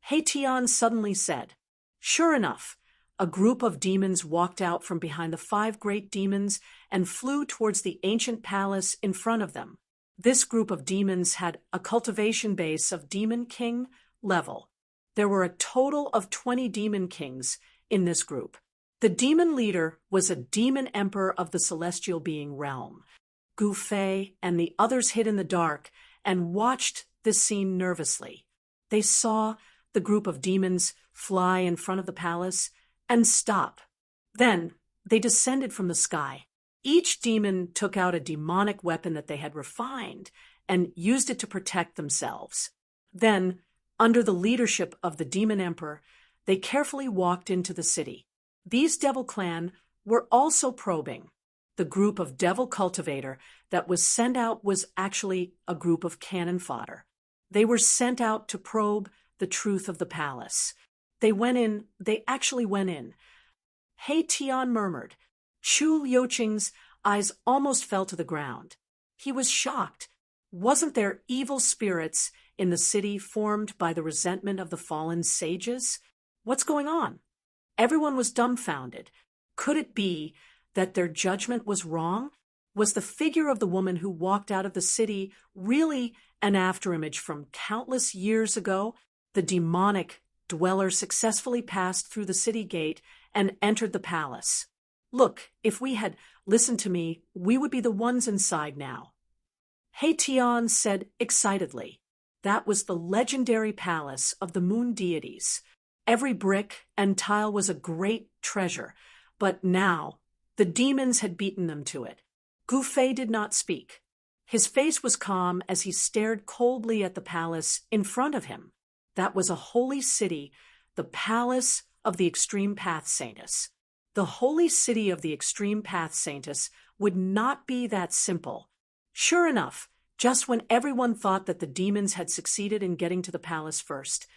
He Tian suddenly said. Sure enough, a group of demons walked out from behind the 5 great demons and flew towards the ancient palace in front of them. This group of demons had a cultivation base of Demon King level. There were a total of 20 Demon Kings in this group. The demon leader was a demon emperor of the celestial being realm. Gu Fei and the others hid in the dark and watched this scene nervously. They saw the group of demons fly in front of the palace and stop. Then they descended from the sky. Each demon took out a demonic weapon that they had refined and used it to protect themselves. Then, under the leadership of the demon emperor, they carefully walked into the city. These devil clan were also probing. The group of devil cultivator that was sent out was actually a group of cannon fodder. They were sent out to probe the truth of the palace. They actually went in. He Tian murmured. Chu Luqing's eyes almost fell to the ground. He was shocked. Wasn't there evil spirits in the city formed by the resentment of the fallen sages? What's going on? Everyone was dumbfounded. Could it be that their judgment was wrong? Was the figure of the woman who walked out of the city really an afterimage from countless years ago? The demonic dweller successfully passed through the city gate and entered the palace. Look, if we had listened to me, we would be the ones inside now. He Tian said excitedly. That was the legendary palace of the moon deities. Every brick and tile was a great treasure, but now the demons had beaten them to it. Gu Fei did not speak. His face was calm as he stared coldly at the palace in front of him. That was a holy city, the palace of the Extreme Path Saintess. The holy city of the Extreme Path Saintess would not be that simple. Sure enough, just when everyone thought that the demons had succeeded in getting to the palace first,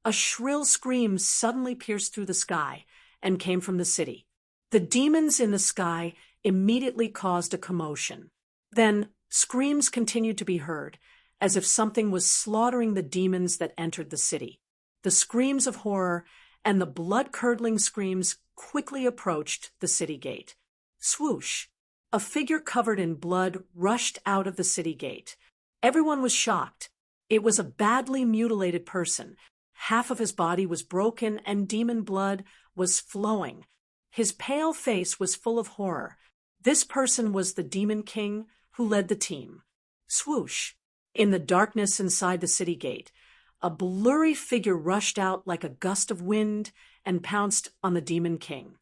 a shrill scream suddenly pierced through the sky and came from the city. The demons in the sky immediately caused a commotion. Then screams continued to be heard, as if something was slaughtering the demons that entered the city. The screams of horror and the blood-curdling screams quickly approached the city gate. Swoosh! A figure covered in blood rushed out of the city gate. Everyone was shocked. It was a badly mutilated person. Half of his body was broken and demon blood was flowing. His pale face was full of horror. This person was the Demon King who led the team. Swoosh! In the darkness inside the city gate, a blurry figure rushed out like a gust of wind and pounced on the Demon King.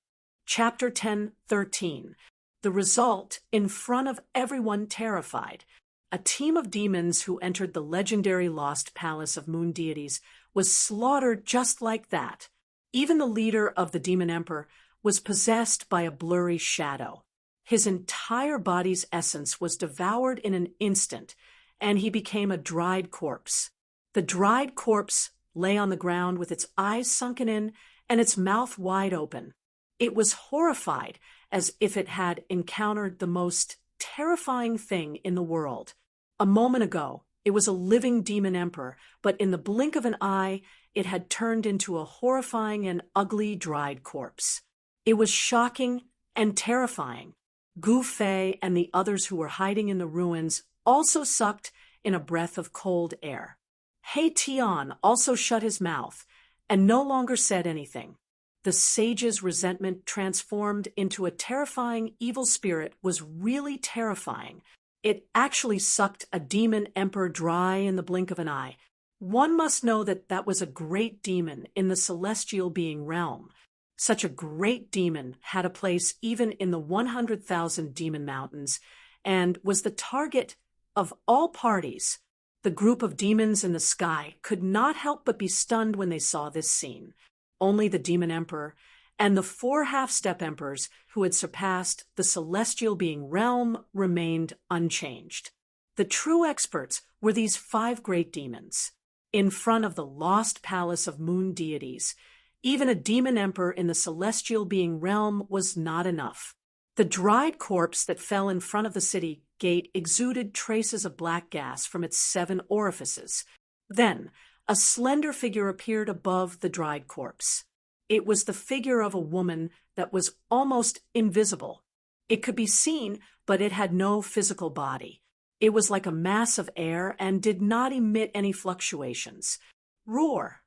Chapter 10:13. The result, in front of everyone terrified, a team of demons who entered the legendary lost palace of moon deities was slaughtered just like that. Even the leader of the demon emperor was possessed by a blurry shadow. His entire body's essence was devoured in an instant, and he became a dried corpse. The dried corpse lay on the ground with its eyes sunken in and its mouth wide open. It was horrified, as if it had encountered the most terrifying thing in the world. A moment ago, it was a living demon emperor, but in the blink of an eye, it had turned into a horrifying and ugly dried corpse. It was shocking and terrifying. Gu Fei and the others who were hiding in the ruins also sucked in a breath of cold air. He Tian also shut his mouth and no longer said anything. The sage's resentment transformed into a terrifying evil spirit was really terrifying. It actually sucked a demon emperor dry in the blink of an eye. One must know that that was a great demon in the celestial being realm. Such a great demon had a place even in the 100,000 demon mountains and was the target of all parties. The group of demons in the sky could not help but be stunned when they saw this scene. Only the demon emperor and the 4 half-step emperors who had surpassed the celestial being realm remained unchanged. The true experts were these 5 great demons. In front of the lost palace of moon deities, even a demon emperor in the celestial being realm was not enough. The dried corpse that fell in front of the city gate exuded traces of black gas from its 7 orifices. Then, a slender figure appeared above the dried corpse. It was the figure of a woman that was almost invisible. It could be seen, but it had no physical body. It was like a mass of air and did not emit any fluctuations. Roar!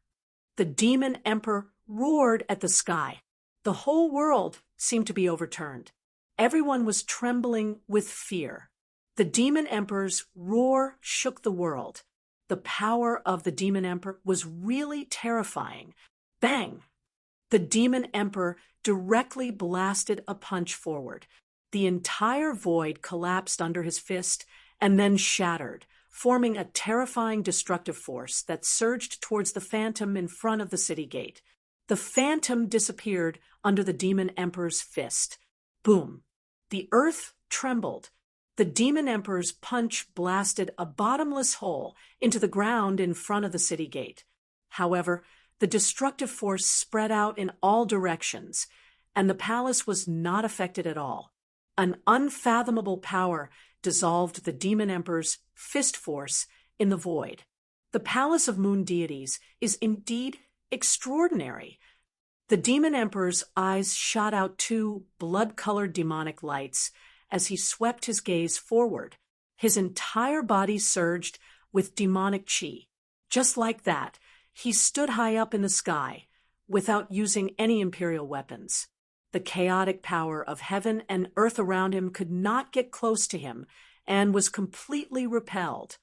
The demon emperor roared at the sky. The whole world seemed to be overturned. Everyone was trembling with fear. The demon emperor's roar shook the world. The power of the demon emperor was really terrifying. Bang! The demon emperor directly blasted a punch forward. The entire void collapsed under his fist and then shattered, forming a terrifying destructive force that surged towards the phantom in front of the city gate. The phantom disappeared under the demon emperor's fist. Boom! The earth trembled. The demon emperor's punch blasted a bottomless hole into the ground in front of the city gate. However, the destructive force spread out in all directions, and the palace was not affected at all. An unfathomable power dissolved the demon emperor's fist force in the void. The palace of moon deities is indeed extraordinary. The demon emperor's eyes shot out 2 blood-colored demonic lights as he swept his gaze forward. His entire body surged with demonic chi. Just like that, he stood high up in the sky, without using any imperial weapons. The chaotic power of heaven and earth around him could not get close to him, and was completely repelled.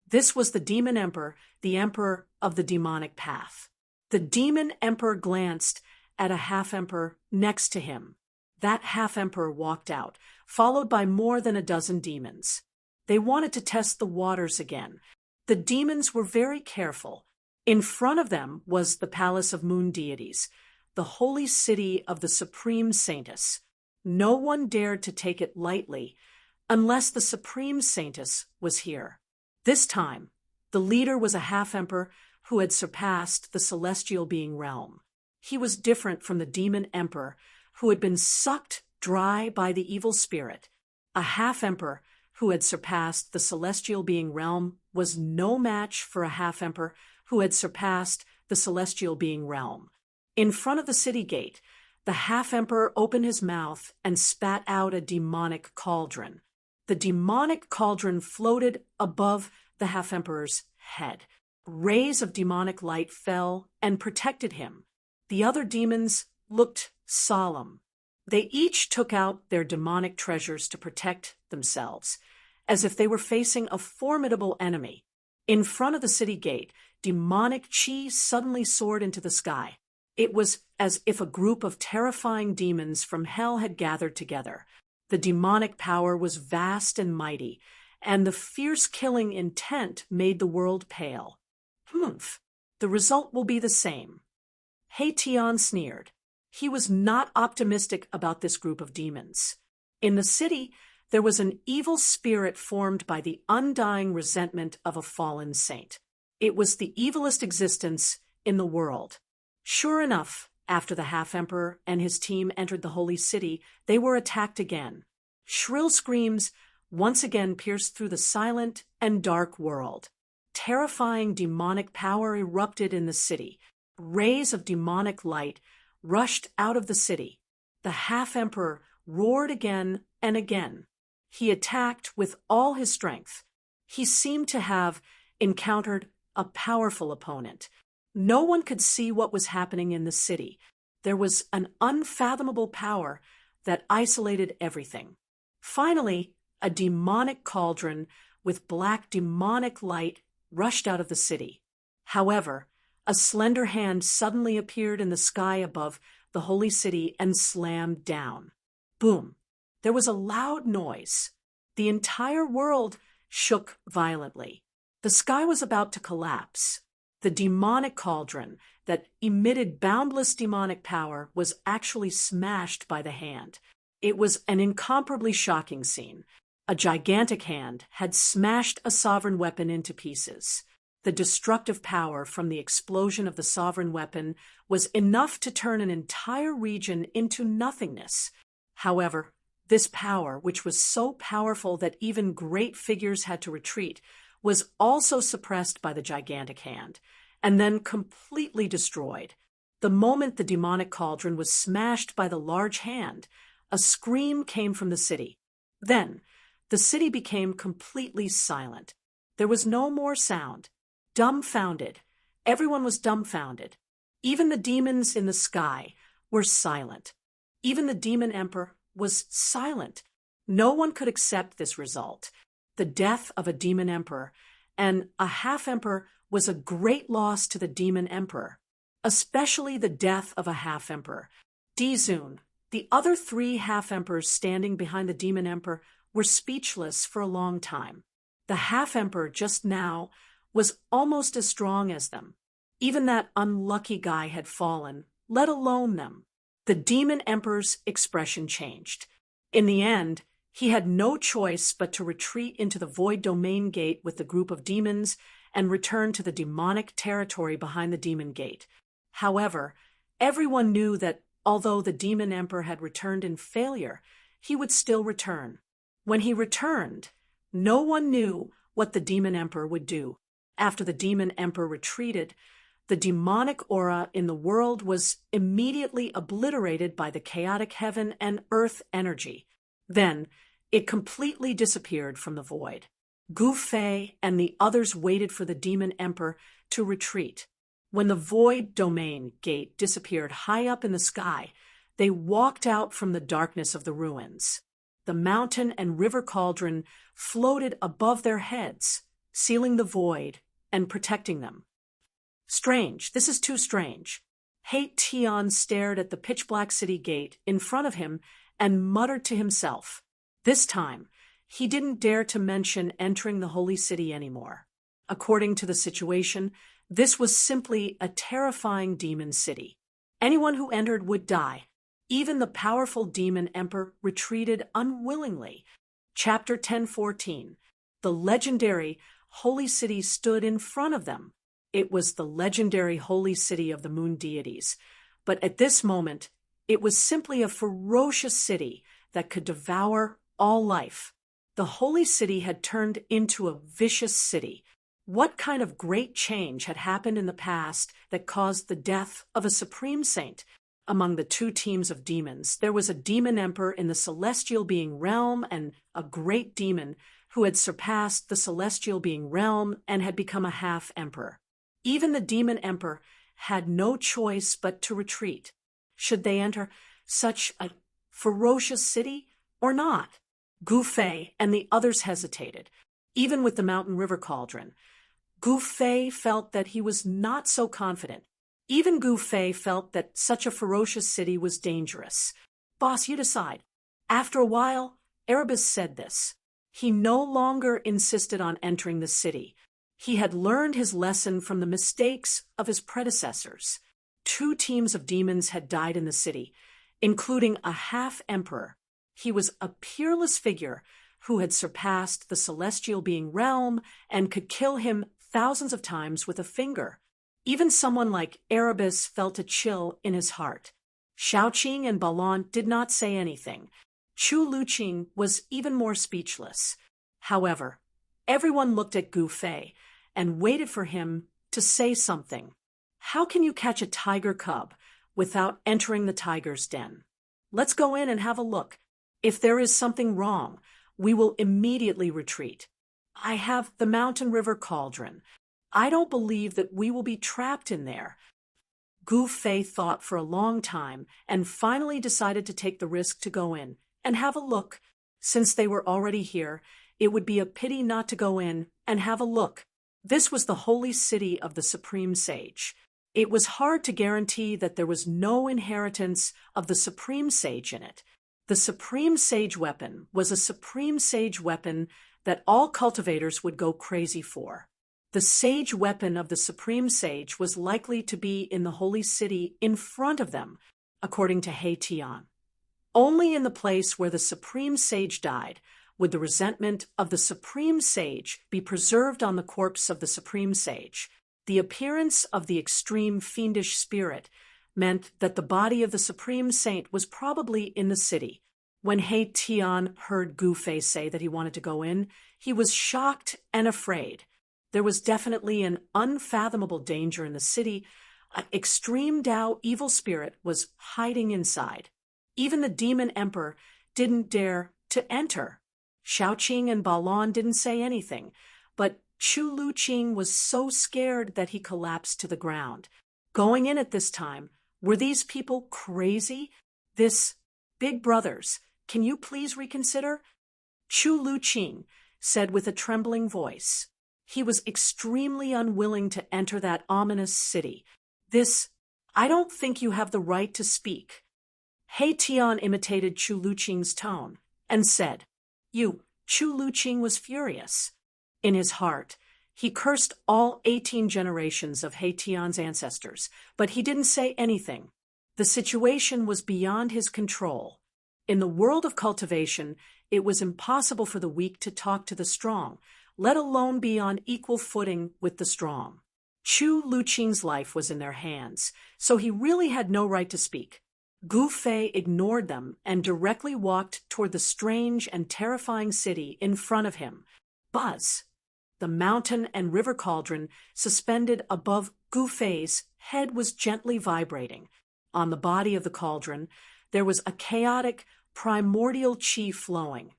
This was the demon emperor, the emperor of the demonic path. The demon emperor glanced at a half-emperor next to him. That half-emperor walked out, followed by more than a dozen demons. They wanted to test the waters again. The demons were very careful. In front of them was the palace of moon deities, the holy city of the supreme saintess. No one dared to take it lightly, unless the supreme saintess was here. This time, the leader was a half-emperor who had surpassed the celestial being realm. He was different from the demon emperor, who had been sucked dry by the evil spirit. A half-emperor who had surpassed the celestial being realm was no match for a half-emperor who had surpassed the celestial being realm. In front of the city gate, the half-emperor opened his mouth and spat out a demonic cauldron. The demonic cauldron floated above the half-emperor's head. Rays of demonic light fell and protected him. The other demons looked solemn. They each took out their demonic treasures to protect themselves, as if they were facing a formidable enemy. In front of the city gate, demonic chi suddenly soared into the sky. It was as if a group of terrifying demons from hell had gathered together. The demonic power was vast and mighty, and the fierce killing intent made the world pale. Humph, the result will be the same. Heition sneered. He was not optimistic about this group of demons. In the city, there was an evil spirit formed by the undying resentment of a fallen saint. It was the evilest existence in the world. Sure enough, after the half-emperor and his team entered the holy city, they were attacked again. Shrill screams once again pierced through the silent and dark world. Terrifying demonic power erupted in the city. Rays of demonic light rushed out of the city. The half-emperor roared again and again. He attacked with all his strength. He seemed to have encountered a powerful opponent. No one could see what was happening in the city. There was an unfathomable power that isolated everything. Finally, a demonic cauldron with black demonic light rushed out of the city. However, a slender hand suddenly appeared in the sky above the holy city and slammed down. Boom! There was a loud noise. The entire world shook violently. The sky was about to collapse. The demonic cauldron that emitted boundless demonic power was actually smashed by the hand. It was an incomparably shocking scene. A gigantic hand had smashed a sovereign weapon into pieces. The destructive power from the explosion of the sovereign weapon was enough to turn an entire region into nothingness. However, this power, which was so powerful that even great figures had to retreat, was also suppressed by the gigantic hand, and then completely destroyed. The moment the demonic cauldron was smashed by the large hand, a scream came from the city. Then, the city became completely silent. There was no more sound. Dumbfounded. Everyone was dumbfounded. Even the demons in the sky were silent. Even the demon emperor was silent. No one could accept this result. The death of a demon emperor and a half-emperor was a great loss to the demon emperor, especially the death of a half-emperor. Dizun, the other 3 half-emperors standing behind the demon emperor, were speechless for a long time. The half-emperor just now was almost as strong as them. Even that unlucky guy had fallen, let alone them. The demon emperor's expression changed. In the end, he had no choice but to retreat into the void domain gate with the group of demons and return to the demonic territory behind the demon gate. However, everyone knew that although the demon emperor had returned in failure, he would still return. When he returned, no one knew what the demon emperor would do. After the demon emperor retreated, the demonic aura in the world was immediately obliterated by the chaotic heaven and earth energy. Then, it completely disappeared from the void. Gu Fei and the others waited for the demon emperor to retreat. When the void domain gate disappeared high up in the sky, they walked out from the darkness of the ruins. The mountain and river cauldron floated above their heads, sealing the void and protecting them. Strange, this is too strange. Heition stared at the pitch-black city gate in front of him and muttered to himself. This time, he didn't dare to mention entering the holy city anymore. According to the situation, this was simply a terrifying demon city. Anyone who entered would die. Even the powerful demon emperor retreated unwillingly. Chapter 10:14. The legendary holy city stood in front of them. It was the legendary holy city of the moon deities. But at this moment, it was simply a ferocious city that could devour all life. The holy city had turned into a vicious city. What kind of great change had happened in the past that caused the death of a supreme saint? Among the 2 teams of demons, there was a demon emperor in the celestial being realm and a great demon who had surpassed the celestial being realm and had become a half-emperor. Even the demon emperor had no choice but to retreat. Should they enter such a ferocious city or not? Gu Fei and the others hesitated, even with the mountain river cauldron. Gu Fei felt that he was not so confident. Even Gu Fei felt that such a ferocious city was dangerous. Boss, you decide. After a while, Erebus said this. He no longer insisted on entering the city. He had learned his lesson from the mistakes of his predecessors. 2 teams of demons had died in the city, including a half-emperor. He was a peerless figure who had surpassed the celestial being realm and could kill him thousands of times with a finger. Even someone like Erebus felt a chill in his heart. Shaoqing and Balon did not say anything. Chu Luqing was even more speechless. However, everyone looked at Gu Fei and waited for him to say something. How can you catch a tiger cub without entering the tiger's den? Let's go in and have a look. If there is something wrong, we will immediately retreat. I have the mountain river cauldron. I don't believe that we will be trapped in there. Gu Fei thought for a long time and finally decided to take the risk to go in and have a look. Since they were already here, it would be a pity not to go in and have a look. This was the holy city of the Supreme Sage. It was hard to guarantee that there was no inheritance of the Supreme Sage in it. The Supreme Sage weapon was a Supreme Sage weapon that all cultivators would go crazy for. The sage weapon of the Supreme Sage was likely to be in the holy city in front of them, according to He Tian. Only in the place where the Supreme Sage died would the resentment of the Supreme Sage be preserved on the corpse of the Supreme Sage. The appearance of the extreme fiendish spirit meant that the body of the Supreme Saint was probably in the city. When He Tian heard Gu Fei say that he wanted to go in, he was shocked and afraid. There was definitely an unfathomable danger in the city. An extreme Dao evil spirit was hiding inside. Even the demon emperor didn't dare to enter. Shaoqing and Balon didn't say anything, but Chu Luqing was so scared that he collapsed to the ground. Going in at this time, were these people crazy? This, big brothers, can you please reconsider? Chu Luqing said with a trembling voice. He was extremely unwilling to enter that ominous city. I don't think you have the right to speak. He Tian imitated Chu Luqing's tone and said, Chu Luqing was furious. In his heart, he cursed all 18 generations of He Tian's ancestors, but he didn't say anything. The situation was beyond his control. In the world of cultivation, it was impossible for the weak to talk to the strong, let alone be on equal footing with the strong. Chu Luqing's life was in their hands, so he really had no right to speak. Gu Fei ignored them and directly walked toward the strange and terrifying city in front of him. Buzz! The mountain and river cauldron suspended above Gu Fei's head was gently vibrating. On the body of the cauldron, there was a chaotic, primordial chi flowing,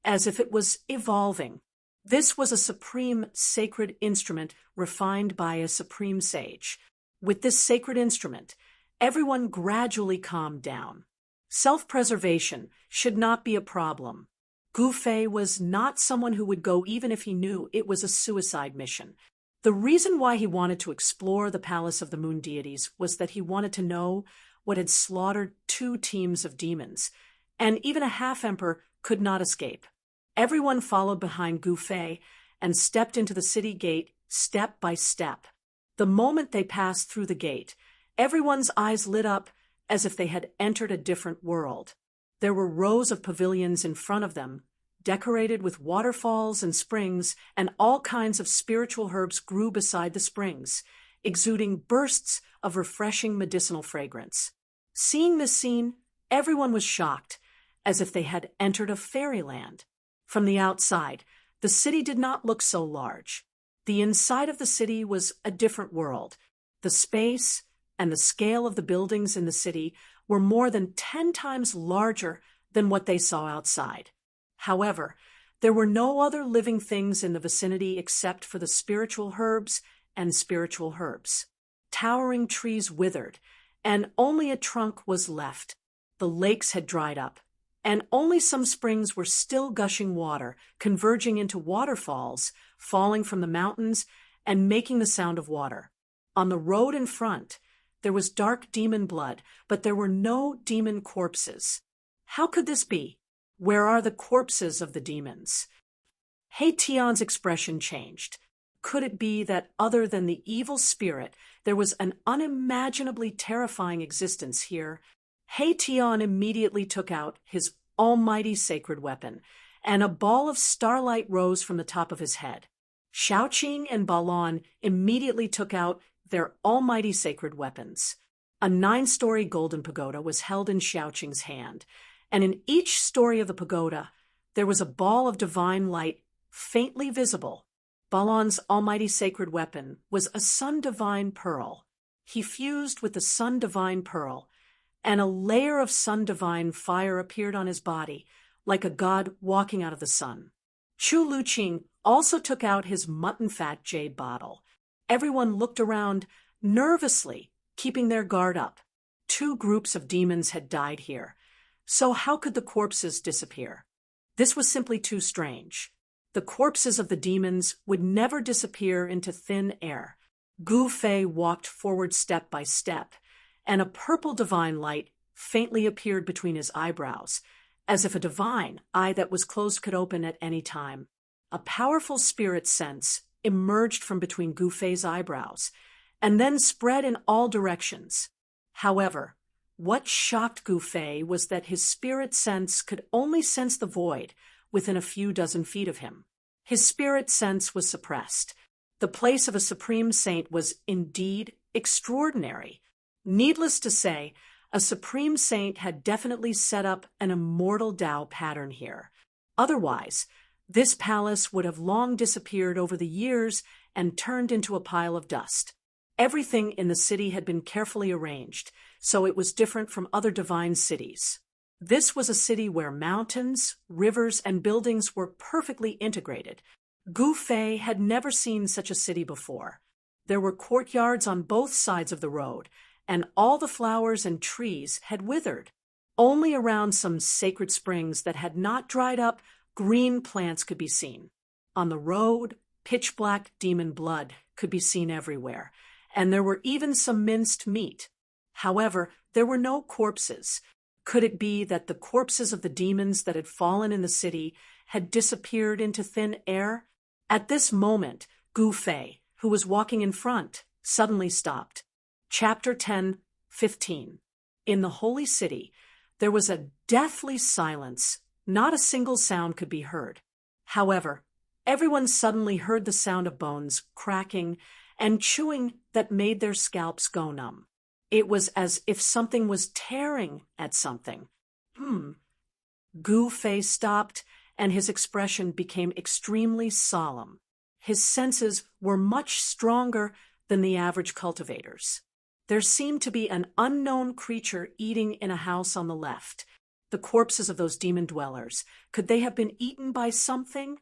as if it was evolving. This was a supreme sacred instrument refined by a supreme sage. With this sacred instrument, everyone gradually calmed down. Self-preservation should not be a problem. Gu Fei was not someone who would go even if he knew it was a suicide mission. The reason why he wanted to explore the Palace of the Moon Deities was that he wanted to know what had slaughtered 2 teams of demons, and even a half-emperor could not escape. Everyone followed behind Gu Fei and stepped into the city gate step by step. The moment they passed through the gate, everyone's eyes lit up as if they had entered a different world. There were rows of pavilions in front of them, decorated with waterfalls and springs, and all kinds of spiritual herbs grew beside the springs, exuding bursts of refreshing medicinal fragrance. Seeing this scene, everyone was shocked, as if they had entered a fairyland. From the outside, the city did not look so large. The inside of the city was a different world. The space and the scale of the buildings in the city were more than 10 times larger than what they saw outside. However, there were no other living things in the vicinity except for the spiritual herbs and spiritual herbs. Towering trees withered, and only a trunk was left. The lakes had dried up, and only some springs were still gushing water, converging into waterfalls, falling from the mountains and making the sound of water. On the road in front, there was dark demon blood, but there were no demon corpses. How could this be? Where are the corpses of the demons? Tion's expression changed. Could it be that other than the evil spirit, there was an unimaginably terrifying existence here? Tion immediately took out his almighty sacred weapon, and a ball of starlight rose from the top of his head. Xiaoqing and Balon immediately took out their almighty sacred weapons. A 9-story golden pagoda was held in Xiaoqing's hand, and in each story of the pagoda, there was a ball of divine light faintly visible. Balon's almighty sacred weapon was a sun-divine pearl. He fused with the sun-divine pearl, and a layer of sun-divine fire appeared on his body, like a god walking out of the sun. Chu Luqing also took out his mutton-fat jade bottle. Everyone looked around nervously, keeping their guard up. 2 groups of demons had died here. So how could the corpses disappear? This was simply too strange. The corpses of the demons would never disappear into thin air. Gu Fei walked forward step by step, and a purple divine light faintly appeared between his eyebrows, as if a divine eye that was closed could open at any time. A powerful spirit sense emerged from between Gu Fei's eyebrows, and then spread in all directions. However, what shocked Gu Fei was that his spirit sense could only sense the void within a few dozen feet of him. His spirit sense was suppressed. The place of a supreme saint was indeed extraordinary. Needless to say, a supreme saint had definitely set up an immortal Tao pattern here. Otherwise, this palace would have long disappeared over the years and turned into a pile of dust. Everything in the city had been carefully arranged, so it was different from other divine cities. This was a city where mountains, rivers, and buildings were perfectly integrated. Gu Fei had never seen such a city before. There were courtyards on both sides of the road, and all the flowers and trees had withered. Only around some sacred springs that had not dried up, green plants could be seen. On the road, pitch-black demon blood could be seen everywhere, and there were even some minced meat. However, there were no corpses. Could it be that the corpses of the demons that had fallen in the city had disappeared into thin air? At this moment, Gu Fei, who was walking in front, suddenly stopped. Chapter 10:15. In the holy city, there was a deathly silence. Not a single sound could be heard. However, everyone suddenly heard the sound of bones cracking and chewing that made their scalps go numb. It was as if something was tearing at something. Gu Fei stopped, and his expression became extremely solemn. His senses were much stronger than the average cultivator's. There seemed to be an unknown creature eating in a house on the left. The corpses of those demon dwellers. Could they have been eaten by something?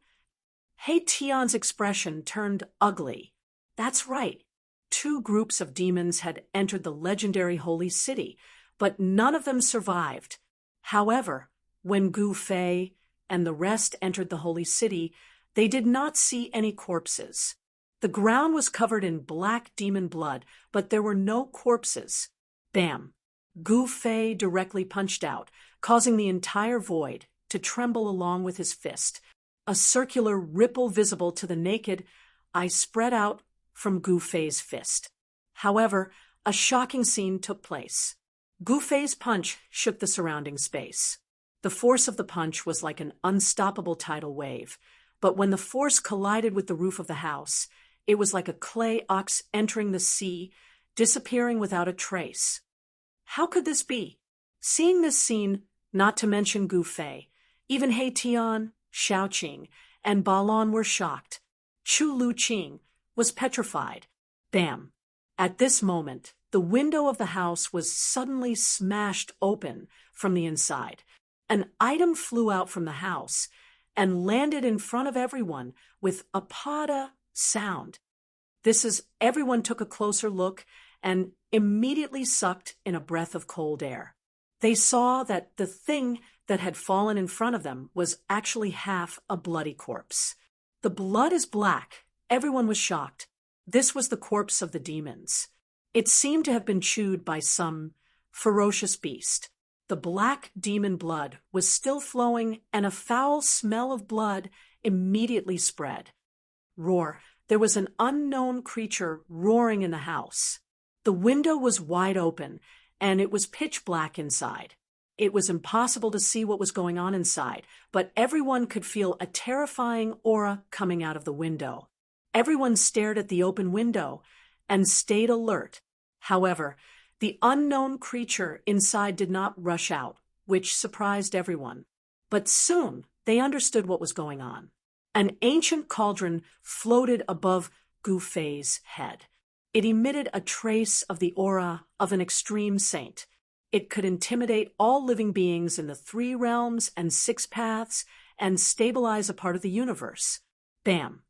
Tion's expression turned ugly. That's right. 2 groups of demons had entered the legendary holy city, but none of them survived. However, when Gu Fei and the rest entered the holy city, they did not see any corpses. The ground was covered in black demon blood, but there were no corpses. Bam! Gu Fei directly punched out, causing the entire void to tremble along with his fist. A circular ripple visible to the naked eye spread out from Gu Fei's fist. However, a shocking scene took place. Gu Fei's punch shook the surrounding space. The force of the punch was like an unstoppable tidal wave, but when the force collided with the roof of the house, it was like a clay ox entering the sea, disappearing without a trace. How could this be? Seeing this scene, not to mention Gu Fei, even Tion, Xiaoqing, and Balon were shocked. Chu Luqing was petrified. Bam! At this moment, the window of the house was suddenly smashed open from the inside. An item flew out from the house and landed in front of everyone with a pada sound. Everyone took a closer look and immediately sucked in a breath of cold air. They saw that the thing that had fallen in front of them was actually half a bloody corpse. The blood is black. Everyone was shocked. This was the corpse of the demons. It seemed to have been chewed by some ferocious beast. The black demon blood was still flowing, and a foul smell of blood immediately spread. Roar! There was an unknown creature roaring in the house. The window was wide open, and it was pitch black inside. It was impossible to see what was going on inside, but everyone could feel a terrifying aura coming out of the window. Everyone stared at the open window and stayed alert. However, the unknown creature inside did not rush out, which surprised everyone. But soon they understood what was going on. An ancient cauldron floated above Gu Fei's head. It emitted a trace of the aura of an extreme saint. It could intimidate all living beings in the 3 realms and 6 paths and stabilize a part of the universe. Bam!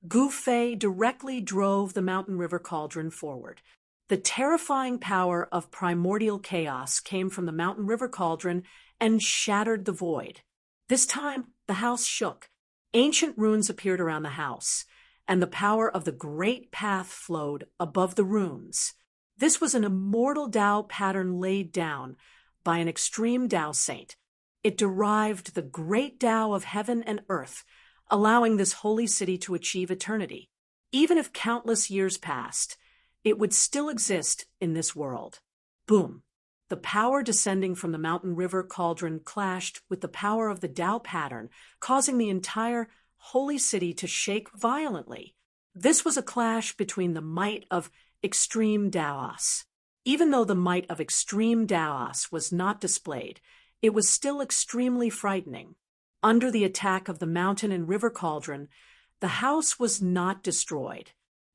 Gu Fei directly drove the mountain river cauldron forward. The terrifying power of primordial chaos came from the mountain river cauldron and shattered the void. This time, the house shook. Ancient runes appeared around the house, and the power of the great path flowed above the runes. This was an immortal Tao pattern laid down by an extreme Tao saint. It derived the great Tao of heaven and earth, allowing this holy city to achieve eternity. Even if countless years passed, it would still exist in this world. Boom! The power descending from the mountain river cauldron clashed with the power of the Tao pattern, causing the entire holy city to shake violently. This was a clash between the might of extreme Taos. Even though the might of extreme Taos was not displayed, it was still extremely frightening. Under the attack of the mountain and river cauldron, the house was not destroyed.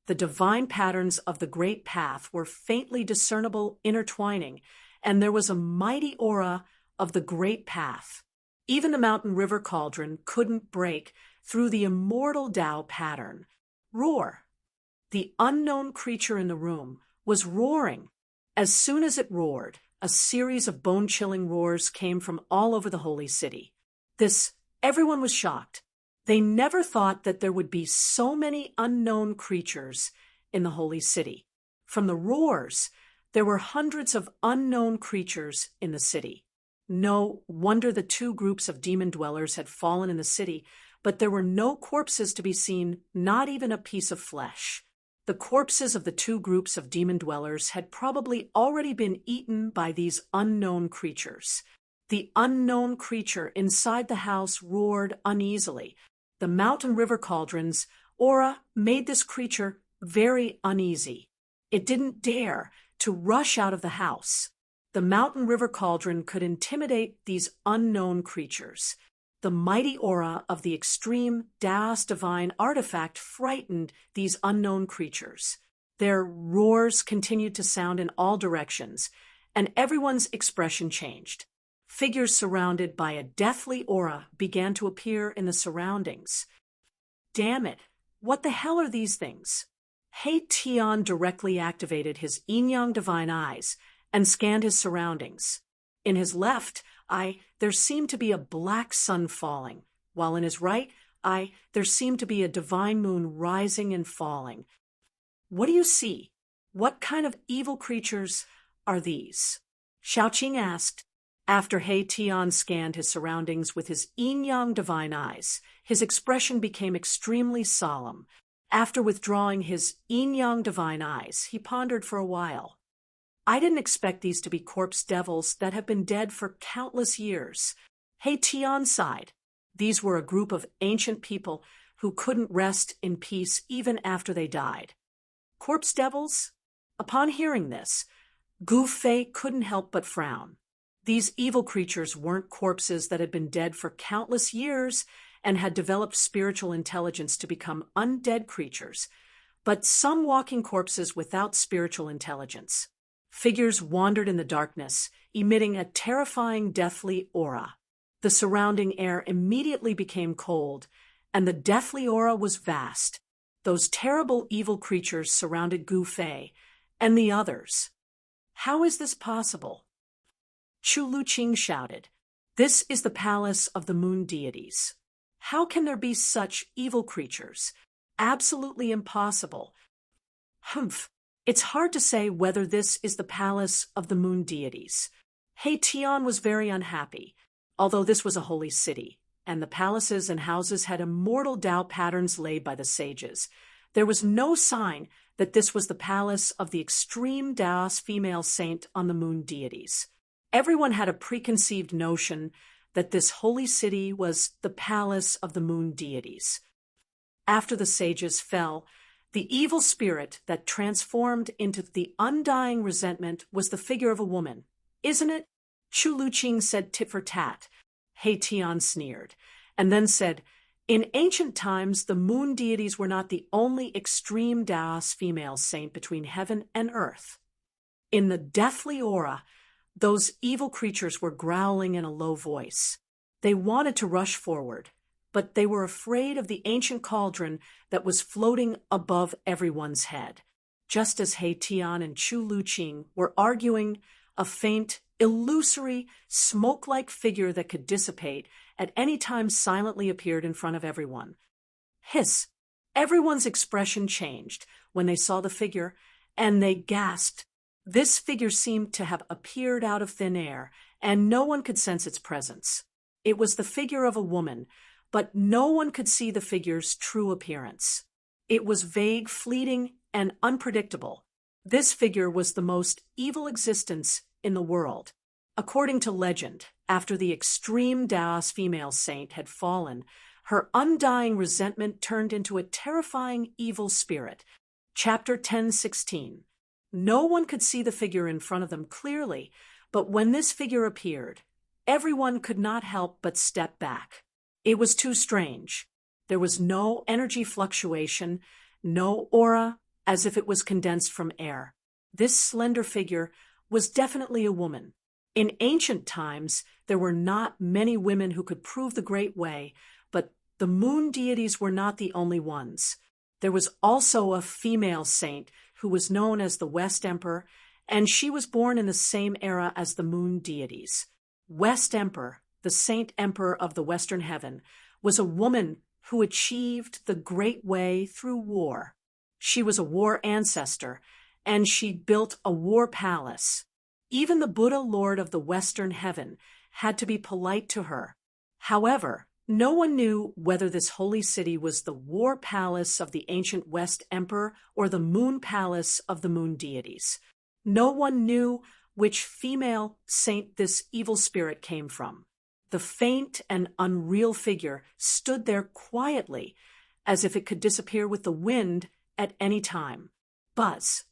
The divine patterns of the great path were faintly discernible, intertwining, and there was a mighty aura of the great path. Even the mountain river cauldron couldn't break through the immortal Tao pattern. Roar! The unknown creature in the room was roaring. As soon as it roared, a series of bone-chilling roars came from all over the holy city. Everyone was shocked. They never thought that there would be so many unknown creatures in the holy city. From the roars, there were hundreds of unknown creatures in the city. No wonder the 2 groups of demon dwellers had fallen in the city, but there were no corpses to be seen, not even a piece of flesh. The corpses of the 2 groups of demon dwellers had probably already been eaten by these unknown creatures. The unknown creature inside the house roared uneasily. The mountain river cauldron's aura made this creature very uneasy. It didn't dare to rush out of the house. The mountain river cauldron could intimidate these unknown creatures. The mighty aura of the extreme Taos divine artifact frightened these unknown creatures. Their roars continued to sound in all directions, and everyone's expression changed. Figures surrounded by a deathly aura began to appear in the surroundings. Damn it! What the hell are these things? He Tian directly activated his yin-yang divine eyes and scanned his surroundings. In his left eye, there seemed to be a black sun falling, while in his right eye, there seemed to be a divine moon rising and falling. What do you see? What kind of evil creatures are these? Xiaoqing asked. After He Tian scanned his surroundings with his yin-yang divine eyes, his expression became extremely solemn. After withdrawing his yin-yang divine eyes, he pondered for a while. I didn't expect these to be corpse devils that have been dead for countless years. He Tian sighed. These were a group of ancient people who couldn't rest in peace even after they died. Corpse devils? Upon hearing this, Gu Fei couldn't help but frown. These evil creatures weren't corpses that had been dead for countless years and had developed spiritual intelligence to become undead creatures, but some walking corpses without spiritual intelligence. Figures wandered in the darkness, emitting a terrifying deathly aura. The surrounding air immediately became cold, and the deathly aura was vast. Those terrible evil creatures surrounded Gu Fei and the others. How is this possible? Chu Luqing shouted, "This is the palace of the moon deities. How can there be such evil creatures? Absolutely impossible." Humph, it's hard to say whether this is the palace of the moon deities. Tian was very unhappy. Although this was a holy city, and the palaces and houses had immortal Tao patterns laid by the sages, there was no sign that this was the palace of the extreme Taoist female saint on the moon deities. Everyone had a preconceived notion that this holy city was the palace of the moon deities. After the sages fell, the evil spirit that transformed into the undying resentment was the figure of a woman. Isn't it? Chu Luqing said tit for tat. Tian sneered, and then said, in ancient times, the moon deities were not the only extreme Taoist female saint between heaven and earth. In the deathly aura, those evil creatures were growling in a low voice. They wanted to rush forward, but they were afraid of the ancient cauldron that was floating above everyone's head. Just as Tian and Chu Luqing were arguing, a faint, illusory, smoke-like figure that could dissipate at any time silently appeared in front of everyone. Hiss! Everyone's expression changed when they saw the figure, and they gasped. This figure seemed to have appeared out of thin air, and no one could sense its presence. It was the figure of a woman, but no one could see the figure's true appearance. It was vague, fleeting, and unpredictable. This figure was the most evil existence in the world. According to legend, after the extreme Taoist female saint had fallen, her undying resentment turned into a terrifying evil spirit. Chapter 10:16. No one could see the figure in front of them clearly, but when this figure appeared, everyone could not help but step back. It was too strange. There was no energy fluctuation, no aura, as if it was condensed from air. This slender figure was definitely a woman. In ancient times, there were not many women who could prove the great way, but the moon deities were not the only ones. There was also a female saint who was known as the West Emperor, and she was born in the same era as the moon deities. West Emperor, the saint emperor of the Western Heaven, was a woman who achieved the great way through war. She was a war ancestor, and she built a war palace. Even the Buddha Lord of the Western Heaven had to be polite to her. However, no one knew whether this holy city was the war palace of the ancient West Emperor or the moon palace of the moon deities. No one knew which female saint this evil spirit came from. The faint and unreal figure stood there quietly, as if it could disappear with the wind at any time. Buzz!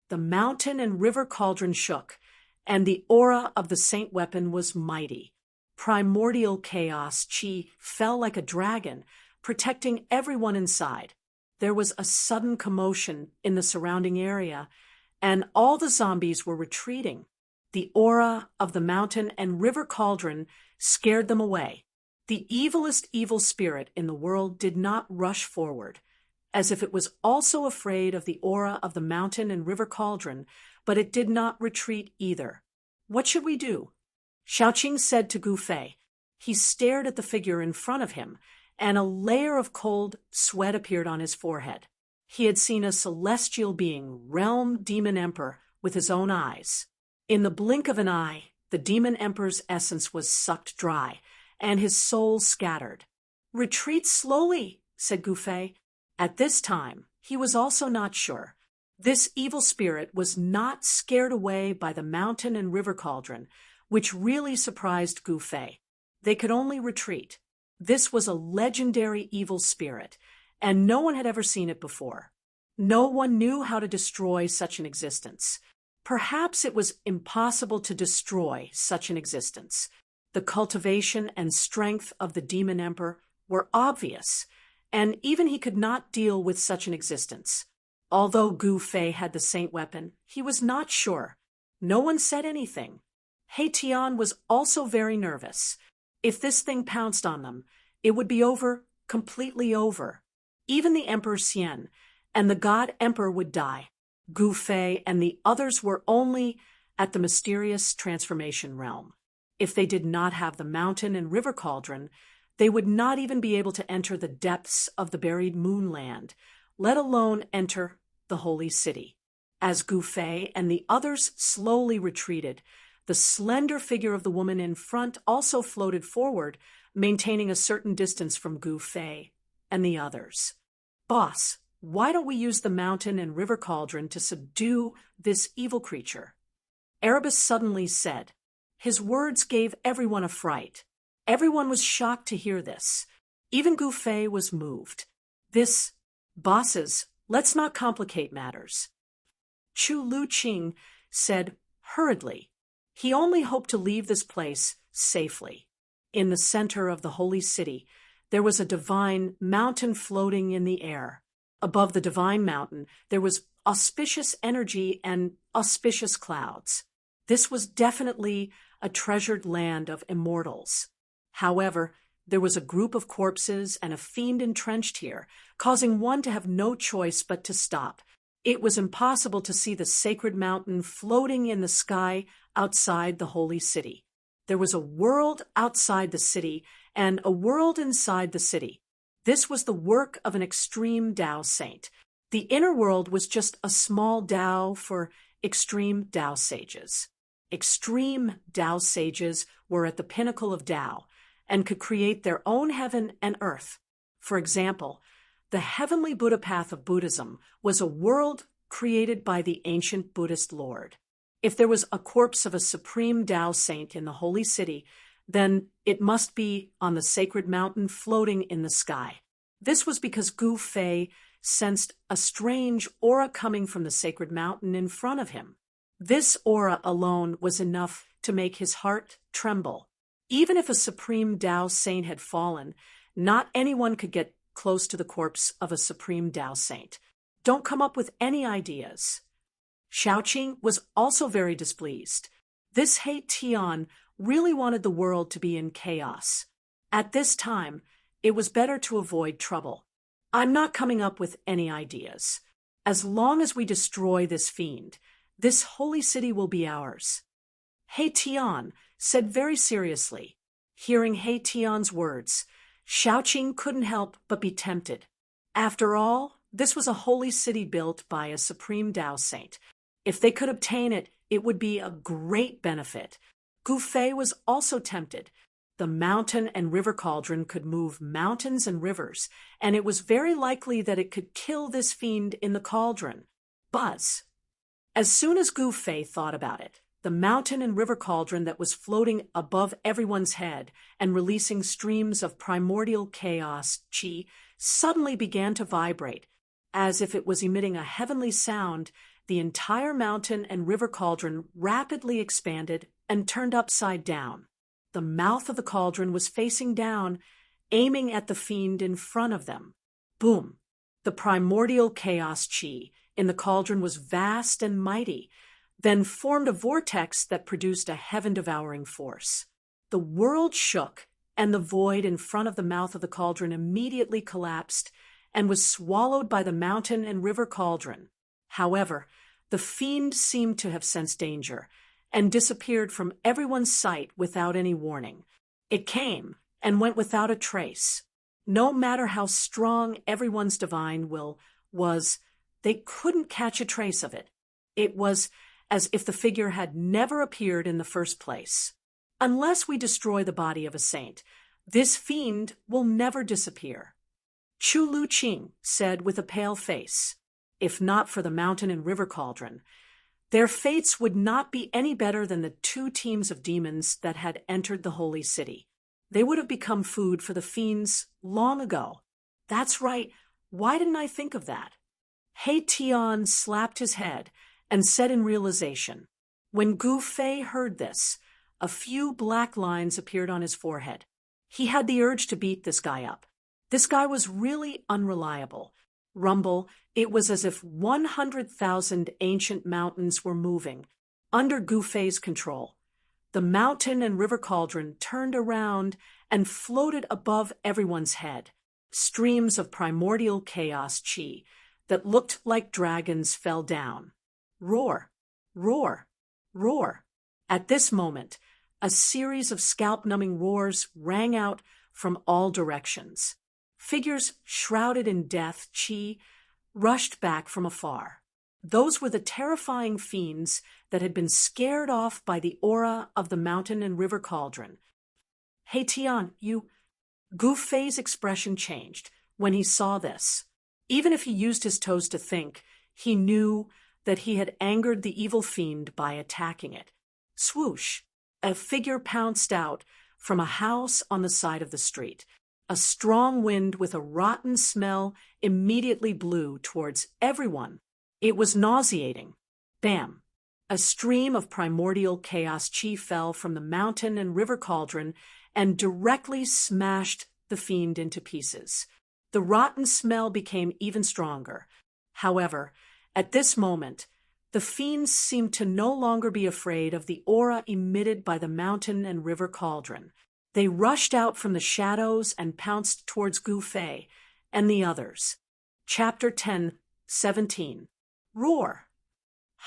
The mountain and river cauldron shook, and the aura of the saint weapon was mighty. Primordial chaos chi fell like a dragon, protecting everyone inside. There was a sudden commotion in the surrounding area, and all the zombies were retreating. The aura of the mountain and river cauldron scared them away. The evilest evil spirit in the world did not rush forward, as if it was also afraid of the aura of the mountain and river cauldron, but it did not retreat either. What should we do? Xiaoqing said to Gu Fei. He stared at the figure in front of him, and a layer of cold sweat appeared on his forehead. He had seen a celestial being, realm demon emperor, with his own eyes. In the blink of an eye, the demon emperor's essence was sucked dry, and his soul scattered. Retreat slowly, said Gu Fei. At this time, he was also not sure. This evil spirit was not scared away by the mountain and river cauldron, which really surprised Gu Fei. They could only retreat. This was a legendary evil spirit, and no one had ever seen it before. No one knew how to destroy such an existence. Perhaps it was impossible to destroy such an existence. The cultivation and strength of the demon emperor were obvious, and even he could not deal with such an existence. Although Gu Fei had the saint weapon, he was not sure. No one said anything. Tian was also very nervous. If this thing pounced on them, it would be over, completely over. Even the Emperor Xian and the God Emperor would die. Gu Fei and the others were only at the mysterious transformation realm. If they did not have the mountain and river cauldron, they would not even be able to enter the depths of the buried moonland, let alone enter the holy city. As Gu Fei and the others slowly retreated, The slender figure of the woman in front also floated forward, maintaining a certain distance from Gu Fei and the others. "Boss, why don't we use the mountain and river cauldron to subdue this evil creature?" Erebus suddenly said. His words gave everyone a fright. Everyone was shocked to hear this. Even Gu Fei was moved. Bosses, let's not complicate matters." Chu Lu Qing said hurriedly. He only hoped to leave this place safely. In the center of the holy city, there was a divine mountain floating in the air. Above the divine mountain, there was auspicious energy and auspicious clouds. This was definitely a treasured land of immortals. However, there was a group of corpses and a fiend entrenched here, causing one to have no choice but to stop. It was impossible to see the sacred mountain floating in the sky outside the holy city. There was a world outside the city and a world inside the city. This was the work of an extreme Tao saint. The inner world was just a small Tao for extreme Tao sages. Extreme Tao sages were at the pinnacle of Tao and could create their own heaven and earth. For example, the heavenly Buddha path of Buddhism was a world created by the ancient Buddhist Lord. If there was a corpse of a supreme Tao saint in the holy city, then it must be on the sacred mountain floating in the sky. This was because Gu Fei sensed a strange aura coming from the sacred mountain in front of him. This aura alone was enough to make his heart tremble. Even if a supreme Tao saint had fallen, not anyone could get close to the corpse of a supreme Tao saint. Don't come up with any ideas. Shaoqing was also very displeased. This He Tian really wanted the world to be in chaos. At this time, it was better to avoid trouble. "I'm not coming up with any ideas. As long as we destroy this fiend, this holy city will be ours." He Tian said very seriously. Hearing He Tian's words, Shaoqing couldn't help but be tempted. After all, this was a holy city built by a supreme Tao saint. If they could obtain it, it would be a great benefit. Gu Fei was also tempted. The mountain and river cauldron could move mountains and rivers, and it was very likely that it could kill this fiend in the cauldron. Buzz! As soon as Gu Fei thought about it, the mountain and river cauldron that was floating above everyone's head and releasing streams of primordial chaos qi suddenly began to vibrate. As if it was emitting a heavenly sound, the entire mountain and river cauldron rapidly expanded and turned upside down. The mouth of the cauldron was facing down, aiming at the fiend in front of them. Boom! The primordial chaos qi in the cauldron was vast and mighty, then formed a vortex that produced a heaven-devouring force. The world shook, and the void in front of the mouth of the cauldron immediately collapsed and was swallowed by the mountain and river cauldron. However, the fiend seemed to have sensed danger and disappeared from everyone's sight without any warning. It came and went without a trace. No matter how strong everyone's divine will was, they couldn't catch a trace of it. It was as if the figure had never appeared in the first place. Unless we destroy the body of a saint, this fiend will never disappear. Chu Lu Qing said with a pale face, "If not for the mountain and river cauldron, their fates would not be any better than the 2 teams of demons that had entered the holy city. They would have become food for the fiends long ago." That's right. Why didn't I think of that? He Tian slapped his head and said in realization. When Gu Fei heard this, a few black lines appeared on his forehead. He had the urge to beat this guy up. This guy was really unreliable. Rumble, it was as if 100,000 ancient mountains were moving, under Gu Fei's control. The mountain and river cauldron turned around and floated above everyone's head. Streams of primordial chaos qi that looked like dragons fell down. Roar, roar, roar. At this moment, a series of scalp-numbing roars rang out from all directions. Figures shrouded in death qi rushed back from afar. Those were the terrifying fiends that had been scared off by the aura of the mountain and river cauldron. "Hey Tian, you—" Gu Fei's expression changed when he saw this. Even if he used his toes to think, he knew that he had angered the evil fiend by attacking it. Swoosh! A figure pounced out from a house on the side of the street. A strong wind with a rotten smell immediately blew towards everyone. It was nauseating. Bam! A stream of primordial chaos chi fell from the mountain and river cauldron and directly smashed the fiend into pieces. The rotten smell became even stronger. However, at this moment, the fiends seemed to no longer be afraid of the aura emitted by the mountain and river cauldron. They rushed out from the shadows and pounced towards Gu Fei and the others. Chapter 10:17. Roar!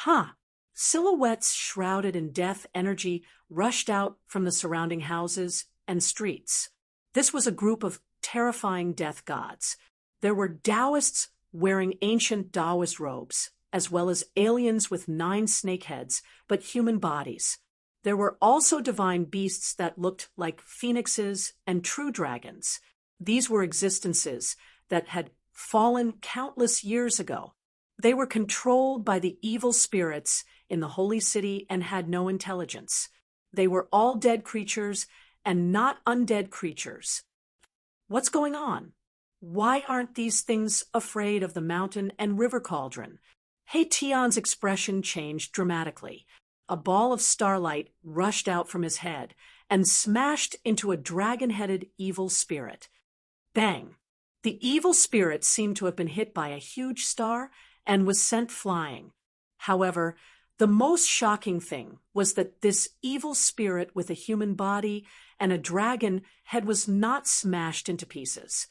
Huh! Silhouettes shrouded in death energy rushed out from the surrounding houses and streets. This was a group of terrifying death gods. There were Taoists wearing ancient Taoist robes, as well as aliens with 9 snake heads, but human bodies. There were also divine beasts that looked like phoenixes and true dragons. These were existences that had fallen countless years ago. They were controlled by the evil spirits in the holy city and had no intelligence. They were all dead creatures and not undead creatures. What's going on? Why aren't these things afraid of the mountain and river cauldron? He Tian's expression changed dramatically. A ball of starlight rushed out from his head and smashed into a dragon-headed evil spirit. Bang! The evil spirit seemed to have been hit by a huge star and was sent flying. However, the most shocking thing was that this evil spirit with a human body and a dragon head was not smashed into pieces.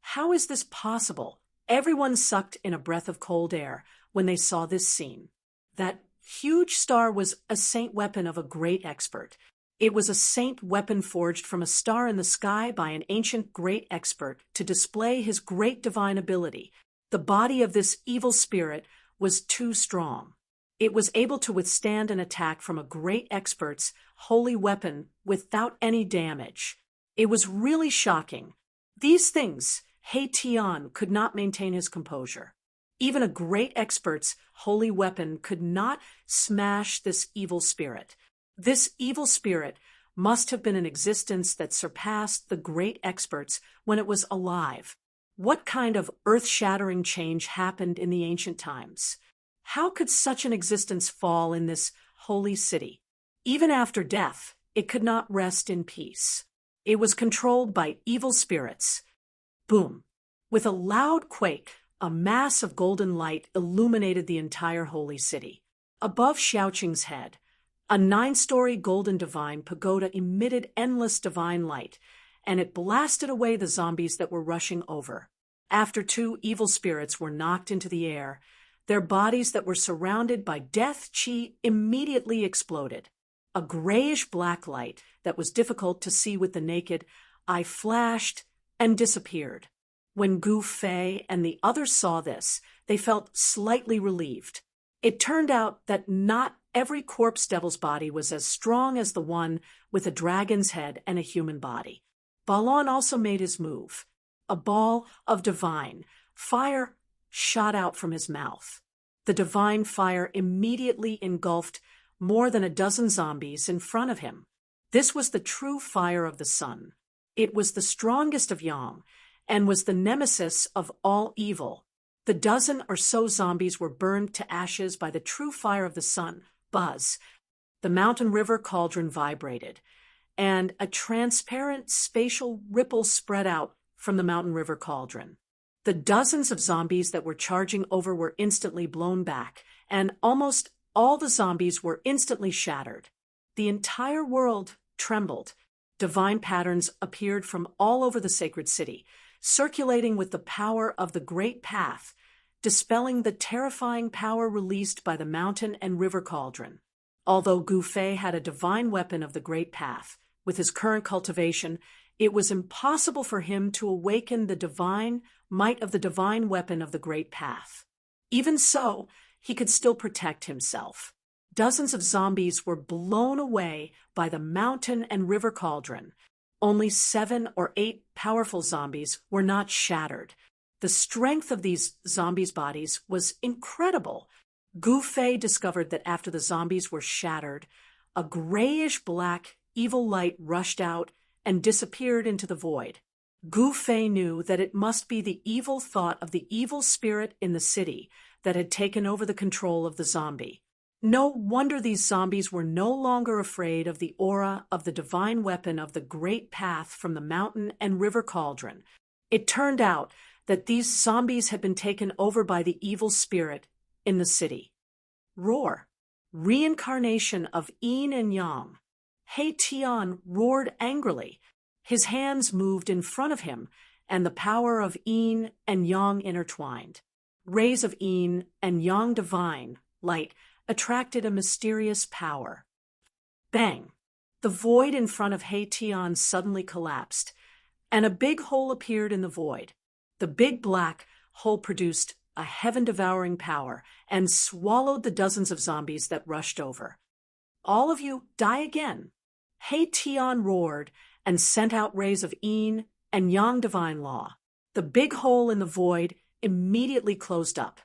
How is this possible? Everyone sucked in a breath of cold air when they saw this scene. That huge star was a saint weapon of a great expert. It was a saint weapon forged from a star in the sky by an ancient great expert to display his great divine ability. The body of this evil spirit was too strong. It was able to withstand an attack from a great expert's holy weapon without any damage. It was really shocking. These things, He Tian could not maintain his composure. Even a great expert's holy weapon could not smash this evil spirit. This evil spirit must have been an existence that surpassed the great experts when it was alive. What kind of earth-shattering change happened in the ancient times? How could such an existence fall in this holy city? Even after death, it could not rest in peace. It was controlled by evil spirits. Boom! With a loud quake, a mass of golden light illuminated the entire holy city. Above Xiaoqing's head, a 9-story golden divine pagoda emitted endless divine light, and it blasted away the zombies that were rushing over. After 2 evil spirits were knocked into the air, their bodies that were surrounded by death chi immediately exploded. A grayish-black light that was difficult to see with the naked eye flashed and disappeared. When Gu Fei and the others saw this, they felt slightly relieved. It turned out that not every corpse devil's body was as strong as the one with a dragon's head and a human body. Balon also made his move. A ball of divine fire shot out from his mouth. The divine fire immediately engulfed more than a dozen zombies in front of him. This was the true fire of the sun. It was the strongest of Yang and was the nemesis of all evil. The dozen or so zombies were burned to ashes by the true fire of the sun. Buzz! The mountain river cauldron vibrated, and a transparent spatial ripple spread out from the mountain river cauldron. The dozens of zombies that were charging over were instantly blown back, and almost all the zombies were instantly shattered. The entire world trembled. Divine patterns appeared from all over the sacred city, circulating with the power of the great path, dispelling the terrifying power released by the mountain and river cauldron. Although Gu Fei had a divine weapon of the great path, with his current cultivation, it was impossible for him to awaken the divine might of the divine weapon of the great path. Even so, he could still protect himself. dozens of zombies were blown away by the mountain and river cauldron. Only 7 or 8 powerful zombies were not shattered. The strength of these zombies' bodies was incredible. Gu Fei discovered that after the zombies were shattered, a grayish-black evil light rushed out and disappeared into the void. Gu Fei knew that it must be the evil thought of the evil spirit in the city that had taken over the control of the zombie. No wonder these zombies were no longer afraid of the aura of the divine weapon of the great path from the mountain and river cauldron. It turned out that these zombies had been taken over by the evil spirit in the city. Roar. Reincarnation of yin and yang. He Tian roared angrily. His hands moved in front of him, and the power of yin and yang intertwined. Rays of yin and yang divine light attracted a mysterious power. Bang! The void in front of He Tian suddenly collapsed, and a big hole appeared in the void. The big black hole produced a heaven-devouring power and swallowed the dozens of zombies that rushed over. All of you die again. He Tian roared and sent out rays of yin and yang divine law. The big hole in the void immediately closed up.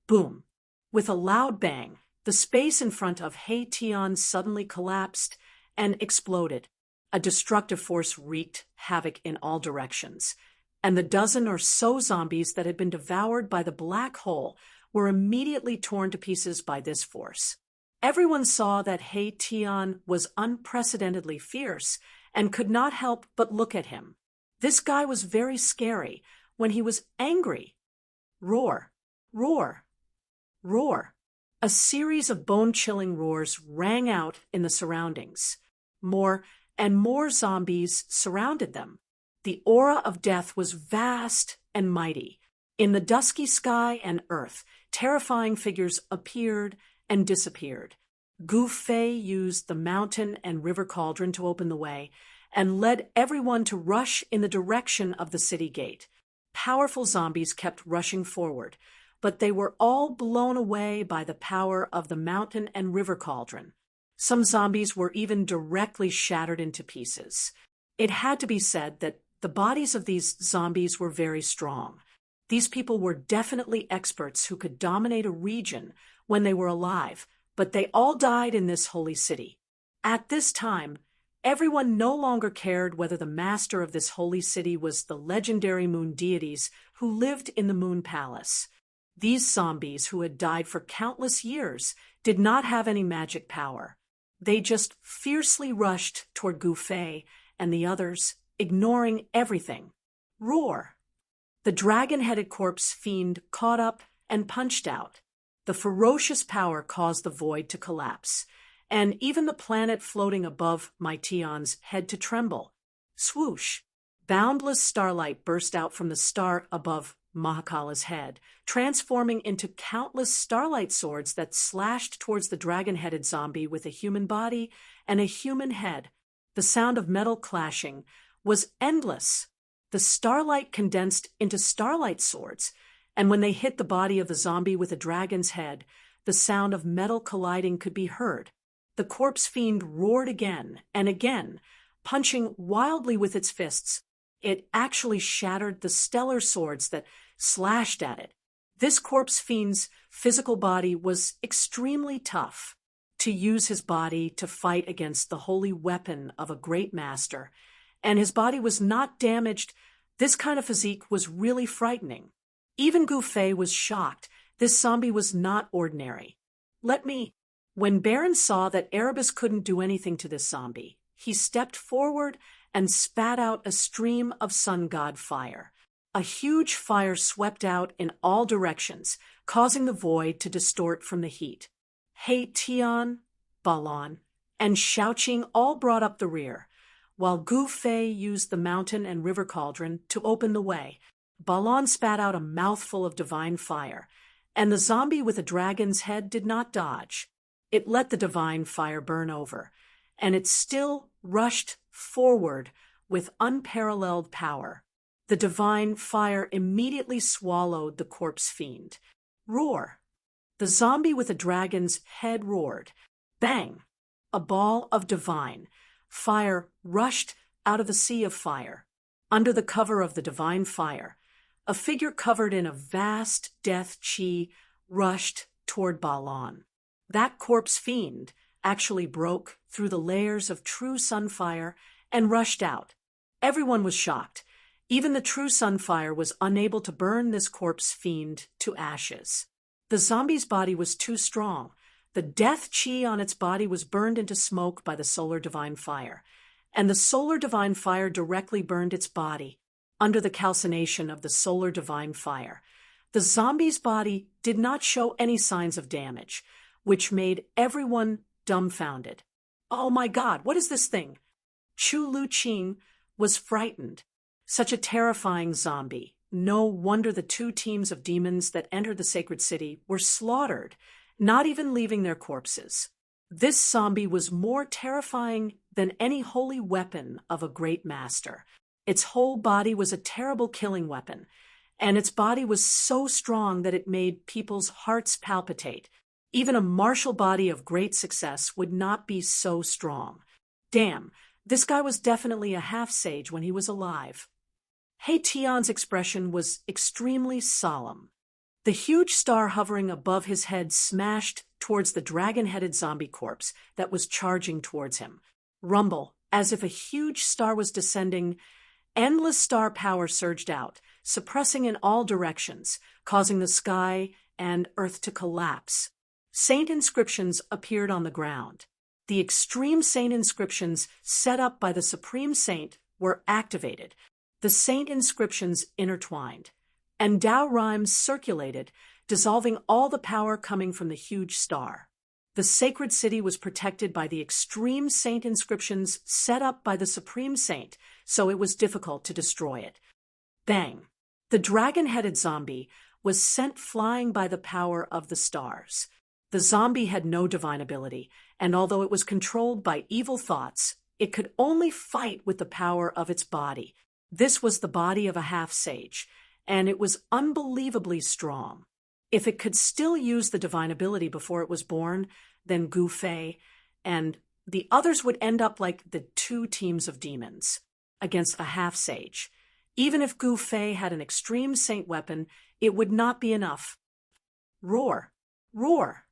Boom! With a loud bang, the space in front of He Tian suddenly collapsed and exploded. A destructive force wreaked havoc in all directions, and the dozen or so zombies that had been devoured by the black hole were immediately torn to pieces by this force. Everyone saw that He Tian was unprecedentedly fierce and could not help but look at him. This guy was very scary when he was angry. Roar, roar, roar. A series of bone-chilling roars rang out in the surroundings. More and more zombies surrounded them. The aura of death was vast and mighty. In the dusky sky and earth, terrifying figures appeared and disappeared. Gu Fei used the mountain and river cauldron to open the way and led everyone to rush in the direction of the city gate. Powerful zombies kept rushing forward, but they were all blown away by the power of the mountain and river cauldron. Some zombies were even directly shattered into pieces. It had to be said that the bodies of these zombies were very strong. These people were definitely experts who could dominate a region when they were alive, but they all died in this holy city. At this time, everyone no longer cared whether the master of this holy city was the legendary moon deities who lived in the moon palace. These zombies, who had died for countless years, did not have any magic power. They just fiercely rushed toward Gu Fei and the others, ignoring everything. Roar! The dragon-headed corpse fiend caught up and punched out. The ferocious power caused the void to collapse, and even the planet floating above Mai Tian's head to tremble. Swoosh! Boundless starlight burst out from the star above Mahakala's head, transforming into countless starlight swords that slashed towards the dragon-headed zombie with a human body and a human head. The sound of metal clashing was endless. The starlight condensed into starlight swords, and when they hit the body of the zombie with a dragon's head, the sound of metal colliding could be heard. The corpse fiend roared again and again, punching wildly with its fists. It actually shattered the stellar swords that slashed at it. This corpse fiend's physical body was extremely tough. To use his body to fight against the holy weapon of a great master, and his body was not damaged, this kind of physique was really frightening. Even Gu Fei was shocked. This zombie was not ordinary. When Baron saw that Erebus couldn't do anything to this zombie, he stepped forward and spat out a stream of sun god fire. A huge fire swept out in all directions, causing the void to distort from the heat. He Tian, Balon, and Shaoqing all brought up the rear, while Gu Fei used the mountain and river cauldron to open the way. Balon spat out a mouthful of divine fire, and the zombie with a dragon's head did not dodge. It let the divine fire burn over, and it still rushed forward with unparalleled power. The divine fire immediately swallowed the corpse fiend. Roar! The zombie with a dragon's head roared. Bang! A ball of divine fire rushed out of the sea of fire. Under the cover of the divine fire, a figure covered in a vast death chi rushed toward Balan. That corpse fiend actually broke through the layers of true sunfire and rushed out. Everyone was shocked. Even the true sunfire was unable to burn this corpse fiend to ashes. The zombie's body was too strong. The death chi on its body was burned into smoke by the solar divine fire, and the solar divine fire directly burned its body under the calcination of the solar divine fire. The zombie's body did not show any signs of damage, which made everyone dumbfounded. Oh my God, what is this thing? Chu Luqing was frightened. Such a terrifying zombie. No wonder the 2 teams of demons that entered the sacred city were slaughtered, not even leaving their corpses. This zombie was more terrifying than any holy weapon of a great master. Its whole body was a terrible killing weapon, and its body was so strong that it made people's hearts palpitate. Even a martial body of great success would not be so strong. Damn, this guy was definitely a half-sage when he was alive. He Tian's expression was extremely solemn. The huge star hovering above his head smashed towards the dragon-headed zombie corpse that was charging towards him. Rumble, as if a huge star was descending. Endless star power surged out, suppressing in all directions, causing the sky and earth to collapse. Saint inscriptions appeared on the ground. The extreme saint inscriptions set up by the Supreme Saint were activated. The saint inscriptions intertwined, and Tao rhymes circulated, dissolving all the power coming from the huge star. The sacred city was protected by the extreme saint inscriptions set up by the Supreme Saint, so it was difficult to destroy it. Bang! The dragon-headed zombie was sent flying by the power of the stars. The zombie had no divine ability, and although it was controlled by evil thoughts, it could only fight with the power of its body. This was the body of a half-sage, and it was unbelievably strong. If it could still use the divine ability before it was born, then Gu Fei and the others would end up like the 2 teams of demons against a half-sage. Even if Gu Fei had an extreme saint weapon, it would not be enough. Roar! Roar!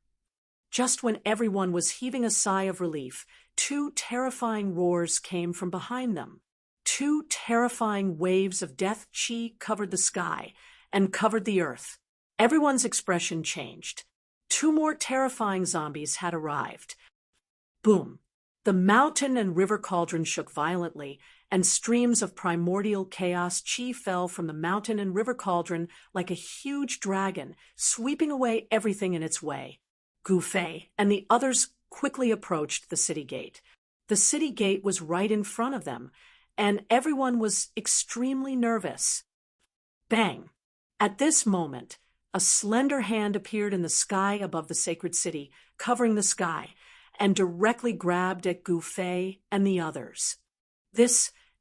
Just when everyone was heaving a sigh of relief, 2 terrifying roars came from behind them. 2 terrifying waves of death chi covered the sky and covered the earth. Everyone's expression changed. 2 more terrifying zombies had arrived. Boom! The mountain and river cauldron shook violently, and streams of primordial chaos chi fell from the mountain and river cauldron like a huge dragon, sweeping away everything in its way. Gu Fei and the others quickly approached the city gate. The city gate was right in front of them, and everyone was extremely nervous. Bang! At this moment, a slender hand appeared in the sky above the sacred city, covering the sky, and directly grabbed at Gu Fei and the others.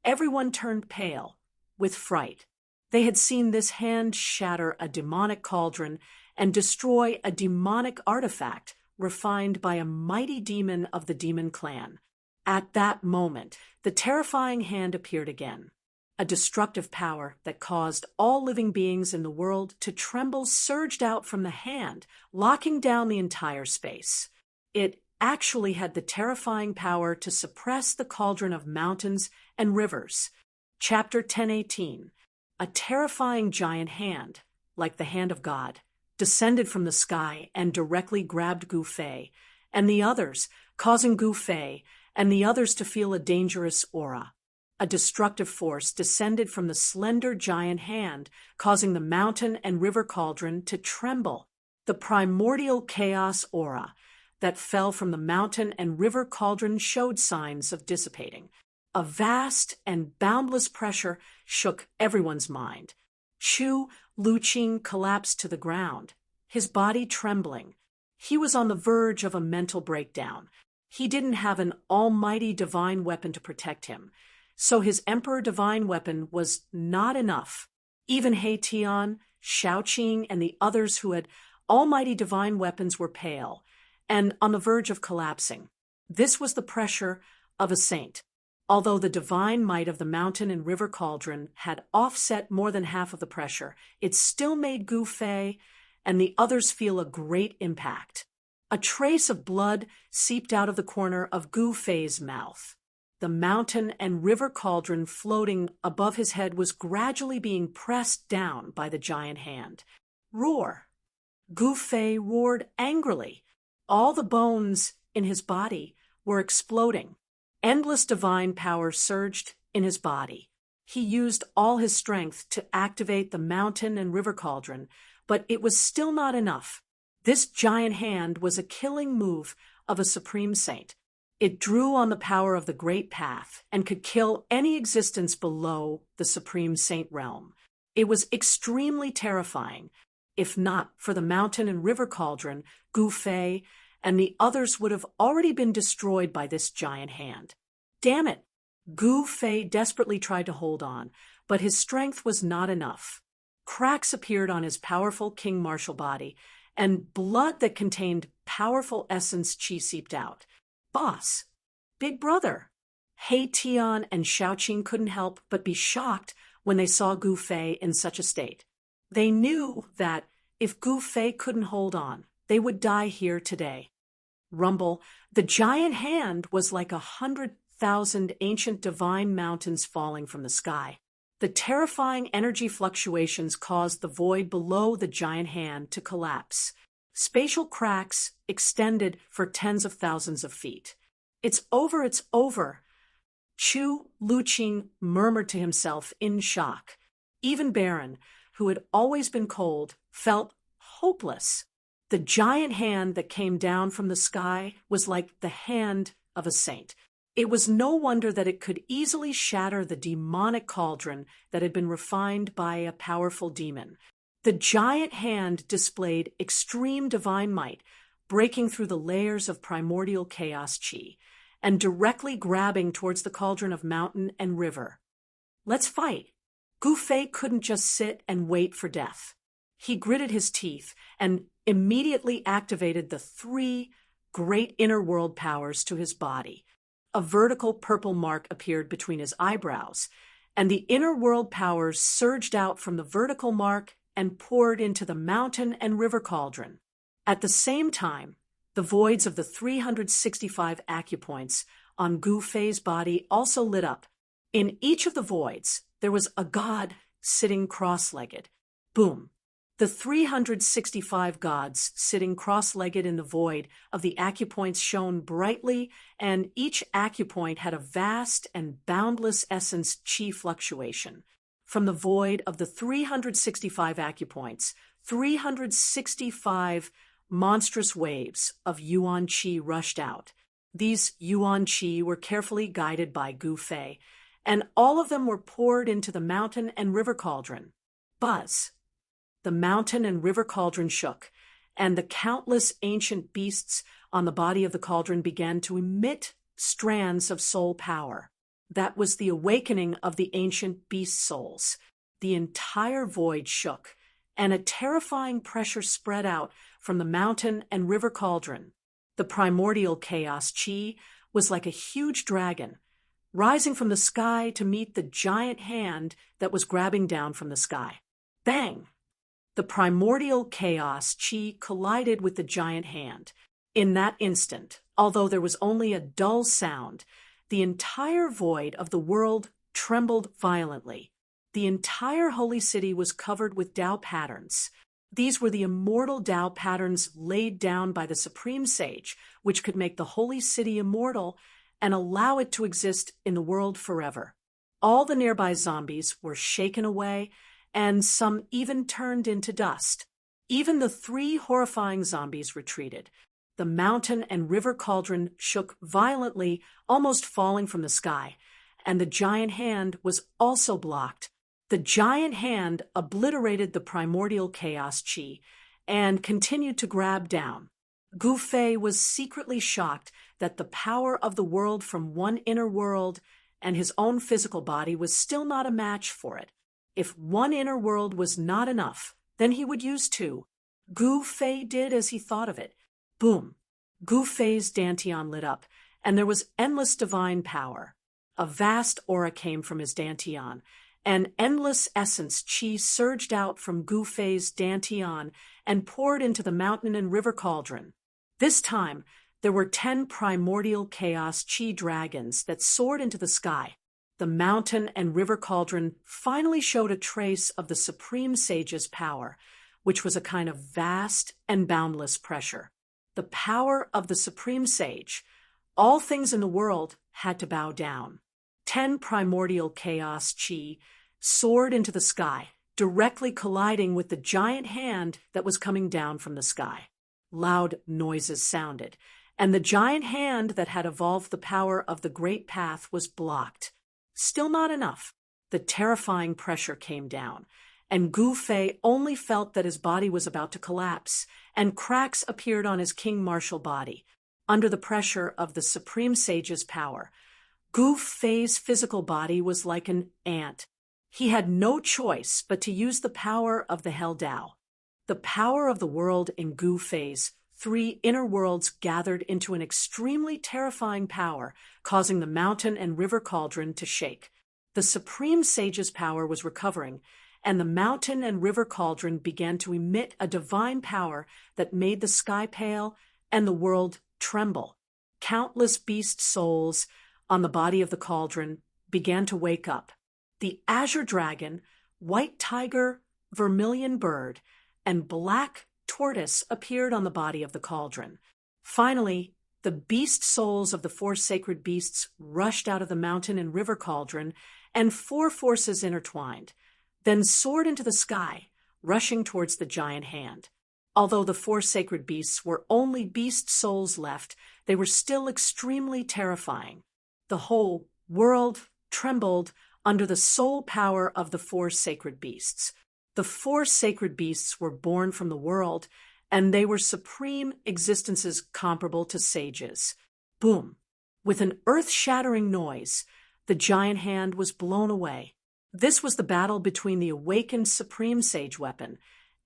Everyone turned pale, with fright. They had seen this hand shatter a demonic cauldron and destroy a demonic artifact refined by a mighty demon of the demon clan. At that moment, the terrifying hand appeared again. A destructive power that caused all living beings in the world to tremble surged out from the hand, locking down the entire space. It actually had the terrifying power to suppress the cauldron of mountains and rivers. Chapter 1018. A terrifying giant hand, like the hand of God, descended from the sky and directly grabbed Gu Fei and the others, causing Gu Fei and the others to feel a dangerous aura. A destructive force descended from the slender giant hand, causing the mountain and river cauldron to tremble. The primordial chaos aura that fell from the mountain and river cauldron showed signs of dissipating. A vast and boundless pressure shook everyone's mind. Chu Luqing collapsed to the ground, his body trembling. He was on the verge of a mental breakdown. He didn't have an almighty divine weapon to protect him, so his emperor divine weapon was not enough. Even He Tian, Shaoqing, and the others who had almighty divine weapons were pale and on the verge of collapsing. This was the pressure of a saint. Although the divine might of the mountain and river cauldron had offset more than half of the pressure, it still made Gu Fei and the others feel a great impact. A trace of blood seeped out of the corner of Gu Fei's mouth. The mountain and river cauldron floating above his head was gradually being pressed down by the giant hand. Roar! Gu Fei roared angrily. All the bones in his body were exploding. Endless divine power surged in his body. He used all his strength to activate the mountain and river cauldron, but it was still not enough. This giant hand was a killing move of a supreme saint. It drew on the power of the great path and could kill any existence below the supreme saint realm. It was extremely terrifying. If not for the mountain and river cauldron, Gu Fei and the others would have already been destroyed by this giant hand. Damn it! Gu Fei desperately tried to hold on, but his strength was not enough. Cracks appeared on his powerful king martial body, and blood that contained powerful essence qi seeped out. Boss! Big brother! He Tian and Shaoqing couldn't help but be shocked when they saw Gu Fei in such a state. They knew that if Gu Fei couldn't hold on, they would die here today. Rumble, the giant hand was like 100,000 ancient divine mountains falling from the sky. The terrifying energy fluctuations caused the void below the giant hand to collapse. Spatial cracks extended for tens of thousands of feet. It's over, it's over. Chu Luqing murmured to himself in shock. Even Baron, who had always been cold, felt hopeless. The giant hand that came down from the sky was like the hand of a saint. It was no wonder that it could easily shatter the demonic cauldron that had been refined by a powerful demon. The giant hand displayed extreme divine might, breaking through the layers of primordial chaos qi, and directly grabbing towards the cauldron of mountain and river. Let's fight! Gu Fei couldn't just sit and wait for death. He gritted his teeth and immediately activated the 3 great inner world powers to his body. A vertical purple mark appeared between his eyebrows, and the inner world powers surged out from the vertical mark and poured into the mountain and river cauldron. At the same time, the voids of the 365 acupoints on Gu Fei's body also lit up. In each of the voids, there was a god sitting cross-legged. Boom! The 365 gods sitting cross-legged in the void of the acupoints shone brightly, and each acupoint had a vast and boundless essence qi fluctuation. From the void of the 365 acupoints, 365 monstrous waves of yuan qi rushed out. These yuan qi were carefully guided by Gu Fei, and all of them were poured into the mountain and river cauldron. Buzz! The mountain and river cauldron shook, and the countless ancient beasts on the body of the cauldron began to emit strands of soul power. That was the awakening of the ancient beast souls. The entire void shook, and a terrifying pressure spread out from the mountain and river cauldron. The primordial chaos qi was like a huge dragon, rising from the sky to meet the giant hand that was grabbing down from the sky. Bang! The primordial chaos qi collided with the giant hand. In that instant, although there was only a dull sound, the entire void of the world trembled violently. The entire holy city was covered with Tao patterns. These were the immortal Tao patterns laid down by the supreme sage, which could make the holy city immortal and allow it to exist in the world forever. All the nearby zombies were shaken away, and some even turned into dust. Even the 3 horrifying zombies retreated. The mountain and river cauldron shook violently, almost falling from the sky, and the giant hand was also blocked. The giant hand obliterated the primordial chaos qi and continued to grab down. Gu Fei was secretly shocked that the power of the world from one inner world and his own physical body was still not a match for it. If one inner world was not enough, then he would use 2. Gu Fei did as he thought of it. Boom! Gu Fei's dantian lit up, and there was endless divine power. A vast aura came from his dantian, and endless essence qi surged out from Gu Fei's dantian and poured into the mountain and river cauldron. This time, there were 10 primordial chaos qi dragons that soared into the sky. The mountain and river cauldron finally showed a trace of the supreme sage's power, which was a kind of vast and boundless pressure. The power of the supreme sage. All things in the world had to bow down. 10 primordial chaos qi soared into the sky, directly colliding with the giant hand that was coming down from the sky. Loud noises sounded, and the giant hand that had evolved the power of the great path was blocked. Still not enough. The terrifying pressure came down, and Gu Fei only felt that his body was about to collapse, and cracks appeared on his king-martial body. Under the pressure of the supreme sage's power, Gu Fei's physical body was like an ant. He had no choice but to use the power of the Hell Dao. The power of the world in Gu Fei's 3 inner worlds gathered into an extremely terrifying power, causing the mountain and river cauldron to shake. The supreme sage's power was recovering, and the mountain and river cauldron began to emit a divine power that made the sky pale and the world tremble. Countless beast souls on the body of the cauldron began to wake up. The azure dragon, white tiger, vermilion bird, and black tortoise appeared on the body of the cauldron. Finally, the beast souls of the 4 sacred beasts rushed out of the mountain and river cauldron, and 4 forces intertwined, then soared into the sky, rushing towards the giant hand. Although the 4 sacred beasts were only beast souls left, they were still extremely terrifying. The whole world trembled under the soul power of the 4 sacred beasts. The 4 sacred beasts were born from the world, and they were supreme existences comparable to sages. Boom! With an earth-shattering noise, the giant hand was blown away. This was the battle between the awakened supreme sage weapon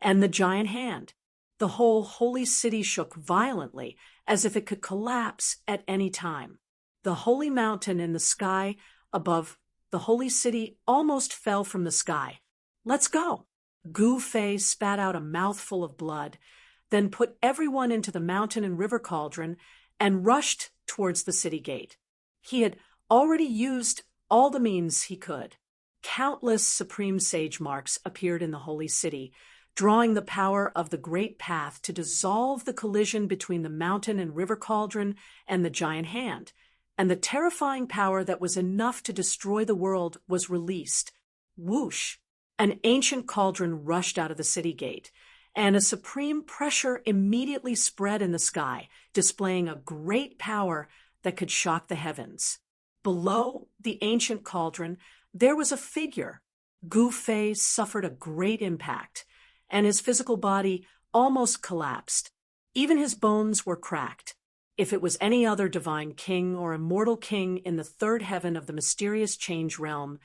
and the giant hand. The whole holy city shook violently, as if it could collapse at any time. The holy mountain in the sky above the holy city almost fell from the sky. Let's go! Gu Fei spat out a mouthful of blood, then put everyone into the mountain and river cauldron and rushed towards the city gate. He had already used all the means he could. Countless supreme sage marks appeared in the holy city, drawing the power of the great path to dissolve the collision between the mountain and river cauldron and the giant hand, and the terrifying power that was enough to destroy the world was released. Whoosh! An ancient cauldron rushed out of the city gate, and a supreme pressure immediately spread in the sky, displaying a great power that could shock the heavens. Below the ancient cauldron, there was a figure. Gu Fei suffered a great impact, and his physical body almost collapsed. Even his bones were cracked. If it was any other divine king or immortal king in the 3rd heaven of the mysterious change realm,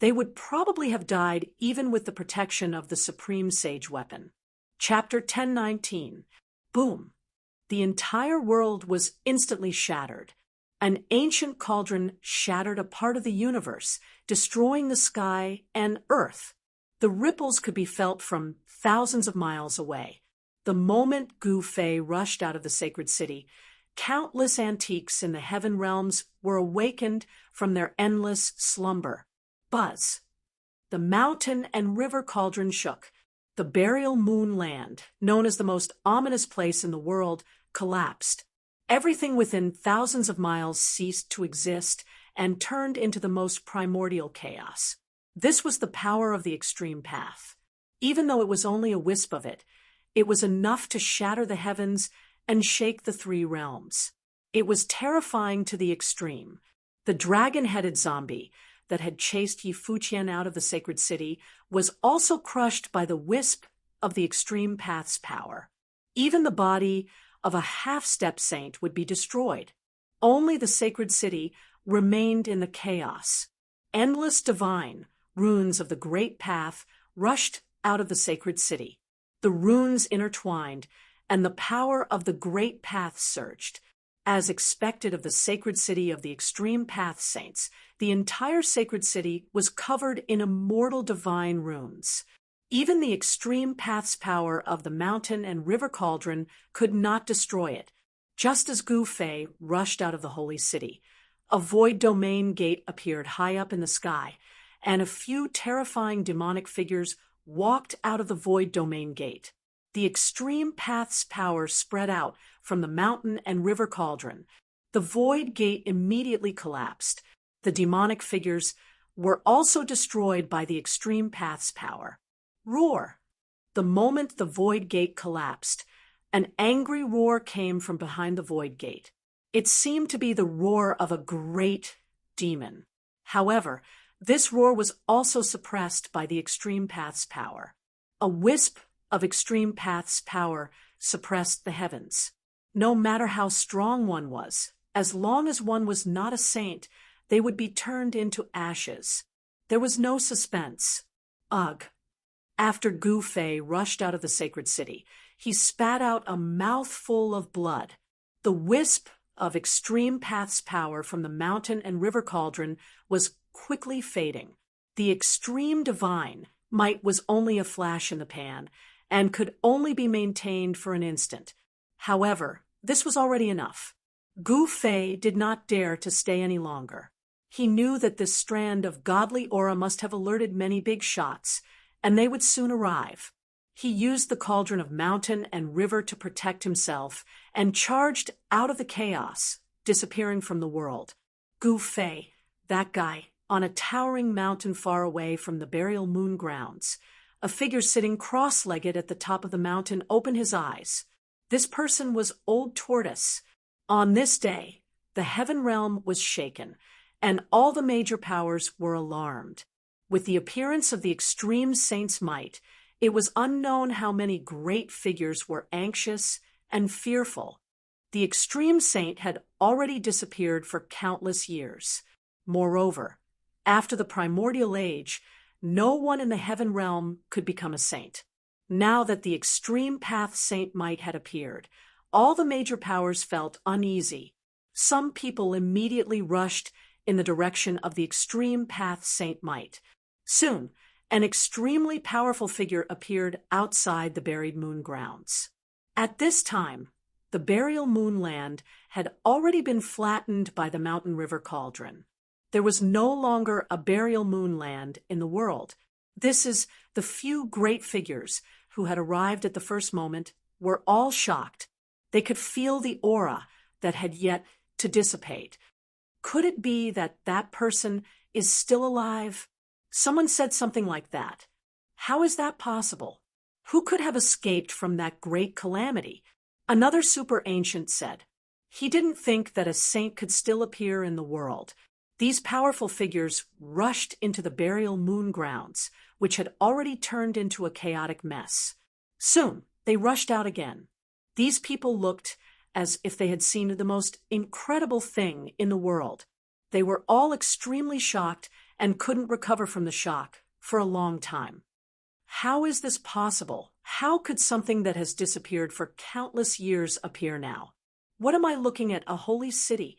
they would probably have died even with the protection of the supreme sage weapon. Chapter 1019. Boom! The entire world was instantly shattered. An ancient cauldron shattered a part of the universe, destroying the sky and earth. The ripples could be felt from thousands of miles away. The moment Gu Fei rushed out of the sacred city, countless antiques in the heaven realms were awakened from their endless slumber. Buzz! The mountain and river cauldron shook. The burial moon land, known as the most ominous place in the world, collapsed. Everything within thousands of miles ceased to exist and turned into the most primordial chaos. This was the power of the extreme path. Even though it was only a wisp of it, it was enough to shatter the heavens and shake the 3 realms. It was terrifying to the extreme. The dragon-headed zombie that had chased Yi Fuqian out of the sacred city was also crushed by the wisp of the extreme path's power. Even the body of a half-step saint would be destroyed. Only the sacred city remained in the chaos. Endless divine runes of the great path rushed out of the sacred city. The runes intertwined, and the power of the great path surged. As expected of the sacred city of the extreme path saints, the entire sacred city was covered in immortal divine runes. Even the extreme path's power of the mountain and river cauldron could not destroy it. Just as Gu Fei rushed out of the holy city, a void domain gate appeared high up in the sky, and a few terrifying demonic figures walked out of the void domain gate. The extreme path's power spread out from the mountain and river cauldron. The void gate immediately collapsed. The demonic figures were also destroyed by the extreme path's power. Roar! The moment the void gate collapsed, an angry roar came from behind the void gate. It seemed to be the roar of a great demon. However, this roar was also suppressed by the extreme path's power. A wisp of extreme path's power suppressed the heavens. No matter how strong one was, as long as one was not a saint, they would be turned into ashes. There was no suspense. Ugh! After Gu Fei rushed out of the sacred city, he spat out a mouthful of blood. The wisp of extreme path's power from the mountain and river cauldron was quickly fading. The extreme divine might was only a flash in the pan, and could only be maintained for an instant. However, this was already enough. Gu Fei did not dare to stay any longer. He knew that this strand of godly aura must have alerted many big shots, and they would soon arrive. He used the cauldron of mountain and river to protect himself, and charged out of the chaos, disappearing from the world. Gu Fei, that guy, on a towering mountain far away from the burial moon grounds. A figure sitting cross-legged at the top of the mountain opened his eyes. This person was Old Tortoise. On this day, the heaven realm was shaken, and all the major powers were alarmed. With the appearance of the extreme saint's might, it was unknown how many great figures were anxious and fearful. The extreme saint had already disappeared for countless years. Moreover, after the primordial age, no one in the heaven realm could become a saint. Now that the extreme path saint might had appeared, all the major powers felt uneasy. Some people immediately rushed in the direction of the extreme path saint might. Soon, an extremely powerful figure appeared outside the buried moon grounds. At this time, the burial moonland had already been flattened by the mountain river cauldron. There was no longer a burial moonland in the world. This is the few great figures who had arrived at the first moment were all shocked. They could feel the aura that had yet to dissipate. Could it be that that person is still alive? Someone said something like that. How is that possible? Who could have escaped from that great calamity? Another super ancient said. He didn't think that a saint could still appear in the world. These powerful figures rushed into the burial moon grounds, which had already turned into a chaotic mess. Soon, they rushed out again. These people looked as if they had seen the most incredible thing in the world. They were all extremely shocked and couldn't recover from the shock for a long time. How is this possible? How could something that has disappeared for countless years appear now? What am I looking at? A holy city?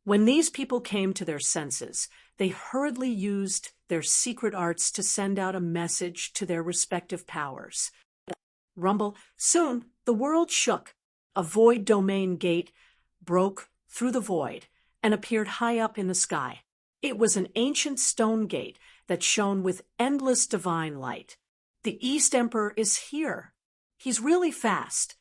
When these people came to their senses, they hurriedly used their secret arts to send out a message to their respective powers. Rumble. Soon, the world shook. A void domain gate broke through the void and appeared high up in the sky. It was an ancient stone gate that shone with endless divine light. The East Emperor is here. He's really fast.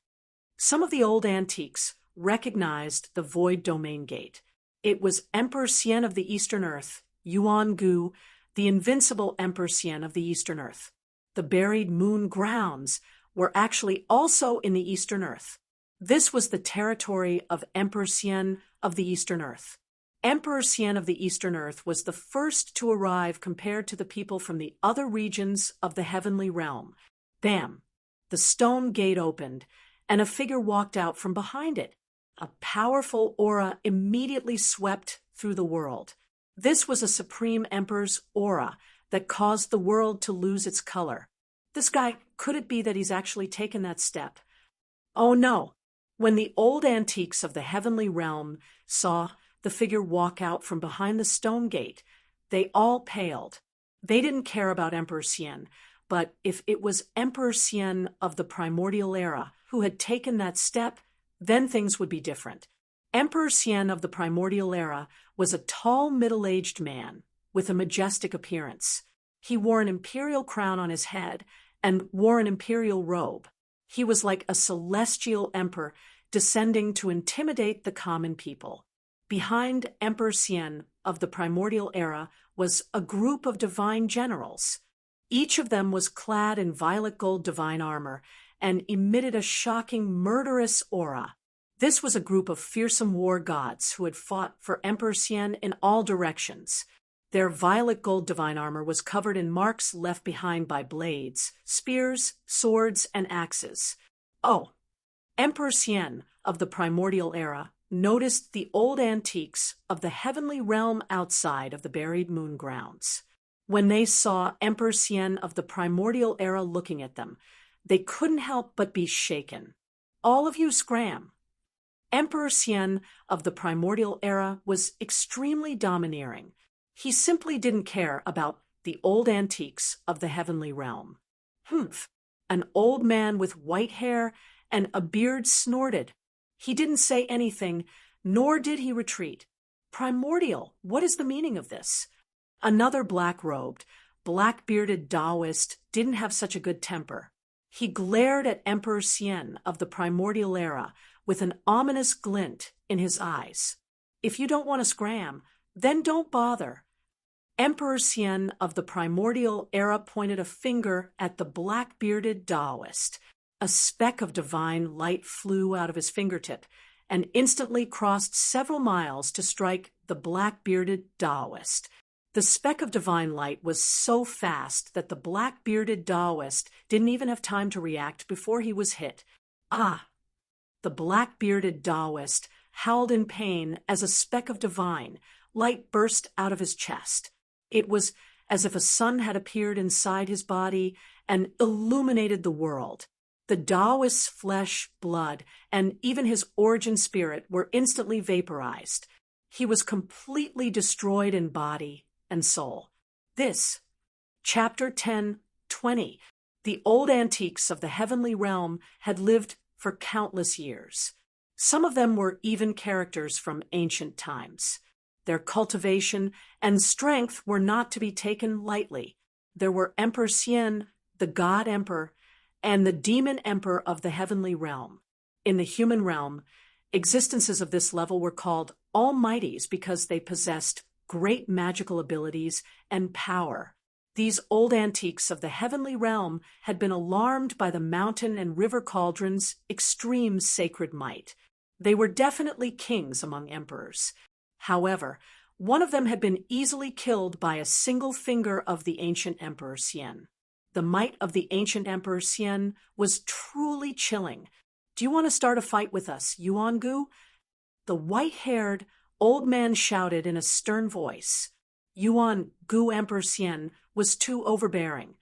Some of the old antiques recognized the void domain gate. It was Emperor Xian of the Eastern Earth, Yuan Gu, the invincible Emperor Xian of the Eastern Earth. The buried moon grounds were actually also in the Eastern Earth. This was the territory of Emperor Xian of the Eastern Earth. Emperor Xian of the Eastern Earth was the first to arrive compared to the people from the other regions of the heavenly realm. Bam! The stone gate opened, and a figure walked out from behind it. A powerful aura immediately swept through the world. This was a supreme emperor's aura that caused the world to lose its color. This guy could it be that he's actually taken that step? Oh no! When the old antiques of the heavenly realm saw the figure walk out from behind the stone gate, they all paled. They didn't care about Emperor Xian, but if it was Emperor Xian of the primordial era who had taken that step, then things would be different. Emperor Xian of the primordial era was a tall, middle-aged man with a majestic appearance. He wore an imperial crown on his head and wore an imperial robe. He was like a celestial emperor descending to intimidate the common people. Behind Emperor Xian of the primordial era was a group of divine generals. Each of them was clad in violet gold divine armor and emitted a shocking, murderous aura. This was a group of fearsome war gods who had fought for Emperor Xian in all directions. Their violet gold divine armor was covered in marks left behind by blades, spears, swords, and axes. Oh, Emperor Xian of the primordial era noticed the old antiques of the heavenly realm outside of the buried moon grounds. When they saw Emperor Xian of the primordial era looking at them, they couldn't help but be shaken. All of you scram. Emperor Xian of the primordial era was extremely domineering. He simply didn't care about the old antiques of the heavenly realm. Humph! An old man with white hair and a beard snorted. He didn't say anything, nor did he retreat. Primordial, what is the meaning of this? Another black-robed, black-bearded Taoist didn't have such a good temper. He glared at Emperor Xian of the primordial era with an ominous glint in his eyes. If you don't want to scram, then don't bother. Emperor Xian of the primordial era pointed a finger at the black-bearded Taoist. A speck of divine light flew out of his fingertip and instantly crossed several miles to strike the black-bearded Taoist. The speck of divine light was so fast that the black-bearded Taoist didn't even have time to react before he was hit. Ah! The black-bearded Taoist howled in pain as a speck of divine light burst out of his chest. It was as if a sun had appeared inside his body and illuminated the world. The Taoist's flesh, blood, and even his origin spirit were instantly vaporized. He was completely destroyed in body and soul. This, Chapter 10:20, the old antiques of the heavenly realm had lived for countless years. Some of them were even characters from ancient times. Their cultivation and strength were not to be taken lightly. There were Emperor Xian, the God Emperor, and the Demon Emperor of the heavenly realm. In the human realm, existences of this level were called almighties because they possessed great magical abilities and power. These old antiques of the heavenly realm had been alarmed by the mountain and river cauldron's extreme sacred might. They were definitely kings among emperors. However, one of them had been easily killed by a single finger of the ancient Emperor Xian. The might of the ancient Emperor Xian was truly chilling. Do you want to start a fight with us, Yuan-gu? The white-haired old man shouted in a stern voice. Yuan-gu Emperor Xian was too overbearing.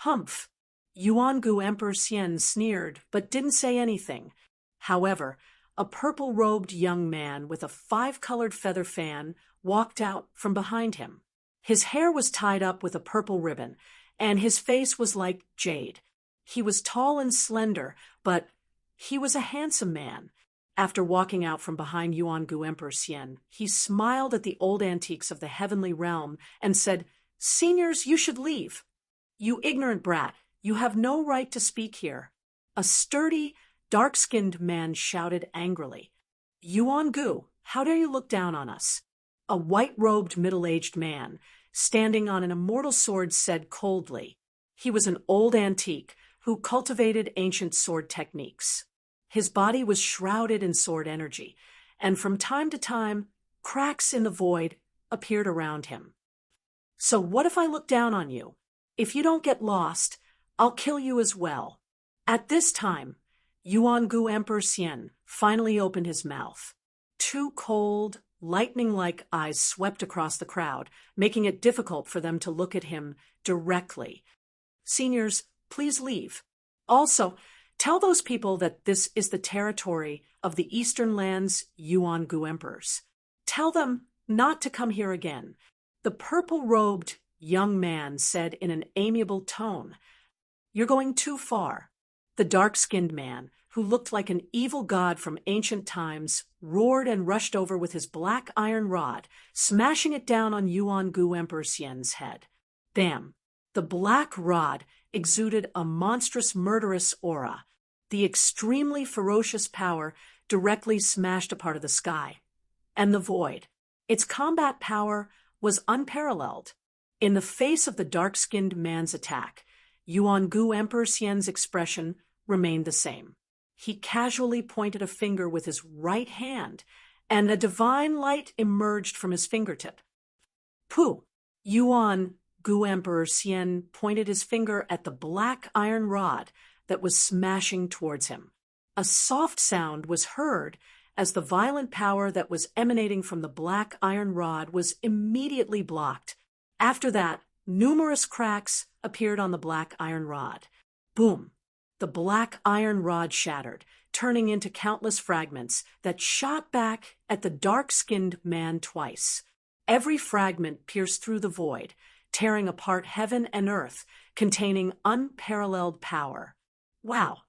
Humph! Yuan-gu Emperor Xian sneered, but didn't say anything. However, a purple-robed young man with a 5-colored feather fan walked out from behind him. His hair was tied up with a purple ribbon, and his face was like jade. He was tall and slender, but he was a handsome man. After walking out from behind Yuan-gu Emperor Xian, he smiled at the old antiques of the heavenly realm and said, "Seniors, you should leave. You ignorant brat, you have no right to speak here." A sturdy, dark-skinned man shouted angrily, "Yuan-gu, how dare you look down on us?" A white-robed middle-aged man, standing on an immortal sword, said coldly. He was an old antique who cultivated ancient sword techniques. His body was shrouded in sword energy, and from time to time, cracks in the void appeared around him. "So what if I look down on you? If you don't get lost, I'll kill you as well." At this time, Yuan-gu Emperor Xian finally opened his mouth. Two cold, lightning-like eyes swept across the crowd, making it difficult for them to look at him directly. "Seniors, please leave. Also, tell those people that this is the territory of the Eastern Lands Yuan-gu emperors. Tell them not to come here again. The purple-robed young man said in an amiable tone, "You're going too far." The dark-skinned man, who looked like an evil god from ancient times, roared and rushed over with his black iron rod, smashing it down on Yuan-gu Emperor Xian's head. Bam! The black rod exuded a monstrous murderous aura. The extremely ferocious power directly smashed a part of the sky. And the void. Its combat power was unparalleled. In the face of the dark-skinned man's attack, Yuan-gu Emperor Xian's expression remained the same. He casually pointed a finger with his right hand, and a divine light emerged from his fingertip. Pooh! Yuan-gu Emperor Xian pointed his finger at the black iron rod that was smashing towards him. A soft sound was heard as the violent power that was emanating from the black iron rod was immediately blocked. After that, numerous cracks appeared on the black iron rod. Boom! The black iron rod shattered, turning into countless fragments that shot back at the dark-skinned man twice. Every fragment pierced through the void, tearing apart heaven and earth, containing unparalleled power. Wow!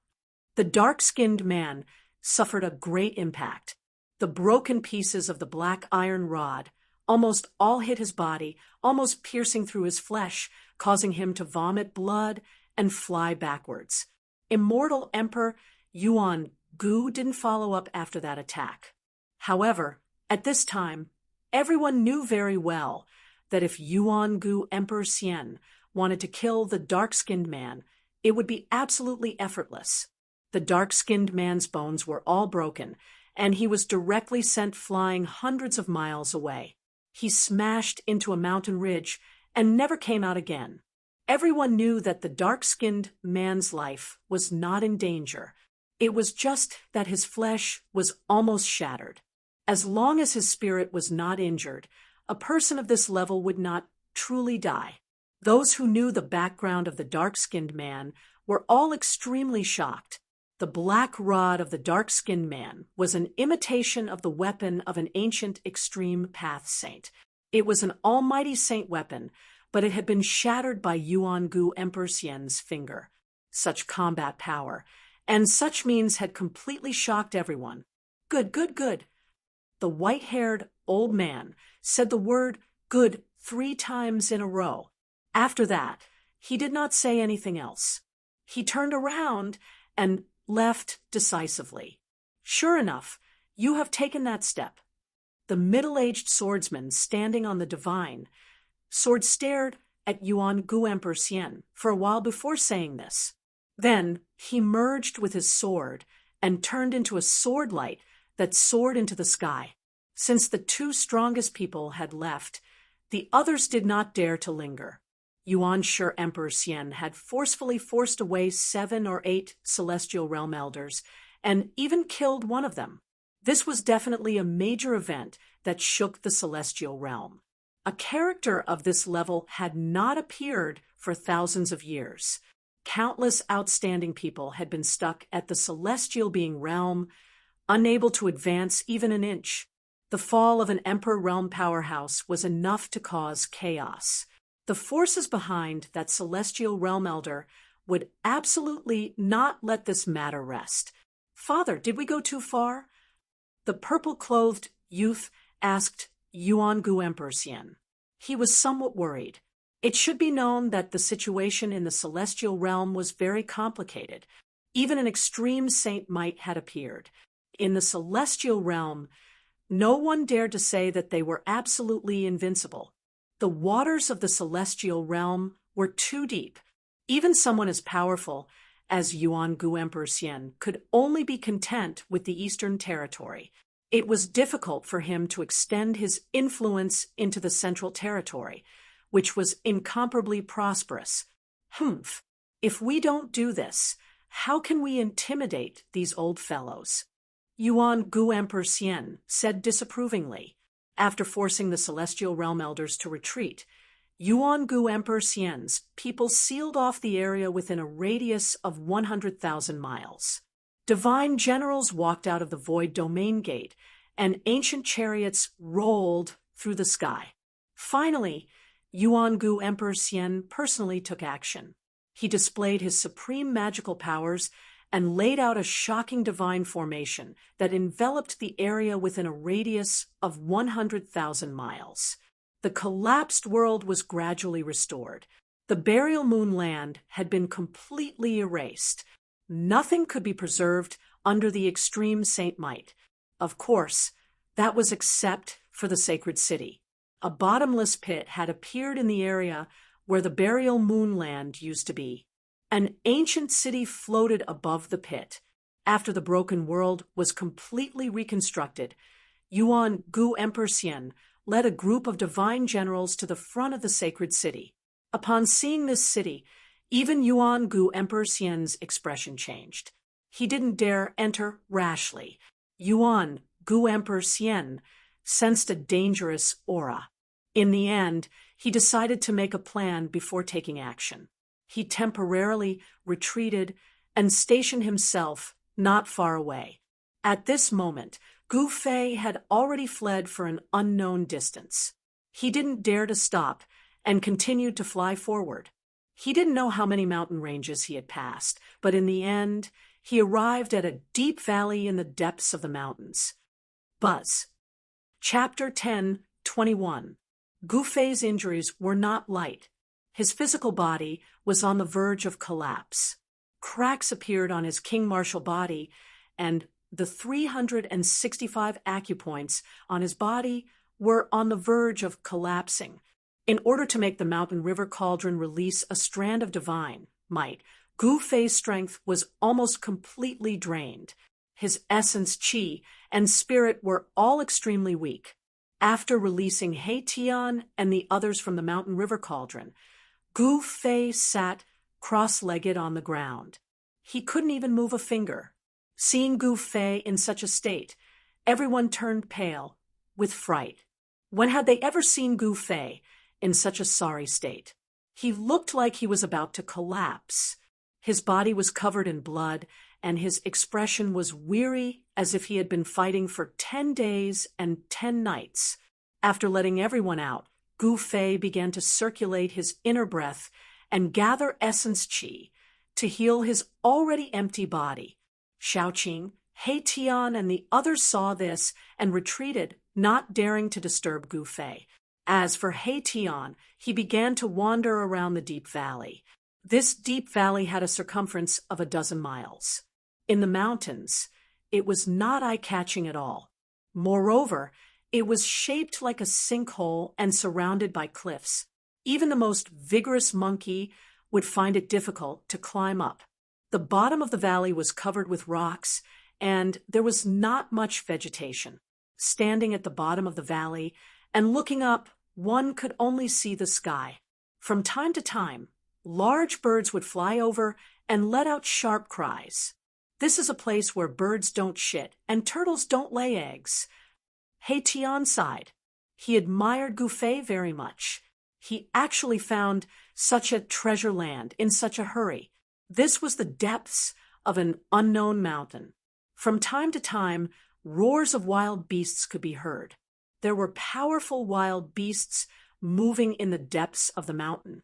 The dark-skinned man suffered a great impact. The broken pieces of the black iron rod almost all hit his body, almost piercing through his flesh, causing him to vomit blood and fly backwards. Immortal Emperor Yuan-gu didn't follow up after that attack. However, at this time, everyone knew very well that if Yuan-gu Emperor Xian wanted to kill the dark-skinned man, it would be absolutely effortless. The dark-skinned man's bones were all broken, and he was directly sent flying hundreds of miles away. He smashed into a mountain ridge and never came out again. Everyone knew that the dark-skinned man's life was not in danger. It was just that his flesh was almost shattered. As long as his spirit was not injured, a person of this level would not truly die. Those who knew the background of the dark-skinned man were all extremely shocked. The black rod of the dark-skinned man was an imitation of the weapon of an ancient extreme path saint. It was an almighty saint weapon, but it had been shattered by Yuan-gu Emperor Xian's finger. Such combat power, and such means had completely shocked everyone. Good, good, good. The white-haired old man said the word good 3 times in a row. After that, he did not say anything else. He turned around and left decisively. Sure enough, you have taken that step. The middle-aged swordsman standing on the divine sword stared at Yuan-gu Emperor Xian for a while before saying this. Then he merged with his sword and turned into a sword light that soared into the sky. Since the 2 strongest people had left, the others did not dare to linger. Yuan-shi Emperor Xian had forcefully forced away 7 or 8 celestial realm elders and even killed one of them. This was definitely a major event that shook the celestial realm. A character of this level had not appeared for thousands of years. Countless outstanding people had been stuck at the celestial being realm, unable to advance even an inch. The fall of an Emperor realm powerhouse was enough to cause chaos. The forces behind that celestial realm elder would absolutely not let this matter rest. "Father, did we go too far?" The purple-clothed youth asked Yuan-gu Emperor Xian. He was somewhat worried. It should be known that the situation in the celestial realm was very complicated. Even an extreme saint might had appeared. In the celestial realm, no one dared to say that they were absolutely invincible. The waters of the celestial realm were too deep. Even someone as powerful as Yuan-gu Emperor Xian could only be content with the Eastern Territory. It was difficult for him to extend his influence into the Central Territory, which was incomparably prosperous. If we don't do this, how can we intimidate these old fellows? Yuan-gu Emperor Xian said disapprovingly. After forcing the celestial realm elders to retreat, Yuan-gu Emperor Xian's people sealed off the area within a radius of 100,000 miles. Divine generals walked out of the Void Domain Gate, and ancient chariots rolled through the sky. Finally, Yuan-gu Emperor Xian personally took action. He displayed his supreme magical powers and laid out a shocking divine formation that enveloped the area within a radius of 100,000 miles. The collapsed world was gradually restored. The burial moon land had been completely erased. Nothing could be preserved under the extreme Saint Might. Of course, that was except for the sacred city. A bottomless pit had appeared in the area where the burial moonland used to be. An ancient city floated above the pit. After the broken world was completely reconstructed, Yuan-gu Emperor Xian led a group of divine generals to the front of the sacred city. Upon seeing this city, even Yuan-gu Emperor Xian's expression changed. He didn't dare enter rashly. Yuan-gu Emperor Xian sensed a dangerous aura. In the end, he decided to make a plan before taking action. He temporarily retreated and stationed himself not far away. At this moment, Gu Fei had already fled for an unknown distance. He didn't dare to stop and continued to fly forward. He didn't know how many mountain ranges he had passed, but in the end, he arrived at a deep valley in the depths of the mountains. Buzz. Chapter 10:21. Gu Fei's injuries were not light. His physical body was on the verge of collapse. Cracks appeared on his king-marshal body, and the 365 acupoints on his body were on the verge of collapsing. In order to make the mountain river cauldron release a strand of divine might, Gu Fei's strength was almost completely drained. His essence, qi, and spirit were all extremely weak. After releasing He Tian and the others from the mountain river cauldron, Gu Fei sat cross-legged on the ground. He couldn't even move a finger. Seeing Gu Fei in such a state, everyone turned pale with fright. When had they ever seen Gu Fei in such a sorry state? He looked like he was about to collapse. His body was covered in blood, and his expression was weary as if he had been fighting for 10 days and 10 nights. After letting everyone out, Gu Fei began to circulate his inner breath and gather essence qi to heal his already empty body. Shaoqing, He Tian, and the others saw this and retreated, not daring to disturb Gu Fei. As for He Tian, he began to wander around the deep valley. This deep valley had a circumference of 12 miles. In the mountains, it was not eye-catching at all. Moreover, it was shaped like a sinkhole and surrounded by cliffs. Even the most vigorous monkey would find it difficult to climb up. The bottom of the valley was covered with rocks, and there was not much vegetation. Standing at the bottom of the valley and looking up, one could only see the sky. From time to time, large birds would fly over and let out sharp cries. This is a place where birds don't shit and turtles don't lay eggs. He Tian sighed. He admired Gu Fei very much. He actually found such a treasure land in such a hurry. This was the depths of an unknown mountain. From time to time, roars of wild beasts could be heard. There were powerful wild beasts moving in the depths of the mountain.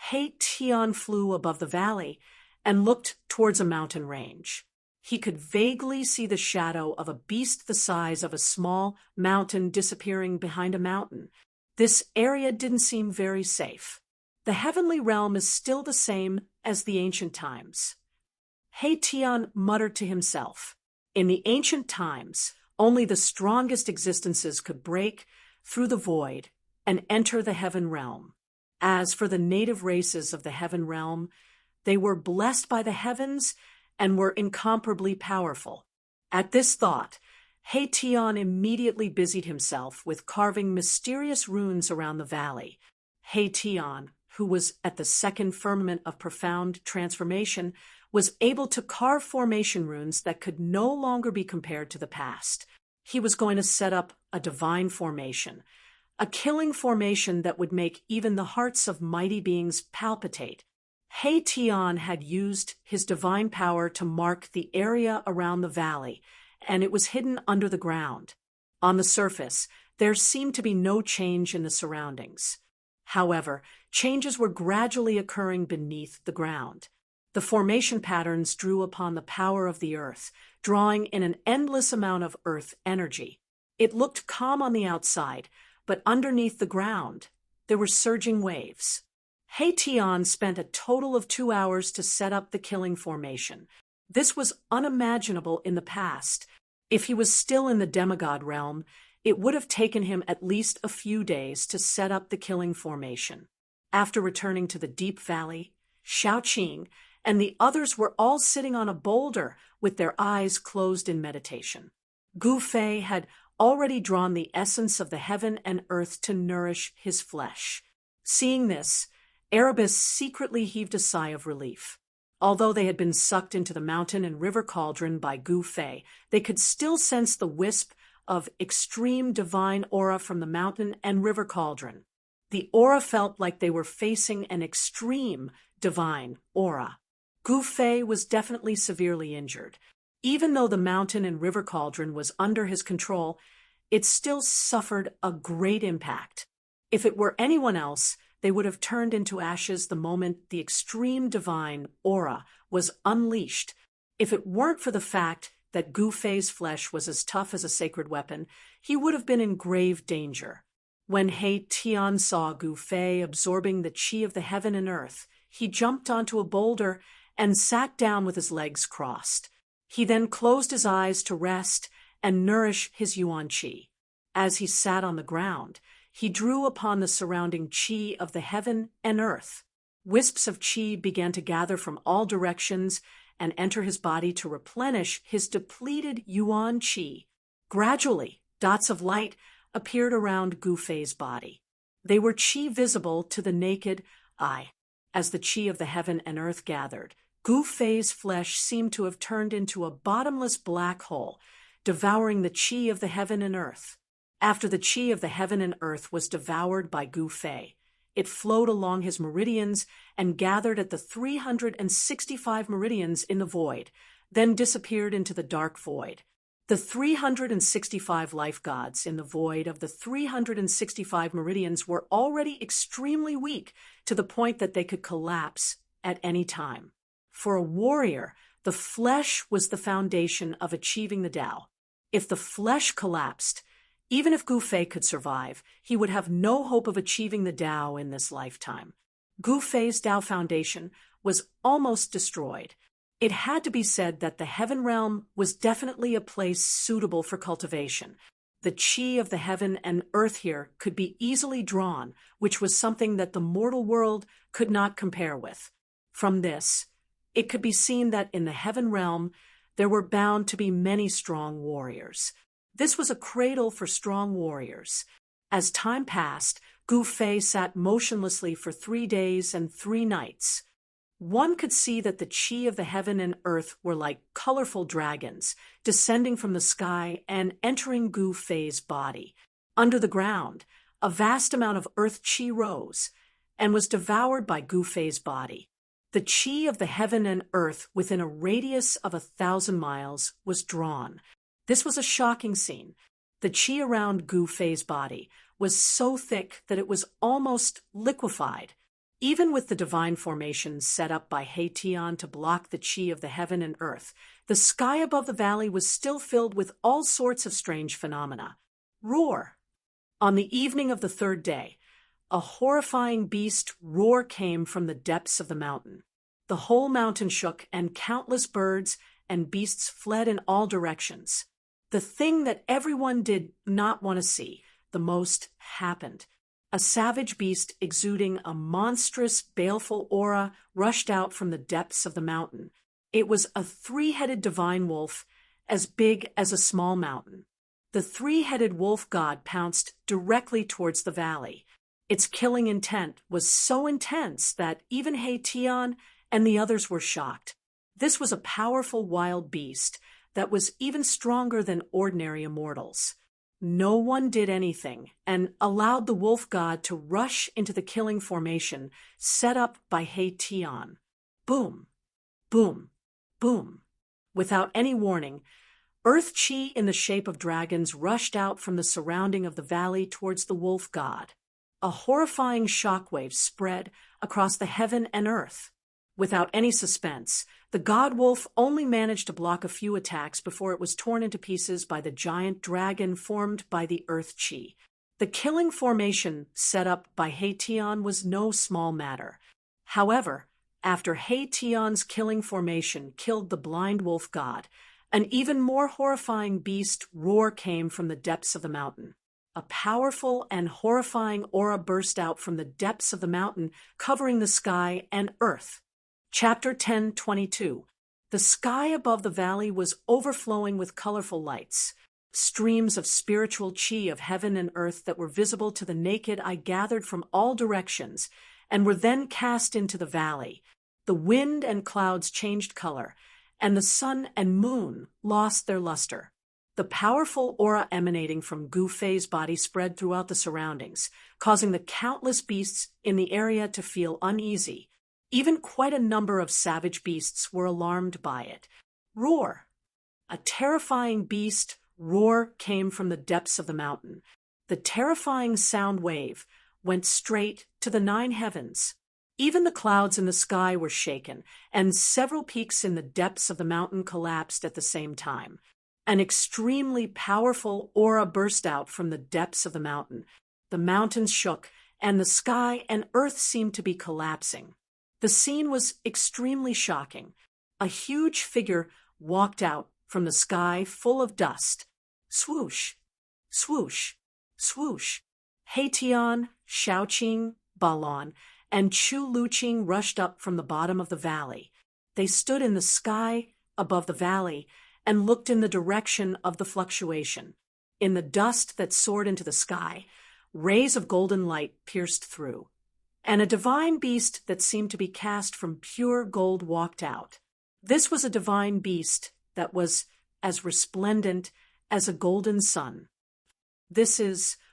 He Tian flew above the valley and looked towards a mountain range. He could vaguely see the shadow of a beast the size of a small mountain disappearing behind a mountain. This area didn't seem very safe. The heavenly realm is still the same as the ancient times. He Tian muttered to himself. In the ancient times, only the strongest existences could break through the void and enter the heaven realm. As for the native races of the heaven realm, they were blessed by the heavens and were incomparably powerful. At this thought, He Tian immediately busied himself with carving mysterious runes around the valley. He Tian, who was at the second firmament of profound transformation, was able to carve formation runes that could no longer be compared to the past. He was going to set up a divine formation, a killing formation that would make even the hearts of mighty beings palpitate. Haitian had used his divine power to mark the area around the valley, and it was hidden under the ground. On the surface, there seemed to be no change in the surroundings. However, changes were gradually occurring beneath the ground. The formation patterns drew upon the power of the earth, drawing in an endless amount of earth energy. It looked calm on the outside, but underneath the ground, there were surging waves. Haitian spent a total of 2 hours to set up the killing formation. This was unimaginable in the past. If he was still in the demigod realm, it would have taken him at least a few days to set up the killing formation. After returning to the deep valley, Shaoqing and the others were all sitting on a boulder with their eyes closed in meditation. Gu Fei had already drawn the essence of the heaven and earth to nourish his flesh. Seeing this, Erebus secretly heaved a sigh of relief. Although they had been sucked into the mountain and river cauldron by Gu Fei, they could still sense the wisp of extreme divine aura from the mountain and river cauldron. The aura felt like they were facing an extreme divine aura. Gu Fei was definitely severely injured. Even though the mountain and river cauldron was under his control, it still suffered a great impact. If it were anyone else, they would have turned into ashes the moment the extreme divine aura was unleashed. If it weren't for the fact that Gu Fei's flesh was as tough as a sacred weapon, he would have been in grave danger. When Haitian saw Gu Fei absorbing the chi of the heaven and earth, he jumped onto a boulder and sat down with his legs crossed. He then closed his eyes to rest and nourish his yuan qi. As he sat on the ground, he drew upon the surrounding qi of the heaven and earth. Wisps of qi began to gather from all directions and enter his body to replenish his depleted yuan qi. Gradually, dots of light appeared around Gu Fei's body. They were qi visible to the naked eye. As the qi of the heaven and earth gathered, Gu Fei's flesh seemed to have turned into a bottomless black hole, devouring the qi of the heaven and earth. After the qi of the heaven and earth was devoured by Gu Fei, it flowed along his meridians and gathered at the 365 meridians in the void, then disappeared into the dark void. The 365 life gods in the void of the 365 meridians were already extremely weak to the point that they could collapse at any time. For a warrior, the flesh was the foundation of achieving the Tao. If the flesh collapsed, even if Gu Fei could survive, he would have no hope of achieving the Tao in this lifetime. Gu Fei's Tao foundation was almost destroyed. It had to be said that the heaven realm was definitely a place suitable for cultivation. The qi of the heaven and earth here could be easily drawn, which was something that the mortal world could not compare with. From this, it could be seen that in the heaven realm, there were bound to be many strong warriors. This was a cradle for strong warriors. As time passed, Gu Fei sat motionlessly for 3 days and 3 nights. One could see that the qi of the heaven and earth were like colorful dragons, descending from the sky and entering Gu Fei's body. Under the ground, a vast amount of earth qi rose and was devoured by Gu Fei's body. The qi of the heaven and earth within a radius of 1,000 miles was drawn. This was a shocking scene. The qi around Gu Fei's body was so thick that it was almost liquefied. Even with the divine formations set up by Haitian to block the qi of the heaven and earth, the sky above the valley was still filled with all sorts of strange phenomena. Roar! On the evening of the 3rd day, a horrifying beast roar came from the depths of the mountain. The whole mountain shook, and countless birds and beasts fled in all directions. The thing that everyone did not want to see the most happened. A savage beast exuding a monstrous, baleful aura rushed out from the depths of the mountain. It was a 3-headed divine wolf, as big as a small mountain. The 3-headed wolf god pounced directly towards the valley. Its killing intent was so intense that even Haitian and the others were shocked. This was a powerful wild beast that was even stronger than ordinary immortals. No one did anything and allowed the wolf god to rush into the killing formation set up by Haitian. Boom, boom, boom. Without any warning, earth chi in the shape of dragons rushed out from the surrounding of the valley towards the wolf god. A horrifying shockwave spread across the heaven and earth. Without any suspense, the god wolf only managed to block a few attacks before it was torn into pieces by the giant dragon formed by the earth chi. The killing formation set up by Haitian was no small matter. However, after Haitian's killing formation killed the blind wolf god, an even more horrifying beast roar came from the depths of the mountain. A powerful and horrifying aura burst out from the depths of the mountain, covering the sky and earth. Chapter 10:22. The sky above the valley was overflowing with colorful lights, streams of spiritual chi of heaven and earth that were visible to the naked eye gathered from all directions and were then cast into the valley. The wind and clouds changed color, and the sun and moon lost their luster. The powerful aura emanating from Gu Fei's body spread throughout the surroundings, causing the countless beasts in the area to feel uneasy. Even quite a number of savage beasts were alarmed by it. Roar! A terrifying beast roar came from the depths of the mountain. The terrifying sound wave went straight to the 9 heavens. Even the clouds in the sky were shaken, and several peaks in the depths of the mountain collapsed at the same time. An extremely powerful aura burst out from the depths of the mountain. The mountains shook, and the sky and earth seemed to be collapsing. The scene was extremely shocking. A huge figure walked out from the sky full of dust. Swoosh, swoosh, swoosh. Haitian, Shaoqing, Balon, and Chu Luqing rushed up from the bottom of the valley. They stood in the sky above the valley and looked in the direction of the fluctuation. In the dust that soared into the sky, rays of golden light pierced through, and a divine beast that seemed to be cast from pure gold walked out. This was a divine beast that was as resplendent as a golden sun.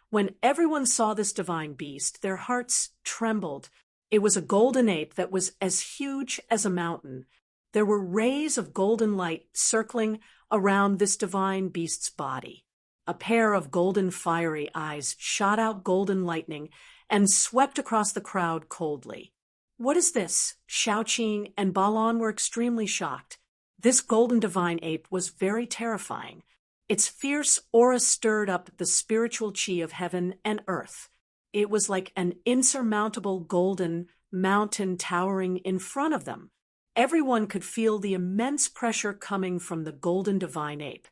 When everyone saw this divine beast, their hearts trembled. It was a golden ape that was as huge as a mountain. There were rays of golden light circling around this divine beast's body. A pair of golden fiery eyes shot out golden lightning and swept across the crowd coldly. What is this? Shaoqing and Balon were extremely shocked. This golden divine ape was very terrifying. Its fierce aura stirred up the spiritual chi of heaven and earth. It was like an insurmountable golden mountain towering in front of them. Everyone could feel the immense pressure coming from the golden divine ape.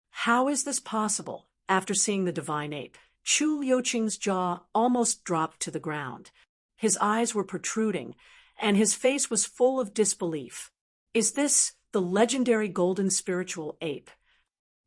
How is this possible? After seeing the divine ape, Chu Liuqing's jaw almost dropped to the ground. His eyes were protruding, and his face was full of disbelief. Is this the legendary golden spiritual ape?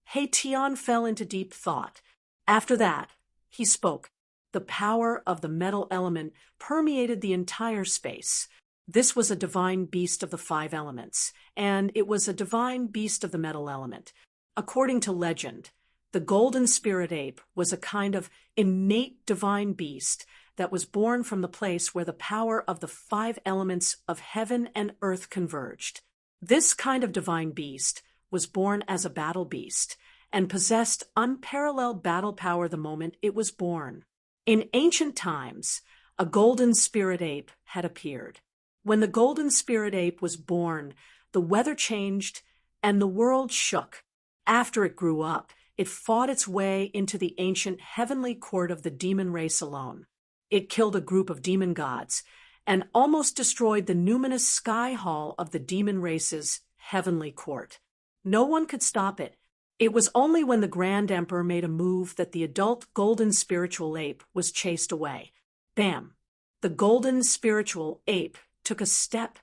Haitian fell into deep thought. After that, he spoke. The power of the metal element permeated the entire space. This was a divine beast of the 5 elements, and it was a divine beast of the metal element. According to legend, the golden spirit ape was a kind of innate divine beast that was born from the place where the power of the 5 elements of heaven and earth converged. This kind of divine beast was born as a battle beast and possessed unparalleled battle power the moment it was born. In ancient times, a golden spirit ape had appeared. When the golden spirit ape was born, the weather changed and the world shook. After it grew up, it fought its way into the ancient heavenly court of the demon race alone. It killed a group of demon gods and almost destroyed the numinous sky hall of the demon race's heavenly court. No one could stop it. It was only when the Grand Emperor made a move that the adult golden spiritual ape was chased away. Bam! The golden spiritual ape took a step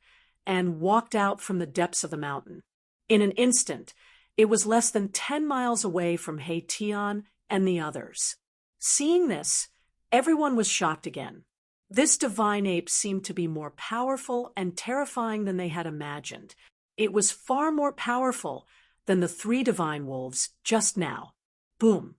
and walked out from the depths of the mountain. In an instant, it was less than 10 miles away from Haitian and the others. Seeing this, everyone was shocked again. This divine ape seemed to be more powerful and terrifying than they had imagined. It was far more powerful than the 3 divine wolves just now. Boom!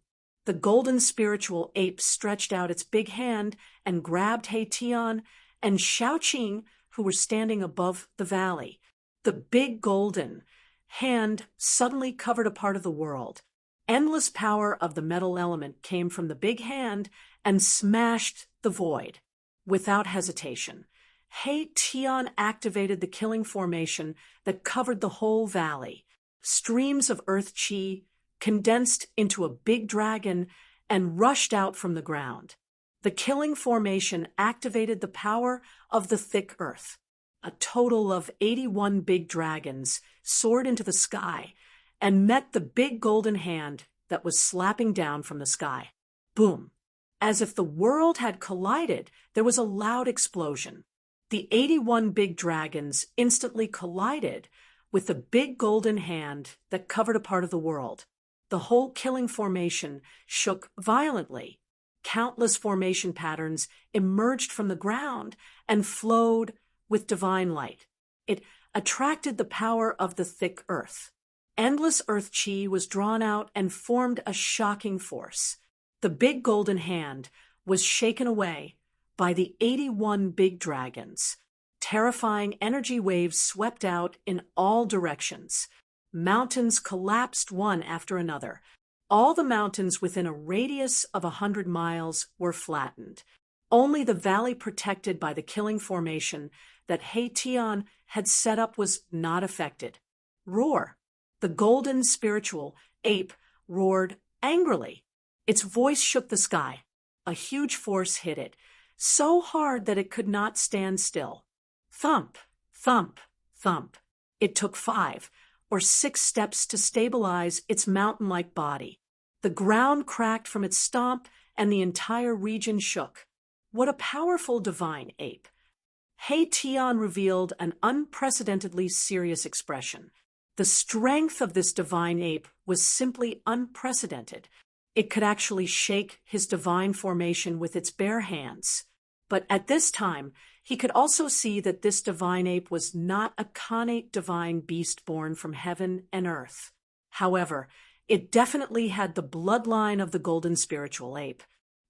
The golden spiritual ape stretched out its big hand and grabbed He-Tian and Xiaoqing, who were standing above the valley. The big golden hand suddenly covered a part of the world. Endless power of the metal element came from the big hand and smashed the void. Without hesitation, He-Tian activated the killing formation that covered the whole valley. Streams of earth chi condensed into a big dragon and rushed out from the ground. The killing formation activated the power of the thick earth. A total of 81 big dragons soared into the sky and met the big golden hand that was slapping down from the sky. Boom! As if the world had collided, there was a loud explosion. The 81 big dragons instantly collided with the big golden hand that covered a part of the world. The whole killing formation shook violently. Countless formation patterns emerged from the ground and flowed with divine light. It attracted the power of the thick earth. Endless earth chi was drawn out and formed a shocking force. The big golden hand was shaken away by the 81 big dragons. Terrifying energy waves swept out in all directions. Mountains collapsed one after another. All the mountains within a radius of 100 miles were flattened. Only the valley protected by the killing formation that He-Tian had set up was not affected. Roar! The golden spiritual ape roared angrily. Its voice shook the sky. A huge force hit it, so hard that it could not stand still. Thump, thump, thump. It took 5 or 6 steps to stabilize its mountain-like body. The ground cracked from its stomp, and the entire region shook. What a powerful divine ape! He-Tian revealed an unprecedentedly serious expression. The strength of this divine ape was simply unprecedented. It could actually shake his divine formation with its bare hands. But at this time, he could also see that this divine ape was not a connate divine beast born from heaven and earth. However, it definitely had the bloodline of the golden spiritual ape.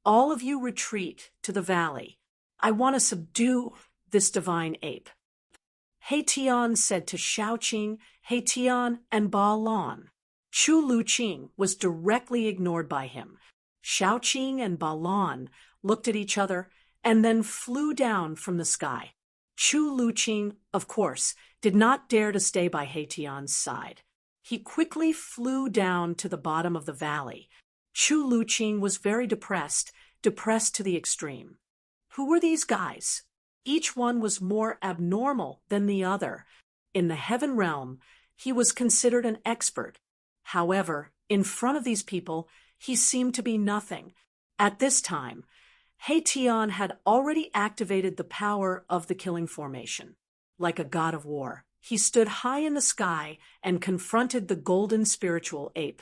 All of you retreat to the valley. I want to subdue this divine ape. He-Tian said to Xiaoqing, He-Tian, and Ba Lan. Chu Luqing was directly ignored by him. Xiaoqing and Ba Lan looked at each other and then flew down from the sky. Chu Luqing, of course, did not dare to stay by He-Tian's side. He quickly flew down to the bottom of the valley. Chu Luqing was very depressed to the extreme. Who were these guys? Each one was more abnormal than the other. In the heaven realm, he was considered an expert. However, in front of these people, he seemed to be nothing. At this time, He-Tian had already activated the power of the killing formation. Like a god of war, he stood high in the sky and confronted the golden spiritual ape.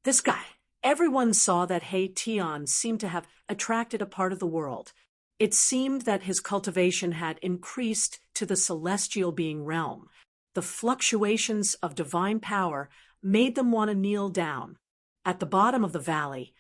This guy, everyone saw that He-Tian seemed to have attracted a part of the world. It seemed that his cultivation had increased to the celestial being realm. The fluctuations of divine power made them want to kneel down. At the bottom of the valley,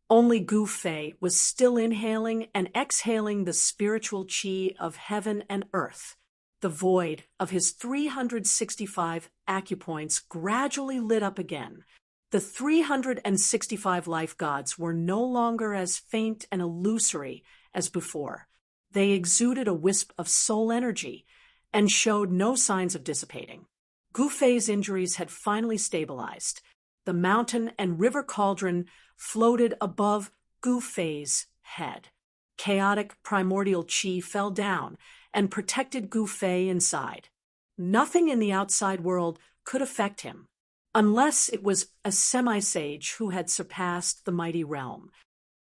only Gu Fei was still inhaling and exhaling the spiritual chi of heaven and earth. The void of his 365 acupoints gradually lit up again. The 365 life gods were no longer as faint and illusory as before. They exuded a wisp of soul energy and showed no signs of dissipating. Gu Fei's injuries had finally stabilized. The mountain and river cauldron floated above Gu Fei's head. Chaotic primordial chi fell down and protected Gu Fei inside. Nothing in the outside world could affect him, unless it was a semi-sage who had surpassed the mighty realm.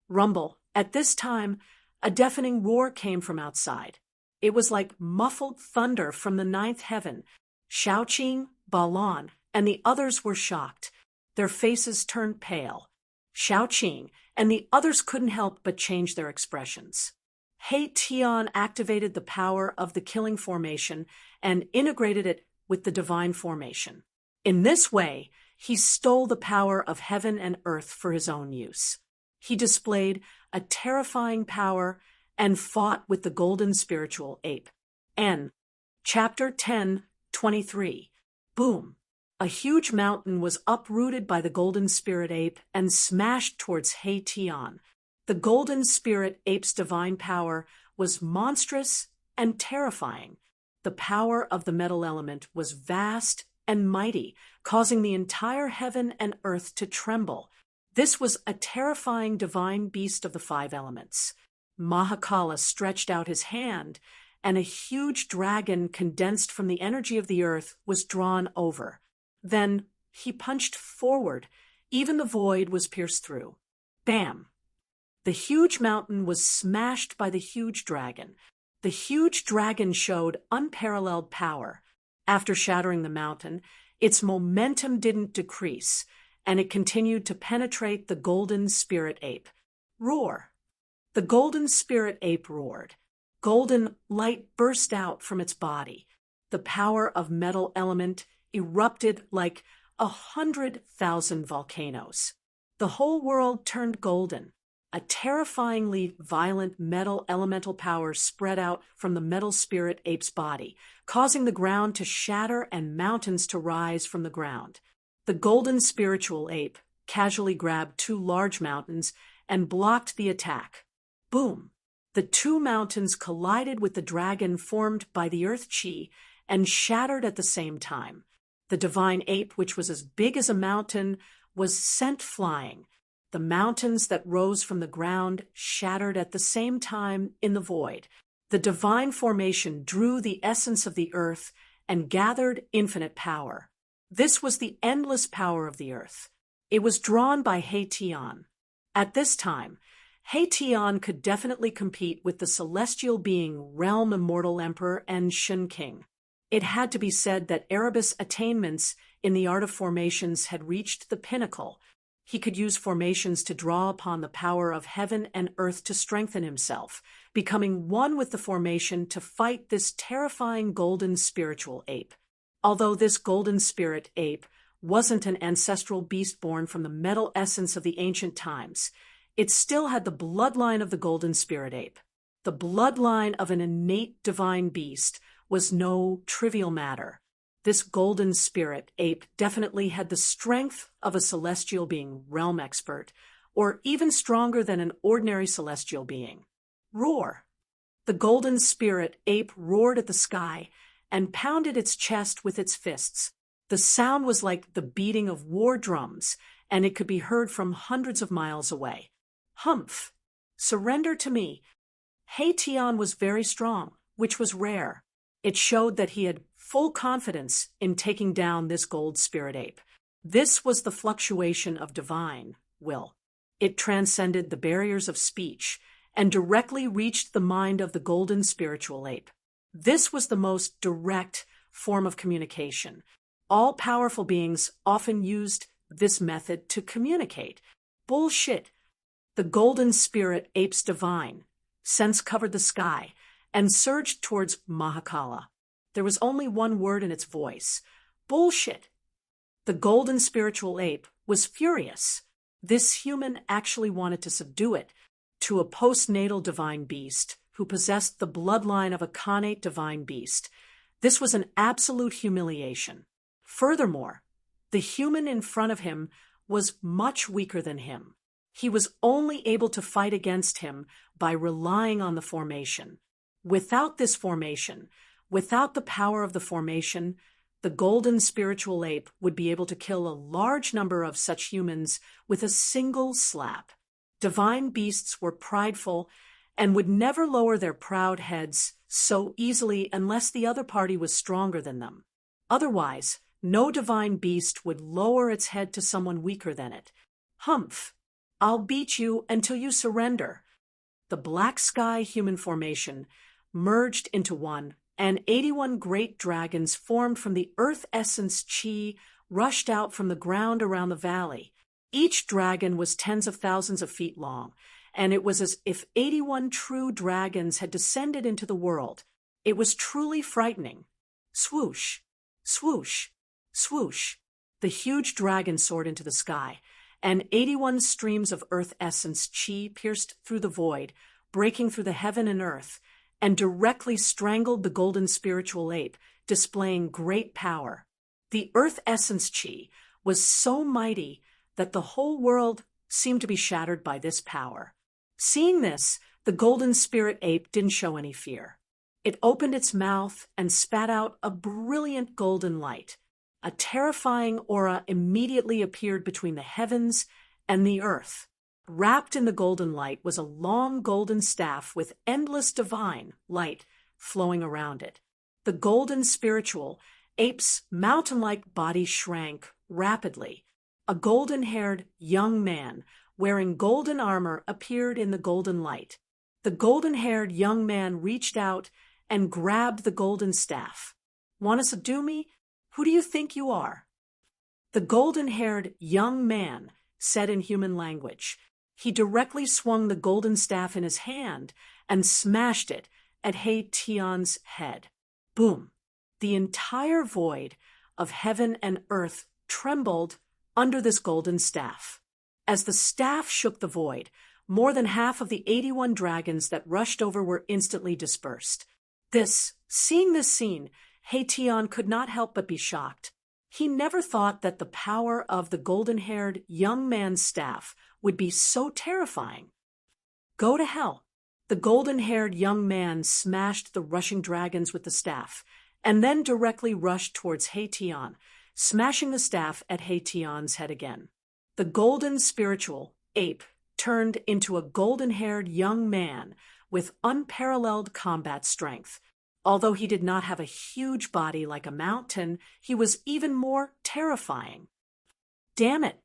Rumble. At this time, a deafening roar came from outside. It was like muffled thunder from the 9th heaven. Xiaoqing, Ba Lan, and the others were shocked. Their faces turned pale. Xiaoqing and the others couldn't help but change their expressions. He-Tian activated the power of the killing formation and integrated it with the divine formation. In this way, he stole the power of heaven and earth for his own use. He displayed a terrifying power and fought with the golden spiritual ape. Chapter 10:23. Boom! A huge mountain was uprooted by the golden spirit ape and smashed towards He-Tion. The golden spirit ape's divine power was monstrous and terrifying. The power of the metal element was vast and mighty, causing the entire heaven and earth to tremble. This was a terrifying divine beast of the five elements. Mahakala stretched out his hand, and a huge dragon condensed from the energy of the earth was drawn over. Then he punched forward. Even the void was pierced through. Bam! The huge mountain was smashed by the huge dragon. The huge dragon showed unparalleled power. After shattering the mountain, its momentum didn't decrease, and it continued to penetrate the golden spirit ape. Roar! The golden spirit ape roared. Golden light burst out from its body. The power of metal element erupted like 100,000 volcanoes. The whole world turned golden. A terrifyingly violent metal elemental power spread out from the metal spirit ape's body, causing the ground to shatter and mountains to rise from the ground. The golden spiritual ape casually grabbed two large mountains and blocked the attack. Boom! The two mountains collided with the dragon formed by the earth chi and shattered at the same time. The divine ape, which was as big as a mountain, was sent flying. The mountains that rose from the ground shattered at the same time in the void. The divine formation drew the essence of the earth and gathered infinite power. This was the endless power of the earth. It was drawn by He-Tion. At this time, He-Tion could definitely compete with the celestial being Realm Immortal Emperor and Shun King. It had to be said that Erebus' attainments in the art of formations had reached the pinnacle. He could use formations to draw upon the power of heaven and earth to strengthen himself, becoming one with the formation to fight this terrifying golden spiritual ape. Although this golden spirit ape wasn't an ancestral beast born from the metal essence of the ancient times, it still had the bloodline of the golden spirit ape. The bloodline of an innate divine beast was no trivial matter. This golden spirit ape definitely had the strength of a celestial being realm expert, or even stronger than an ordinary celestial being. Roar! The golden spirit ape roared at the sky and pounded its chest with its fists. The sound was like the beating of war drums, and it could be heard from hundreds of miles away. Humph! Surrender to me. He-Tion was very strong, which was rare. It showed that he had full confidence in taking down this gold spirit ape. This was the fluctuation of divine will. It transcended the barriers of speech and directly reached the mind of the golden spiritual ape. This was the most direct form of communication. All powerful beings often used this method to communicate. Bullshit! The golden spirit ape's divine sense covered the sky and surged towards Mahakala. There was only one word in its voice. Bullshit! The golden spiritual ape was furious. This human actually wanted to subdue it to a postnatal divine beast who possessed the bloodline of a connate divine beast. This was an absolute humiliation. Furthermore, the human in front of him was much weaker than him. He was only able to fight against him by relying on the formation. Without this formation, without the power of the formation, the golden spiritual ape would be able to kill a large number of such humans with a single slap. Divine beasts were prideful and would never lower their proud heads so easily unless the other party was stronger than them. Otherwise, no divine beast would lower its head to someone weaker than it. Humph! I'll beat you until you surrender. The black sky human formation merged into one, and 81 great dragons formed from the earth essence chi rushed out from the ground around the valley. Each dragon was tens of thousands of feet long, and it was as if 81 true dragons had descended into the world. It was truly frightening. Swoosh, swoosh, swoosh. The huge dragon soared into the sky, and 81 streams of earth essence chi pierced through the void, breaking through the heaven and earth, and directly strangled the golden spiritual ape, displaying great power. The earth essence chi was so mighty that the whole world seemed to be shattered by this power. Seeing this, the golden spirit ape didn't show any fear. It opened its mouth and spat out a brilliant golden light. A terrifying aura immediately appeared between the heavens and the earth. Wrapped in the golden light was a long golden staff with endless divine light flowing around it. The golden spiritual ape's mountain-like body shrank rapidly. A golden-haired young man wearing golden armor appeared in the golden light. The golden-haired young man reached out and grabbed the golden staff. "Want to subdue me? Who do you think you are?" The golden-haired young man said in human language. He directly swung the golden staff in his hand and smashed it at He-Tion's head. Boom! The entire void of heaven and earth trembled under this golden staff. As the staff shook the void, more than half of the 81 dragons that rushed over were instantly dispersed. Seeing this scene, He-Tion could not help but be shocked. He never thought that the power of the golden-haired young man's staff would be so terrifying. "Go to hell." The golden-haired young man smashed the rushing dragons with the staff, and then directly rushed towards He-Tion, smashing the staff at He-Tion's head again. The golden spiritual ape turned into a golden-haired young man with unparalleled combat strength. Although he did not have a huge body like a mountain, he was even more terrifying. Damn it!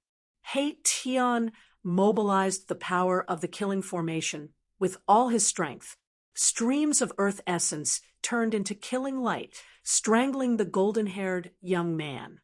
He-Tion mobilized the power of the killing formation with all his strength. Streams of earth essence turned into killing light, strangling the golden-haired young man.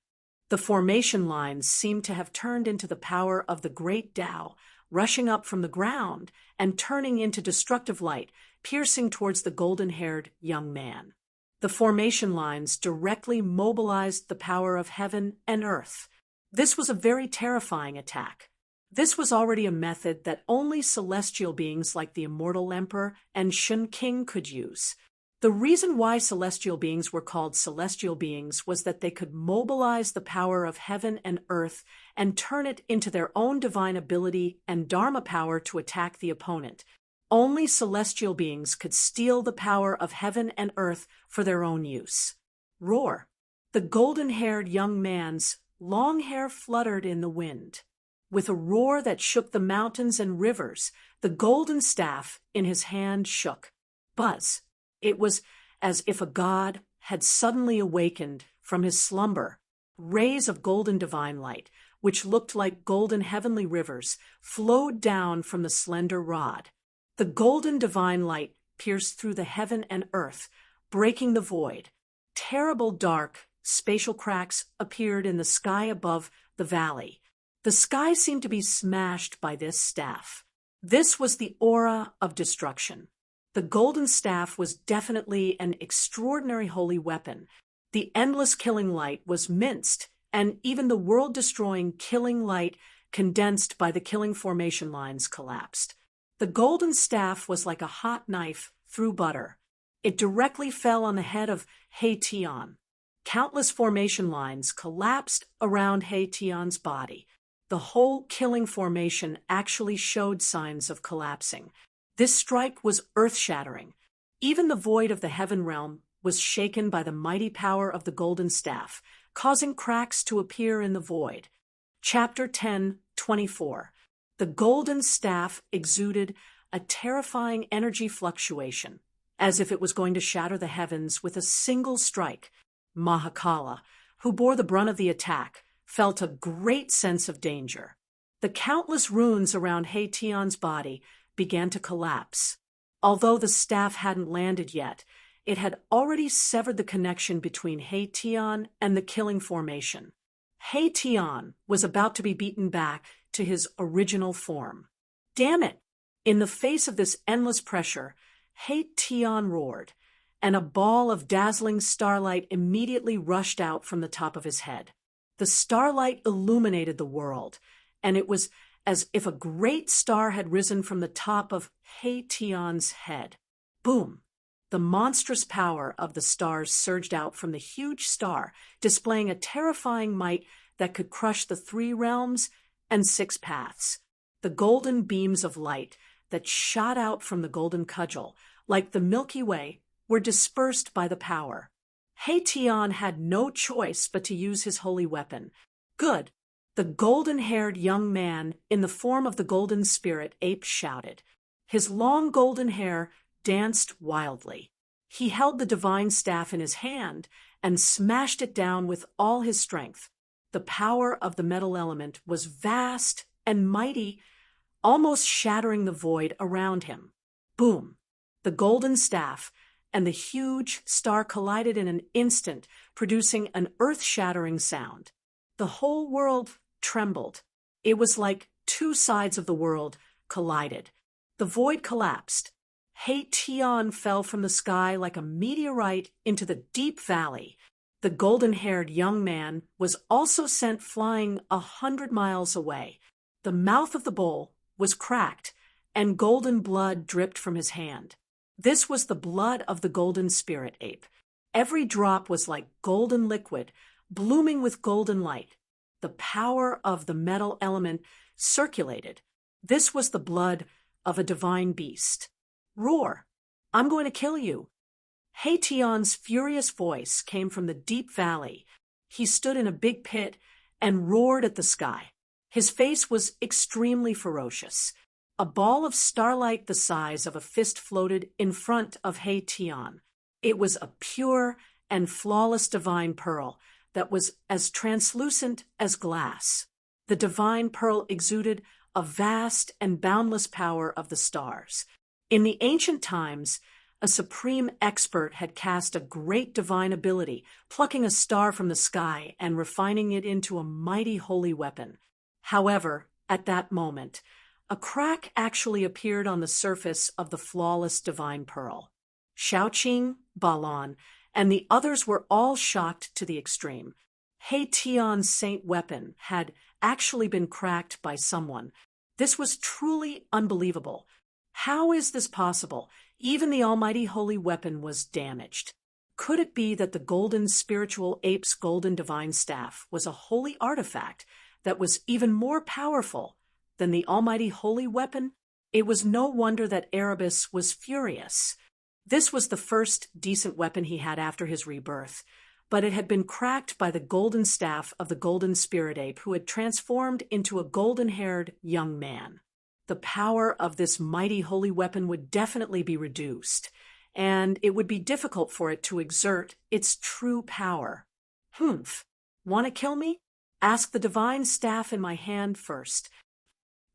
The formation lines seemed to have turned into the power of the great Tao, rushing up from the ground and turning into destructive light, piercing towards the golden-haired young man. The formation lines directly mobilized the power of heaven and earth. This was a very terrifying attack. This was already a method that only celestial beings like the Immortal Emperor and Shun King could use. The reason why celestial beings were called celestial beings was that they could mobilize the power of heaven and earth and turn it into their own divine ability and dharma power to attack the opponent. Only celestial beings could steal the power of heaven and earth for their own use. Roar! The golden-haired young man's long hair fluttered in the wind. With a roar that shook the mountains and rivers, the golden staff in his hand shook. Buzz! It was as if a god had suddenly awakened from his slumber. Rays of golden divine light, which looked like golden heavenly rivers, flowed down from the slender rod. The golden divine light pierced through the heaven and earth, breaking the void. Terrible dark spatial cracks appeared in the sky above the valley. The sky seemed to be smashed by this staff. This was the aura of destruction. The golden staff was definitely an extraordinary holy weapon. The endless killing light was minced, and even the world-destroying killing light condensed by the killing formation lines collapsed. The golden staff was like a hot knife through butter. It directly fell on the head of He-Tion. Countless formation lines collapsed around He-Tion's body. The whole killing formation actually showed signs of collapsing. This strike was earth-shattering. Even the void of the heaven realm was shaken by the mighty power of the golden staff, causing cracks to appear in the void. Chapter 10:24. The golden staff exuded a terrifying energy fluctuation, as if it was going to shatter the heavens with a single strike. Mahakala, who bore the brunt of the attack, felt a great sense of danger. The countless runes around He-Tion's body began to collapse. Although the staff hadn't landed yet, it had already severed the connection between He-Tion and the killing formation. He-Tion was about to be beaten back to his original form. Damn it! In the face of this endless pressure, He-Tion roared, and a ball of dazzling starlight immediately rushed out from the top of his head. The starlight illuminated the world, and it was as if a great star had risen from the top of Hation's head. Boom! The monstrous power of the stars surged out from the huge star, displaying a terrifying might that could crush the 3 realms and 6 paths. The golden beams of light that shot out from the golden cudgel, like the Milky Way, were dispersed by the power. Hation had no choice but to use his holy weapon. Good! The golden-haired young man in the form of the golden spirit ape shouted. His long golden hair danced wildly. He held the divine staff in his hand and smashed it down with all his strength. The power of the metal element was vast and mighty, almost shattering the void around him. Boom! The golden staff and the huge star collided in an instant, producing an earth-shattering sound. The whole world trembled. It was like 2 sides of the world collided. The void collapsed. Hation fell from the sky like a meteorite into the deep valley. The golden-haired young man was also sent flying 100 miles away. The mouth of the bowl was cracked, and golden blood dripped from his hand. This was the blood of the golden spirit ape. Every drop was like golden liquid, blooming with golden light. The power of the metal element circulated. This was the blood of a divine beast. Roar! I'm going to kill you! Hation's furious voice came from the deep valley. He stood in a big pit and roared at the sky. His face was extremely ferocious. A ball of starlight the size of a fist floated in front of Hation. It was a pure and flawless divine pearl that was as translucent as glass. The divine pearl exuded a vast and boundless power of the stars. In the ancient times, a supreme expert had cast a great divine ability, plucking a star from the sky and refining it into a mighty holy weapon. However, at that moment, a crack actually appeared on the surface of the flawless divine pearl. Shaoqing, Balon, and the others were all shocked to the extreme. Hation's saint weapon had actually been cracked by someone. This was truly unbelievable. How is this possible? Even the almighty holy weapon was damaged. Could it be that the golden spiritual ape's golden divine staff was a holy artifact that was even more powerful than the almighty holy weapon? It was no wonder that Erebus was furious. This was the first decent weapon he had after his rebirth, but it had been cracked by the golden staff of the golden spirit ape who had transformed into a golden-haired young man. The power of this mighty holy weapon would definitely be reduced, and it would be difficult for it to exert its true power. Humph! Want to kill me? Ask the divine staff in my hand first.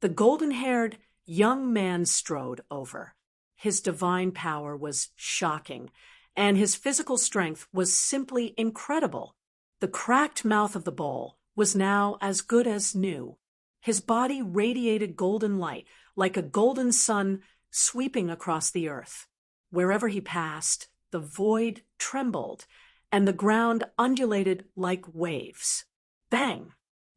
The golden-haired young man strode over. His divine power was shocking, and his physical strength was simply incredible. The cracked mouth of the bowl was now as good as new. His body radiated golden light, like a golden sun sweeping across the earth. Wherever he passed, the void trembled, and the ground undulated like waves. Bang!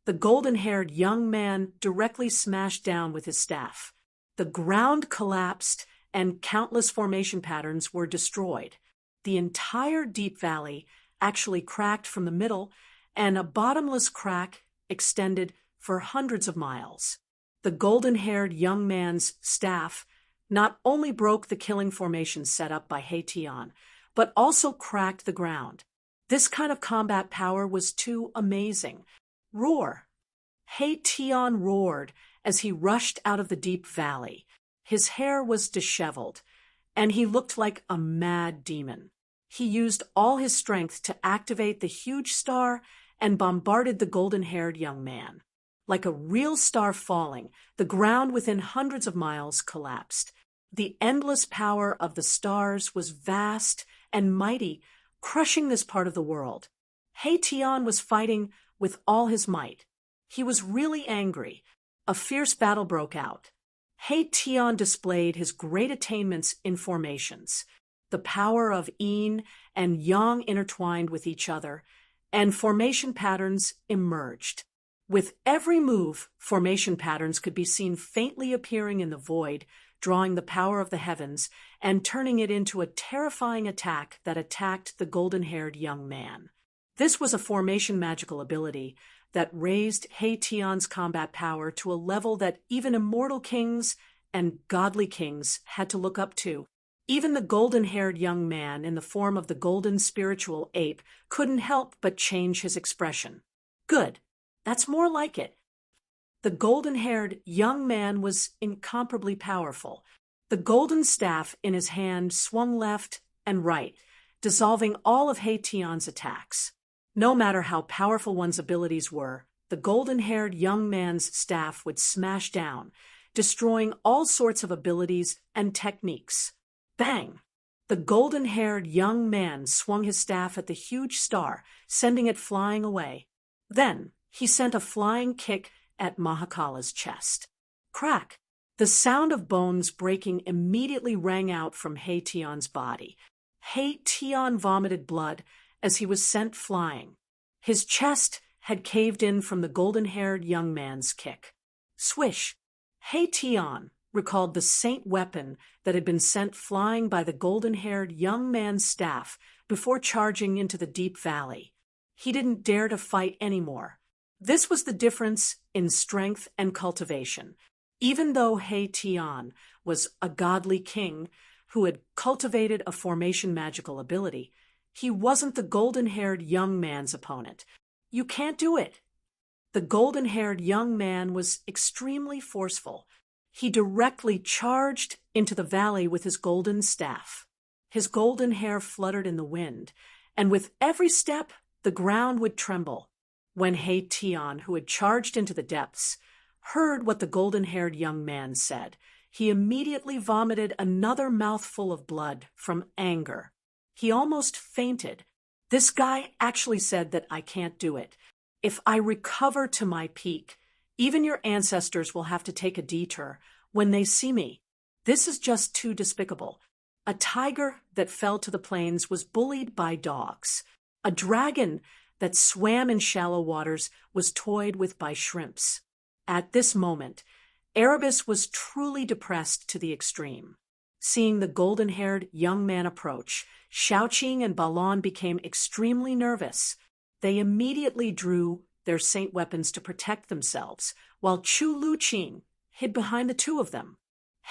The golden-haired young man directly smashed down with his staff. The ground collapsed, and countless formation patterns were destroyed. The entire deep valley actually cracked from the middle, and a bottomless crack extended for hundreds of miles. The golden-haired young man's staff not only broke the killing formation set up by Hation, but also cracked the ground. This kind of combat power was too amazing. Roar! Hation roared as he rushed out of the deep valley. His hair was disheveled, and he looked like a mad demon. He used all his strength to activate the huge star and bombarded the golden-haired young man. Like a real star falling, the ground within hundreds of miles collapsed. The endless power of the stars was vast and mighty, crushing this part of the world. Hation was fighting with all his might. He was really angry. A fierce battle broke out. Hation displayed his great attainments in formations. The power of yin and yang intertwined with each other, and formation patterns emerged. With every move, formation patterns could be seen faintly appearing in the void, drawing the power of the heavens and turning it into a terrifying attack that attacked the golden-haired young man. This was a formation magical ability that raised Haetion's combat power to a level that even immortal kings and godly kings had to look up to. Even the golden-haired young man in the form of the golden spiritual ape couldn't help but change his expression. Good. That's more like it. The golden-haired young man was incomparably powerful. The golden staff in his hand swung left and right, dissolving all of Haetion's attacks. No matter how powerful one's abilities were, the golden-haired young man's staff would smash down, destroying all sorts of abilities and techniques. Bang! The golden-haired young man swung his staff at the huge star, sending it flying away. Then he sent a flying kick at Mahakala's chest. Crack! The sound of bones breaking immediately rang out from Haetion's body. Haetion vomited blood as he was sent flying. His chest had caved in from the golden-haired young man's kick. Swish! Haetion recalled the saint weapon that had been sent flying by the golden-haired young man's staff before charging into the deep valley. He didn't dare to fight anymore. This was the difference in strength and cultivation. Even though Haetion was a godly king who had cultivated a formation magical ability, he wasn't the golden-haired young man's opponent. You can't do it. The golden-haired young man was extremely forceful. He directly charged into the valley with his golden staff. His golden hair fluttered in the wind, and with every step, the ground would tremble. When Haetion, who had charged into the depths, heard what the golden-haired young man said, he immediately vomited another mouthful of blood from anger. He almost fainted. This guy actually said that I can't do it. If I recover to my peak, even your ancestors will have to take a detour when they see me. This is just too despicable. A tiger that fell to the plains was bullied by dogs. A dragon that swam in shallow waters was toyed with by shrimps. At this moment, Erebus was truly depressed to the extreme. Seeing the golden-haired young man approach, Xiaoqing and Balon became extremely nervous. They immediately drew their saint weapons to protect themselves, while Chu Luqing hid behind the two of them.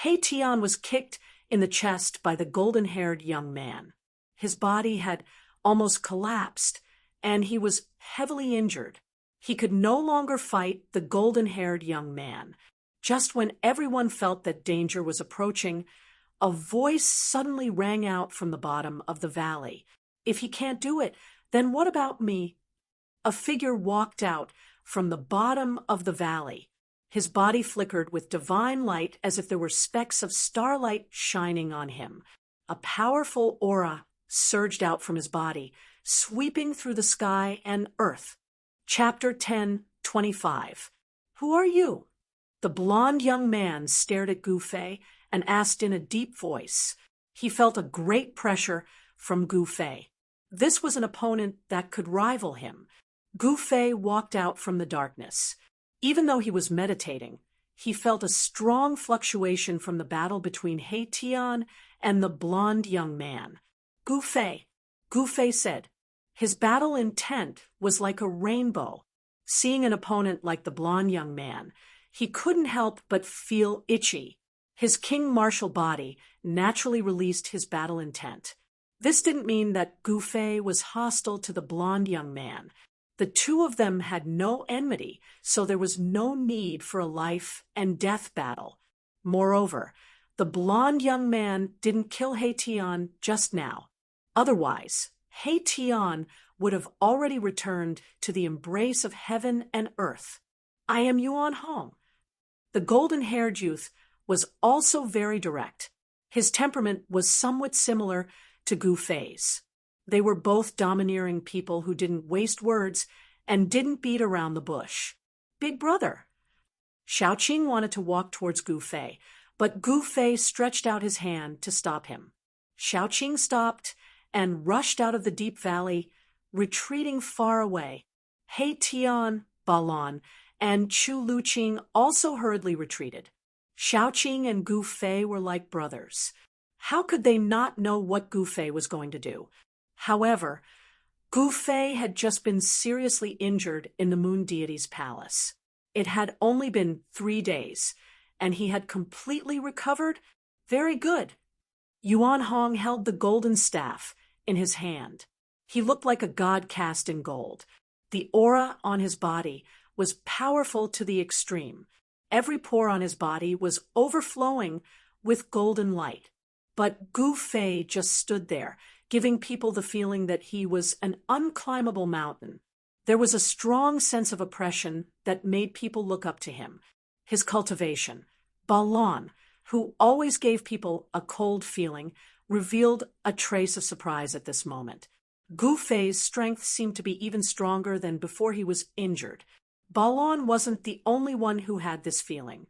Haetion was kicked in the chest by the golden-haired young man. His body had almost collapsed, and he was heavily injured. He could no longer fight the golden-haired young man. Just when everyone felt that danger was approaching, a voice suddenly rang out from the bottom of the valley. If he can't do it, then what about me? A figure walked out from the bottom of the valley. His body flickered with divine light as if there were specks of starlight shining on him. A powerful aura surged out from his body, sweeping through the sky and earth. Chapter 10:25. Who are you? The blond young man stared at Gu Fei and asked in a deep voice. He felt a great pressure from Gu Fei. This was an opponent that could rival him. Gu Fei walked out from the darkness. Even though he was meditating, he felt a strong fluctuation from the battle between Haetion and the blond young man. Gu Fei said. His battle intent was like a rainbow. Seeing an opponent like the blond young man, he couldn't help but feel itchy. His king-martial body naturally released his battle intent. This didn't mean that Gu Fei was hostile to the blond young man. The two of them had no enmity, so there was no need for a life and death battle. Moreover, the blond young man didn't kill Haetion just now. Otherwise, Haetion would have already returned to the embrace of heaven and earth. I am Yuan Hong. The golden-haired youth was also very direct. His temperament was somewhat similar to Gu Fei's. They were both domineering people who didn't waste words and didn't beat around the bush. Big brother. Xiaoqing wanted to walk towards Gu Fei, but Gu Fei stretched out his hand to stop him. Xiaoqing stopped and rushed out of the deep valley, retreating far away. Haetion, Balon, and Chu Luqing also hurriedly retreated. Xiaoqing and Gu Fei were like brothers. How could they not know what Gu Fei was going to do? However, Gu Fei had just been seriously injured in the moon deity's palace. It had only been 3 days, and he had completely recovered. Very good. Yuan Hong held the golden staff in his hand. He looked like a god cast in gold. The aura on his body was powerful to the extreme. Every pore on his body was overflowing with golden light. But Gu Fei just stood there, giving people the feeling that he was an unclimbable mountain. There was a strong sense of oppression that made people look up to him. His cultivation, Balon, who always gave people a cold feeling, revealed a trace of surprise at this moment. Gu Fei's strength seemed to be even stronger than before he was injured. Balon wasn't the only one who had this feeling.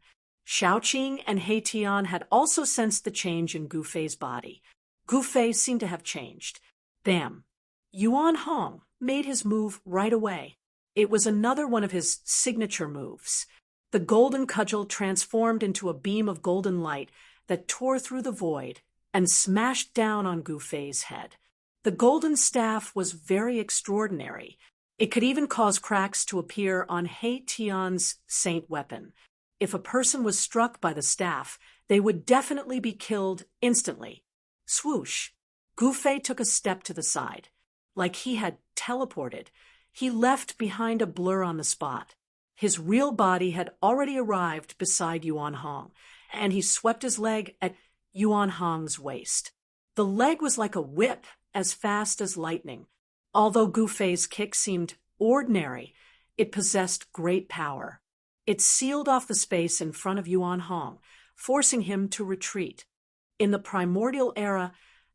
Xiaoqing and He Tian had also sensed the change in Gu Fei's body. Gu Fei seemed to have changed. Bam! Yuan Hong made his move right away. It was another one of his signature moves. The golden cudgel transformed into a beam of golden light that tore through the void and smashed down on Gu Fei's head. The golden staff was very extraordinary. It could even cause cracks to appear on He Tian's saint weapon. If a person was struck by the staff, they would definitely be killed instantly. Swoosh! Gu Fei took a step to the side. Like he had teleported, he left behind a blur on the spot. His real body had already arrived beside Yuan Hong, and he swept his leg at Yuan Hong's waist. The leg was like a whip, as fast as lightning. Although Gu Fei's kick seemed ordinary, it possessed great power. It sealed off the space in front of Yuan Hong, forcing him to retreat. In the primordial era,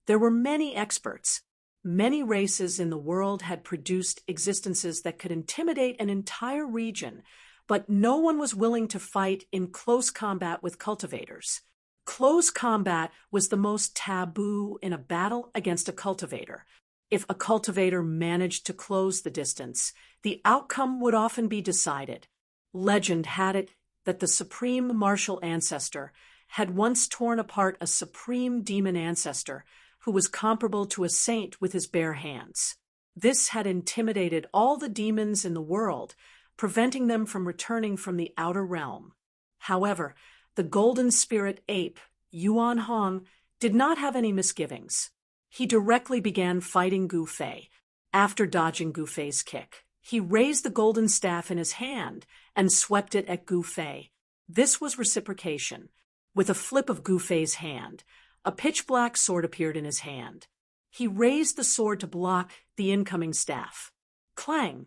there were many experts. Many races in the world had produced existences that could intimidate an entire region, but no one was willing to fight in close combat with cultivators. Close combat was the most taboo in a battle against a cultivator. If a cultivator managed to close the distance, the outcome would often be decided. Legend had it that the supreme martial ancestor had once torn apart a supreme demon ancestor who was comparable to a saint with his bare hands. This had intimidated all the demons in the world, preventing them from returning from the outer realm. However, the golden spirit ape, Yuan Hong, did not have any misgivings. He directly began fighting Gu Fei. After dodging Gu Fei's kick, he raised the golden staff in his hand and swept it at Gu Fei. This was reciprocation. With a flip of Gu Fei's hand, a pitch-black sword appeared in his hand. He raised the sword to block the incoming staff. Clang!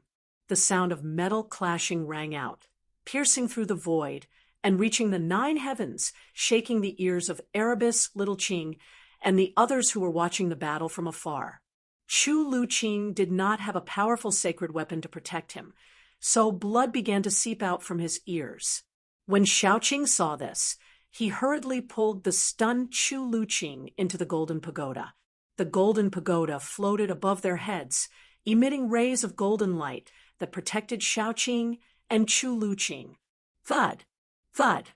The sound of metal clashing rang out, piercing through the void and reaching the 9 heavens, shaking the ears of Erebus, Little Qing, and the others who were watching the battle from afar. Chu Luqing did not have a powerful sacred weapon to protect him, so blood began to seep out from his ears. When Xiaoqing saw this, he hurriedly pulled the stunned Chu Luqing into the golden pagoda. The golden pagoda floated above their heads, emitting rays of golden light that protected Xiaoqing and Chu Luqing. Thud! Thud!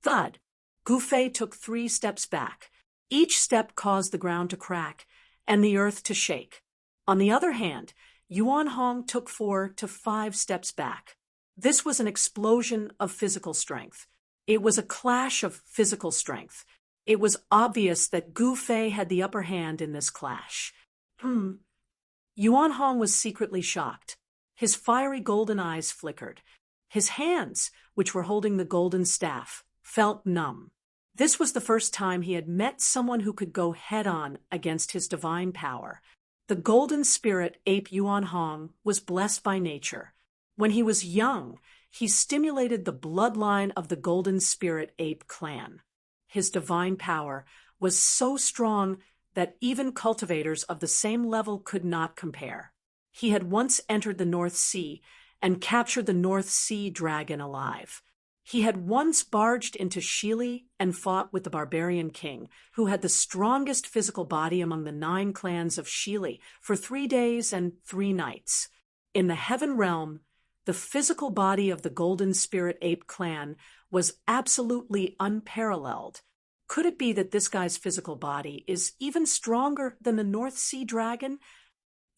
Thud! Gu Fei took 3 steps back. Each step caused the ground to crack and the earth to shake. On the other hand, Yuan Hong took 4 to 5 steps back. This was an explosion of physical strength. It was a clash of physical strength. It was obvious that Gu Fei had the upper hand in this clash. Yuan Hong was secretly shocked. His fiery golden eyes flickered. His hands, which were holding the golden staff, felt numb. This was the first time he had met someone who could go head-on against his divine power. The golden spirit ape Yuan Hong was blessed by nature. When he was young, he stimulated the bloodline of the golden spirit ape clan. His divine power was so strong that even cultivators of the same level could not compare. He had once entered the North Sea and captured the North Sea dragon alive. He had once barged into Shili and fought with the barbarian king, who had the strongest physical body among the 9 clans of Shili, for 3 days and 3 nights. In the heaven realm, The physical body of the Golden Spirit Ape clan was absolutely unparalleled. Could it be that this guy's physical body is even stronger than the North Sea dragon?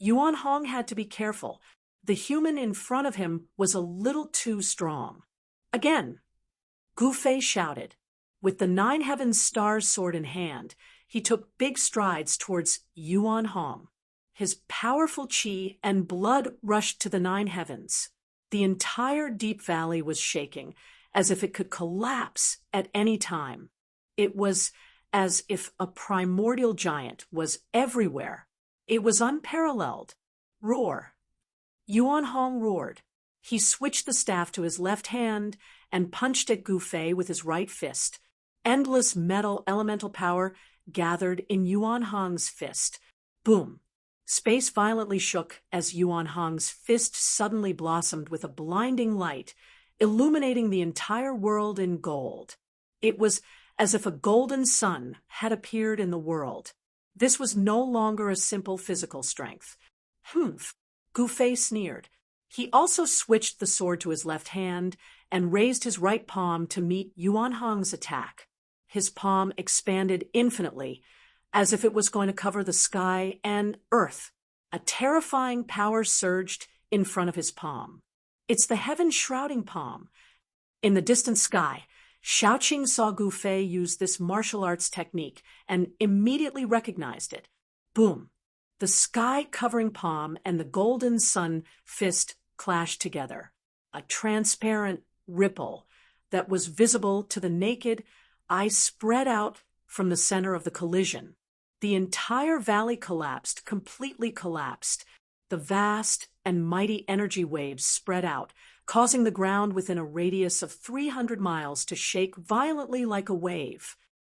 Yuan Hong had to be careful. The human in front of him was a little too strong. Again, Gu Fei shouted. With the Nine Heavens Stars sword in hand, he took big strides towards Yuan Hong. His powerful qi and blood rushed to the Nine Heavens. The entire Deep Valley was shaking, as if it could collapse at any time. It was as if a primordial giant was everywhere. It was unparalleled. Roar. Yuan Hong roared. He switched the staff to his left hand and punched at Gu Fei with his right fist. Endless metal elemental power gathered in Yuan Hong's fist. Boom. Space violently shook as Yuan Hong's fist suddenly blossomed with a blinding light, illuminating the entire world in gold. It was as if a golden sun had appeared in the world. This was no longer a simple physical strength. Humph! Gu Fei sneered. He also switched the sword to his left hand and raised his right palm to meet Yuan Hong's attack. His palm expanded infinitely, as if it was going to cover the sky and earth. A terrifying power surged in front of his palm. It's the heaven-shrouding palm. In the distant sky, Shaoqing saw Gu Fei use this martial arts technique and immediately recognized it. Boom! The sky-covering palm and the golden sun fist clashed together. A transparent ripple that was visible to the naked eye spread out from the center of the collision. The entire valley collapsed, completely collapsed. The vast and mighty energy waves spread out, causing the ground within a radius of 300 miles to shake violently like a wave.